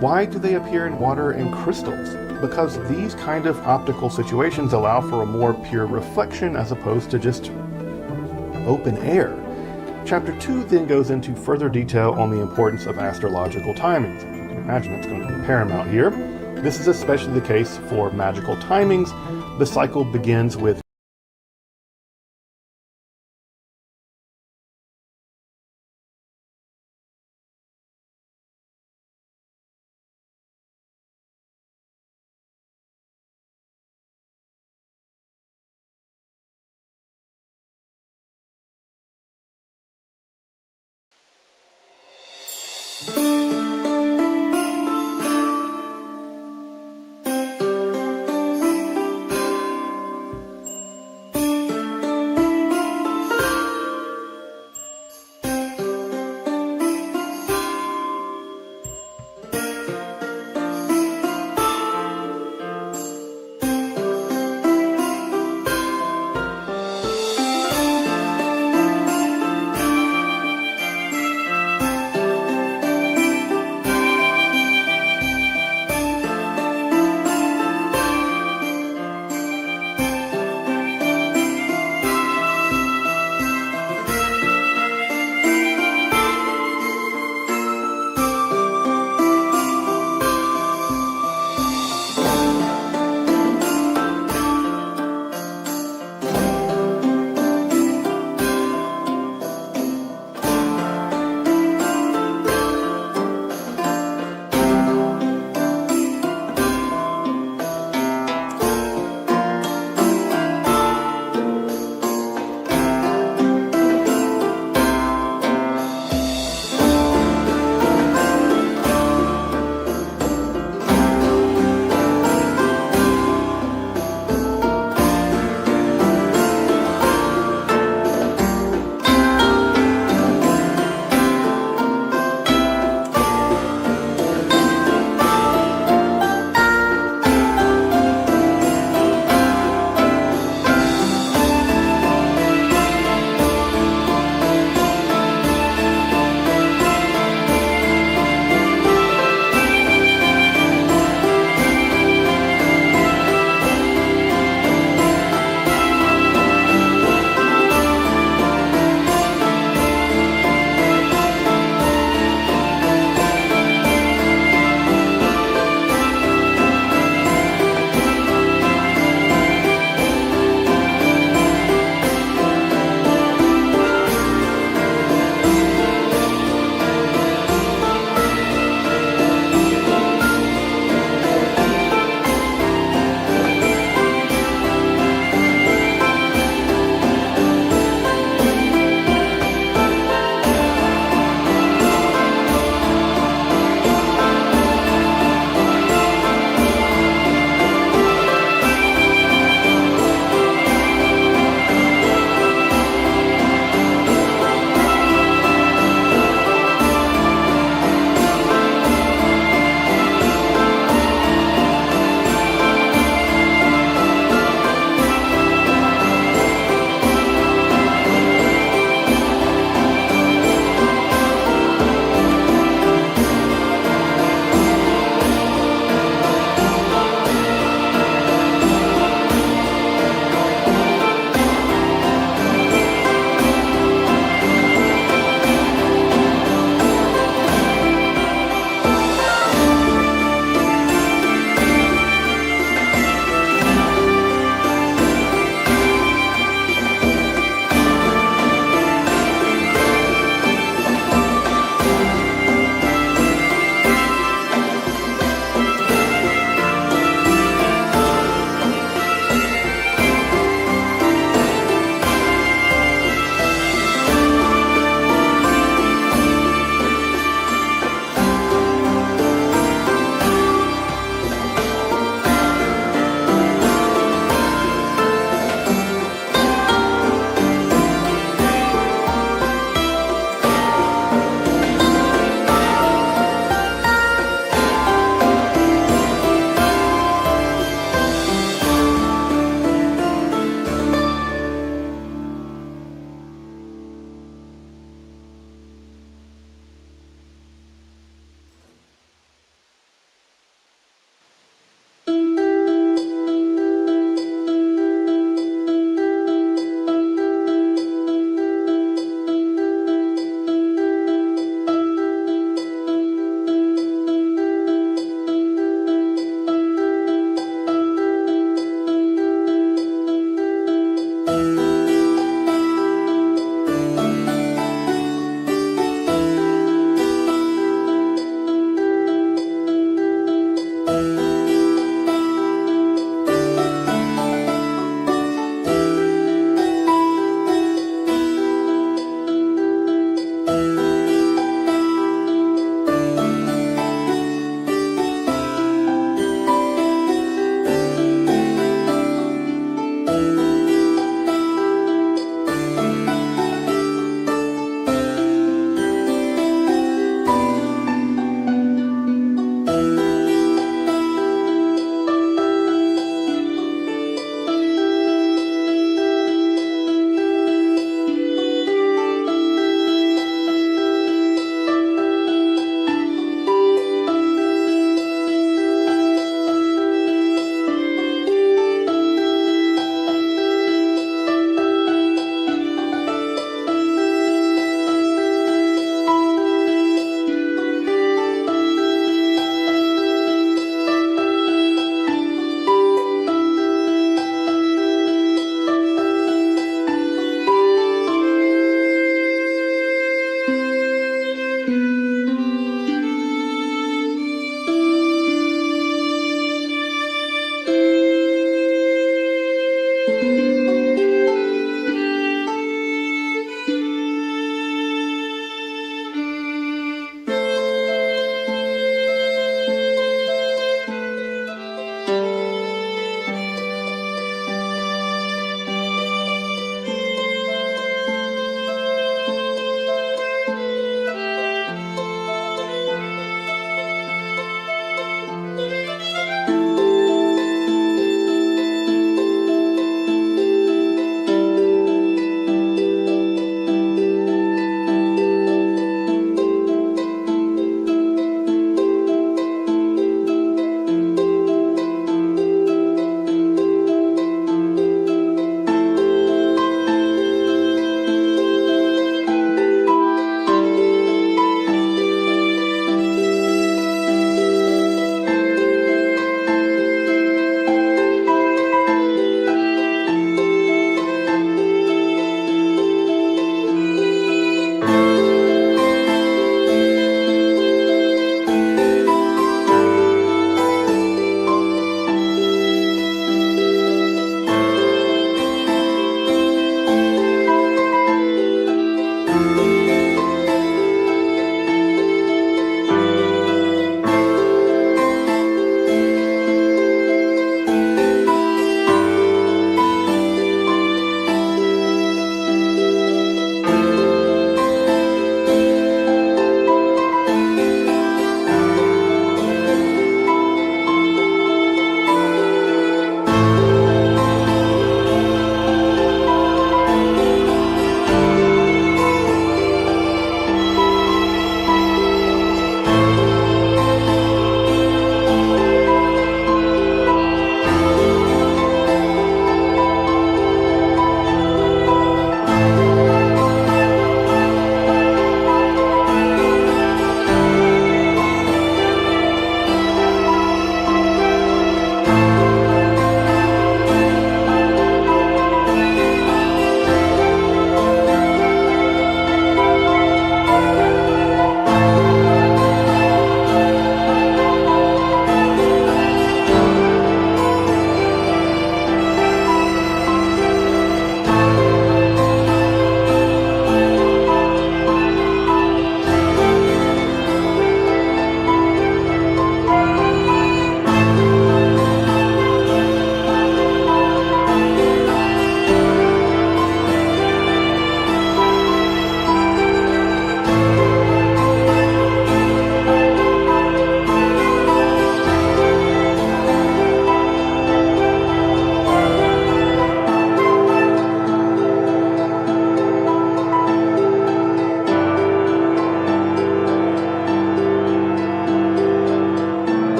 Why do they appear in water and crystals? Because these kind of optical situations allow for a more pure reflection as opposed to just open air. Chapter 2 then goes into further detail on the importance of astrological timings. You can imagine that's going to be paramount here. This is especially the case for magical timings. The cycle begins with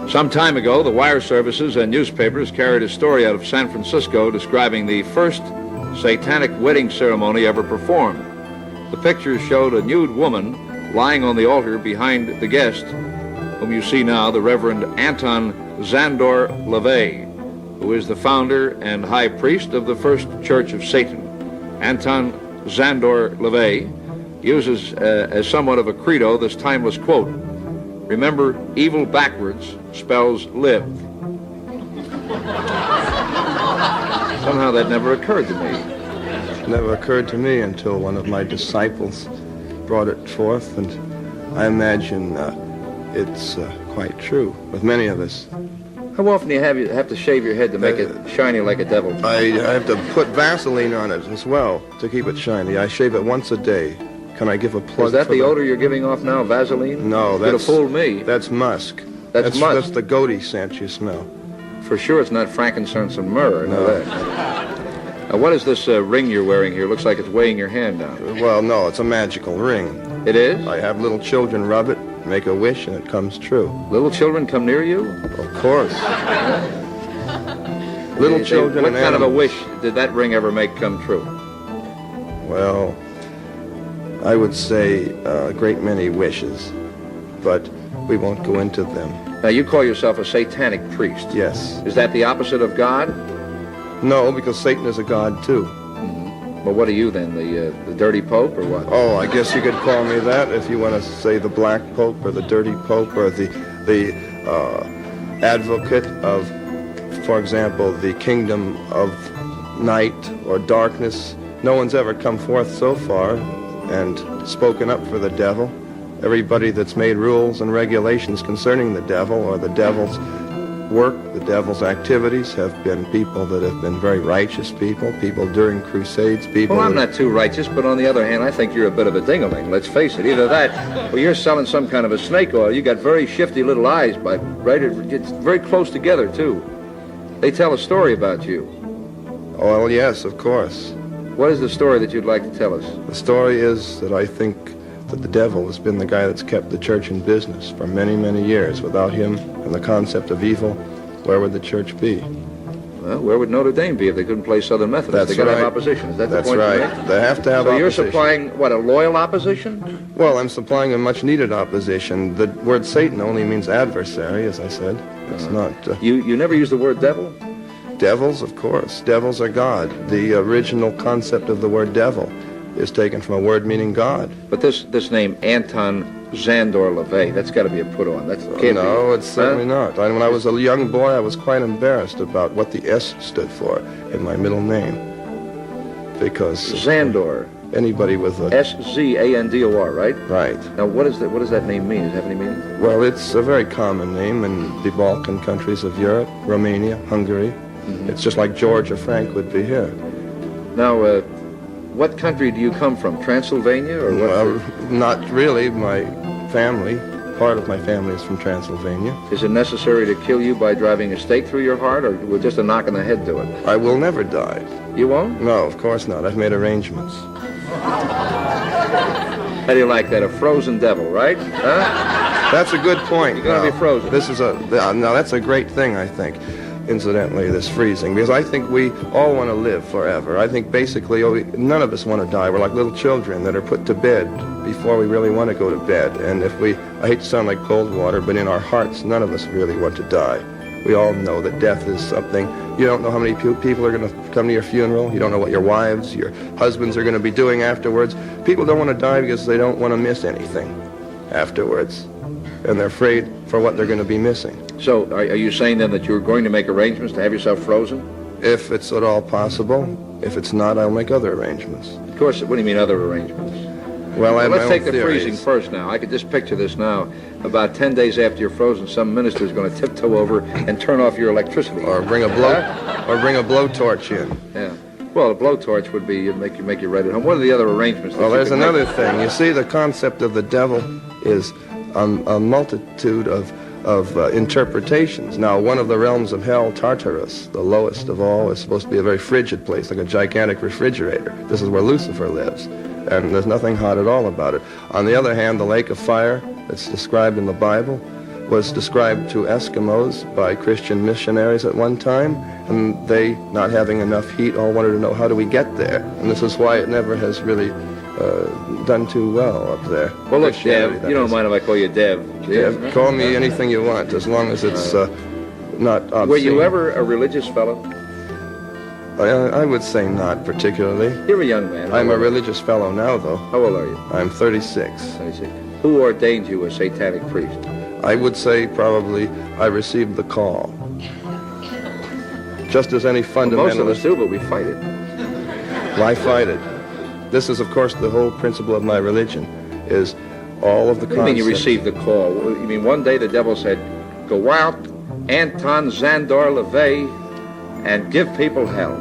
Some time ago, the wire services and newspapers carried a story out of San Francisco describing the first satanic wedding ceremony ever performed. The pictures showed a nude woman lying on the altar behind the guest, whom you see now, the Reverend Anton Szandor LaVey, who is the founder and high priest of the First Church of Satan. Anton Szandor LaVey uses as somewhat of a credo this timeless quote: "Remember, evil backwards spells live." Somehow that never occurred to me. It never occurred to me until one of my disciples brought it forth, and I imagine it's quite true with many of us. How often do you have to shave your head to make it shiny like a devil? I have to put Vaseline on it as well to keep it shiny. I shave it once a day. Can I give a plug? Is that for the odor you're giving off now, Vaseline? No, Could have fooled me. That's musk. That's musk. That's the goaty scent you smell. For sure it's not frankincense and myrrh. I know that. Now, what is this ring you're wearing here? Looks like it's weighing your hand down. Well, no, it's a magical ring. It is? I have little children rub it, make a wish, and it comes true. Little children come near you? Of course. Little children What and kind of a animals. wish did that ring ever make come true? Well, I would say a great many wishes, but we won't go into them. Now, you call yourself a satanic priest. Yes. Is that the opposite of God? No, because Satan is a god too. Well, what are you then, the dirty pope or what? Oh, I guess you could call me that if you want to say the black pope or the dirty pope or the advocate of, for example, the kingdom of night or darkness. No one's ever come forth so far and spoken up for the devil. Everybody that's made rules and regulations concerning the devil or the devil's work, the devil's activities, have been people that have been very righteous people during crusades, people... Well, I'm not too righteous, but on the other hand, I think you're a bit of a ding-a-ling, let's face it. Either that, or you're selling some kind of a snake oil. You got very shifty little eyes, right? It's very close together, too. They tell a story about you. Oh, well, yes, of course. What is the story that you'd like to tell us? The story is that I think that the devil has been the guy that's kept the church in business for many, many years. Without him and the concept of evil, where would the church be? Well, where would Notre Dame be if they couldn't play Southern Methodist? That's They got to right. have opposition. Is that That's the point right. you make? They have to have so opposition. you're supplying, what, a loyal opposition? Well, I'm supplying a much-needed opposition. The word Satan only means adversary, as I said. It's not... You never use the word devil? Devils, of course. Devils are God. The original concept of the word devil is taken from a word meaning God. But this name, Anton Szandor LaVey, that's got to be a put-on. That can't No, be. it's certainly not. When I was a young boy, I was quite embarrassed about what the S stood for in my middle name. Because... Szandor. Anybody with a... S-Z-A-N-D-O-R, right? Right. Now, what does that name mean? Does it have any meaning? Well, it's a very common name in the Balkan countries of Europe, Romania, Hungary. It's just like Georgia Frank would be here. Now, what country do you come from? Transylvania or what? Well, not really. My family, part of my family is from Transylvania. Is it necessary to kill you by driving a stake through your heart, or with just a knock on the head do it? I will never die. You won't? No, of course not. I've made arrangements. How do you like that? A frozen devil, right? Huh? That's a good point. You're going to be frozen. This is now that's a great thing, I think. incidentally, this freezing, because I think we all want to live forever. I think basically none of us want to die. We're like little children that are put to bed before we really want to go to bed. And if we, I hate to sound like cold water, but in our hearts, none of us really want to die. We all know that death is something. You don't know how many people are going to come to your funeral. You don't know what your wives, your husbands are going to be doing afterwards. People don't want to die because they don't want to miss anything afterwards. And they're afraid for what they're going to be missing. So, are you saying then that you're going to make arrangements to have yourself frozen? If it's at all possible. If it's not, I'll make other arrangements. Of course, what do you mean other arrangements? Well, I have let's my own take the theories. freezing first now. I could just picture this now. About 10 days after you're frozen, some minister is going to tiptoe over and turn off your electricity. Or bring a blowtorch in. Yeah. Well, a blowtorch would be make you right at home. What are the other arrangements? Well, there's another thing. You see, the concept of the devil is a multitude of interpretations. Now, one of the realms of hell, Tartarus, the lowest of all, is supposed to be a very frigid place, like a gigantic refrigerator. This is where Lucifer lives, and there's nothing hot at all about it. On the other hand, the lake of fire that's described in the Bible was described to Eskimos by Christian missionaries at one time, and they, not having enough heat, all wanted to know, how do we get there? And this is why it never has really done too well up there. Well, look, Dev, you don't mind if I call you Dev. Dev, call me anything you want, as long as it's not obscene. Were you ever a religious fellow? I would say not particularly. You're a young man. I'm a religious fellow now, though. How old are you? I'm 36. 36. Who ordained you a satanic priest? I would say probably I received the call. Just as any fundamentalist... Well, most of us do, but we fight it. Why fight it? This is, of course, the whole principle of my religion, is all of the concepts... What do you mean you received the call? You mean one day the devil said, go out, Anton Zandor LaVey, and give people hell?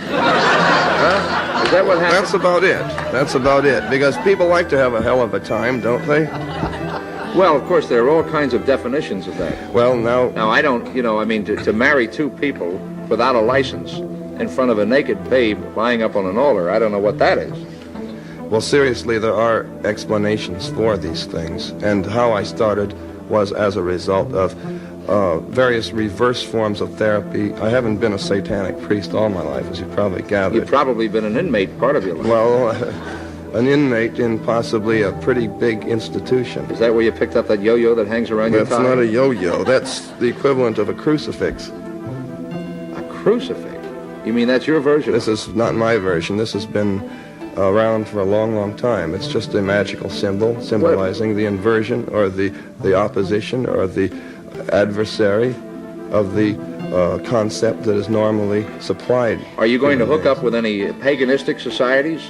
Huh? Is that what happened? That's about it. That's about it. Because people like to have a hell of a time, don't they? Well, of course, there are all kinds of definitions of that. Well, now... Now, I don't, I mean, to marry two people without a license in front of a naked babe lying up on an altar, I don't know what that is. Well, seriously, there are explanations for these things, and how I started was as a result of various reverse forms of therapy. I haven't been a satanic priest all my life, as you probably gathered. You've probably been an inmate part of your life. Well, an inmate in possibly a pretty big institution. Is that where you picked up that yo-yo that hangs around your thigh? That's not a yo-yo. That's the equivalent of a crucifix. A crucifix? You mean that's your version? This is not my version. This has been around for a long, long time. It's just a magical symbol symbolizing the inversion or the opposition or the adversary of the concept that is normally supplied. Are you going to hook up with any paganistic societies?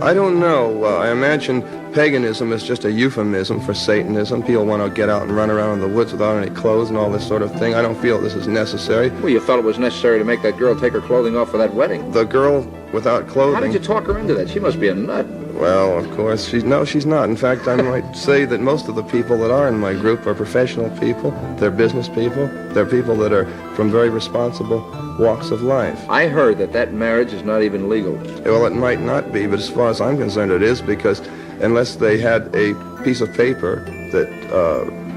I don't know. I imagine paganism is just a euphemism for Satanism. People want to get out and run around in the woods without any clothes and all this sort of thing. I don't feel this is necessary. Well, you felt it was necessary to make that girl take her clothing off for that wedding. The girl without clothing... How did you talk her into that? She must be a nut. Well, of course, she's not. In fact, I might say that most of the people that are in my group are professional people. They're business people. They're people that are from very responsible walks of life. I heard that marriage is not even legal. Well, it might not be, but as far as I'm concerned, it is, because unless they had a piece of paper that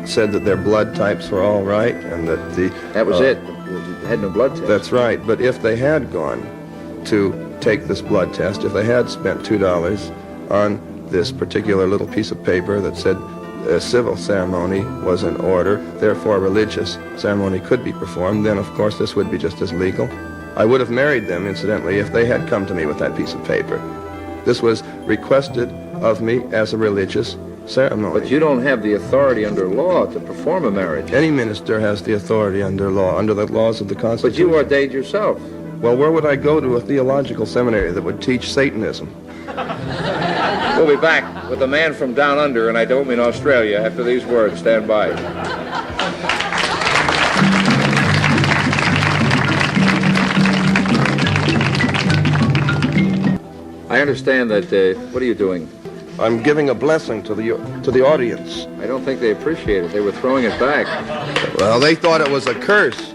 said that their blood types were all right and that the... That was it. They had no blood test. That's right. But if they had gone to take this blood test, if they had spent $2 on this particular little piece of paper that said a civil ceremony was in order, therefore a religious ceremony could be performed, then of course this would be just as legal. I would have married them, incidentally, if they had come to me with that piece of paper. This was requested of me as a religious ceremony. But you don't have the authority under law to perform a marriage. Any minister has the authority under law, under the laws of the Constitution. But you ordained yourself. Well, where would I go to a theological seminary that would teach Satanism? We'll be back with a man from down under, and I don't mean Australia, after these words. Stand by. I understand that, what are you doing? I'm giving a blessing to the audience. I don't think they appreciate it. They were throwing it back. Well, they thought it was a curse.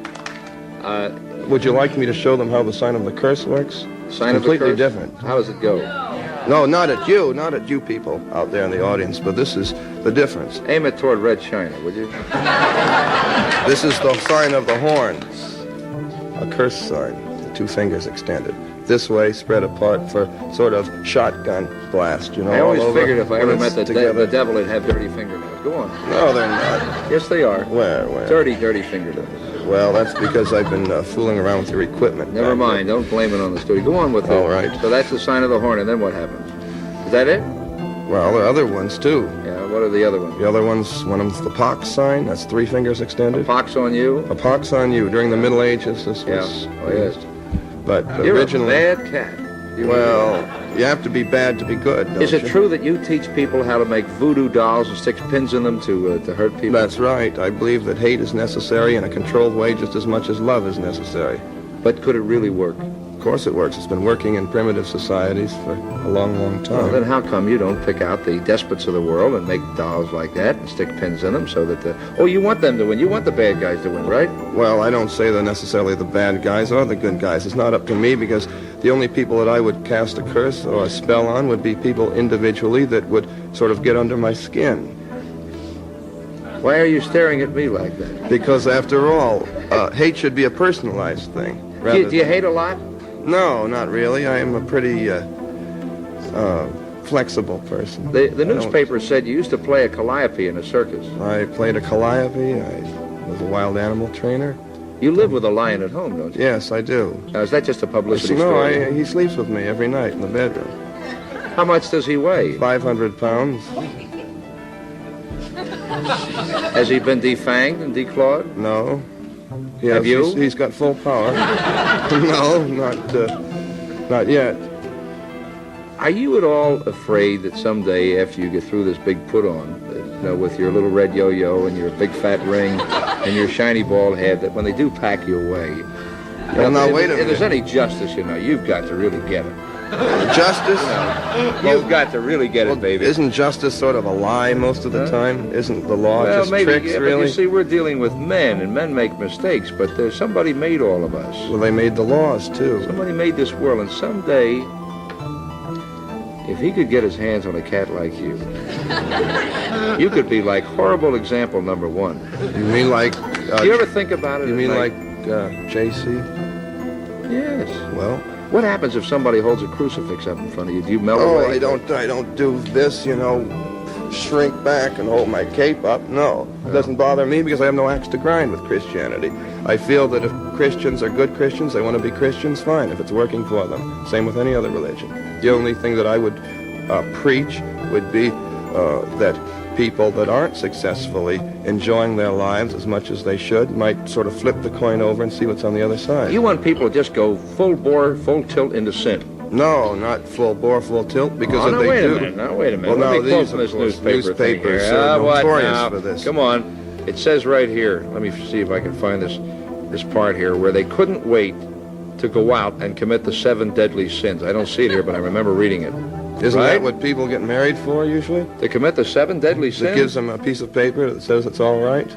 Would you like me to show them how the sign of the curse works? Sign of the curse? Completely different. How does it go? No, not at you people out there in the audience, but this is the difference. Aim it toward Red China, would you? This is the sign of the horns. a curse sign, the two fingers extended. This way, spread apart for sort of shotgun blast, you know. I always all over. figured if I ever When met it's the together. devil, he'd have dirty fingernails. Go on. No, they're not. Yes, they are. Where? Dirty fingernails. Well, that's because I've been fooling around with your equipment. Never mind. Don't blame it on the studio. Go on with it. All right. So that's the sign of the horn, and then what happens? Is that it? Well, there are other ones, too. Yeah, what are the other ones? The other one's, one of them's the pox sign. That's 3 fingers extended. A pox on you? A pox on you. During the Middle Ages, this Yeah. was... Oh, yes. But You're originally... a bad cat. Well, you have to be bad to be good, don't Is it you? true that you teach people how to make voodoo dolls and stick pins in them to hurt people? That's right. I believe that hate is necessary in a controlled way just as much as love is necessary. But could it really work? Of course it works. It's been working in primitive societies for a long, long time. Well, then how come you don't pick out the despots of the world and make dolls like that and stick pins in them so that the... Oh, you want them to win. You want the bad guys to win, right? Well, I don't say they're necessarily the bad guys or the good guys. It's not up to me because the only people that I would cast a curse or a spell on would be people individually that would sort of get under my skin. Why are you staring at me like that? Because after all, hate should be a personalized thing. Do you hate a lot? No, not really. I am a pretty flexible person. The newspaper said you used to play a calliope in a circus. I played a calliope. I was a wild animal trainer. You live with a lion at home, don't you? Yes, I do. Now, is that just a publicity No, story? he sleeps with me every night in the bedroom. How much does he weigh? 500 pounds. Has he been defanged and declawed? No. Have you? He's got full power. No, not yet. Are you at all afraid that someday, after you get through this big put-on, with your little red yo-yo and your big fat ring and your shiny bald head, that when they do pack you away, Well, now, wait a if there's minute. any justice, you've got to really get it. Justice? You've got to really get it, baby. Isn't justice sort of a lie most of the time? Isn't the law Well, just maybe, tricks, yeah, but really? you see, we're dealing with men, and men make mistakes, but somebody made all of us. Well, they made the laws, too. Somebody made this world, and someday, if he could get his hands on a cat like you, you could be like horrible example number 1. You mean like... Do you ever think about it? You mean like JC? Yes. Well... What happens if somebody holds a crucifix up in front of you? Do you melt Oh, away? I don't do this, shrink back and hold my cape up. No, it doesn't bother me because I have no axe to grind with Christianity. I feel that if Christians are good Christians, they want to be Christians, fine, if it's working for them. Same with any other religion. The only thing that I would preach would be that people that aren't successfully enjoying their lives as much as they should might sort of flip the coin over and see what's on the other side. You want people to just go full bore, full tilt into sin? No, not full bore, full tilt, because if now, they wait do... a minute. Now, wait a minute. Well, Let now, me quote these, from of this course, newspapers thing newspapers here. are What notorious now? for this. Come on. It says right here, let me see if I can find this part here, where they couldn't wait to go out and commit the 7 deadly sins. I don't see it here, but I remember reading it. Isn't right? that what people get married for, usually? To commit the 7 deadly sins? It gives them a piece of paper that says it's all right?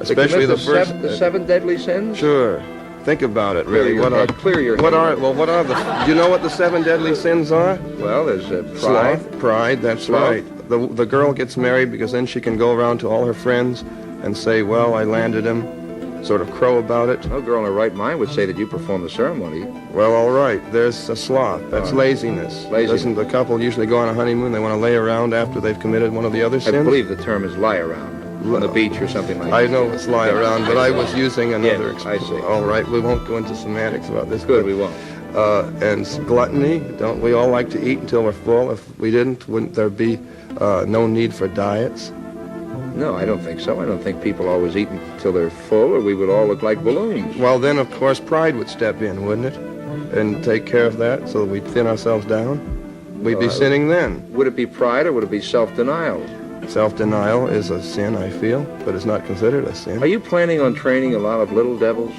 Especially to the commit first... the 7 deadly sins? Sure. Think about it, really. Clear your what head. are the... Do you know what the 7 deadly sins are? Well, there's pride. Sloth, pride, that's Sloth. right. The girl gets married because then she can go around to all her friends and say, well, I landed him, sort of crow about it. No girl in her right mind would say that you performed the ceremony. Well, all right. There's a sloth. That's All right. laziness. Laziness. Doesn't the couple usually go on a honeymoon? They want to lay around after they've committed one of the other I sins? believe the term is lie around on the beach or something like that. I know it's lie around, but I was using another... Yes, I see. All right, we won't go into semantics about this. Good, but, we won't. And gluttony. Don't we all like to eat until we're full? If we didn't, wouldn't there be no need for diets? No, I don't think so. I don't think people always eat until they're full, or we would all look like balloons. Well, then, of course, pride would step in, wouldn't it? And take care of that so that we'd thin ourselves down. We'd be sinning then. Would it be pride or would it be self-denial? Self-denial is a sin, I feel, but it's not considered a sin. Are you planning on training a lot of little devils?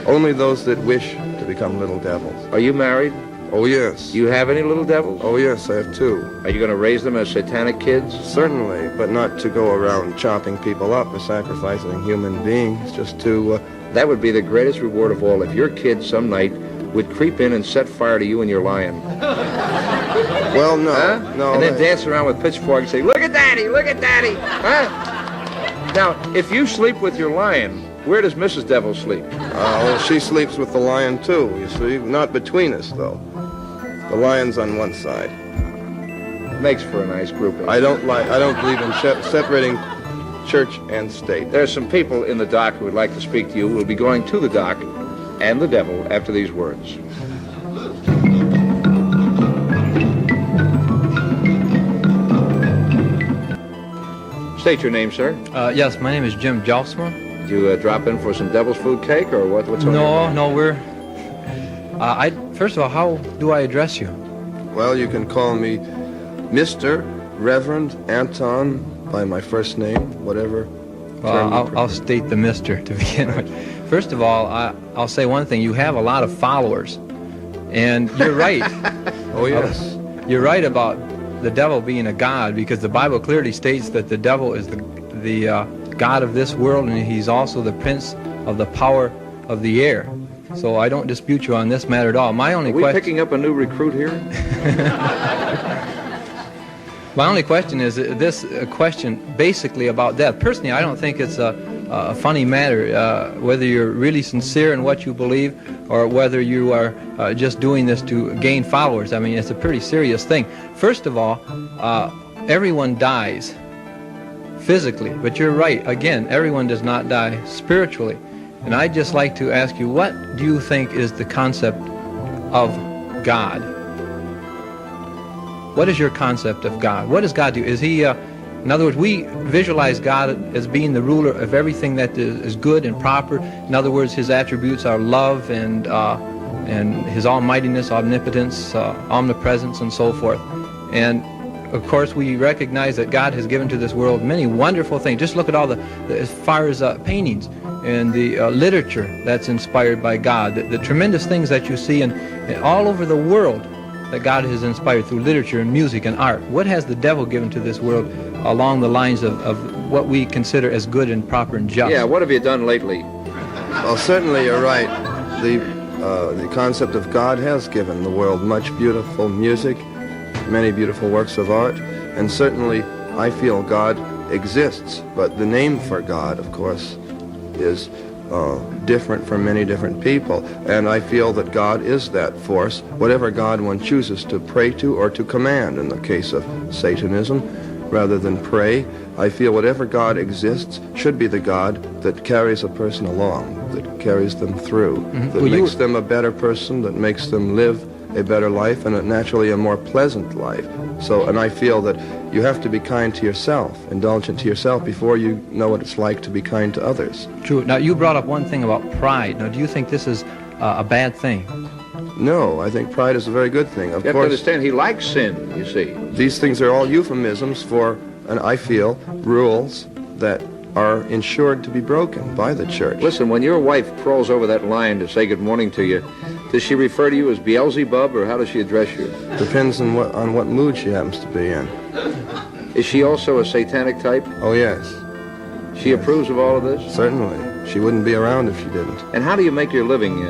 Only those that wish to become little devils. Are you married? Oh, yes. Do you have any little devils? Oh, yes, I have 2. Are you going to raise them as satanic kids? Certainly, but not to go around chopping people up or sacrificing human beings, just to... That would be the greatest reward of all if your kid some night would creep in and set fire to you and your lion. Well, no, Huh? no. And then dance around with pitchfork and say, look at daddy, look at daddy. Huh? Now, if you sleep with your lion Where does Mrs. Devil sleep? Well, she sleeps with the lion too, you see. Not between us, though. The lion's on one side. Makes for a nice grouping. I don't believe in separating church and state. There's some people in the dock who would like to speak to you. We'll be going to the dock and the devil after these words. State your name, sir. Yes, my name is Jim Jelsma. Did you drop in for some devil's food cake, or what's on your mind? No, we're... first of all, how do I address you? Well, you can call me Mr. Reverend Anton by my first name, whatever. Well, I'll state the Mr. to begin with. First of all, I'll say one thing. You have a lot of followers, and you're right. Oh, yes. You're right about the devil being a god, because the Bible clearly states that the devil is the god of this world, and he's also the prince of the power of the air. So I don't dispute you on this matter at all. My only question... Are we picking up a new recruit here? My only question is this question basically about death. Personally, I don't think it's a funny matter, whether you're really sincere in what you believe or whether you are just doing this to gain followers. I mean, it's a pretty serious thing. First of all, everyone dies physically, but you're right. Again, everyone does not die spiritually. And I'd just like to ask you, what do you think is the concept of God? What is your concept of God? What does God do? Is he, in other words, we visualize God as being the ruler of everything that is good and proper. In other words, his attributes are love and his almightiness, omnipotence, omnipresence, and so forth. And of course, we recognize that God has given to this world many wonderful things. Just look at all as far as paintings and the literature that's inspired by God, the tremendous things that you see in all over the world that God has inspired through literature and music and art. What has the devil given to this world along the lines of what we consider as good and proper and just? Yeah, what have you done lately? Well, certainly you're right. The concept of God has given the world much beautiful music, many beautiful works of art, and certainly I feel God exists, but the name for God, of course, is different from many different people, and I feel that God is that force, whatever God one chooses to pray to or to command. In the case of Satanism, rather than pray, I feel whatever God exists should be the God that carries a person along, that carries them through, that makes them a better person, that makes them live a better life, and naturally a more pleasant life. So, and I feel that you have to be kind to yourself, indulgent to yourself, before you know what it's like to be kind to others. True. Now, you brought up one thing about pride. Now, do you think this is a bad thing? No, I think pride is a very good thing. Of You have to course, understand, he likes sin, you see. these things are all euphemisms for, and I feel, rules that are insured to be broken by the church. Listen, when your wife crawls over that line to say good morning to you, does she refer to you as Beelzebub, or how does she address you? Depends on what mood she happens to be in. Is she also a satanic type? Oh, yes. She approves of all of this? Certainly. She wouldn't be around if she didn't. And how do you make your living?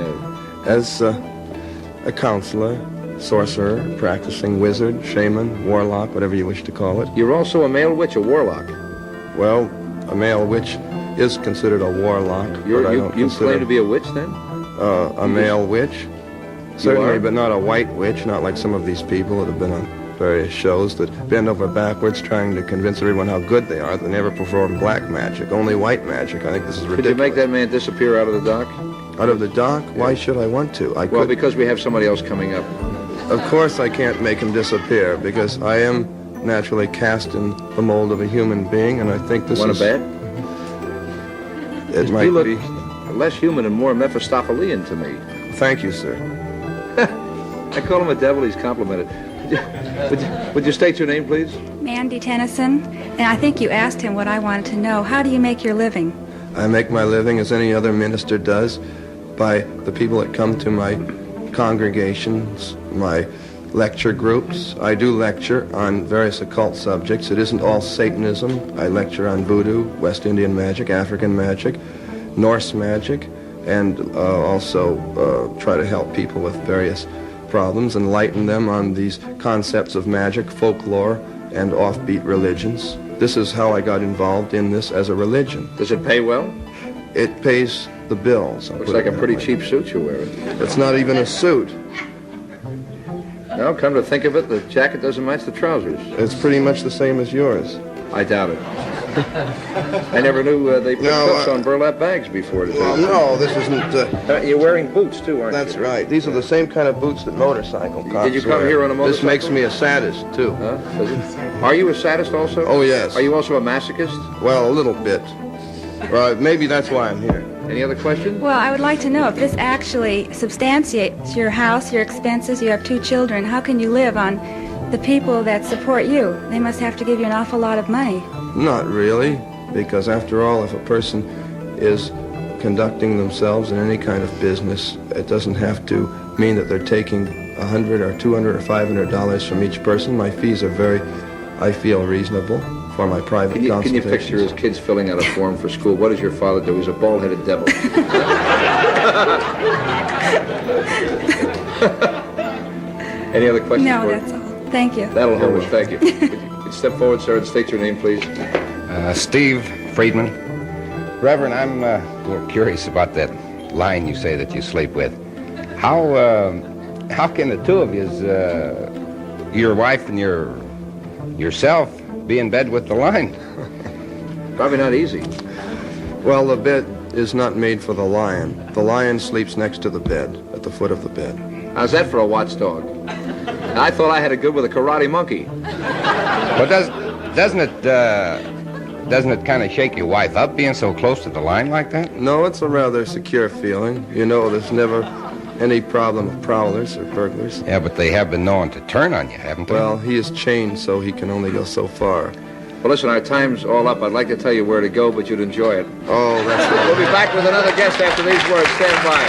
As a counselor, sorcerer, practicing wizard, shaman, warlock, whatever you wish to call it. You're also a male witch, a warlock. Well, a male witch is considered a warlock. You claim to be a witch, then? A male witch? Certainly, but not a white witch, not like some of these people that have been on various shows that bend over backwards trying to convince everyone how good they are. They never perform black magic, only white magic. I think this is ridiculous. Could you make that man disappear out of the dock? Out of the dock? Why should I want to? Well, because we have somebody else coming up. Of course I can't make him disappear, because I am naturally cast in the mold of a human being, and I think this Want is... to bet? It might be... less human and more Mephistophelian to me. Thank you, sir. I call him a devil, he's complimented. Would you state your name, please? Mandy Tennyson, and I think you asked him what I wanted to know. How do you make your living? I make my living as any other minister does, by the people that come to my congregations, my lecture groups. I do lecture on various occult subjects. It isn't all Satanism. I lecture on voodoo, West Indian magic, African magic, Norse magic, and also try to help people with various problems, enlighten them on these concepts of magic, folklore, and offbeat religions. This is how I got involved in this as a religion. Does it pay well? It pays the bills. Looks like a pretty cheap suit you're wearing. It's not even a suit. No, come to think of it, the jacket doesn't match the trousers. It's pretty much the same as yours. I doubt it. I never knew they put cuffs on burlap bags before. Well, no, this isn't... you're wearing boots, too, aren't That's you? right. These are the same kind of boots that motorcycle cops Did you come wear. here on a motorcycle? This makes me a sadist, too. Huh? Does it? Are you a sadist also? Oh, yes. Are you also a masochist? Well, a little bit. Well, maybe that's why I'm here. Any other questions? Well, I would like to know if this actually substantiates your house, your expenses. You have 2 children. How can you live on the people that support you? They must have to give you an awful lot of money. Not really, because after all, if a person is conducting themselves in any kind of business, it doesn't have to mean that they're taking $100 or $200 or $500 from each person. My fees are very, I feel, reasonable for my private Can you consultations. picture his kids filling out a form for school? What does your father do? He's a bald-headed devil. Any other questions? No, for him? that's all. Thank you. That'll hold us. Thank you. Would you step forward, sir, and state your name, please? Steve Friedman. Reverend, I'm a little curious about that line you say that you sleep with. How can the two of you, your wife and yourself, be in bed with the lion? Probably not easy. Well, the bed is not made for the lion. The lion sleeps next to the bed, at the foot of the bed. How's that for a watchdog? I thought I had it good with a karate monkey. Well, doesn't it kind of shake your wife up being so close to the line like that? No, it's a rather secure feeling. You know, there's never any problem of prowlers or burglars. Yeah, but they have been known to turn on you, haven't they? Well, he is chained, so he can only go so far. Well, listen, our time's all up. I'd like to tell you where to go, but you'd enjoy it. Oh, that's right. We'll be back with another guest after these words. Stand by.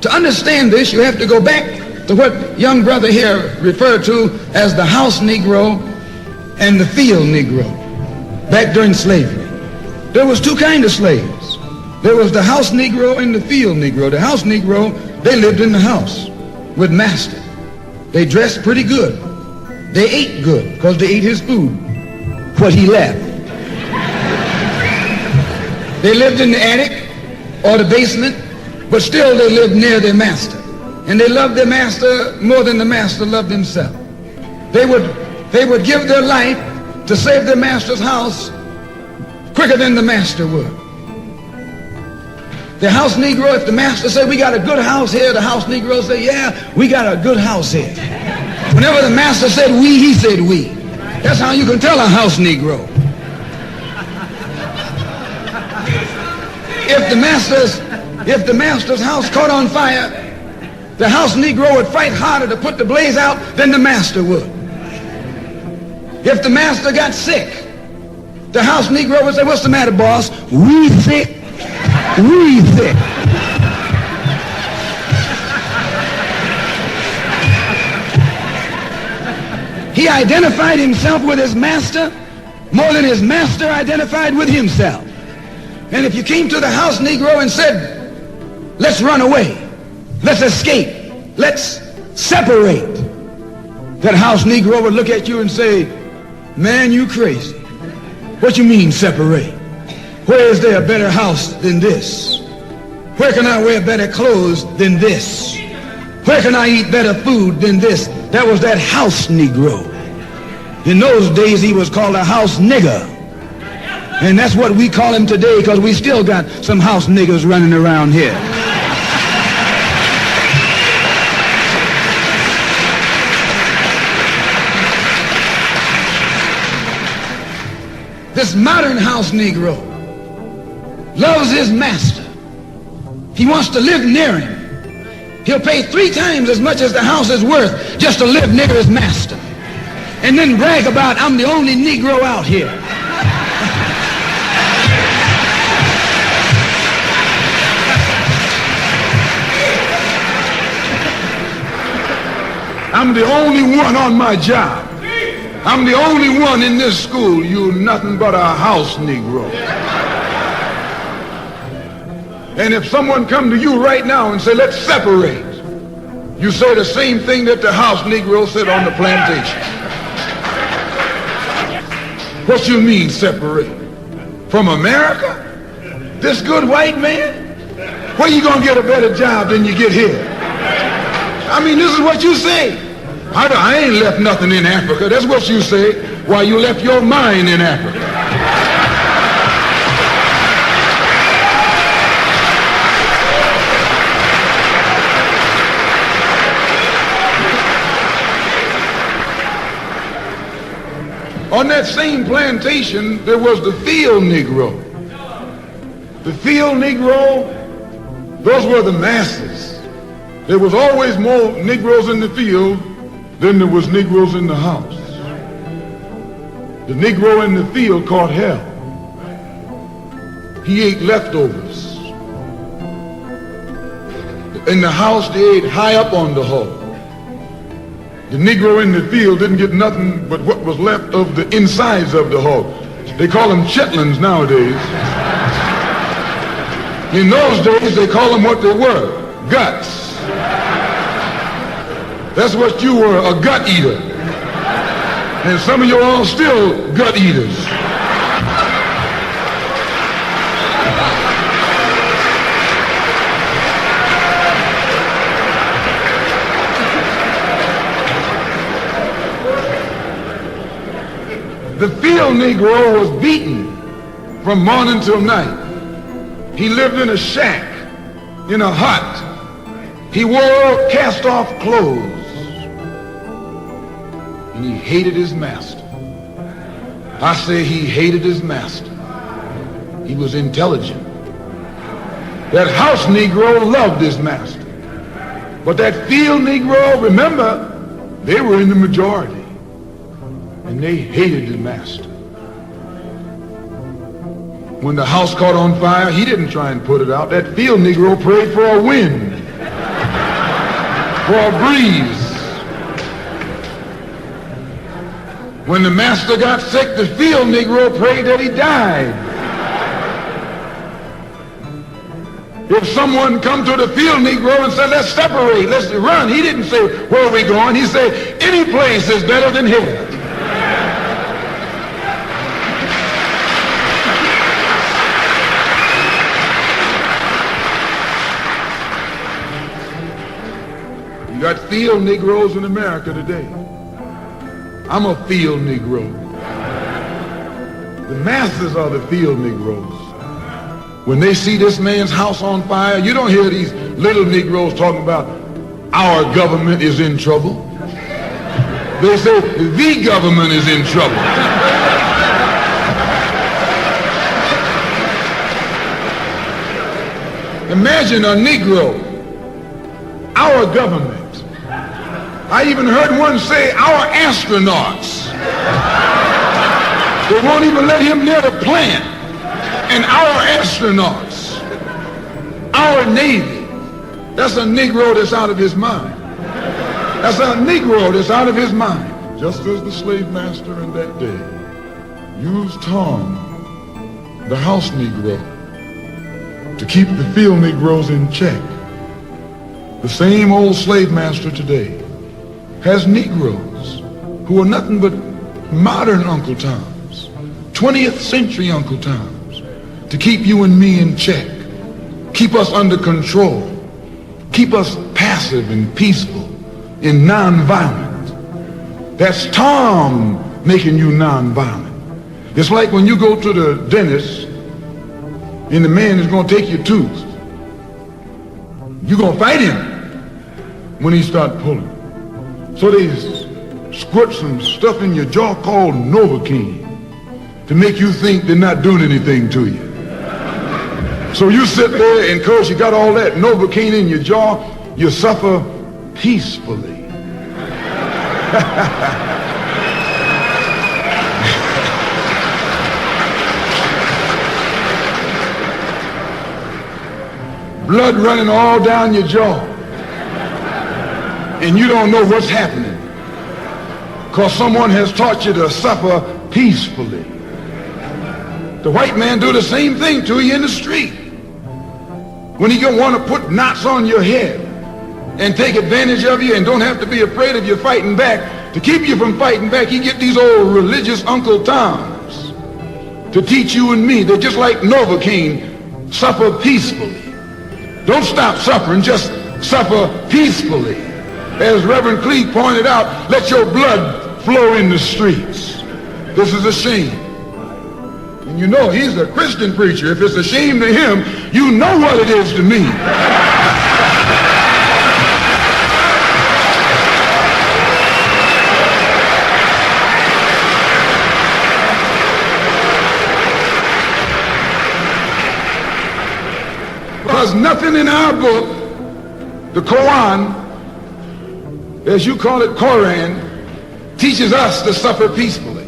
To understand this, you have to go back to what young brother here referred to as the house Negro and the field Negro back during slavery. There was two kinds of slaves. There was the house Negro and the field Negro. The house Negro, they lived in the house with master. They dressed pretty good. They ate good because they ate his food, what he left. They lived in the attic or the basement, but still they lived near their master. And they loved their master more than the master loved himself. They would give their life to save their master's house quicker than the master would. The house Negro, if the master said, we got a good house here, the house Negro said, yeah, we got a good house here. Whenever the master said we, he said we. That's how you can tell a house Negro. If the master's house caught on fire, the house Negro would fight harder to put the blaze out than the master would. If the master got sick, the house Negro would say, what's the matter, boss? We sick. We sick. He identified himself with his master more than his master identified with himself. And if you came to the house Negro and said, let's run away, let's escape, let's separate, that house Negro would look at you and say, man, you crazy. What you mean separate? Where is there a better house than this? Where can I wear better clothes than this? Where can I eat better food than this? That was that house Negro. In those days he was called a house nigger. And that's what we call him today because we still got some house niggers running around here. This modern house Negro loves his master. He wants to live near him. He'll pay 3 times as much as the house is worth just to live near his master. And then brag about, I'm the only Negro out here. I'm the only one on my job. I'm the only one in this school. You're nothing but a house Negro. And if someone come to you right now and say, let's separate, you say the same thing that the house Negro said on the plantation. What you mean separate? From America? This good white man? Where you gonna get a better job than you get here? I mean, this is what you say. I ain't left nothing in Africa. That's what you say. Why, you left your mind in Africa. On that same plantation, there was the field Negro. The field Negro, those were the masses. There was always more Negroes in the field than there was Negroes in the house. The Negro in the field caught hell. He ate leftovers. In the house, they ate high up on the hog. The Negro in the field didn't get nothing but what was left of the insides of the hog. They call them chitlins nowadays. In those days, they call them what they were, guts. That's what you were, a gut eater. And some of you all still gut eaters. The field Negro was beaten from morning till night. He lived in a shack, in a hut. He wore cast-off clothes. And he hated his master. I say he hated his master. He was intelligent. That house Negro loved his master. But that field Negro, remember, they were in the majority. And they hated the master. When the house caught on fire, he didn't try and put it out. That field Negro prayed for a wind, for a breeze. When the master got sick, the field Negro prayed that he died. If someone come to the field Negro and said, let's separate, let's run, he didn't say, where are we going? He said, any place is better than here. You got field Negroes in America today. I'm a field Negro. The masses are the field Negroes. When they see this man's house on fire, you don't hear these little Negroes talking about our government is in trouble. They say the government is in trouble. Imagine a Negro, our government. I even heard one say our astronauts. They won't even let him near the plant. And our astronauts, our Navy, that's a Negro that's out of his mind. That's a Negro that's out of his mind. Just as the slave master in that day used Tom, the house Negro, to keep the field Negroes in check, the same old slave master today has Negroes who are nothing but modern Uncle Toms, 20th century Uncle Toms, to keep you and me in check, keep us under control, keep us passive and peaceful and non-violent. That's Tom making you non-violent. It's like when you go to the dentist and the man is going to take your tooth. You're going to fight him when he starts pulling. So they squirt some stuff in your jaw called Novocaine to make you think they're not doing anything to you. So you sit there and because you got all that Novocaine in your jaw, you suffer peacefully. Blood running all down your jaw. And you don't know what's happening because someone has taught you to suffer peacefully. The white man do the same thing to you in the street. When he don't want to put knots on your head and take advantage of you and don't have to be afraid of you fighting back, to keep you from fighting back, he get these old religious Uncle Toms to teach you and me. They're just like Novocaine, suffer peacefully. Don't stop suffering, just suffer peacefully. As Reverend Cleek pointed out, let your blood flow in the streets. This is a shame. And you know he's a Christian preacher. If it's a shame to him, you know what it is to me. Because nothing in our book, the Quran, as you call it, Koran, teaches us to suffer peacefully.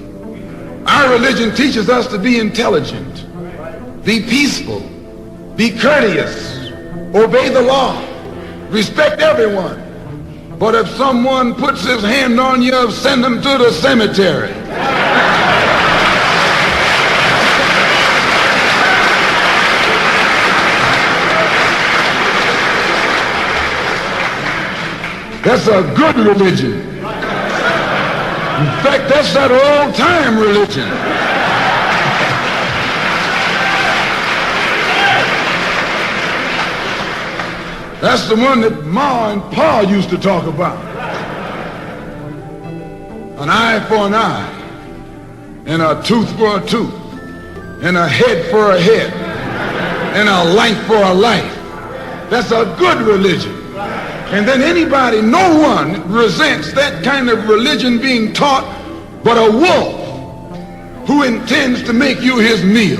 Our religion teaches us to be intelligent, be peaceful, be courteous, obey the law, respect everyone. But if someone puts his hand on you, send him to the cemetery. That's a good religion. In fact, that's that old-time religion. That's the one that Ma and Pa used to talk about. An eye for an eye and a tooth for a tooth, and a head for a head, and a life for a life. That's a good religion. And then anybody, no one resents that kind of religion being taught but a wolf who intends to make you his meal.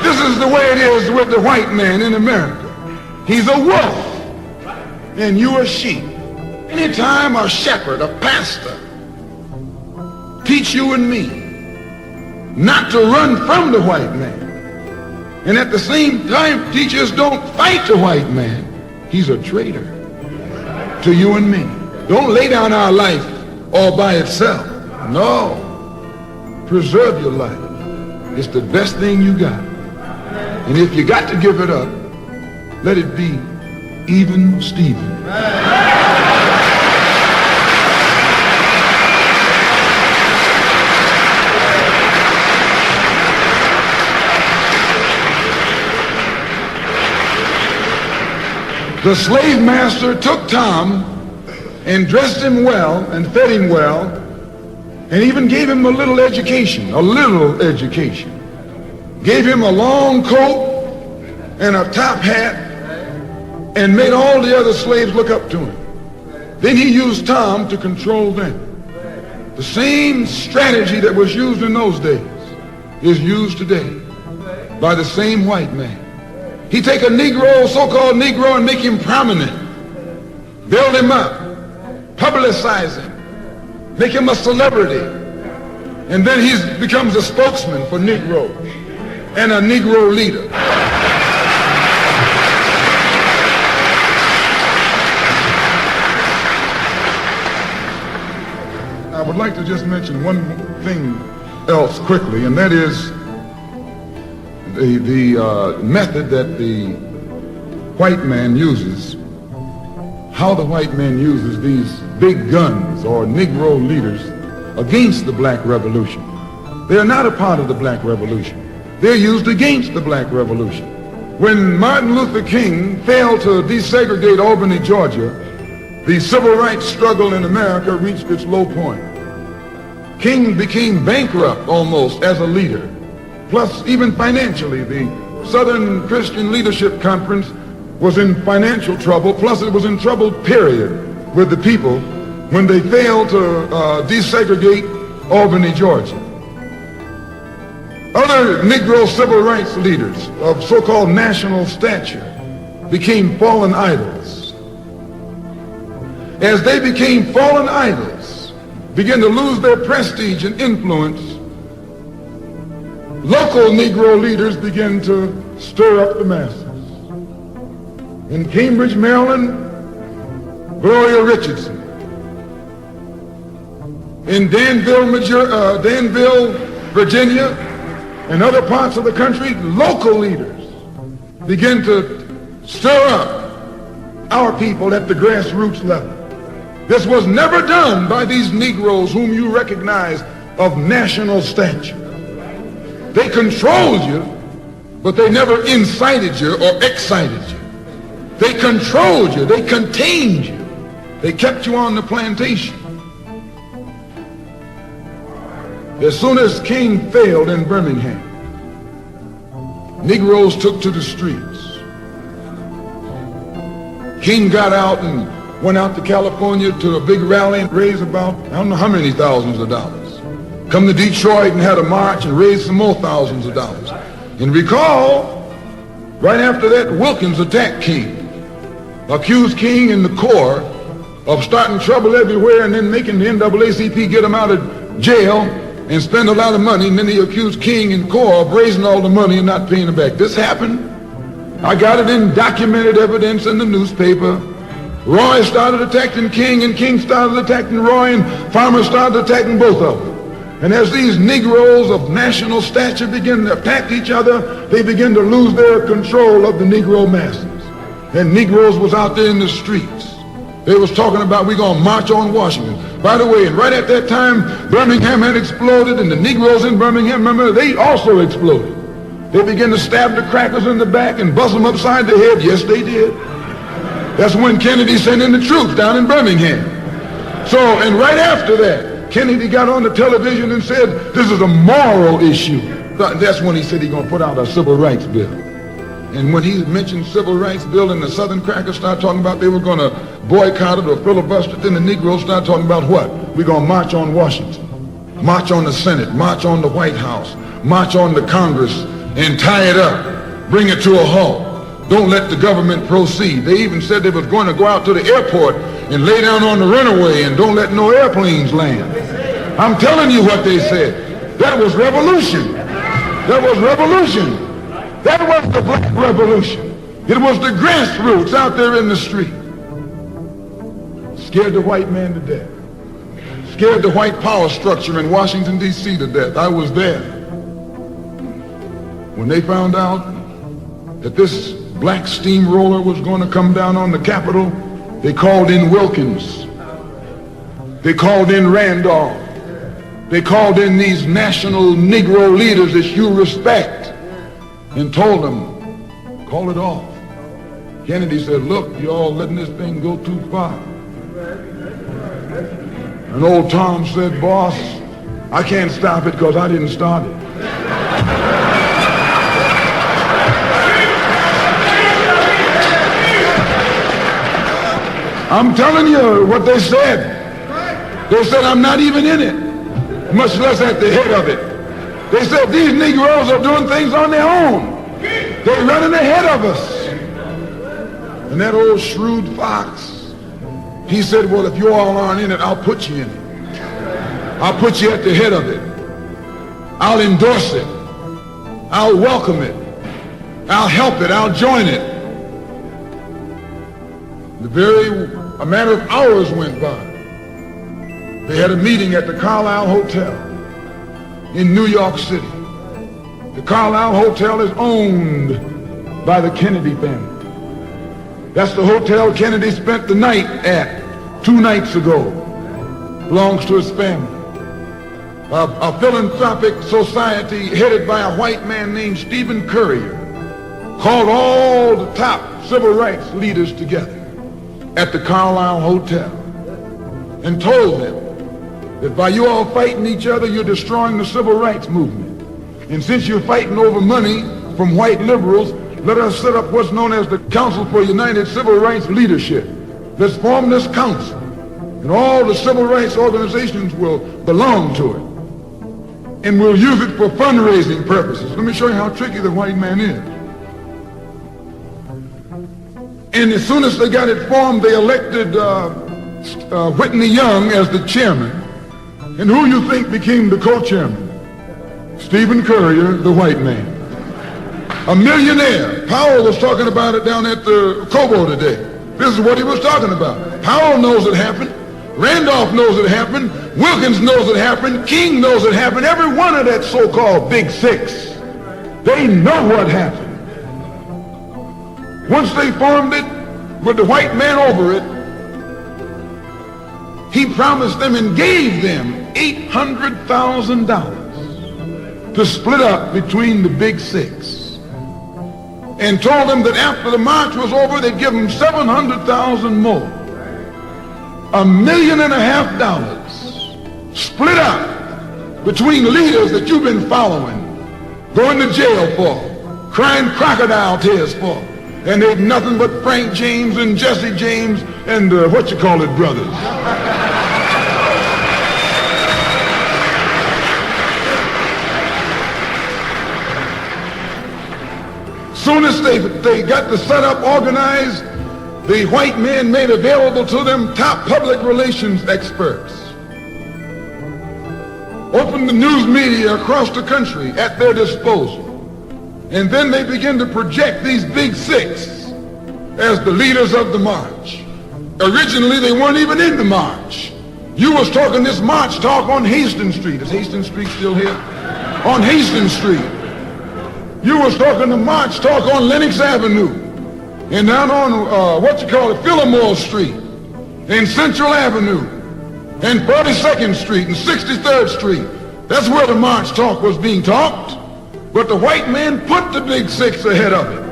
This is the way it is with the white man in America. He's a wolf and you are sheep. Anytime a shepherd, a pastor, teach you and me not to run from the white man, and at the same time teach us don't fight the white man, he's a traitor to you and me. Don't lay down our life all by itself. No. Preserve your life. It's the best thing you got. And if you got to give it up, let it be even Steven. The slave master took Tom and dressed him well and fed him well and even gave him a little education. Gave him a long coat and a top hat and made all the other slaves look up to him. Then he used Tom to control them. The same strategy that was used in those days is used today by the same white man. He take a Negro, so-called Negro, and make him prominent, build him up, publicize him, make him a celebrity, and then he becomes a spokesman for Negro and a Negro leader. I would like to just mention one thing else quickly, and that is the method that the white man uses, how the white man uses these big guns or Negro leaders against the black revolution. They are not a part of the black revolution. They're used against the black revolution. When Martin Luther King failed to desegregate Albany, Georgia, the civil rights struggle in America reached its low point. King became bankrupt almost as a leader. Plus, even financially, the Southern Christian Leadership Conference was in financial trouble. Plus, it was in trouble, period, with the people when they failed to desegregate Albany, Georgia. Other Negro civil rights leaders of so-called national stature became fallen idols. As they became fallen idols, began to lose their prestige and influence, local Negro leaders began to stir up the masses. In Cambridge, Maryland, Gloria Richardson. In Danville, Virginia, and other parts of the country, local leaders began to stir up our people at the grassroots level. This was never done by these Negroes whom you recognize of national stature. They controlled you, but they never incited you or excited you. They controlled you, they contained you. They kept you on the plantation. As soon as King failed in Birmingham, Negroes took to the streets. King got out and went out to California to a big rally and raised about, I don't know how many thousands of dollars. Come to Detroit and had a march and raised some more thousands of dollars. And recall, right after that, Wilkins attacked King, accused King and the Corps of starting trouble everywhere and then making the NAACP get him out of jail and spend a lot of money, and then he accused King and Corps of raising all the money and not paying it back. This happened. I got it in documented evidence in the newspaper. Roy started attacking King, and King started attacking Roy, and Farmer started attacking both of them. And as these Negroes of national stature begin to attack each other, they begin to lose their control of the Negro masses. And Negroes was out there in the streets. They was talking about, we're going to march on Washington. By the way, and right at that time, Birmingham had exploded, and the Negroes in Birmingham, remember, they also exploded. They began to stab the crackers in the back and bust them upside the head. Yes, they did. That's when Kennedy sent in the troops down in Birmingham. So, and right after that, Kennedy got on the television and said, this is a moral issue. That's when he said he's going to put out a civil rights bill. And when he mentioned civil rights bill and the Southern crackers started talking about they were going to boycott it or filibuster it, then the Negroes started talking about what? We're going to march on Washington, march on the Senate, march on the White House, march on the Congress, and tie it up, bring it to a halt. Don't let the government proceed. They even said they was going to go out to the airport and lay down on the runway and don't let no airplanes land. I'm telling you what they said. That was revolution. That was revolution. That was the black revolution. It was the grassroots out there in the street. Scared the white man to death. Scared the white power structure in Washington, D.C. to death. I was there. When they found out that this black steamroller was going to come down on the Capitol, they called in Wilkins. They called in Randolph. They called in these national Negro leaders that you respect and told them, call it off. Kennedy said, look, y'all letting this thing go too far. And old Tom said, boss, I can't stop it because I didn't start it. I'm telling you what they said. They said, I'm not even in it, much less at the head of it. They said, these Negroes are doing things on their own. They're running ahead of us. And that old shrewd fox, he said, well, if you all aren't in it, I'll put you in it. I'll put you at the head of it. I'll endorse it. I'll welcome it. I'll help it. I'll join it. A matter of hours went by. They had a meeting at the Carlisle Hotel in New York City. The Carlisle Hotel is owned by the Kennedy family. That's the hotel Kennedy spent the night at 2 nights ago. Belongs to his family. A philanthropic society headed by a white man named Stephen Currier called all the top civil rights leaders together at the Carlisle Hotel and told them that by you all fighting each other, you're destroying the civil rights movement. And since you're fighting over money from white liberals, let us set up what's known as the Council for United Civil Rights Leadership. Let's form this council, and all the civil rights organizations will belong to it. And we'll use it for fundraising purposes. Let me show you how tricky the white man is. And as soon as they got it formed, they elected Whitney Young as the chairman. And who you think became the co-chairman? Stephen Currier, the white man. A millionaire. Powell was talking about it down at the Cobo today. This is what he was talking about. Powell knows it happened. Randolph knows it happened. Wilkins knows it happened. King knows it happened. Every one of that so-called Big Six, they know what happened. Once they formed it with the white man over it, he promised them and gave them $800,000 to split up between the Big Six, and told them that after the march was over, they'd give them $700,000 more. $1.5 million split up between leaders that you've been following, going to jail for, crying crocodile tears for, and they've nothing but Frank James and Jesse James and brothers. Soon as they got the setup organized, the white men made available to them top public relations experts. Opened the news media across the country at their disposal. And then they began to project these Big Six as the leaders of the march. Originally, they weren't even in the march. You was talking this march talk on Hastings Street. Is Hastings Street still here? On Hastings Street. You was talking the march talk on Lenox Avenue, and down on, Fillmore Street, and Central Avenue, and 42nd Street, and 63rd Street. That's where the march talk was being talked. But the white man put the Big Six ahead of it,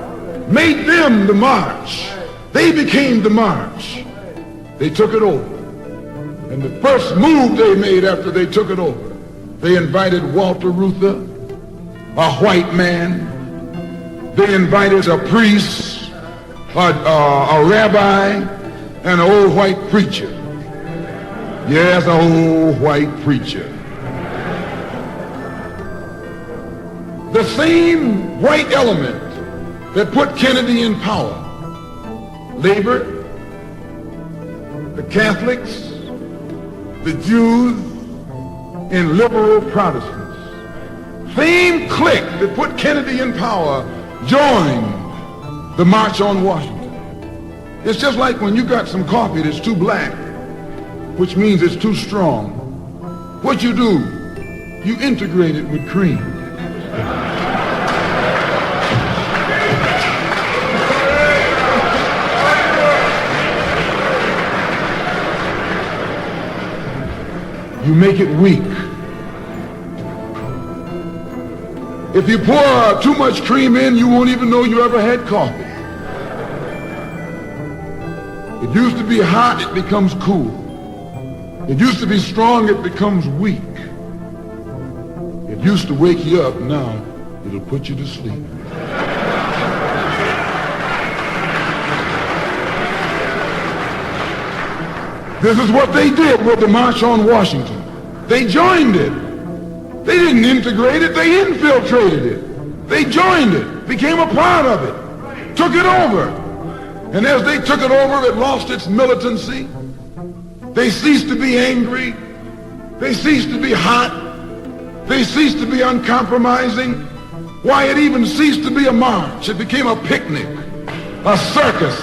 made them the march. They became the march. They took it over. And the first move they made after they took it over, they invited Walter Reuther, a white man. They invited a priest, a rabbi, and an old white preacher. Yes, an old white preacher. The same white element that put Kennedy in power labored, the Catholics, the Jews, and liberal Protestants. Same clique that put Kennedy in power joined the March on Washington. It's just like when you got some coffee that's too black, which means it's too strong. What you do, you integrate it with cream. You make it weak. If you pour too much cream in, you won't even know you ever had coffee. It used to be hot, it becomes cool. It used to be strong, it becomes weak. It used to wake you up, now it'll put you to sleep. This is what they did with the March on Washington. They joined it. They didn't integrate it, they infiltrated it. They joined it, became a part of it, took it over. And as they took it over, it lost its militancy. They ceased to be angry. They ceased to be hot. They ceased to be uncompromising. Why, it even ceased to be a march. It became a picnic, a circus.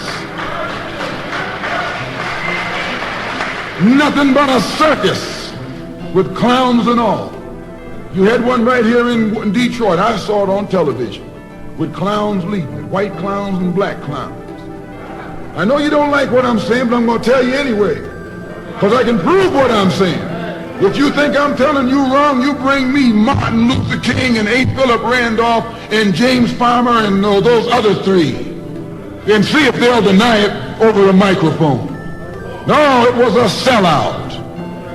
Nothing but a circus with clowns and all. You had one right here in Detroit. I saw it on television with clowns leading it, white clowns and black clowns. I know you don't like what I'm saying, but I'm going to tell you anyway, because I can prove what I'm saying. If you think I'm telling you wrong, you bring me Martin Luther King and A. Philip Randolph and James Farmer and those other three, and see if they'll deny it over a microphone. No, it was a sellout.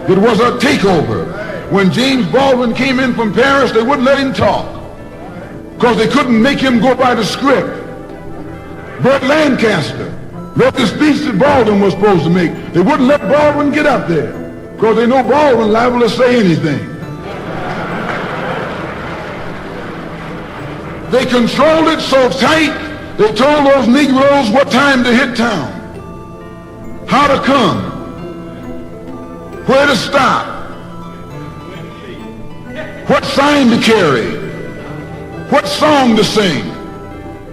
It was a takeover. When James Baldwin came in from Paris, they wouldn't let him talk because they couldn't make him go by the script. Burt Lancaster read the speech that Baldwin was supposed to make. They wouldn't let Baldwin get up there because they know Baldwin liable to say anything. They controlled it so tight, they told those Negroes what time to hit town, how to come, where to stop, what sign to carry, what song to sing,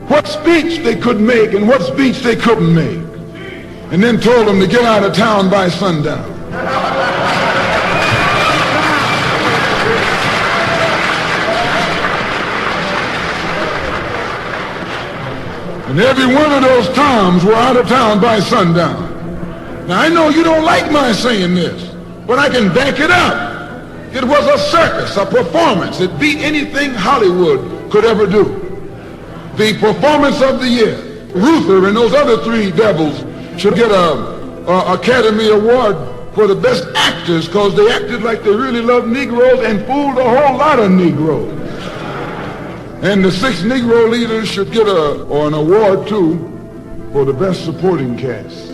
what speech they could make and what speech they couldn't make, and then told them to get out of town by sundown. And every one of those Toms were out of town by sundown. Now I know you don't like my saying this, but I can back it up. It was a circus, a performance. It beat anything Hollywood could ever do. The performance of the year. Reuther and those other three devils should get a Academy Award for the best actors because they acted like they really loved Negroes and fooled a whole lot of Negroes. And the 6 Negro leaders should get an award too for the best supporting cast.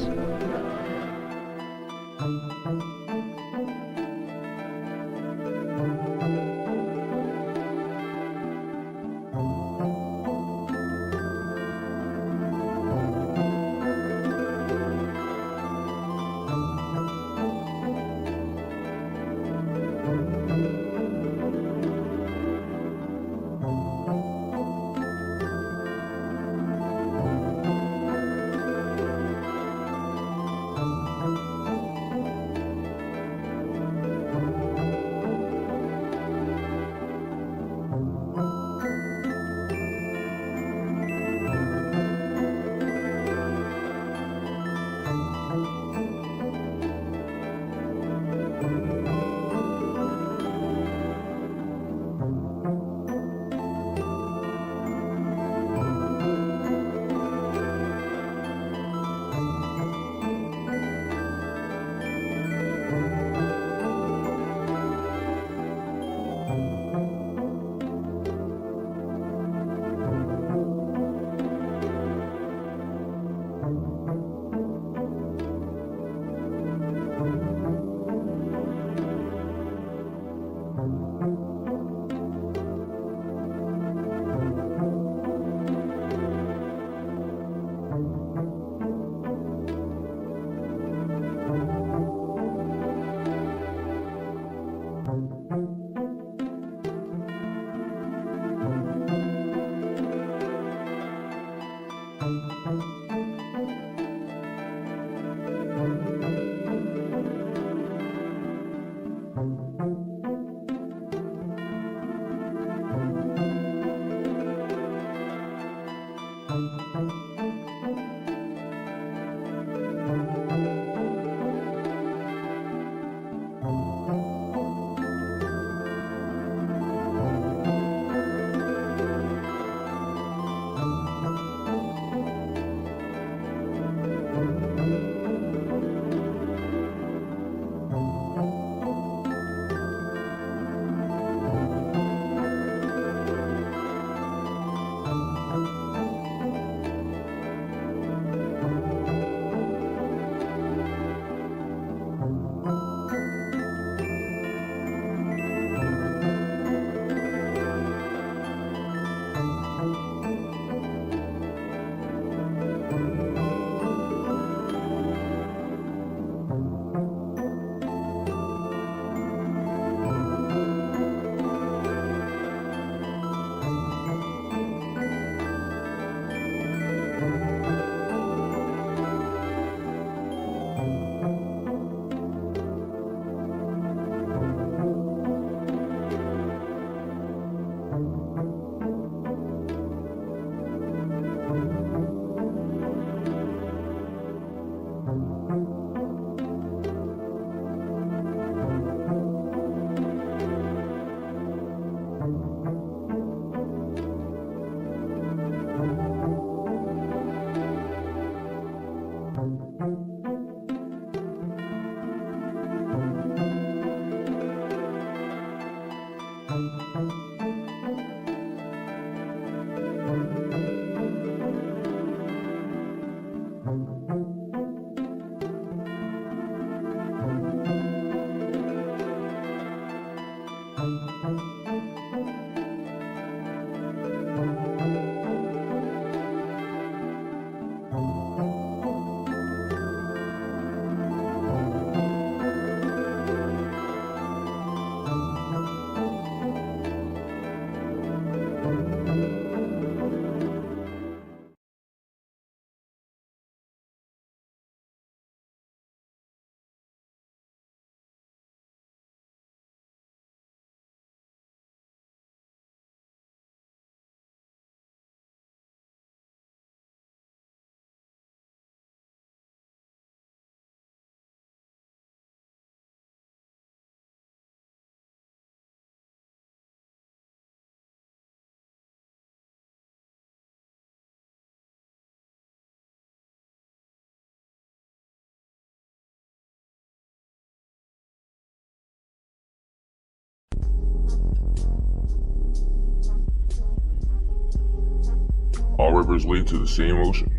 All rivers lead to the same ocean.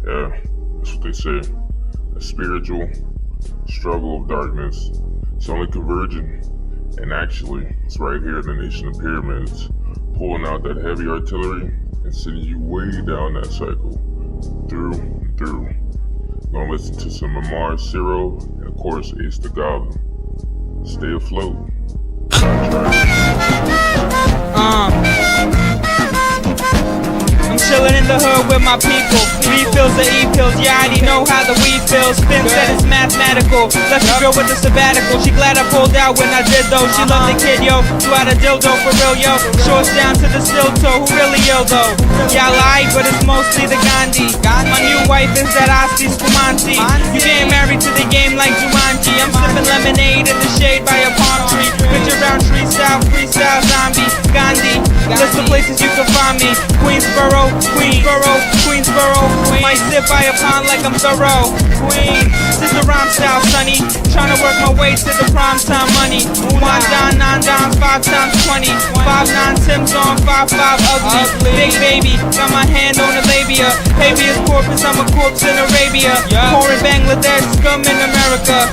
Yeah, that's what they say. A spiritual struggle of darkness. It's only converging. And actually, it's right here in the Nation of Pyramids, pulling out that heavy artillery and sending you way down that cycle. Through and through. Gonna listen to some MAMAR, SIRO, and of course, Ace the Goblin. Stay afloat. I'm chillin' in the hood with my people. Refills the E-pills, yeah, I already know how the weed feels. Finn said it's mathematical. Left the girl with the sabbatical. She glad I pulled out when I did though. She loved the kid, yo. Threw out a dildo for real, yo. Shorts down to the steel toe. Who really ill though? Yeah, I lied, but it's mostly the Gandhi. My new wife is that Asti Spumante. You getting married to the game like Jumanji. I'm sipping lemonade in the shade by a palm tree. Picture round tree style, freestyle zombie. Gandhi. List the places you can find me. Queensboro, Queensboro. Might sit by a pond like I'm thorough. Queen, this is the rhyme style, sonny. Tryna work my way to the prime time money. 1 don, 9 dons, 5 times 20. 5 9 Tim's on 5 ugly. Big baby, got my hand on the labia. Habeas corpus, I'm a corpse in Arabia. Poor in Bangladesh, scum in America.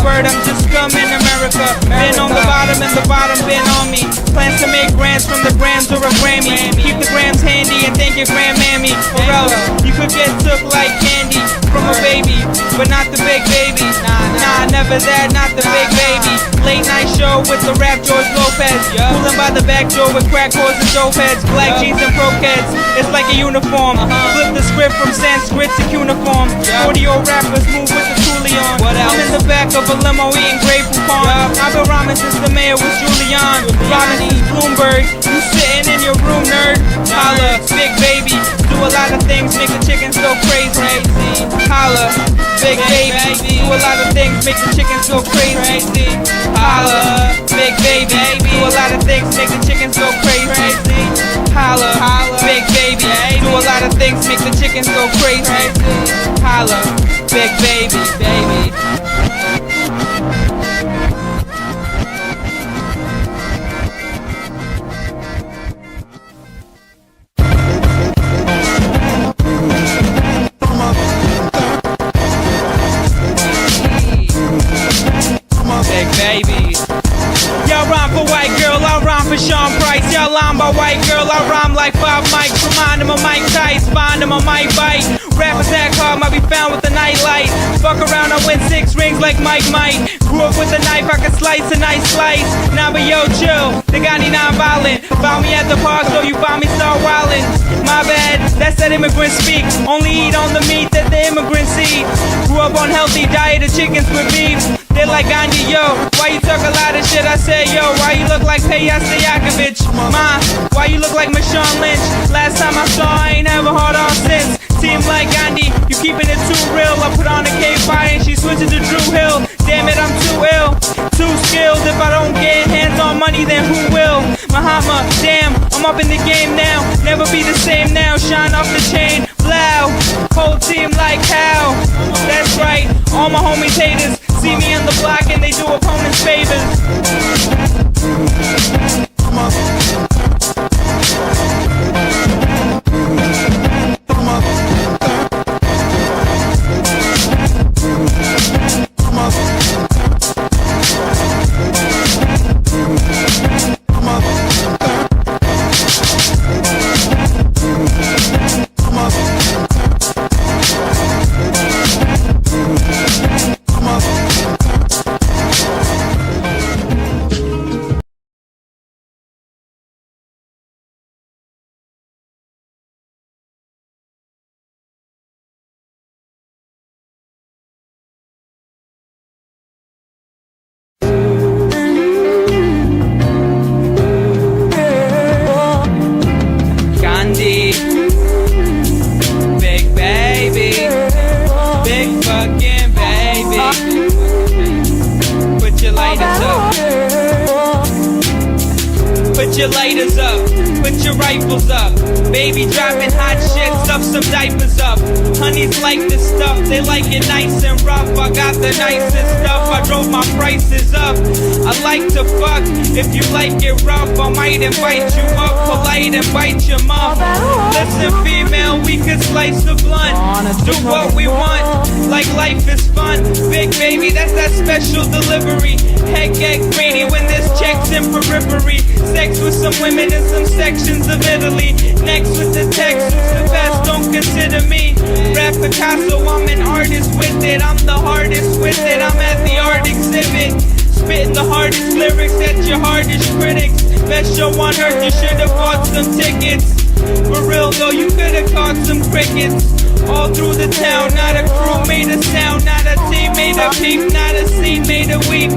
Word, I'm just scum in America. Been on the bottom and the bottom been on me. Plans to make grants from the grams or a Grammy. Keep the grams handy and thank your grandmammy. Or else you could get took like candy from a baby, but not the big baby. Nah, never that, not the big baby. Late night show with the rap George Lopez. Pulling by the back door with crack whores and dope heads. Black jeans and croquettes, it's like a uniform. Flip the script from Sanskrit to cuneiform. 40-year-old rappers move with the Tulion. I'm in the back of a limo eating grape coupon. I've been rhyming since the mayor was Julian. Rhyming since Bloomberg. You sitting in your room, nerd. Holla, big baby. Do a lot of things, make the chickens go crazy. Holla, big baby. Do a lot of things, make the chickens go crazy. Holla, big baby. Do a lot of things, make the chickens go crazy. Holla, big baby. Do a lot of things, make the chickens go crazy. Holla, big baby, baby. Baby, y'all rhyme for white girl, I rhyme for Sean Price. Y'all line by white girl, I rhyme like 5 mics. Remind him of Mike Tice, find him, I might bite. Rap attack hard, might be found with the nightlight. Fuck around, I win 6 rings like Mike Mike. Grew up with a knife, I could slice a nice slice. Nah, but yo, chill, they got me non-violent. Found me at the park, so you found me start wildin'. My bad, that's that immigrant speak. Only eat on the meat that the immigrants eat. Grew up on healthy diet of chickens with beef. They like Gandhi, yo, why you talk a lot of shit? I say, yo, why you look like Peja Stojakovic? Ma, why you look like Marshawn Lynch? Last time I saw, I ain't ever heard on since. Team like Gandhi, you keeping it too real. I put on a K-Fire and she switches to Drew Hill. Damn it, I'm too ill, too skilled. If I don't get hands on money, then who will? Mahama, damn, I'm up in the game now. Never be the same now, shine off the chain. Blow, whole team like how? All my homies haters see me on the block and they do opponents favors. Gandhi, big baby, big fucking baby. Put your lighters up. Put your lighters up. Put your rifles up. Baby dropping hot shit, stuff some diapers up. Honeys like this stuff, they like it nice and rough. I got the nicest stuff, I drove my prices up. I like to fuck, if you like it rough, I might invite you up, polite and bite your mouth. Listen female, we can slice the blunt, do what we want, like life is fun. Big baby, that's that special delivery. Heck get greedy when there's checks in periphery. Sex with some women in some sections of Italy. Next with the text, who's the best, don't consider me. Rap Picasso, I'm an artist with it. I'm the hardest with it, I'm at the art exhibit. Spitting the hardest lyrics at your hardest critics. Best show on earth, you should've bought some tickets. For real though, you could've caught some crickets. All through the town, not a crew made a sound, not a team made a peep, not a scene made a weep.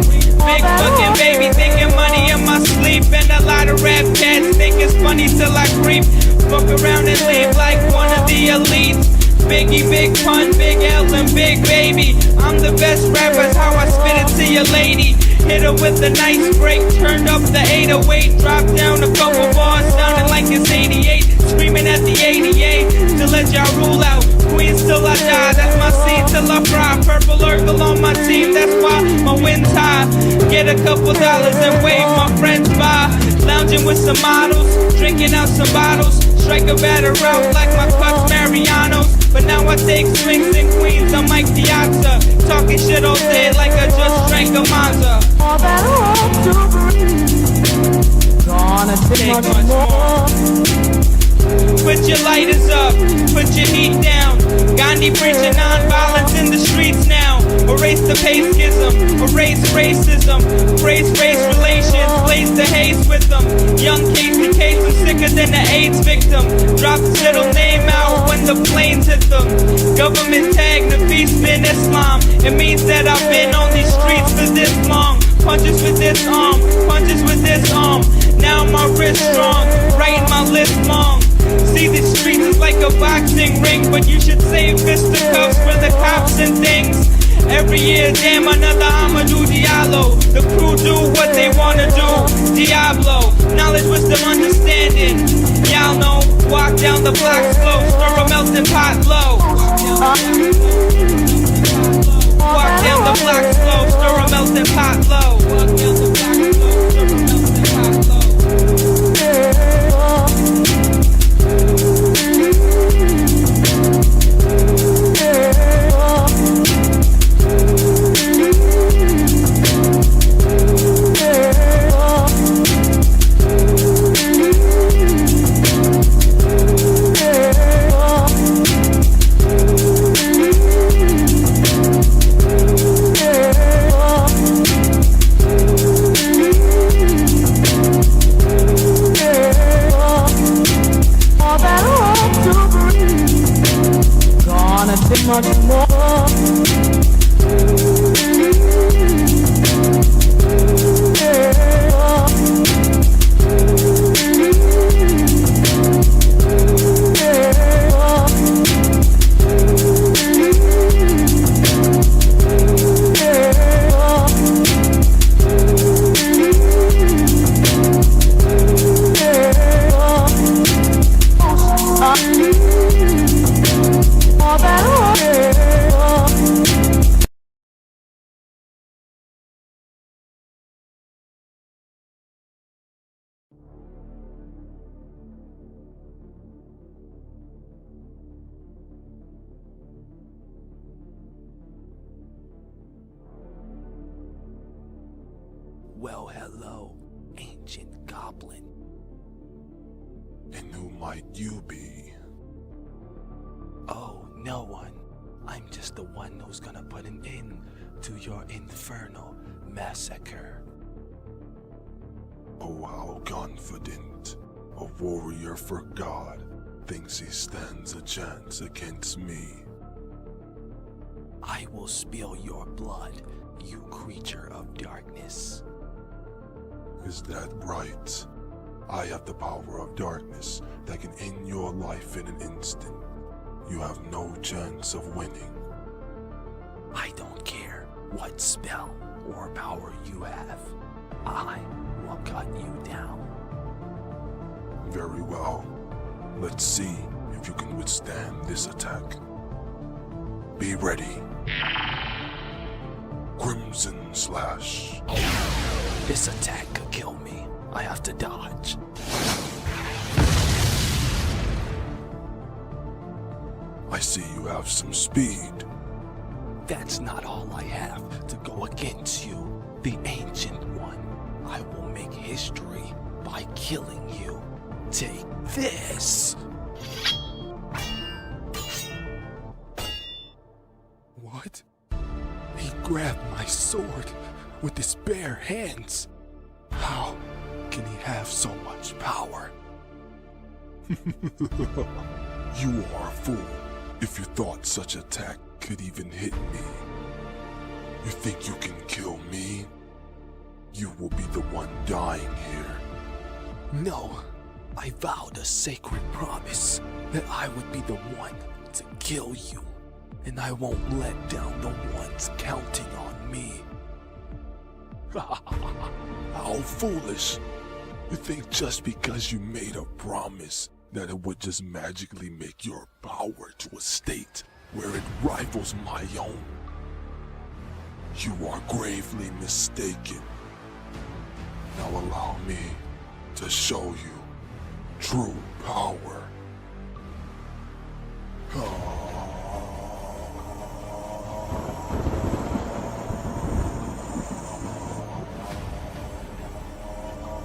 Big fucking baby thinking money in my sleep, and a lot of rap cats think it's funny till I creep. Fuck around and leave like one of the elites. Biggie, big pun, big L and big baby. I'm the best rapper, how I spit it to your lady. Hit her with a nice break, turned up the 808, dropped down a couple bars, sounding like it's 88. Screaming at the 88 to let y'all rule out. Queens till I die, that's my scene till I fry. Purple Urkel on my team, that's why my wind's high. Get a couple dollars and wave my friends by. Lounging with some models, drinking out some bottles. Strike a batter out like my cuts Marianos. But now I take swings in Queens, I'm Mike Piazza. Talking shit all day like I just drank a Monza. All that hope to breathe, gonna take much more. Put your lighters up, put your heat down. Gandhi preaching non-violence in the streets now. Erase the pay schism, erase racism, erase race relations, blaze the haze with them. Young Casey Case is sicker than an AIDS victim. Drop his little name out when the planes hit them. Government tag Nafis bin Islam. It means that I've been on these streets for this long. Punches with this arm, punches with this arm. Now my wrist strong, writing my list long. See the streets is like a boxing ring, but you should save fisticuffs for the cops and things. Every year, damn, another Amadou Diallo. The crew do what they wanna do. Diablo, knowledge, wisdom, understanding. Y'all know, walk down the block slow, stir a melting pot low. Walk down the block slow, stir a melting pot low. Walk down the block slow, stir a melting pot low. Much more. Well, hello, ancient goblin. And who might you be? Oh, no one. I'm just the one who's gonna put an end to your infernal massacre. Oh, how confident a warrior for God thinks he stands a chance against me. I will spill your blood, you creature of darkness. Is that right? I have the power of darkness that can end your life in an instant. You have no chance of winning. I don't care what spell or power you have. I will cut you down. Very well. Let's see if you can withstand this attack. Be ready. Crimson Slash. This attack could kill me. I have to dodge. I see you have some speed. That's not all I have to go against you, the Ancient One. I will make history by killing you. Take this! What? He grabbed my sword with his bare hands. How can he have so much power? You are a fool if you thought such attack could even hit me. You think you can kill me? You will be the one dying here. No, I vowed a sacred promise that I would be the one to kill you, and I won't let down the ones counting on me. How foolish. You think just because you made a promise that it would just magically make your power to a state where it rivals my own? You are gravely mistaken. Now allow me to show you true power.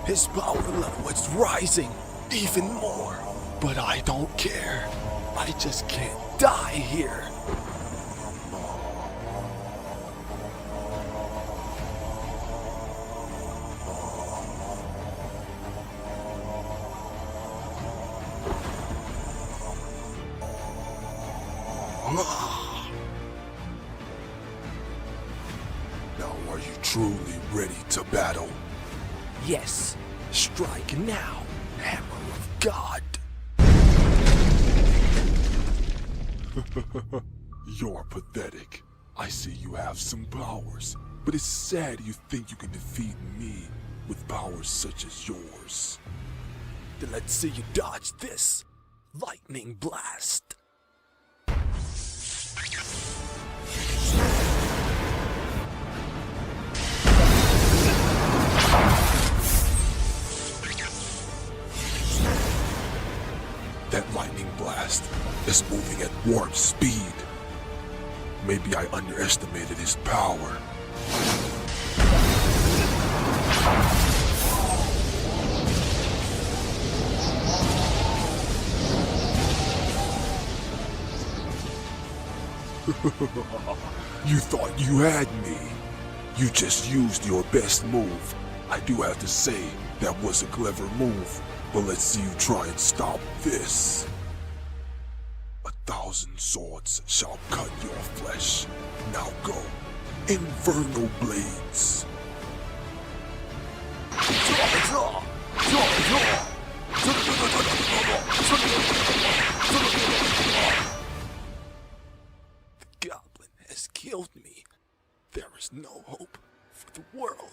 His power level is rising even more, but I don't care. I just can't die here. Now are you truly ready to battle? Yes, strike now, Hammer of God. You're pathetic. I see you have some powers, but it's sad you think you can defeat me with powers such as yours. Then let's see you dodge this lightning blast. That lightning blast is moving at warp speed. Maybe I underestimated his power. You thought you had me. You just used your best move. I do have to say, that was a clever move. But let's see you try and stop this. 1,000 swords shall cut your flesh. Now go. Infernal blades. The goblin has killed me. There is no hope for the world.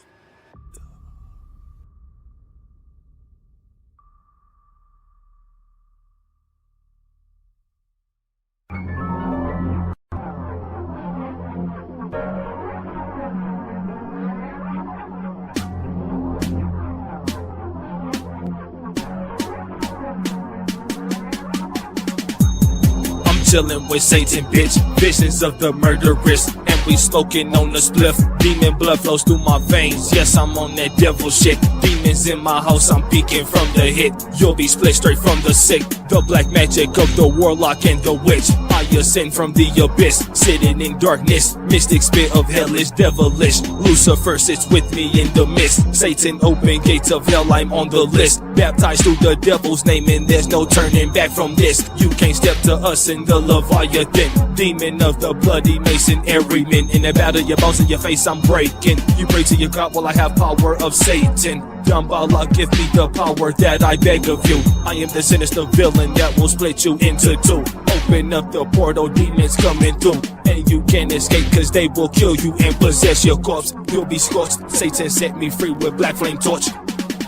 Chillin' with Satan, bitch. Visions of the murderous. we smoking on the spliff. Demon blood flows through my veins. Yes, I'm on that devil shit. Demons in my house, I'm peeking from the hit. You'll be split straight from the sick. The black magic of the warlock and the witch. I ascend from the abyss, sitting in darkness. Mystic spit of hell is devilish. Lucifer sits with me in the mist. Satan open gates of hell, I'm on the list. Baptized through the devil's name and there's no turning back from this. You can't step to us in the Leviathan. Demon of the bloody mason, every man. In the battle, your bones in your face, I'm breaking. You pray to your God while I have power of Satan. Dambala, give me the power that I beg of you. I am the sinister villain that will split you into two. Open up the portal, demons coming through. And you can't escape cause they will kill you and possess your corpse. You'll be scorched. Satan set me free with black flame torch.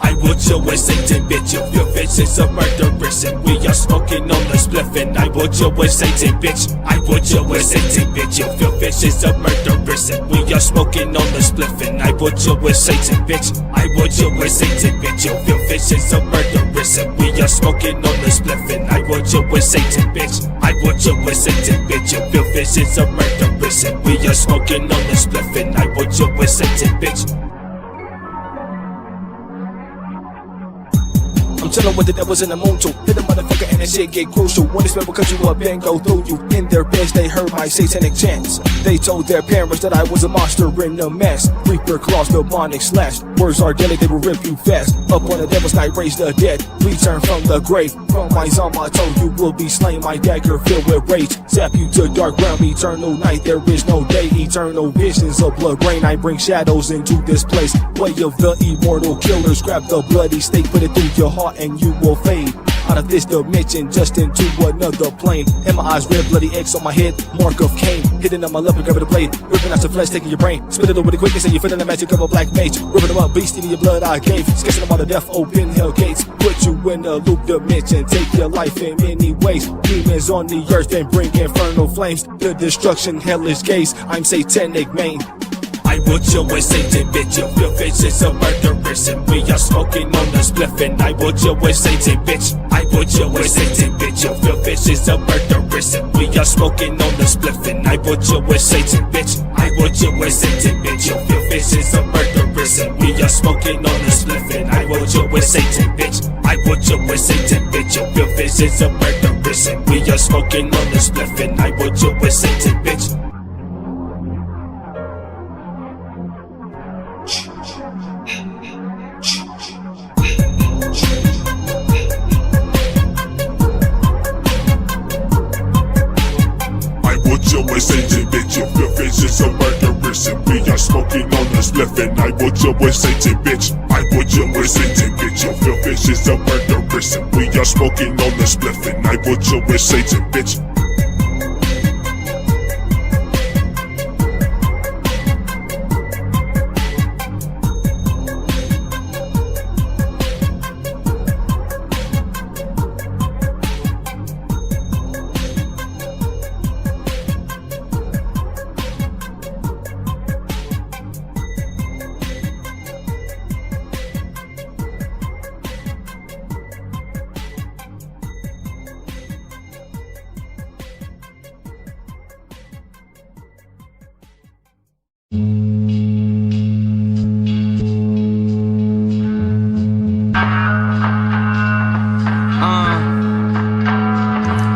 I would you with Satan, bitch. If your bitch is a murderess and we are smoking on the spliffin'. I would you with Satan, bitch. I would you with Satan, bitch. If your bitch is a murderess and we are smoking on the spliffin'. I would you with Satan, bitch. I would you with Satan, bitch. If your bitch is a murderess and we are smoking on the spliffin'. I would you with Satan, bitch. I would you with Satan, bitch. If your bitch is a murderess and we are smoking on the spliffin'. I would you with Satan, bitch. I'm chillin' with the devils in the moon too. Hit a motherfucker and that shit get crucial. When they spell because you up and go through you. In their beds they heard my satanic chants. They told their parents that I was a monster in a mess. Reaper claws, demonic slash. Words are deadly, they will rip you fast. Up on the devil's night, raise the dead. Return from the grave. From my on my toe, you will be slain. My dagger filled with rage. Zap you to dark ground, eternal night. There is no day, eternal visions of blood brain. I bring shadows into this place. Way of the immortal killers. Grab the bloody stake, put it through your heart and you will fade out of this dimension just into another plane. In my eyes, red bloody X on my head, mark of Cain. Hitting on my left, grabbing the blade, ripping out your flesh, taking your brain. Spit it over the quickness and you're feeling the magic of a black mage. Ripping them up, beast in your blood I gave. Sketching them on the death, open hell gates. Put you in a loop dimension, take your life in many ways. Demons on the earth and bring infernal flames. The destruction, hellish gaze, I'm satanic main. I would you with Satan, bitch. If your bitch is a murderess and we are smoking on the spliffin'. I would you with Satan, bitch. I would you with Satan, bitch. If your bitch is a murderess and we are smoking on the spliffin'. I would you with Satan, bitch. I would you with Satan, bitch. If your bitch is a murderess and we are smoking on the spliffin'. I would you with Satan, bitch. I would you with Satan, bitch. If your bitch is a murderess and we are smoking on the spliffin'. I would you with Satan, bitch. Satan, bitch, if your bitch is a murderess and we are smoking on the spliffin'. I would you with Satan, bitch. I would you with Satan, bitch. If your bitch is a murderess and we are smoking on the spliffin'. I would you with Satan, bitch.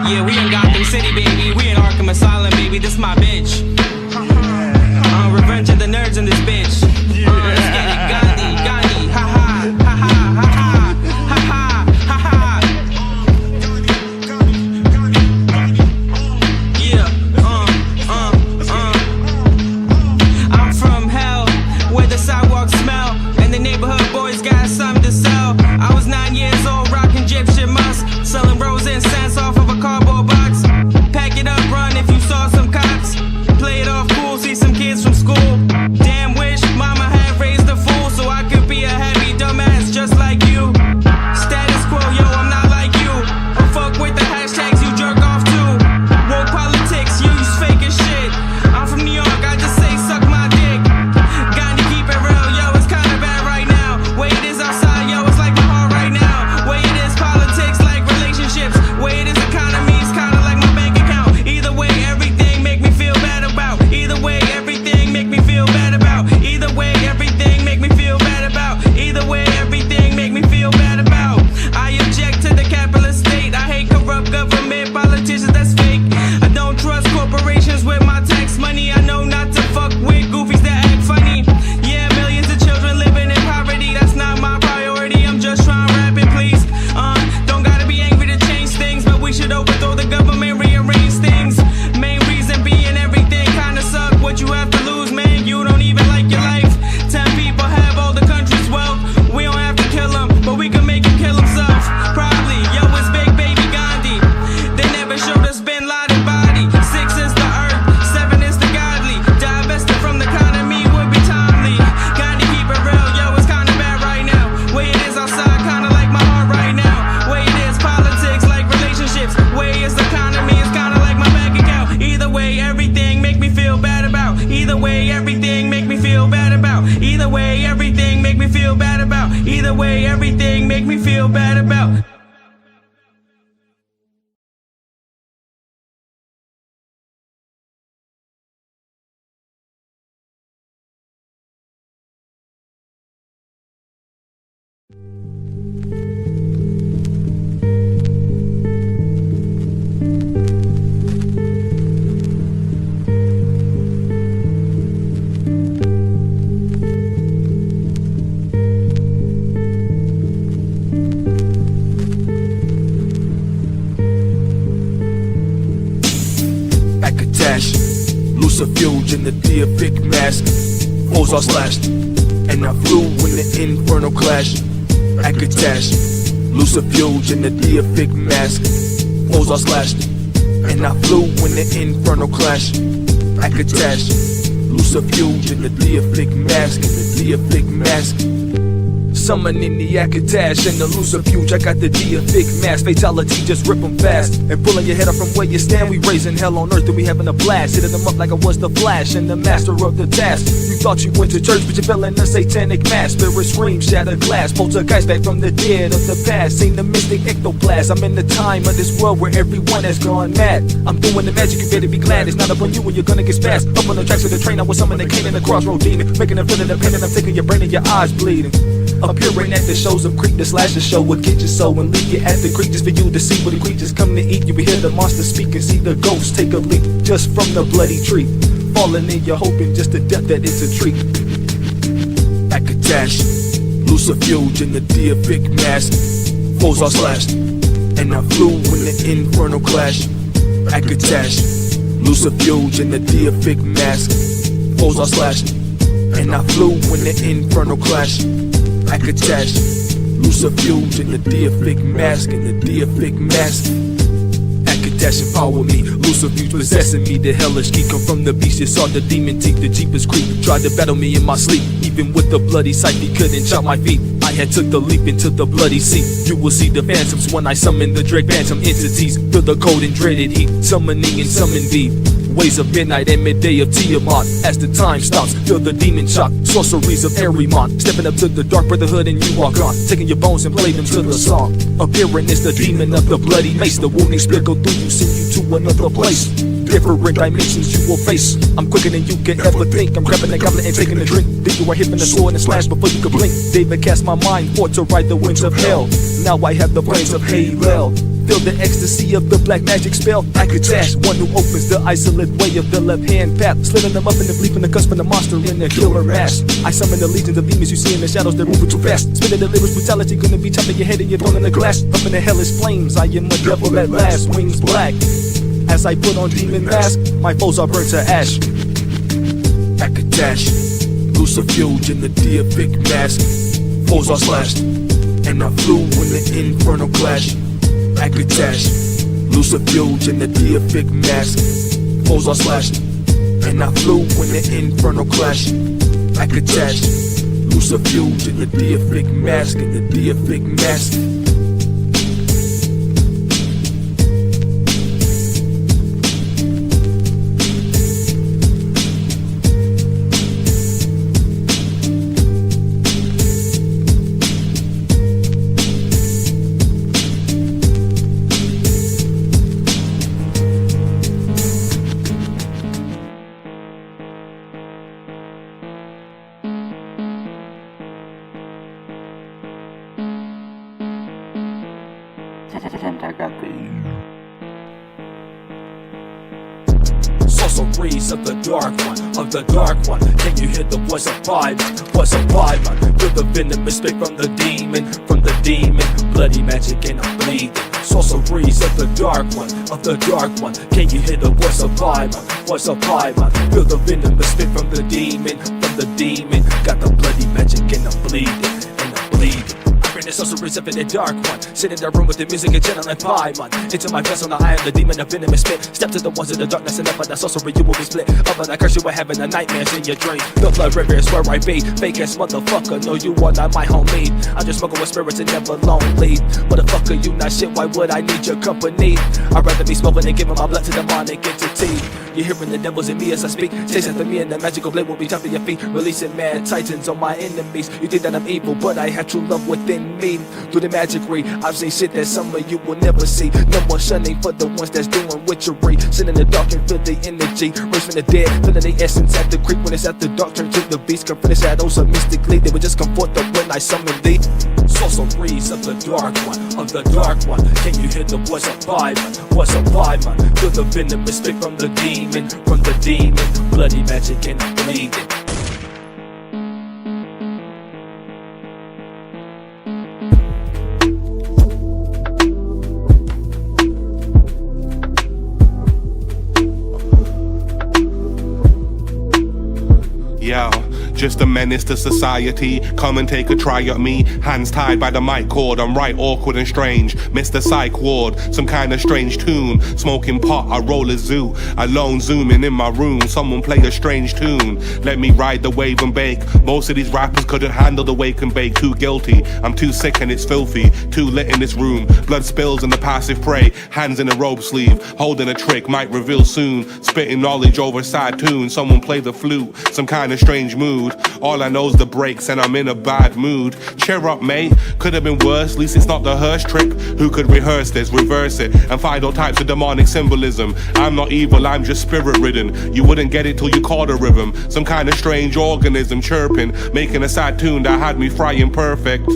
Yeah, we in Gotham City, baby. We in Arkham Asylum, baby. This my bitch. Revenge of the nerds in this bitch. Let's get it. Gandhi, Gandhi. Ha ha, ha ha, ha ha, ha ha, ha ha. Yeah, I'm from hell, where the sidewalks smell, and the neighborhood boys got something to sell. I was 9 years old, rocking Egyptian musk, selling rose incense off of a cardboard box. Pack it up, run if you saw some cops. Play it off cool, see some kids from school. Damn wish my feel bad about. Either way, everything make me feel bad about. Lucifuge in the deific mask, foes are slashed, and I flew when the infernal clash. Akatash, Lucifuge in the deific mask, foes are slashed, and I flew when the infernal clash. Akatash, Lucifuge in the deific mask, in the deific mask. Summoning the Akatash and the Lucifuge, I got the deific mask. Fatality, just rip them fast. And pulling your head up from where you stand, we raising hell on earth and we having a blast. Hitting them up like I was the Flash and the master of the task. You thought you went to church, but you fell in a satanic mass. Spirit scream, shattered glass. Poltergeist back from the dead of the past. Seen the mystic ectoplast. I'm in the time of this world where everyone has gone mad. I'm doing the magic, you better be glad. It's not up on you when you're gonna get spazzed. Up on the tracks of the train, I was someone that came in the crossroad demon. Making them feel the pain and I'm taking your brain and your eyes bleeding. Appearing at the shows of creep, the slasher show will get you so and leave you at the creek just for you to see what the creatures come to eat. You will hear the monster speak and see the ghosts take a leap just from the bloody tree. Falling in your hoping just to death that it's a treat. Akatash, Lucifuge in the deific mask, foes are slashed, and I flew when the infernal clash. Akatash, Lucifuge in the deific mask, foes are slashed, and I flew when the infernal clash. Akatash, Lucifuge in the deific mask, in the deific mask. Akatash empower me, Lucifuge possessing me. The hellish key come from the beast, it saw the demon teeth, the jeepers creep. Tried to battle me in my sleep, even with the bloody sight, he couldn't chop my feet. I had took the leap into the bloody sea. You will see the phantoms when I summon the dread phantom entities. Feel the cold and dreaded heat, summoning and summon thee. Ways of midnight and midday of Tiamat. As the time stops, feel the demon shock. Sorceries of Arimon, stepping up to the dark brotherhood and you walk on, taking your bones and play them to the song. Appearing is the demon of the bloody mace. The wounding split go through you, send you to another place. Different dimensions you will face. I'm quicker than you can ever think. I'm grabbing a goblet and taking a drink. Then you are hitting the sword and slash before you can blink. David cast my mind for to ride the winds of hell. Now I have the brains of Halel. Feel the ecstasy of the black magic spell. Akatash, one who opens the isolate way of the left hand path. Slitting them up in the bleep in the cusp of the monster in the killer mask. I summon the legions of demons you see in the shadows, they're moving too fast. Spinning the lyrics brutality, gonna be chopping your head and your bone in the glass. Up in the hellish flames, I am a devil at last. Wings black. As I put on demon mask, my foes are burnt to ash. Akatash, Lucifuge in the deific mask, foes are slashed, and I flew when the infernal clash. Akatash, Lucifuge in the deific mask, foes are slashed, and I flew when the infernal clash. Akatash, Lucifuge in the deific mask, in the deific mask. I got the sorceries of the dark one, of the dark one. Can you hear the voice of Bible, voice of Bible? Feel the venomous spit from the demon, bloody magic and I'm bleeding. Sorceries of the dark one, of the dark one. Can you hear the voice of Bible, voice of Bible? Feel the venomous spit from the demon, got the bloody magic and I'm bleeding, The sorceries of the dark one. Sit in the room with the music and channeling Paimon. Into my vessel, now I am the demon of venomous spit. Step to the ones in the darkness and up by the sorcery you will be split. Up on the curse you were having the nightmares in your dreams. The blood river is where I be. Fake ass motherfucker, no you are not my homie. I'm just smoking with spirits and never lonely. Motherfucker, you not shit, why would I need your company? I'd rather be smoking and giving my blood to demonic entity. You're hearing the devils in me as I speak. Chase after me and the magical blade will be chopping your feet. Releasing mad titans on my enemies. You think that I'm evil, but I have true love within me. Through the magic ray, I've seen shit that some of you will never see. No more shunning for the ones that's doing witchery. Sit in the dark and feel the energy. Raise from the dead, feeling the essence at the creek. When it's at the dark, turn to the beast. Come from the shadows of mystically. They would just comfort them when I summon thee. Sorceries of the dark one, of the dark one. Can you hear the voice of five man? Voice of five man. Feel the venomous spit from the demon, from the demon. Bloody magic and I'm bleeding. Yo, just a menace to society. Come and take a try at me. Hands tied by the mic cord. I'm right awkward and strange. Mr. Psych Ward, some kind of strange tune. Smoking pot, I roll a zoo. Alone zooming in my room. Someone play a strange tune. Let me ride the wave and bake. Most of these rappers couldn't handle the wake and bake. Too guilty, I'm too sick and it's filthy. Too lit in this room. Blood spills in the passive prey. Hands in a robe sleeve. Holding a trick, might reveal soon. Spitting knowledge over sad tunes. Someone play the flute. Some kind of strange mood. All I know's the breaks and I'm in a bad mood. Cheer up, mate. Could have been worse. At least it's not the hearse trick. Who could rehearse this, reverse it, and find all types of demonic symbolism? I'm not evil, I'm just spirit ridden. You wouldn't get it till you caught a rhythm. Some kind of strange organism chirping, making a sad tune that had me frying perfect.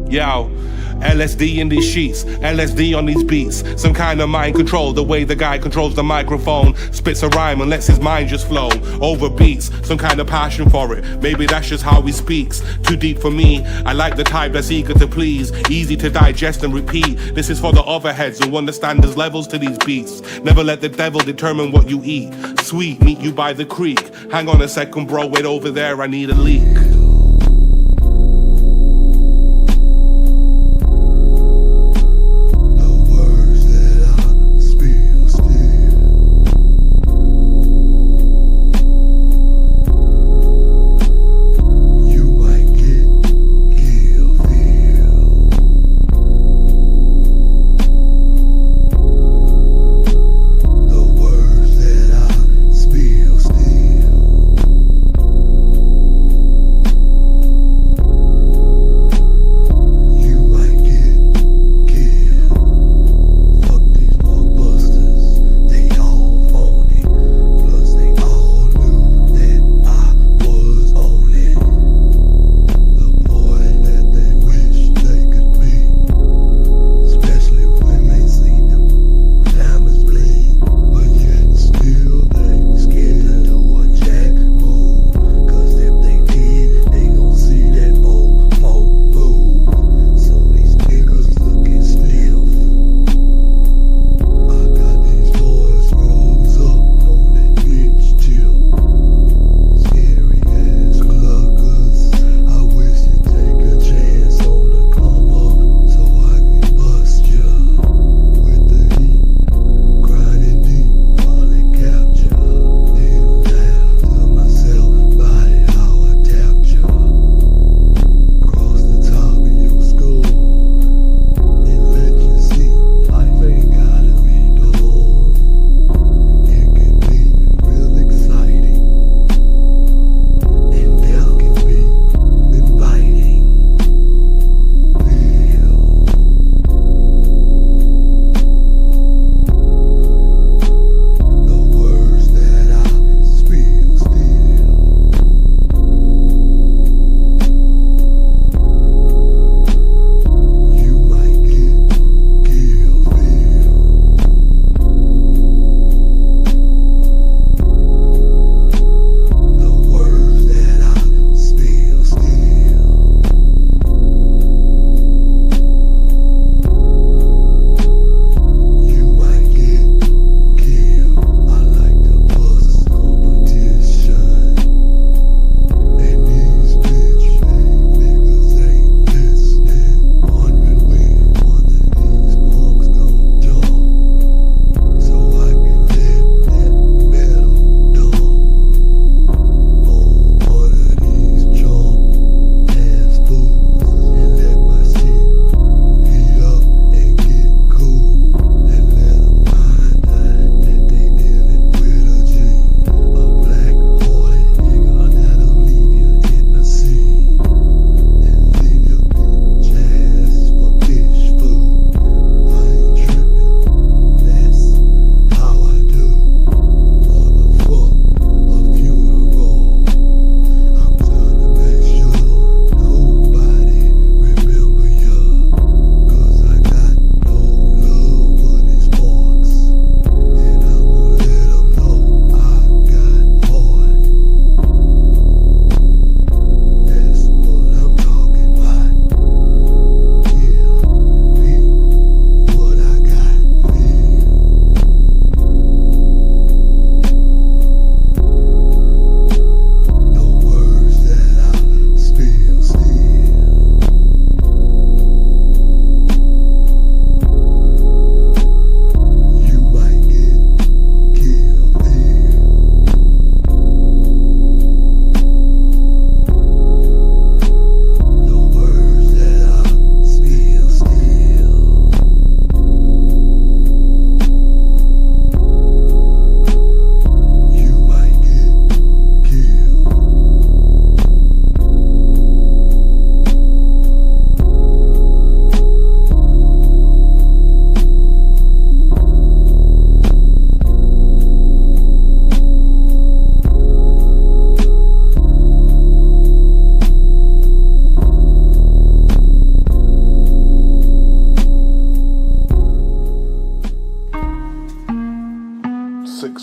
Yo. LSD in these sheets, LSD on these beats. Some kind of mind control, the way the guy controls the microphone. Spits a rhyme and lets his mind just flow. Over beats, some kind of passion for it. Maybe that's just how he speaks. Too deep for me, I like the type that's eager to please. Easy to digest and repeat. This is for the other heads who understand there's levels to these beats. Never let the devil determine what you eat. Sweet, meet you by the creek. Hang on a second bro, wait over there, I need a leak.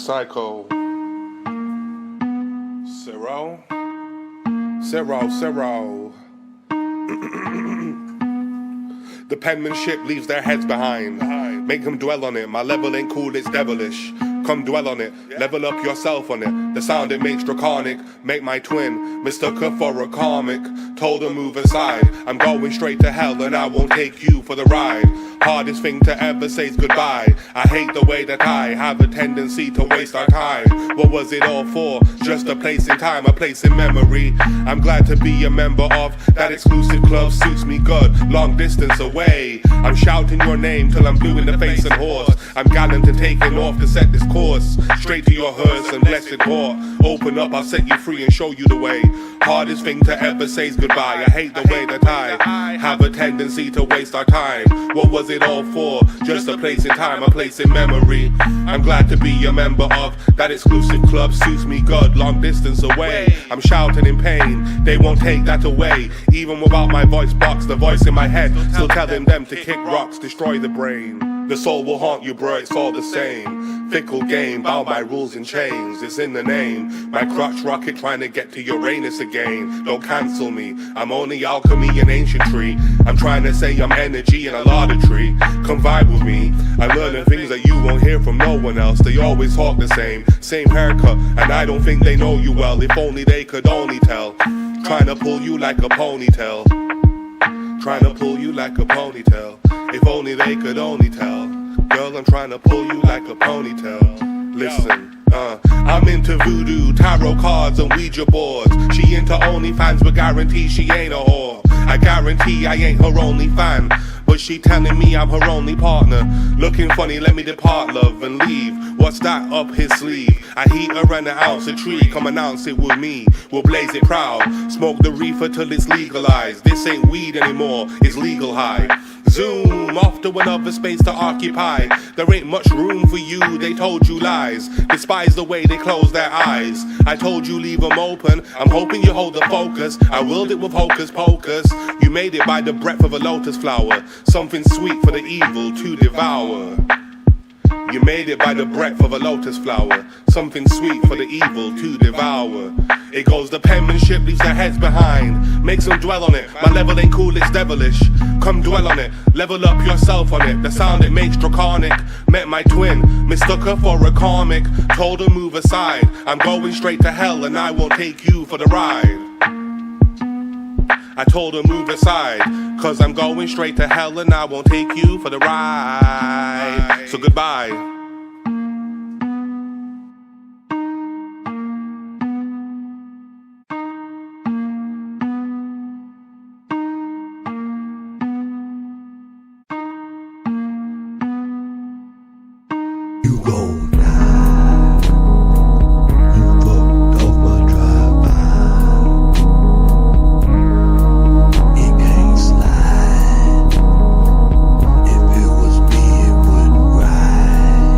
Psycho. SIRO. The penmanship leaves their heads behind. Make them dwell on it. My level ain't cool, it's devilish. Come dwell on it, level up yourself on it. The sound it makes draconic. Make my twin mistook her for a comic. Told her move aside. I'm going straight to hell and I won't take you for the ride. Hardest thing to ever say is goodbye. I hate the way that I have a tendency to waste our time. What was it all for? Just a place in time, a place in memory. I'm glad to be a member of that exclusive club. Suits me good, long distance away. I'm shouting your name till I'm blue in the face and hoarse. I'm gallant and taking off to set this course. Straight to your hearse and blessed whore. Open up, I'll set you free and show you the way. Hardest thing to ever say is goodbye. I hate the way that I have a tendency to waste our time. What was it all for? Just a place in time, a place in memory. I'm glad to be a member of that exclusive club. Suits me good, long distance away. I'm shouting in pain, they won't take that away. Even without my voice box, the voice in my head still telling them to kick rocks, destroy the brain. The soul will haunt you, bro, it's all the same. Fickle game, bow by rules and chains. It's in the name. My crotch rocket trying to get to Uranus again. Don't cancel me, I'm only alchemy and ancientry. I'm trying to say I'm energy and a laudatory. Come vibe with me, I'm learning things that you won't hear from no one else. They always talk the same haircut, and I don't think they know you well. If only they could only tell. Trying to pull you like a ponytail. Trying to pull you like a ponytail. If only they could only tell. Girl, I'm trying to pull you like a ponytail. Listen, I'm into voodoo, tarot cards and Ouija boards. She into OnlyFans but guarantee she ain't a whore. I guarantee I ain't her only fan, but she telling me I'm her only partner. Looking funny, let me depart, love, and leave. What's that up his sleeve? I heat her and an ounce of tree. Come announce it with me, we'll blaze it proud. Smoke the reefer till it's legalized. This ain't weed anymore, it's legal high. Zoom off to another space to occupy. There ain't much room for you, they told you lies. Despise the way they close their eyes. I told you leave them open, I'm hoping you hold the focus. I willed it with hocus pocus. You made it by the breath of a lotus flower. Something sweet for the evil to devour. You made it by the breath of a lotus flower. Something sweet for the evil to devour. It goes, the penmanship leaves their heads behind. Makes them dwell on it. My level ain't cool, it's devilish. Come dwell on it, level up yourself on it. The sound it makes draconic. Met my twin, mistook her for a comic. Told her move aside. I'm going straight to hell and I won't take you for the ride. I told her move aside, cause I'm going straight to hell and I won't take you for the ride. So goodbye. If it was me, it would ride.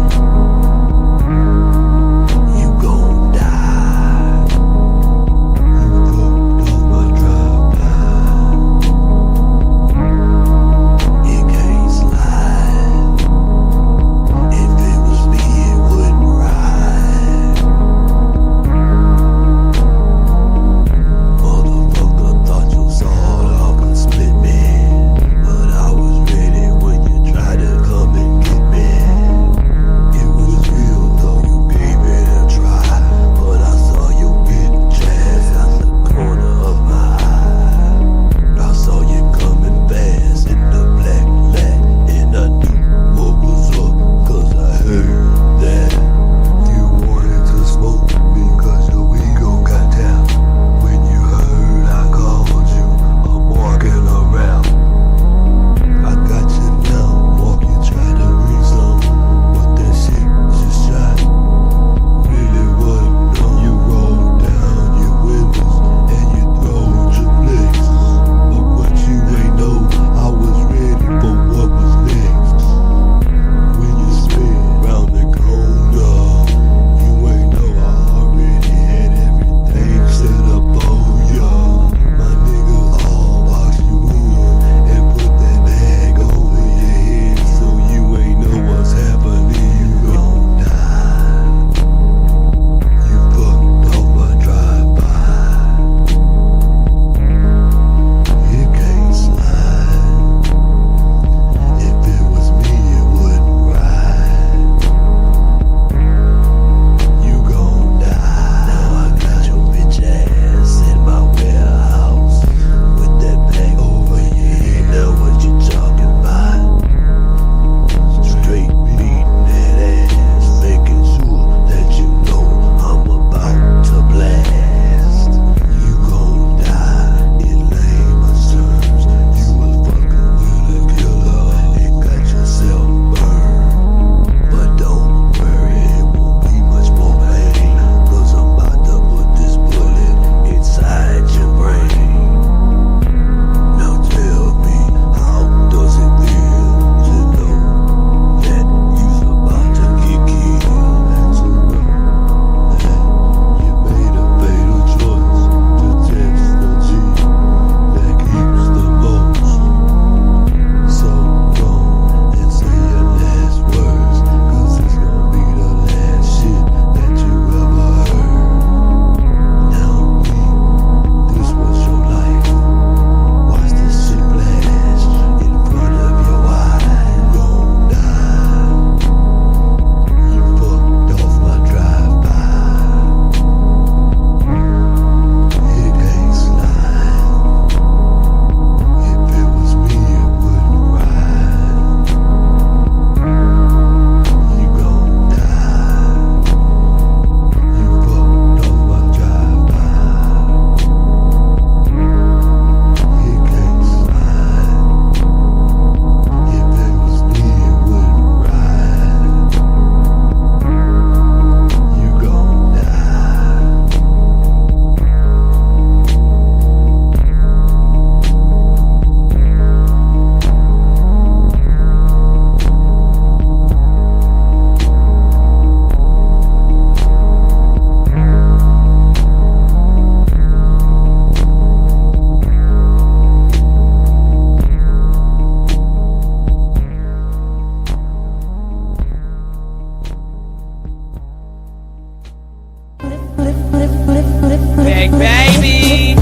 big baby.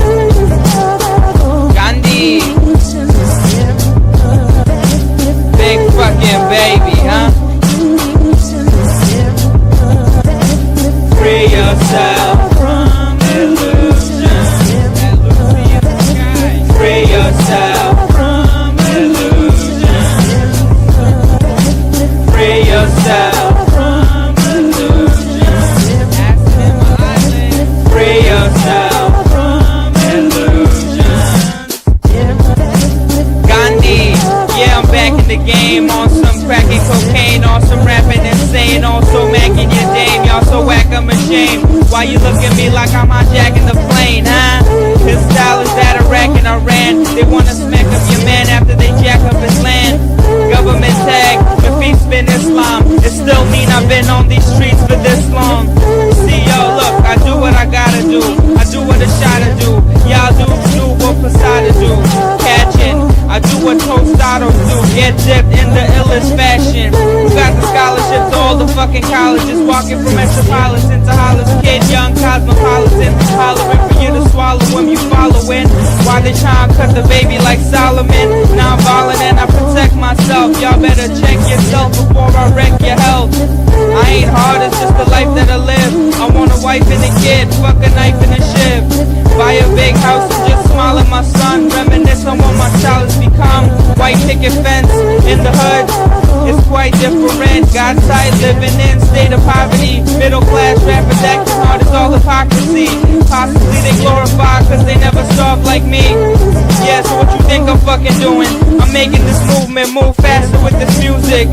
Gandhi. Big fucking baby, huh? Free yourself from illusion. Free yourself from illusion. Free yourself from illusion. Free yourself from illusion. Gandhi, yeah, I'm back in the game on some cracking cocaine, on some rapping insane, also macking your dame. Y'all so whack, I'm ashamed. Why you look at me like I'm hijacking the plane, huh? His style is that Iraq and Iran. They wanna smack up your man after they jack up his land. Government tag, if he spin Islam, it still mean I've been on these streets for this long. See, yo, look, I do what I gotta do. I do what a shotta do. Y'all do what Posada do. Catching, I do what Tostados do. Get dipped in the illest fashion. Who got the scholarships to all the fucking colleges? Walking from Metropolitan to Hollis Kid, young cosmopolitan. Hollering for you to swallow when you following. Why they tryna cut the baby like Solomon? Non-violent and I protect myself. Y'all better check yourself before I wreck your health. I ain't hard, it's just the life that I live. I want a wife and a kid, fuck a knife and a shiv. Buy a big house and just smile at my son. Reminisce on what my child has become. White picket fence in the hood, it's quite different. Got tight living in state of poverty. Middle class rappers acting hard as all hypocrisy. Possibly they glorify cause they never starved like me. Yeah, so what you think I'm fucking doing? I'm making this movement move faster with this music.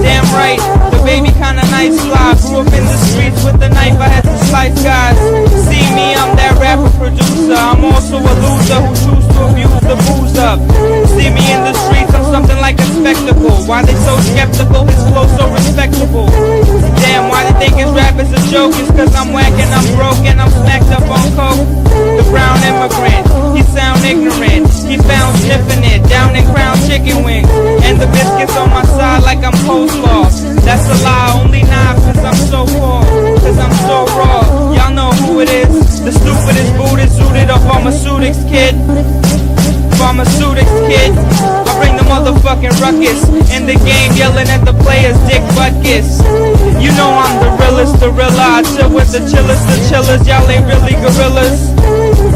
Damn right, the baby kinda nice fly. Grew up in the streets with the knife, I had to slice guys. See me, I'm that rapper producer. I'm also a loser who choose to abuse the booze up. See me in the streets, I'm something like a spectacle. Why they so skeptical, his flow so respectable. Damn, why they think his rap is a joke? It's cause I'm whack and I'm broke and I'm smacked up on coke. The brown immigrant, he sound ignorant. He found sniffing it down in Crown Chicken Wings. And the biscuits on my side like I'm coleslaw. That's a lie, only not cause I'm so poor. Cause I'm so raw, y'all know who it is. The stupidest Buddhist zooted up pharmaceutics kid. Pharmaceutics kid. I bring the motherfucking ruckus. In the game yelling at the players dick buckets. You know I'm the realest, the realer. I chill with the chillest, the chillers. Y'all ain't really gorillas.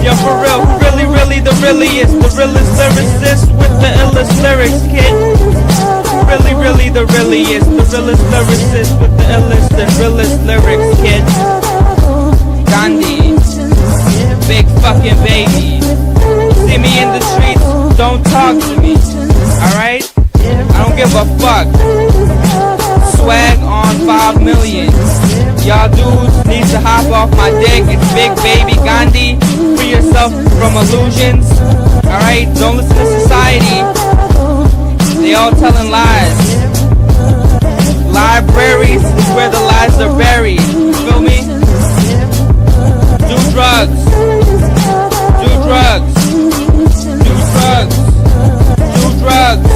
Yo, for real, who really the realest? The realest lyricist with the illest lyrics, kid. Who really the realest? The realest lyricist with the illest and realest lyrics, kid. Gandhi, big fucking baby. See me in the streets, don't talk to me, alright? I don't give a fuck. Swag on 5 million. Y'all dudes need to hop off my dick. It's big baby Gandhi. Free yourself from illusions, alright? Don't listen to society. They all telling lies. Libraries is where the lies are buried. You feel me? Do drugs. Do drugs. Do drugs. Do drugs.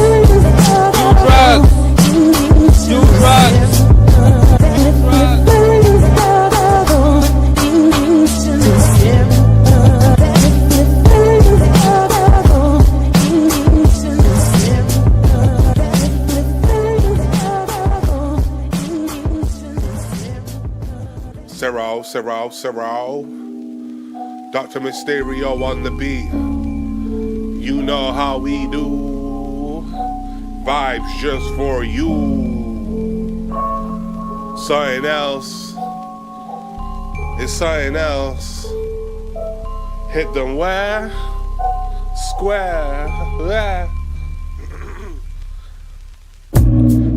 Do drugs. Do drugs. SIRO. Dr. Mysterio on the beat. You know how we do. Vibes just for you. Something else. It's something else. Hit them where? Square. Where?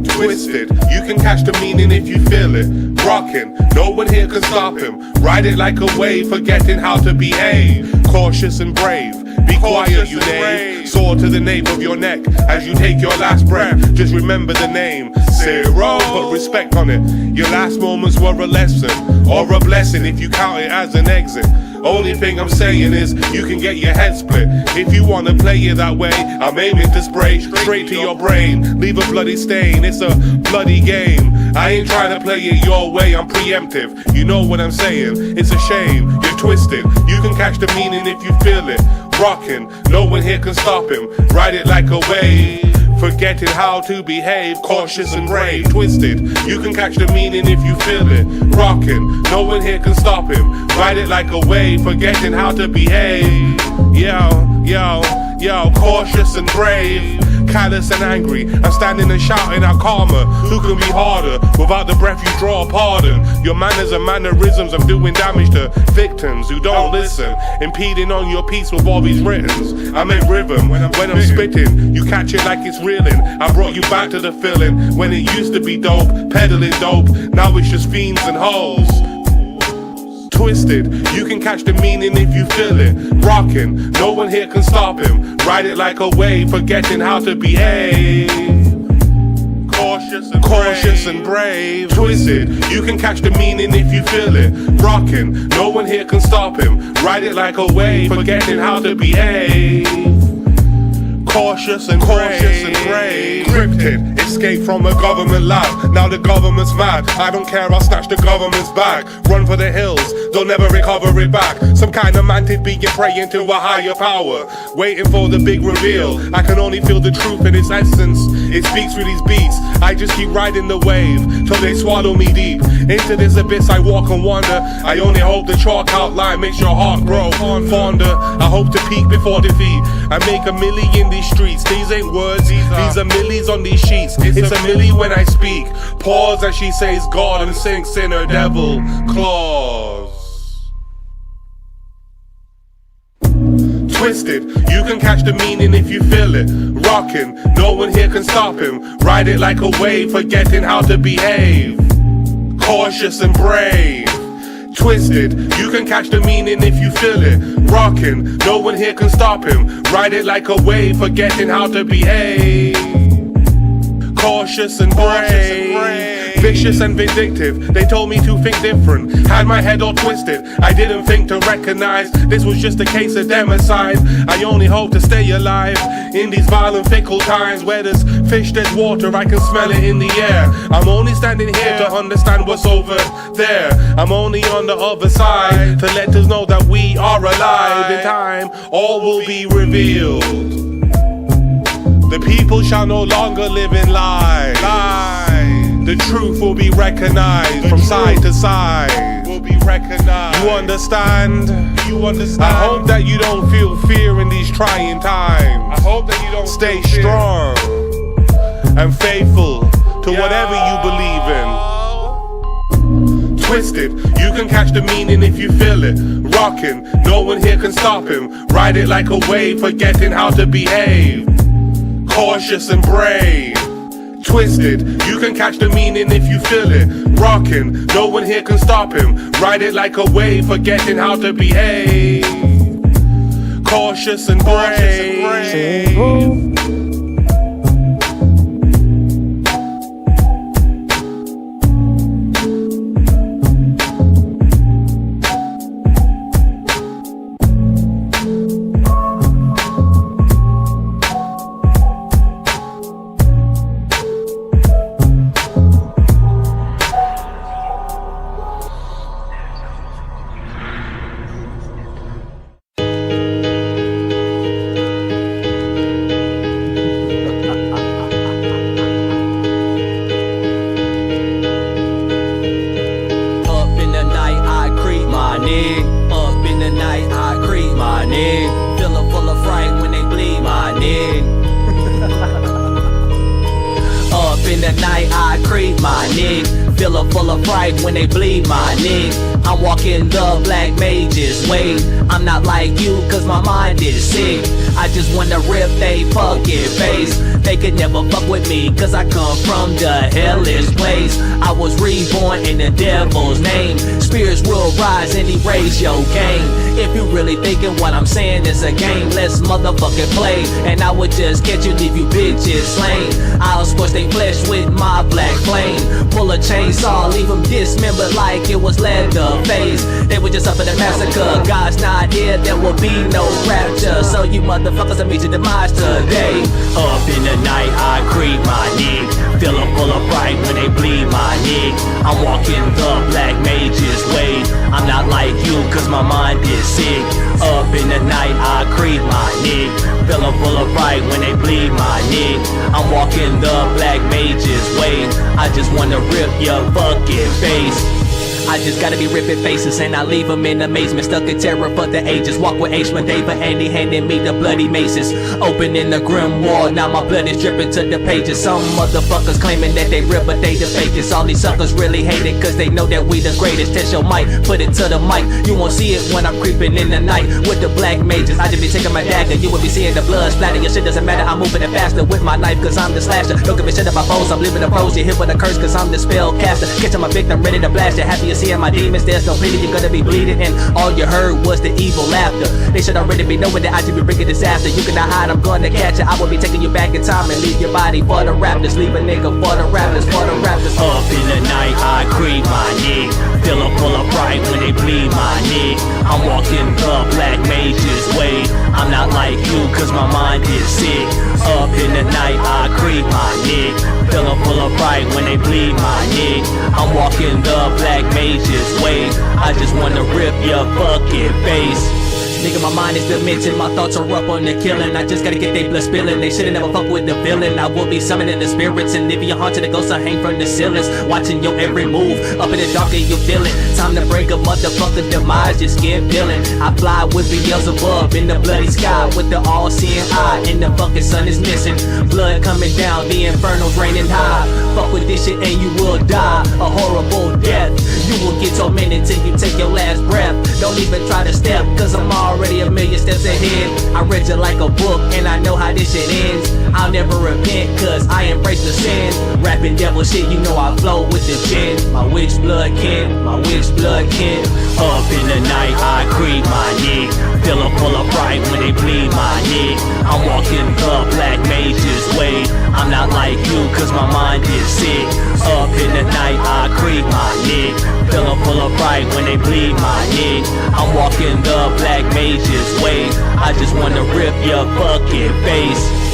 Twisted, you can catch the meaning if you feel it. Rockin', no one here can stop him. Ride it like a wave, forgetting how to behave. Cautious and brave, be quiet you knave. Sword to the nape of your neck as you take your last breath. Just remember the name, SIRO. Put respect on it. Your last moments were a lesson or a blessing if you count it as an exit. Only thing I'm saying is you can get your head split. If you wanna play it that way, I'm aiming to spray straight to your brain. Leave a bloody stain, it's a bloody game. I ain't trying to play it your way, I'm preemptive. You know what I'm saying, it's a shame. You're twisted, you You can catch the meaning if you feel it. Rockin', no one here can stop him. Ride it like a wave. Forgetting how to behave, cautious and brave. Twisted, you can catch the meaning if you feel it. Rockin', no one here can stop him. Ride it like a wave, forgetting how to behave. Yo, cautious and brave. Callous and angry, I'm standing and shouting out karma. Who can be harder? Without the breath you draw a pardon. Your manners and mannerisms of doing damage to victims who don't listen, impeding on your peace with all these writtens. I make rhythm when I'm spitting. You catch it like it's reeling. I brought you back to the feeling when it used to be dope, peddling dope. Now it's just fiends and hoes. Twisted, you can catch the meaning if you feel it. Rockin', no one here can stop him. Ride it like a wave, forgetting how to behave. Cautious and brave. Twisted, you can catch the meaning if you feel it. Rockin', no one here can stop him. Ride it like a wave, forgetting how to behave. Cautious and brave. Cryptid, escape from a government lab. Now the government's mad. I don't care, I'll snatch the government's bag. Run for the hills, they'll never recover it back. Some kind of mantis being praying to a higher power, waiting for the big reveal. I can only feel the truth in its essence. It speaks through these beats. I just keep riding the wave till they swallow me deep. Into this abyss I walk and wander. I only hope the chalk outline makes your heart grow fonder. I hope to peak before defeat. I make a million in these streets. These ain't words, these are millies on these sheets. It's a milli when I speak. Pause as she says God and sinks in her devil claws. Twisted, you can catch the meaning if you feel it. Rockin', no one here can stop him. Ride it like a wave, forgetting how to behave. Cautious and brave. Twisted, you can catch the meaning if you feel it. Rockin', no one here can stop him. Ride it like a wave, forgetting how to behave. Cautious and brave. Vicious and vindictive, they told me to think different. Had my head all twisted, I didn't think to recognize this was just a case of democide. I only hope to stay alive in these violent fickle times. Where there's fish, there's water, I can smell it in the air. I'm only standing here to understand what's over there. I'm only on the other side to let us know that we are alive. In time, all will be revealed. The people shall no longer live in lies. The truth will be recognized from side to side. Will be recognized. You understand? You understand? I hope that you don't feel fear in these trying times. I hope that you don't stay strong and faithful to whatever you believe in. Twisted, you can catch the meaning if you feel it. Rockin', no one here can stop him. Ride it like a wave, forgetting how to behave. Cautious and brave. Twisted, you can catch the meaning if you feel it. Rockin', no one here can stop him. Ride it like a wave, forgetting how to behave. Cautious and brave. When they bleed my nigga, I'm walking the black mage's way. I'm not like you cause my mind is sick. I just wanna rip they fucking face. They could never fuck with me cause I come from the hellish place. I was reborn in the devil's name. Spirits will rise and erase your game. If you really thinking what I'm saying is a game, let's motherfucking play. And I would just catch you, leave you bitches slain. I'll scorch they flesh with my black flame. Pull a chainsaw, leave them dismembered like it was leather phase. They were just up in the massacre. God's not here, there will be no rapture. So you motherfuckers will meet your demise today. Up in the night, I creep my nig. Fill them full of pride when they bleed my nig. I'm walking the black mage's way. I'm not like you, cause my mind is sick. Up in the night, I creep my nig. Fill them full of pride when they bleed my nig. I'm walking the black mage's way. I just wanna rip your fucking face. I just gotta be ripping faces and I leave them in amazement. Stuck in terror for the ages. Walk with H. Dava and he handed me the bloody maces. Opening the grim wall, now my blood is dripping to the pages. Some motherfuckers claiming that they real but they the fakest. All these suckers really hate it cause they know that we the greatest. Test your mic, put it to the mic. You won't see it when I'm creeping in the night with the black mages. I just be taking my dagger, you will be seeing the blood splatter. Your shit doesn't matter, I'm moving it faster with my knife cause I'm the slasher. Don't give a shit about foes, I'm living the pros. You hit with a curse cause I'm the spell caster. Catching my victim, ready to blast it. Happy seeing my demons, there's no bleeding, you're gonna be bleeding. And all you heard was the evil laughter. They should already be knowing that I should be bringing disaster. You cannot hide, I'm gonna catch it. I will be taking you back in time and leave your body for the raptors. Leave a nigga for the raptors, for the raptors. Up in the night, I creep my nig. Fill them full of pride when they bleed my nig. I'm walking the black mage's way. I'm not like you cause my mind is sick. Up in the night, I creep my nig. Fill them full of pride when they bleed my nig. I'm walking the black mage's way. I just wanna rip your fucking face. Nigga, my mind is demented, my thoughts are up on the killing. I just gotta get they blood spilling. They should've never fuck with the villain. I will be summoning the spirits, and if you're haunted, the ghosts will hang from the ceilings. Watching your every move, up in the dark and you feel it. Time to break a motherfucking demise, just skin feeling. I fly with Beelzebub in the bloody sky with the all-seeing eye, and the fucking sun is missing. Blood coming down, the inferno's raining high. Fuck with this shit and you will die a horrible death. You will get tormented till you take your last breath. Don't even try to step, cause I'm already a million steps ahead. I read you like a book and I know how this shit ends. I'll never repent cause I embrace the sin. Rapping devil shit, you know I flow with the gin. My witch blood kin, my witch blood kin. Up in the night I creep my nig. Fill them full of pride when they bleed my nig. I'm walking the black mage's way. I'm not like you cause my mind is sick. Up in the night I creep my nig. Fill them full of pride when they bleed my nig. I'm walking the black mage's way. I just wanna rip your fucking face.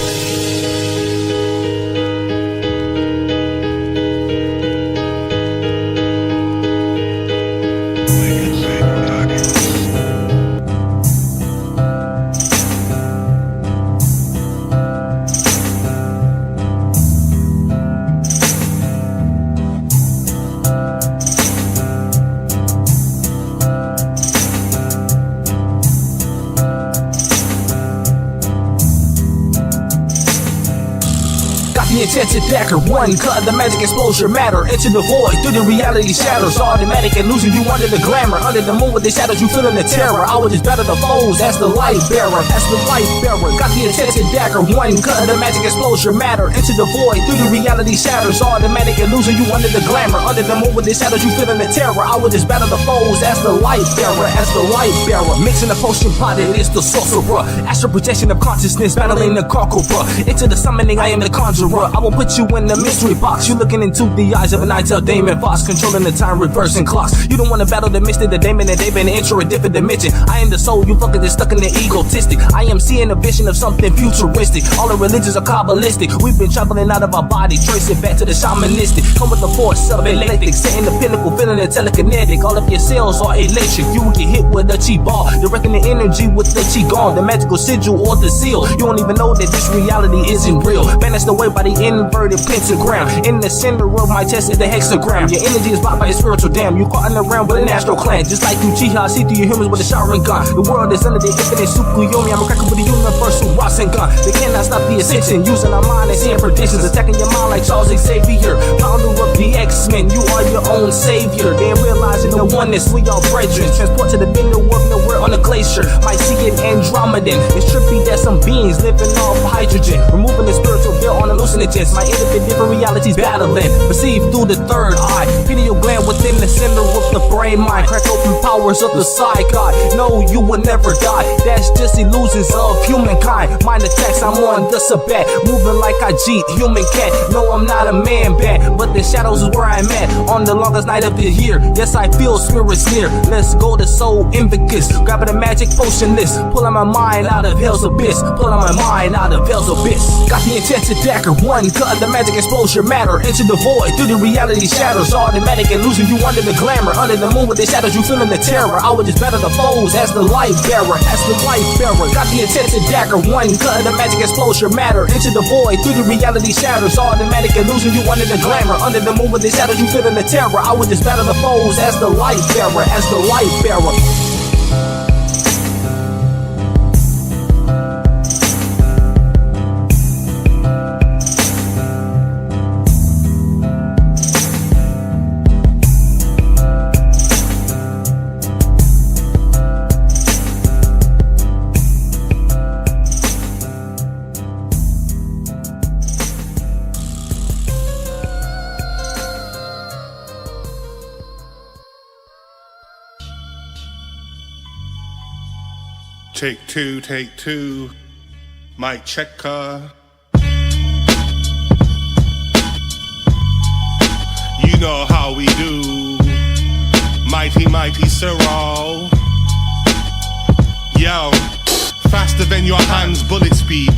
Intensive dagger, one cut the magic exposure matter into the void through the reality shadows. Automatic illusion, you under the glamour, under the moon with the shadows, you feeling the terror. I would just battle the foes as the light bearer, as the light bearer. Got the intensive dagger, one cut the magic exposure matter into the void through the reality shadows. Automatic illusion, you under the glamour, under the moon with the shadows, you feeling the terror. I would just battle the foes as the light bearer, as the light bearer. Mixing the potion pot, it is the sorcerer. Astral projection of consciousness, battling the conqueror. Into the summoning, I am the conjurer. I will put you in the mystery box. You looking into the eyes of a night-tailed demon fox, controlling the time, reversing clocks. You don't want to battle the mystic, the demon, and they've been into a different dimension. I am the soul, you fucking just stuck in the egotistic. I am seeing a vision of something futuristic. All the religions are kabbalistic. We've been traveling out of our body, tracing back to the shamanistic. Come with the force of electric, setting the pinnacle, feeling the telekinetic. All of your cells are electric. You will get hit with a chi ball, directing the energy with the chi gone, the magical sigil or the seal. You don't even know that this reality isn't real. Banished away by the inverted pentagram. In the center of my chest is the hexagram. Your energy is blocked by a spiritual dam. You caught in the realm with an astral clan. Just like you Uchiha, see through your humans with a showering gun. The world is under the infinite Tsukuyomi. I'm a cracker with the universal Rasengan. They cannot stop the ascension. Using our mind and seeing predictions. Attacking your mind like Charles Xavier. Founder of the X-Men. You are your own savior. Then realizing the oneness, we all brethren. Transport to the middle of nowhere on a glacier. Might see an android vomiting. It's trippy that some beings living off hydrogen, removing the spiritual veil on hallucinogens. My different realities battling, perceived through the third eye. Pineal gland within the center of the brain mind. Crack open powers of the side god. No, you will never die. That's just illusions of humankind. Mind attacks, I'm on the sabat, moving like I cheat, human cat. No, I'm not a man bat, but the shadows is where I'm at. On the longest night of the year, yes, I feel spirits near. Let's go to soul invictus, grabbing a magic potion list, pulling my mind out of hell's abyss, pulling my mind out of hell's abyss. Got the intensive dagger, one cut the magic exposure matter into the void, through the reality shadows, automatic and losing you under the glamour, under the moon with the shadows, you feeling the terror. I would just better the foes as the life bearer, as the life bearer. Got the intensive dagger, one cut the magic exposure matter into the void, through the reality shadows, automatic and losing you under the glamour, under the moon with the shadows, you feeling the terror. I would just better the foes as the life bearer, as the life bearer. Take two, mic checker. You know how we do, mighty SIRO. Yo, faster than your hands, bullet speed,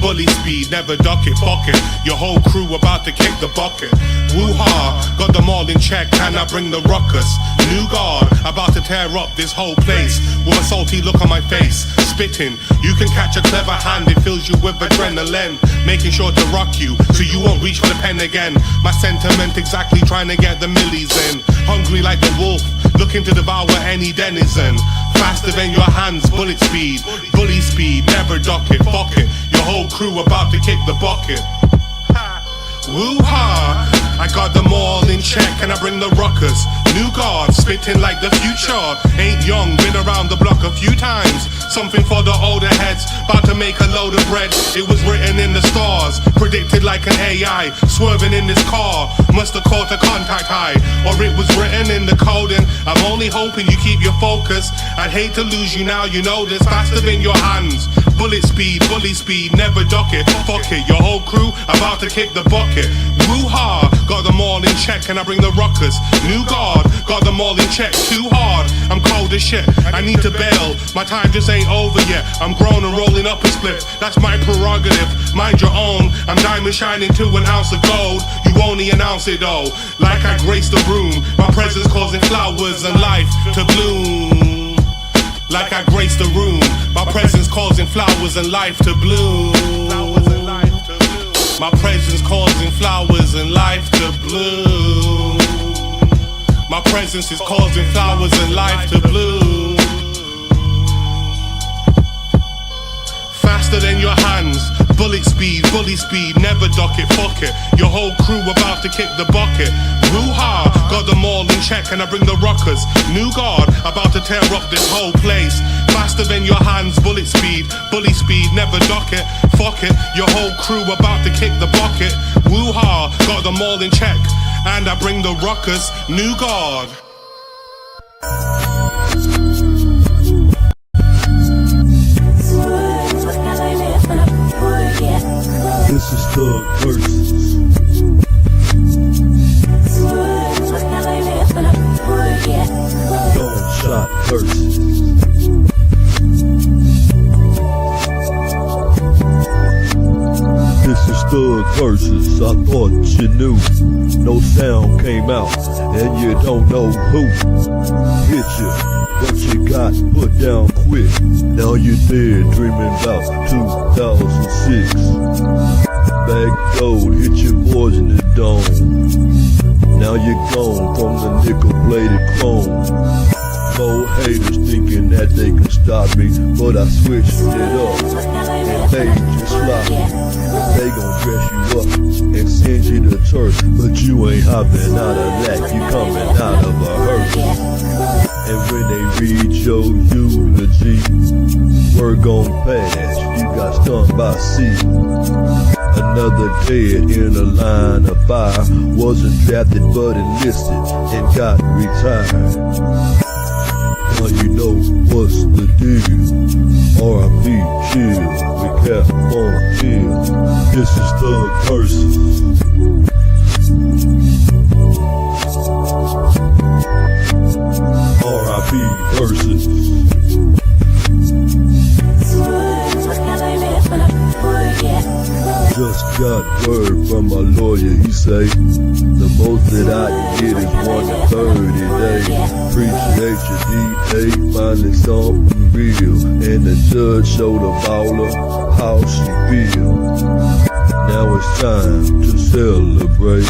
never duck it, fuck it. Your whole crew about to kick the bucket. Woo-ha, got them all in check, and I bring the ruckus. New guard, about to tear up this whole place. With a salty look on my face, spitting. You can catch a clever hand, it fills you with adrenaline. Making sure to rock you, so you won't reach for the pen again. My sentiment exactly trying to get the millies in. Hungry like a wolf, looking to devour any denizen. Faster than your hands, bullet speed, bully speed, never duck it, fuck it. Your whole crew about to kick the bucket. Woo-ha, I got them all in check and I bring the ruckus. New guard, spitting like the future. Ain't young, been around the block a few times. Something for the older heads, about to make a load of bread. It was written in the stars, predicted like an AI. Swerving in this car, must have caught a contact high. Or it was written in the coding. I'm only hoping you keep your focus. I'd hate to lose you now, you know this. Faster than your hands, bullet speed, bully speed, never duck it. Fuck it, your whole crew about to kick the bucket. Woo-ha, got them all in check and I bring the ruckus. New guard, got them all in check. Too hard, I'm cold as shit, I need to bail. My time just ain't over yet, I'm grown and rolling up a split. That's my prerogative, mind your own. I'm diamond shining to an ounce of gold. You only announce it though, like I grace the room. My presence causing flowers and life to bloom. Like I grace the room, my presence causing flowers and life to bloom. My presence causing flowers and life to bloom. My presence is causing flowers and life to bloom. Faster than your hands, bullet speed, bully speed, never duck it, fuck it. Your whole crew about to kick the bucket. Woo-ha, got them all in check and I bring the ruckus. New guard, about to tear up this whole place. Faster than your hands, bullet speed, bully speed, never duck it, fuck it. Your whole crew about to kick the bucket. Woo-ha, got them all in check and I bring the ruckus. New guard. This is Thug Versus. Dome Shot Versus. This is Thug Versus. I thought you knew. No sound came out, and you don't know who hit you. What you got put down quick. Now you're dead dreaming about 2006. Bag gold hit your boys in the dome. Now you're gone from the nickel-bladed chrome. More haters thinking that they can stop me, but I switched it up and they just fly. They gon' dress you up and send you to church, but you ain't hopping out of that, you coming out of a hearse. And when they read your eulogy, Word gon' pass, you got stung by sea. Another dead in a line of fire. Wasn't drafted but enlisted and got retired. Now you know what's the deal. R.I.P. chill, we kept on chill. This is thug person. R.I.P. versus. Just got word from my lawyer, he say the most that I can get is 1:30 day. Appreciate your DA, finally something real. And the judge showed a baller how she feel. Now it's time to celebrate.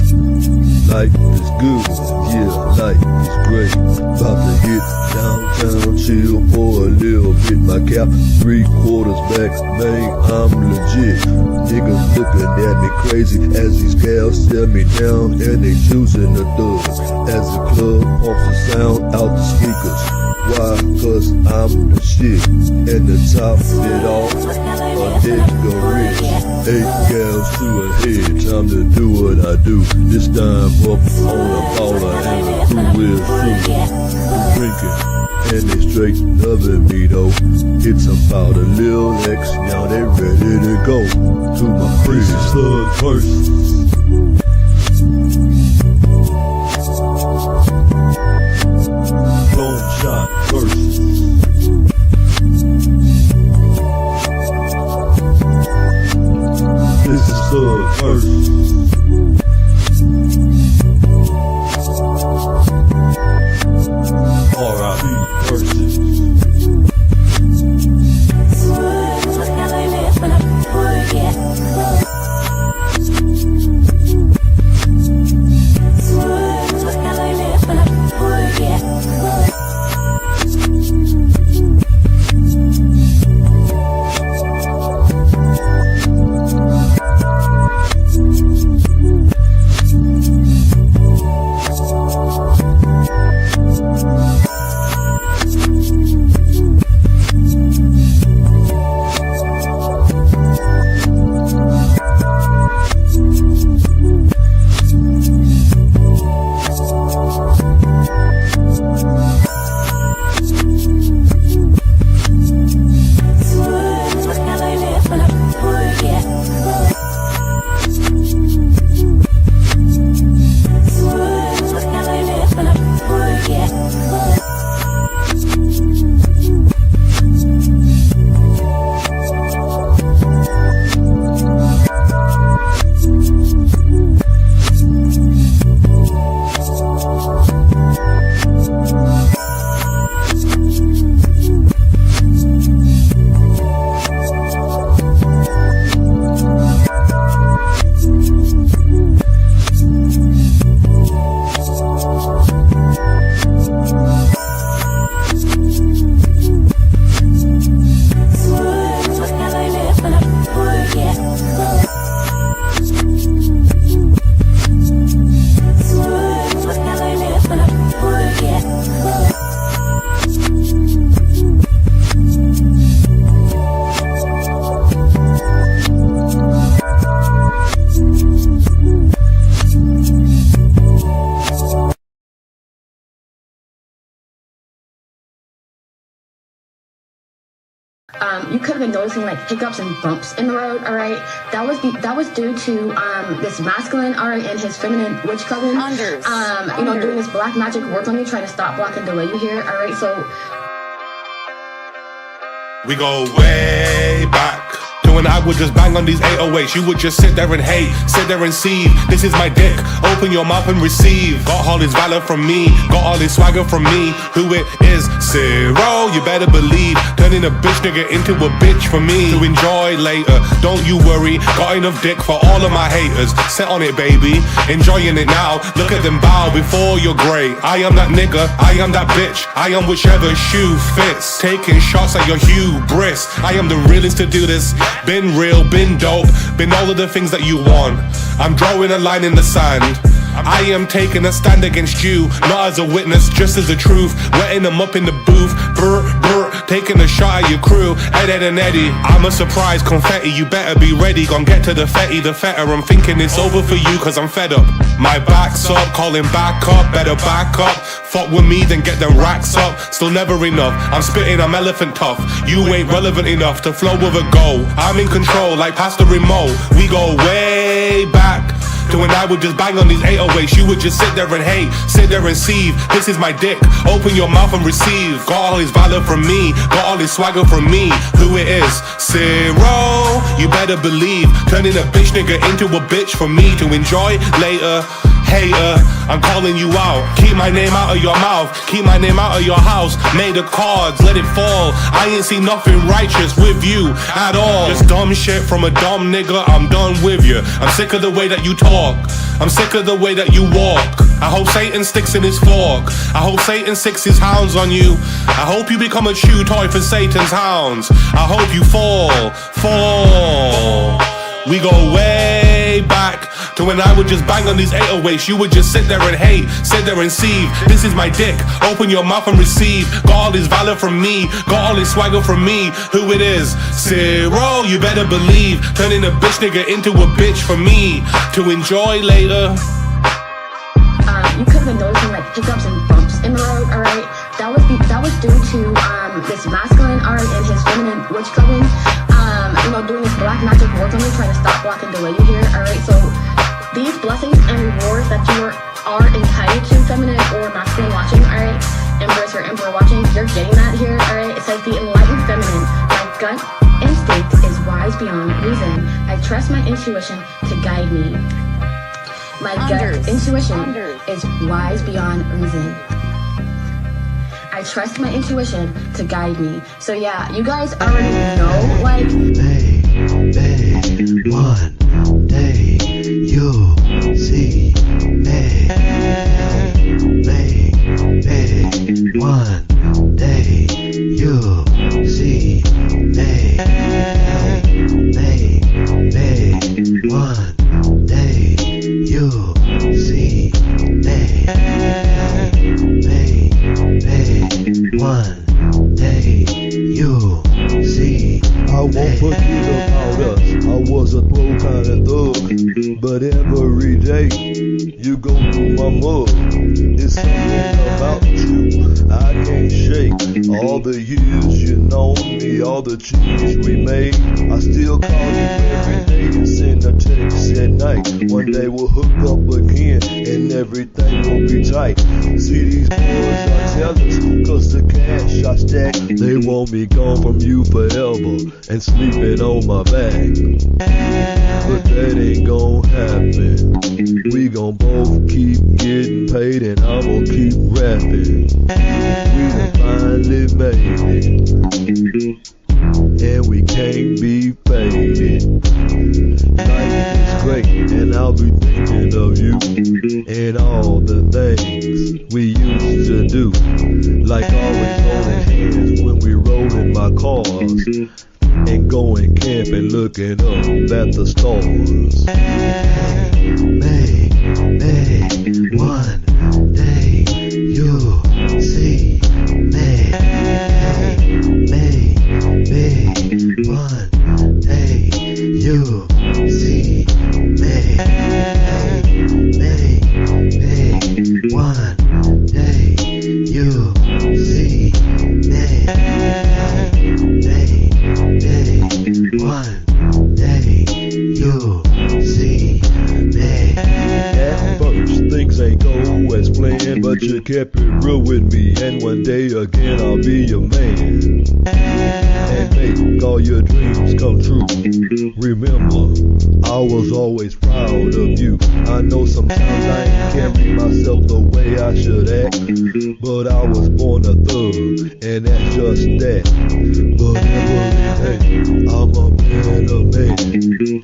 Life is good, yeah, life is great. About to hit downtown, chill for a little bit. My cap 3/4 back, man, I'm legit. Niggas looking at me crazy as these gals stare me down, and they choosing the thugs as the club pumps the sound out the speakers. Why? Cause I'm the shit, and the top it off, a nigga rich. 8 gals to a head, time to do what I do. This time up on a baller and the crew is through. Drinking, and they straight loving me though. It's about a Lil X, now they ready to go to my crazy thug person. Long shot first. This is thug first. R.I.P. versus. You could have been noticing like hiccups and bumps in the road, all right? That was due to this masculine, all right, and his feminine witch coven. You know, doing this black magic work on you, trying to stop, block, and delay you here, all right? So we go way back to when I would just bang on these 808s. You would just sit there and hate, sit there and see. This is my dick, open your mouth and receive. Got all this valor from me, got all this swagger from me. Who it is, SIRO, you better believe. Turning a bitch nigga into a bitch for me to enjoy later. Don't you worry, got enough dick for all of my haters. Sit on it, baby, enjoying it now. Look at them bow before your grave. I am that nigga, I am that bitch. I am whichever shoe fits. Taking shots at your hubris. I am the realest to do this. Been real, been dope, been all of the things that you want. I'm drawing a line in the sand. I am taking a stand against you, not as a witness, just as the truth. Wetting them up in the booth, brr, brr, taking a shot at your crew, Ed, Ed and Eddie. I'm a surprise confetti, you better be ready. Gon' get to the fetty, the fetter. I'm thinking it's over for you cause I'm fed up. My back's up, calling back up, better back up. Fuck with me, then get them racks up. Still never enough, I'm spitting, I'm elephant tough. You ain't relevant enough to flow with a go. I'm in control, like past the remote. We go way back to when I would just bang on these 808s. You would just sit there and hate, sit there and seethe. This is my dick, open your mouth and receive. Got all his valor from me, got all his swagger from me. Who it is? SIRO, you better believe. Turning a bitch nigga into a bitch for me to enjoy later. Hater, I'm calling you out. Keep my name out of your mouth, keep my name out of your house. Made the cards, let it fall. I ain't seen nothing righteous with you at all. Just dumb shit from a dumb nigga, I'm done with you. I'm sick of the way that you talk, I'm sick of the way that you walk. I hope Satan sticks in his fork, I hope Satan sticks his hounds on you. I hope you become a chew toy for Satan's hounds. I hope you fall. We go way back to when I would just bang on these 808s. You would just sit there and hate, sit there and seethe. This is my dick, open your mouth and receive. Got all this valor from me, got all this swagger from me. Who it is? SIRO, you better believe. Turning a bitch nigga into a bitch for me to enjoy later. You could have been noticing like hiccups and bumps in the road, alright? That was due to this masculine art and his feminine witch coven. Doing this black magic work on you, trying to stop, block, and delay you here, alright? So these blessings and rewards that you are entitled to, feminine or masculine watching, alright? Empress or emperor watching, you're getting that here, alright? It says the enlightened feminine. My gut instinct is wise beyond reason. I trust my intuition to guide me. My gut intuition is wise beyond reason. I trust my intuition to guide me. So yeah, you guys already know, like... One day you'll see me. One day you'll see me. One day you'll see me. One day you'll see. I won't forget about us. I was a pro kind of thug, but every day you go through my mug. It's something about you I can't shake. All the years you know me, all the cheese we made, I still call you every day and send a text at night. One day we'll hook up again and everything will be tight. See, these boys are jealous cause the cash I stack, they want me gone from you forever and sleeping on my back. But that ain't gon' happen. We gon' both keep getting paid and I'm gon' keep rapping. We done finally made it, and we can't be faded. Life is great and I'll be thinking of you and all the things we used to do, like always holding hands when we rode in my cars and going camping looking up at the stars. One day you'll see me. One day you'll see me. One day you'll see me. One day you'll see me. At first things ain't go as planned, but you kept it real with me, and one day again I'll be your man and make all your dreams come true. Remember, I was always proud of you. I know sometimes I ain't carry myself the way I should act, but I was born a thug, and that's just that. But every day I'm a better man,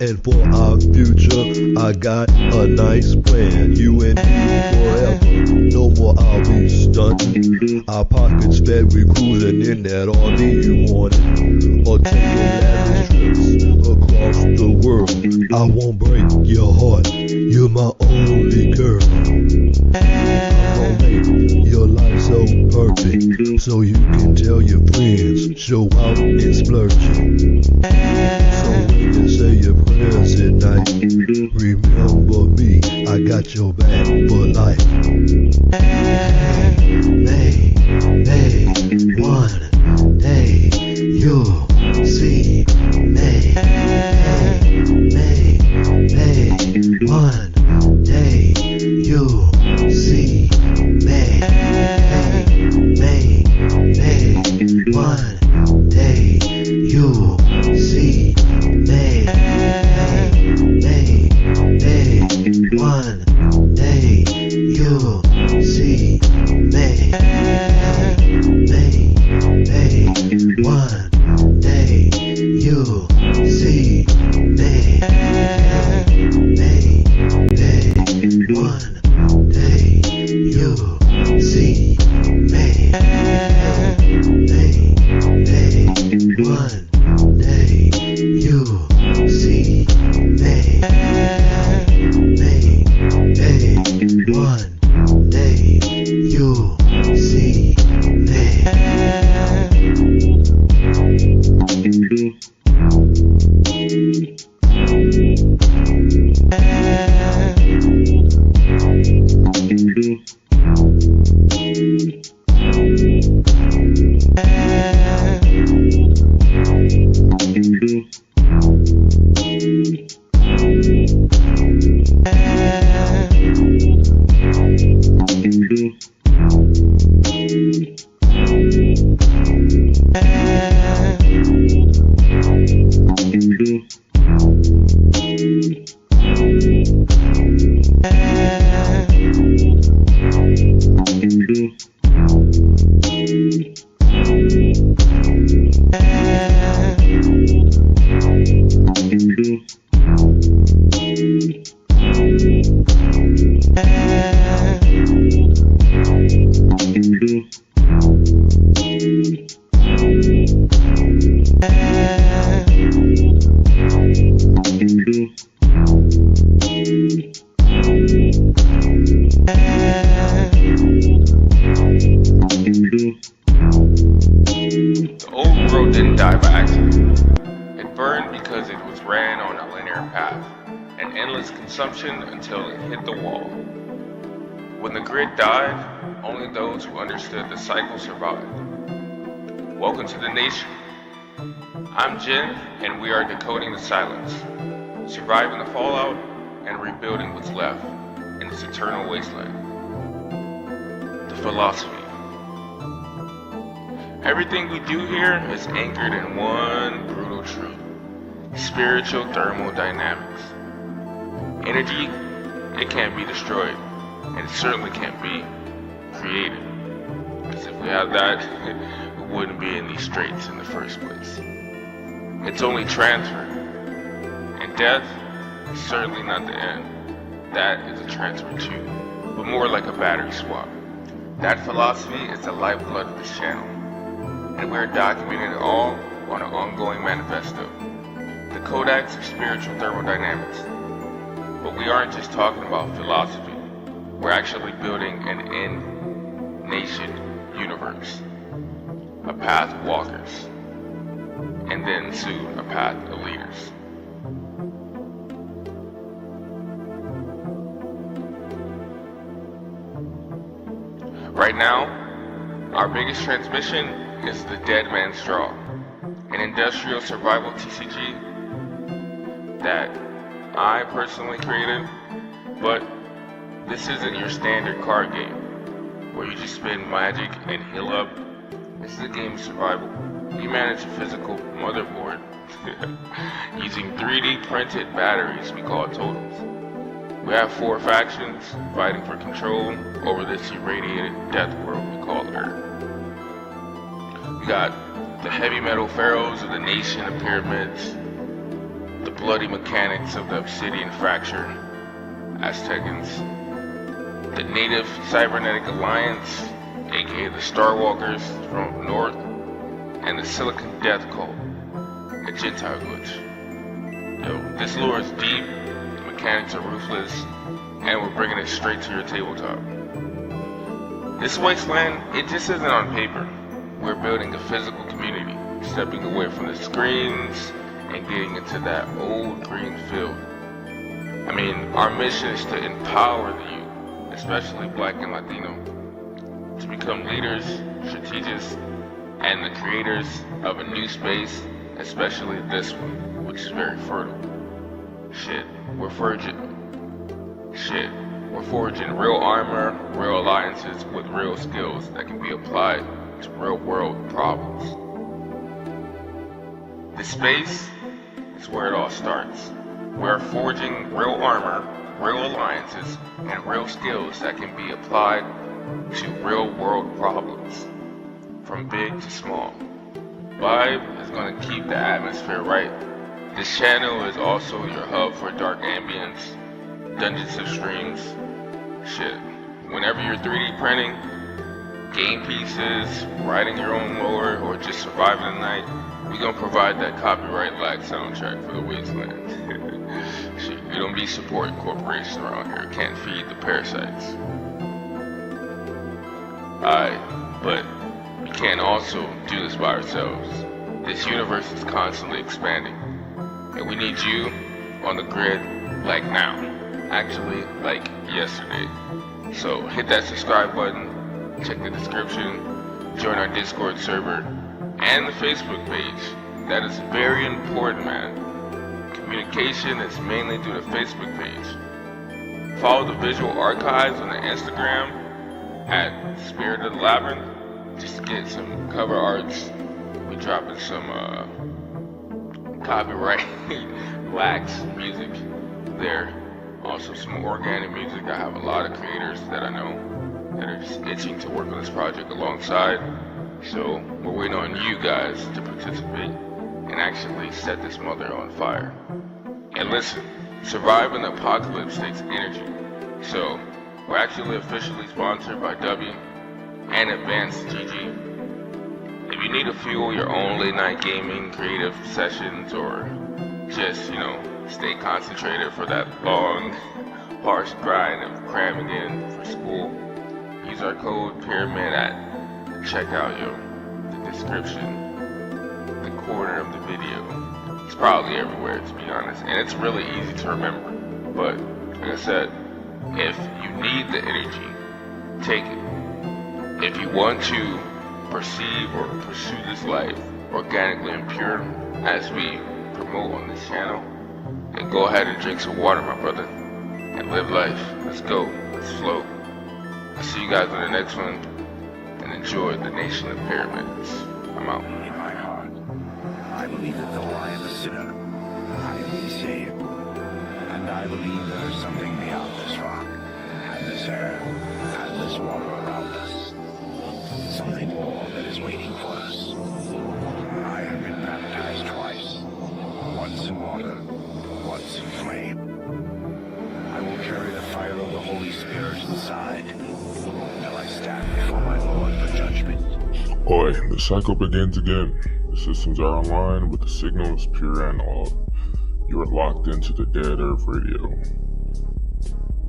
and for our future I got a nice plan. You and me forever, no more I'll be stunting. Our pockets fed, we cruising in that RV you wanted, or taking lavish trips across the world. I won't break your heart, you're my only girl. I'm gonna make your life so perfect, so you can tell your friends, show out and splurge it. So when you say your prayers at night, remember me, I got your back for life. One day you'll see me. One day you'll see me. One day you'll see me. One day you'll see me. One day you'll see me. One day you'll see me. One day you'll see me. One day you'll see The old world didn't die by accident. It burned because it was ran on a linear path, an endless consumption until it hit the wall. When the grid died, only those who understood the cycle survived. Welcome to the nation. I'm Jin, and we are decoding the silence, surviving the fallout, and rebuilding what's left in this eternal wasteland. The philosophy. Everything we do here is anchored in one brutal truth: spiritual thermodynamics. Energy, it can't be destroyed, and it certainly can't be created. Because if we had that, we wouldn't be in these straits in the first place. It's only transfer. And death is certainly not the end. That is a transfer too, but more like a battery swap. That philosophy is the lifeblood of this channel, and we're documenting it all on an ongoing manifesto, the Codex of Spiritual Thermodynamics. But we aren't just talking about philosophy, we're actually building an in-nation universe, a path of walkers, and then soon a path of leaders. Right now, our biggest transmission is the Dead Man's Straw, an industrial survival TCG that I personally created, but this isn't your standard card game where you just spend magic and heal up. This is a game of survival. You manage a physical motherboard using 3D printed batteries we call totems. We have 4 factions fighting for control over this irradiated death world we call Earth. We got the heavy metal pharaohs of the nation of pyramids, the bloody mechanics of the obsidian fracture, Aztecans, the native cybernetic alliance, aka the Starwalkers from the north, and the Silicon Death Cult, a Gentile glitch. Yo, this lore is deep, mechanics are ruthless, and we're bringing it straight to your tabletop. This wasteland, it just isn't on paper. We're building a physical community, stepping away from the screens and getting into that old green field. I mean, our mission is to empower the youth, especially Black and Latino, to become leaders, strategists, and the creators of a new space, especially this one, which is very fertile. Shit, we're forging real armor, real alliances with real skills that can be applied to real world problems. This space is where it all starts. We're forging real armor, real alliances, and real skills that can be applied to real world problems, from big to small. Vibe is going to keep the atmosphere right. This channel is also your hub for dark ambience, dungeons of streams. Shit, whenever you're 3D printing, game pieces, writing your own lore, or just surviving the night, we're gonna provide that copyright-lag soundtrack for the wasteland. Shit, we don't be supporting corporations around here. Can't feed the parasites. But we can't also do this by ourselves. This universe is constantly expanding, and we need you on the grid like now. Actually, like yesterday. So hit that subscribe button, check the description, join our Discord server, and the Facebook page. That is very important, man. Communication is mainly through the Facebook page. Follow the visual archives on the Instagram at Spirit of the Labyrinth. Just get some cover arts. We dropping some copyright lax music there. Also some organic music. I have a lot of creators that I know that are just itching to work on this project alongside. So we're waiting on you guys to participate and actually set this mother on fire. And listen, surviving the apocalypse takes energy. So we're actually officially sponsored by W and Advanced GG. If you need to fuel your own late night gaming, creative sessions, or just, stay concentrated for that long, harsh grind of cramming in for school, use our code PYRAMID at checkout, the description, the corner of the video. It's probably everywhere, to be honest, and it's really easy to remember. But like I said, if you need the energy, take it. If you want to perceive or pursue this life organically and pure, as we promote on this channel, then go ahead and drink some water, my brother, and live life. Let's go. Let's flow. I'll see you guys on the next one, and enjoy the Nation of Pyramids. I'm out. In my heart, I believe that though I am a sinner, I am be saved. And I believe there is something beyond this rock, and this air, and this water around us. Something more that is waiting for us. I have been baptized twice. Once in water, once in flame. I will carry the fire of the Holy Spirit inside until I stand before my Lord for judgment. Oi, the cycle begins again. The systems are online with the signals pure analog. You are locked into the Dead Earth Radio.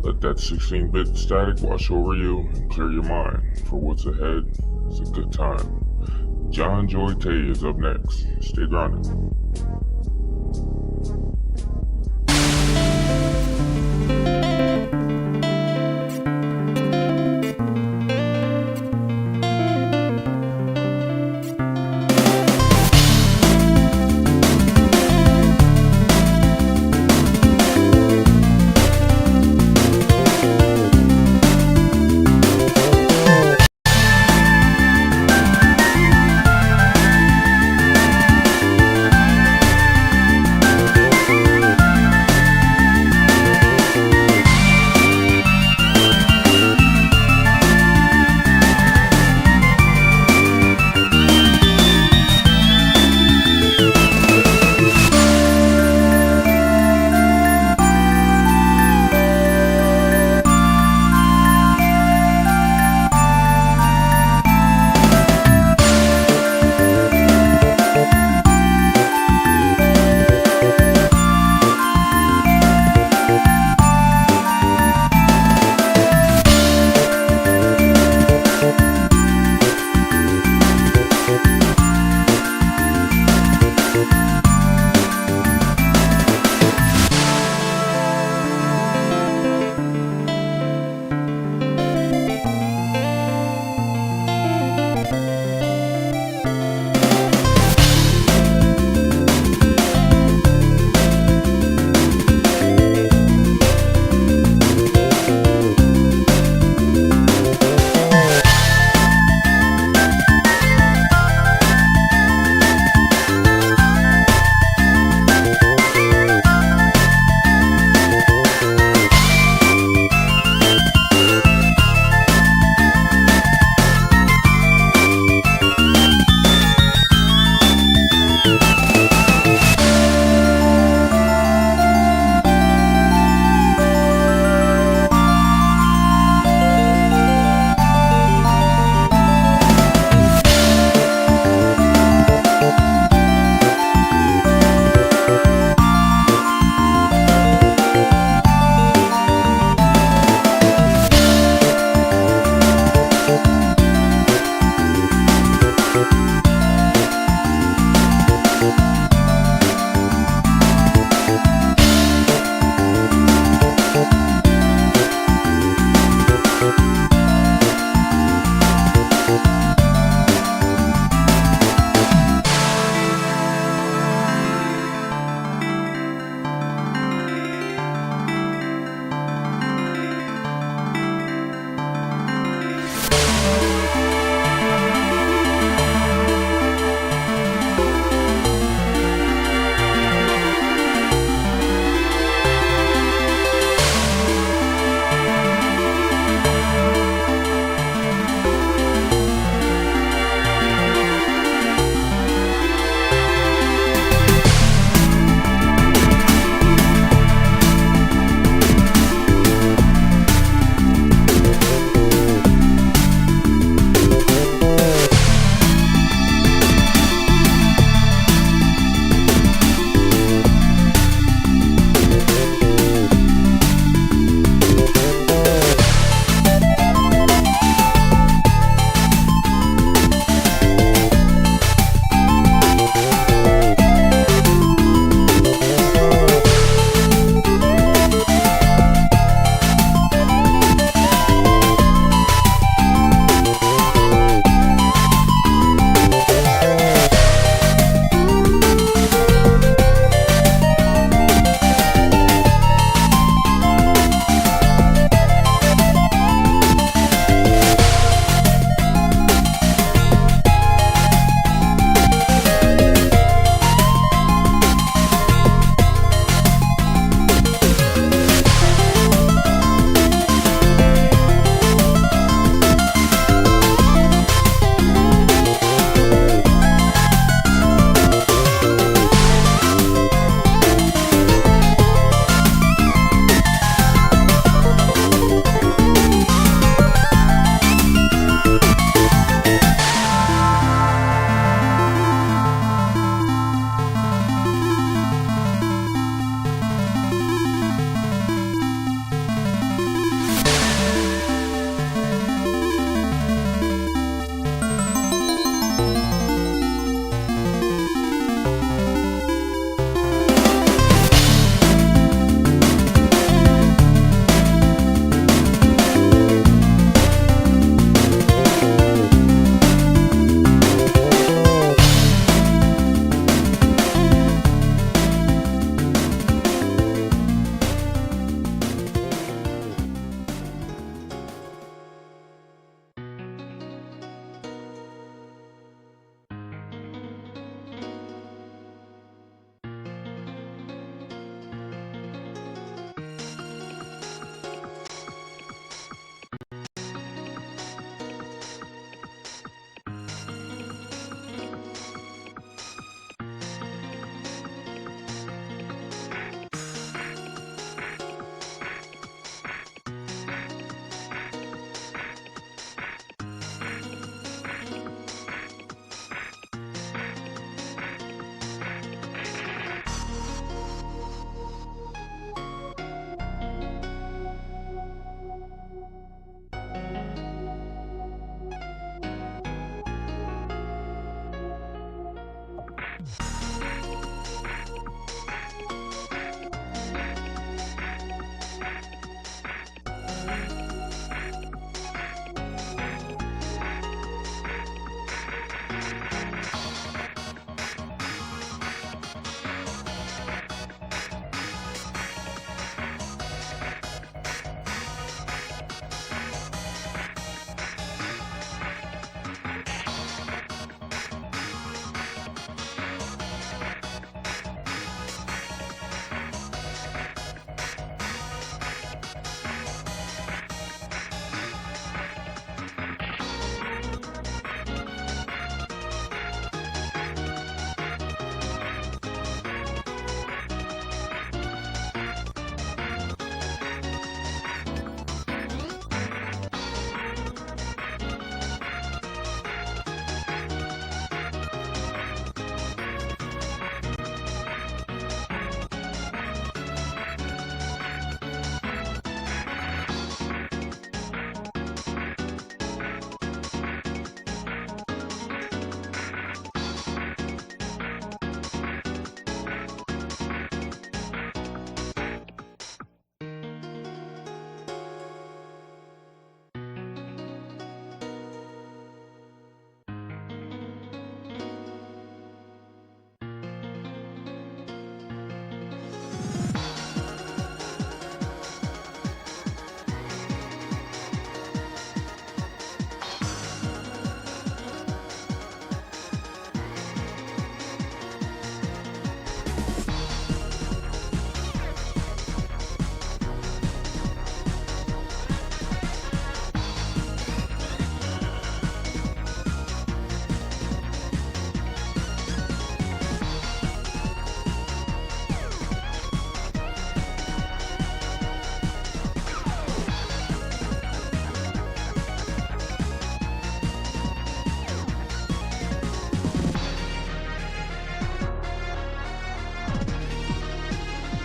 Let that 16-bit static wash over you and clear your mind, for what's ahead is a good time. John Joy Tay is up next. Stay grounded.